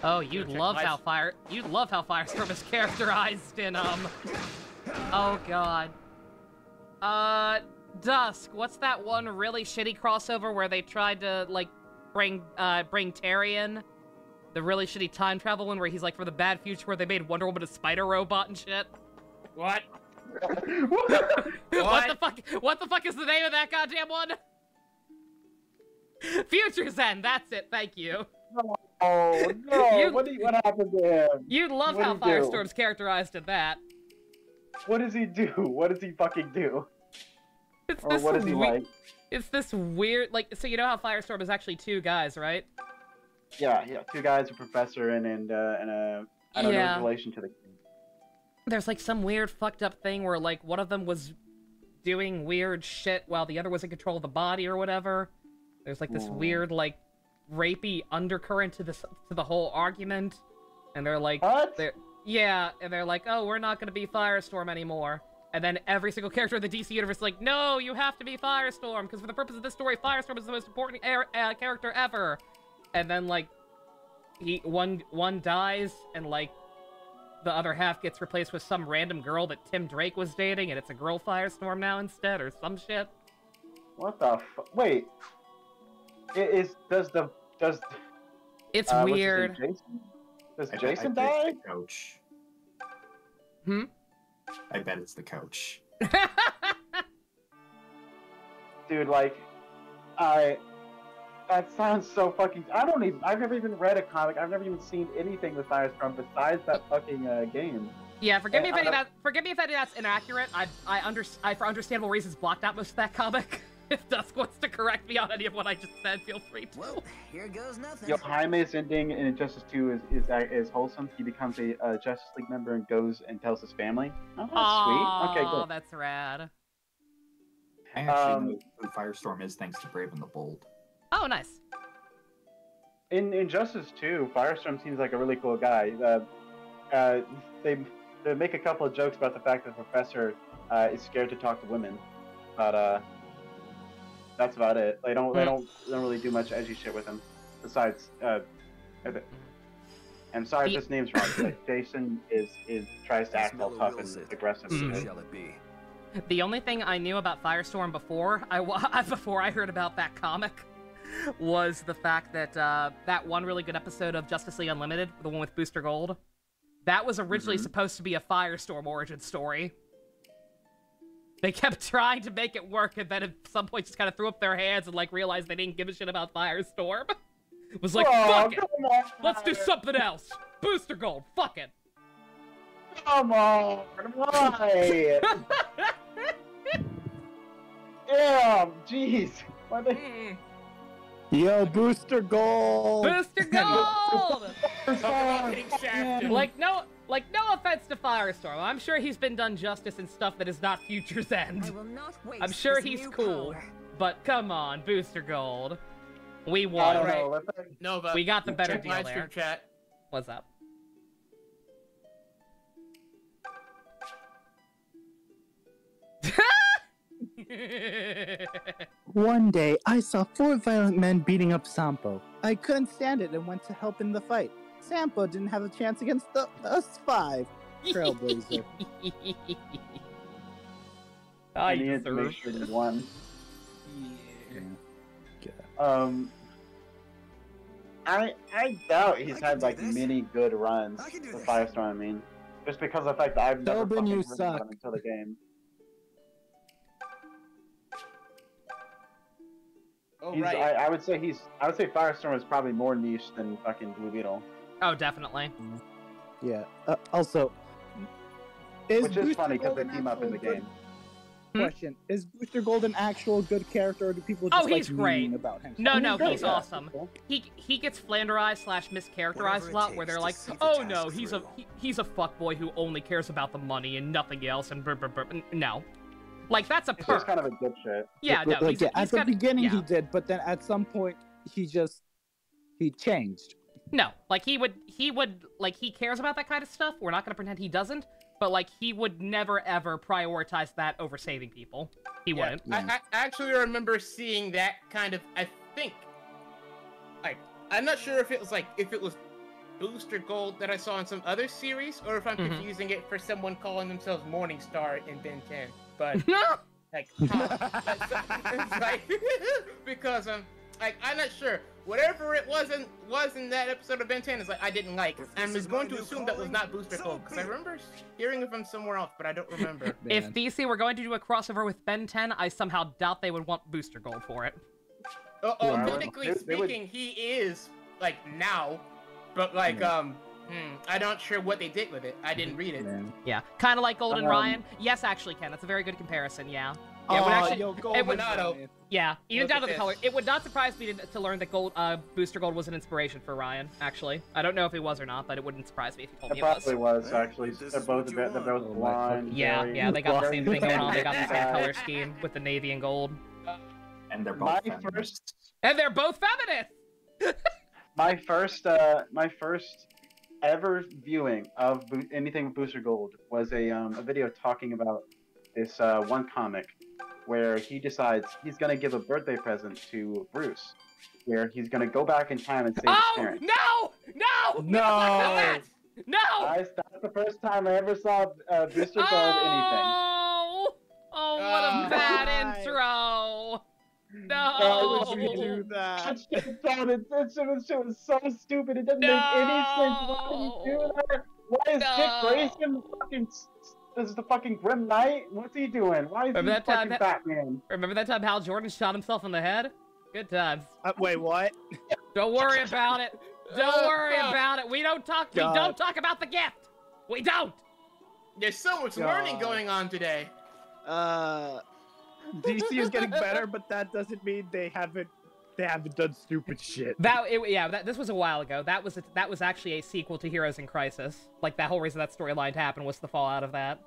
Oh, you'd love how Firestorm is characterized in oh god. Dusk, what's that one really shitty crossover where they tried to like bring Terry in? The really shitty time travel one where he's like from the bad future where they made Wonder Woman a spider robot and shit. What? What the fuck? What the fuck is the name of that goddamn one? Future's End. That's it. Thank you. Oh no! What happened to him? You'd love how Firestorm's characterized in that. What does he do? What does he fucking do? What is he like? It's this weird, like, so you know how Firestorm is actually two guys, right? Yeah, two guys, a professor, and a I don't know his relation to the. There's like some weird fucked up thing where like one of them was doing weird shit while the other was in control of the body or whatever. There's like this weird like rapey undercurrent to the whole argument, and they're like, and they're like, oh, we're not gonna be Firestorm anymore. And then every single character in the DC universe is like, no, you have to be Firestorm, because for the purpose of this story, Firestorm is the most important character ever. And then like, one dies, and like, the other half gets replaced with some random girl that Tim Drake was dating, and it's a girl Firestorm now instead, or some shit. What the wait. It's weird. Does Jason die? Coach. I bet it's the coach. Dude, like, that sounds so fucking. I've never even read a comic. I've never even seen anything with Firestorm besides that fucking game. Yeah, forgive me if any of that's inaccurate. I for understandable reasons blocked out most of that comic. If Dusk wants to correct me on any of what I just said, feel free to. Well, here goes nothing. Yo, Jaime's ending in Injustice 2 is wholesome. He becomes a Justice League member and goes and tells his family. Oh, that's sweet. Okay, good. That's rad. I actually know who Firestorm is thanks to Brave and the Bold. Oh, nice. In Injustice 2, Firestorm seems like a really cool guy. They make a couple of jokes about the fact that the professor is scared to talk to women, but that's about it. They don't really do much edgy shit with him, besides I'm sorry if this name's wrong. But Jason tries to act all tough and aggressive. Shall it be? The only thing I knew about Firestorm before I heard about that comic was the fact that that one really good episode of Justice League Unlimited, the one with Booster Gold, that was originally supposed to be a Firestorm origin story. They kept trying to make it work, and then at some point just kind of threw up their hands and like realized they didn't give a shit about Firestorm. It was like, fuck it! Let's do something else! Booster Gold, fuck it! Come on, why? Damn, jeez. Yo, Booster Gold! Booster Gold! Like, no offense to Firestorm. I'm sure he's been done justice in stuff that is not Future's End. I will not waste I'm sure this he's new cool. power. But come on, Booster Gold. We won. Nova, we got the better check deal live there. stream chat. What's up? One day, I saw 4 violent men beating up Sampo. I couldn't stand it and went to help in the fight. Sampo didn't have a chance against us 5. Trailblazer. I needed to make sure he won. I doubt he's had like many good runs with Firestorm. I mean, just because of the fact that I've never fucking heard of him until the game. I would say Firestorm is probably more niche than fucking Blue Beetle. Oh, definitely. Yeah. Also, which is funny because they team up in the game. question: is Booster Gold an actual good character, or do people just he's great about him? No, he's awesome. He gets flanderized / mischaracterized a lot, where they're like, oh no, he's a fuckboy who only cares about the money and nothing else, and no, like that's a perk. He's kind of a dipshit. Yeah, no. Like, at the beginning he did, but then at some point he changed. No, like he cares about that kind of stuff. We're not gonna pretend he doesn't. But, like, he would never, ever prioritize that over saving people. He wouldn't. I actually remember seeing that kind of, I think, like, I'm not sure if it was Booster Gold that I saw in some other series, or if I'm confusing it for someone calling themselves Morningstar in Ben 10. But, like, because, like, I'm not sure. Whatever it was in that episode of Ben 10 is like I didn't like. I was going to assume that was not Booster Gold because I remember hearing it from somewhere else, but I don't remember. If DC were going to do a crossover with Ben 10, I somehow doubt they would want Booster Gold for it. Technically speaking, he is like now, but like I'm not sure what they did with it. I didn't read it. Yeah, kind of like Golden Ryan. Yes, actually, Ken, that's a very good comparison. Yeah. Yeah, even down to the color. It would not surprise me to learn that Booster Gold was an inspiration for Ryan, actually. I don't know if it was or not, but it wouldn't surprise me if he told me it was. It probably was, actually. They're both blind. Yeah, they got the same thing going on. They got the same color scheme with the navy and gold. And they're both feminist. And they're both feminist! My first ever viewing of anything with Booster Gold was a video talking about this one comic where he decides he's going to give a birthday present to Bruce, where he's going to go back in time and save his parents. No! Guys, that's the first time I ever saw Booster Gold anything. Oh, what a bad intro! No! Why would you do that? It was so stupid. It doesn't make any sense. Why would you do that? Why is Dick Grayson fucking... This is the fucking Grim Knight? What's he doing? Why is he fucking Batman? Remember that time Hal Jordan shot himself in the head? Good times. Wait, what? Don't worry about it. Don't worry about it. We don't talk about the gift. We don't. There's so much learning going on today. DC is getting better, but that doesn't mean they haven't done stupid shit. This was a while ago. That was actually a sequel to Heroes in Crisis. Like, that whole reason that storyline happened was the fallout of that.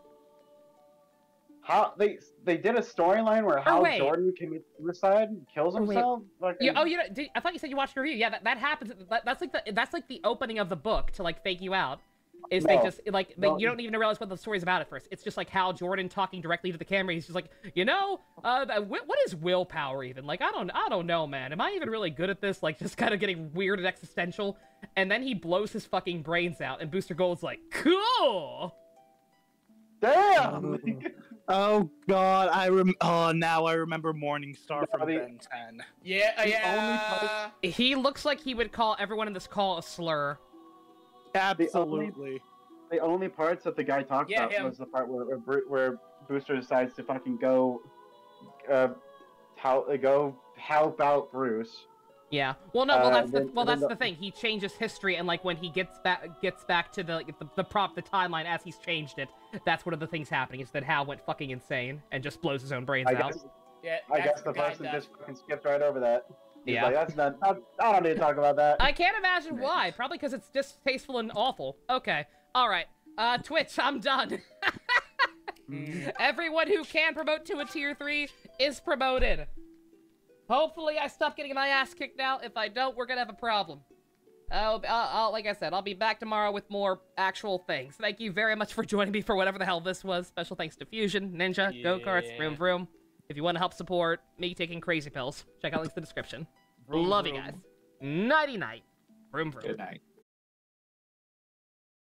How they did a storyline where Hal Jordan commits suicide and kills himself? I thought you said you watched a review. Yeah, that happens. That's like the opening of the book to like fake you out. You don't even realize what the story's about at first. It's just like Hal Jordan talking directly to the camera. He's just like, what is willpower even? Like, I don't know, man. Am I even really good at this? Like, just kind of getting weird and existential. And then he blows his fucking brains out, and Booster Gold's like, cool. Damn. Oh God, now I remember Morningstar from Ben 10. Yeah. He looks like he would call everyone in this call a slur. Absolutely. The only parts that the guy talked about was the part where Booster decides to fucking go help out Bruce. Yeah. That's the thing. He changes history, and like when he gets back to the timeline as he's changed it, that's one of the things happening is that Hal went fucking insane and just blows his own brains out. I guess the person just fucking skipped right over that. He's like, that's not. I don't need to talk about that. I can't imagine why. Probably because it's distasteful and awful. Okay. All right. Twitch, I'm done. Everyone who can promote to a tier 3 is promoted. Hopefully, I stop getting my ass kicked out. If I don't, we're gonna have a problem. Like I said, I'll be back tomorrow with more actual things. Thank you very much for joining me for whatever the hell this was. Special thanks to Fusion, Ninja, Go-Karts, Vroom Vroom. If you want to help support me taking crazy pills, check out links in the description. Love you guys. Nighty-night. Vroom Vroom. Good night.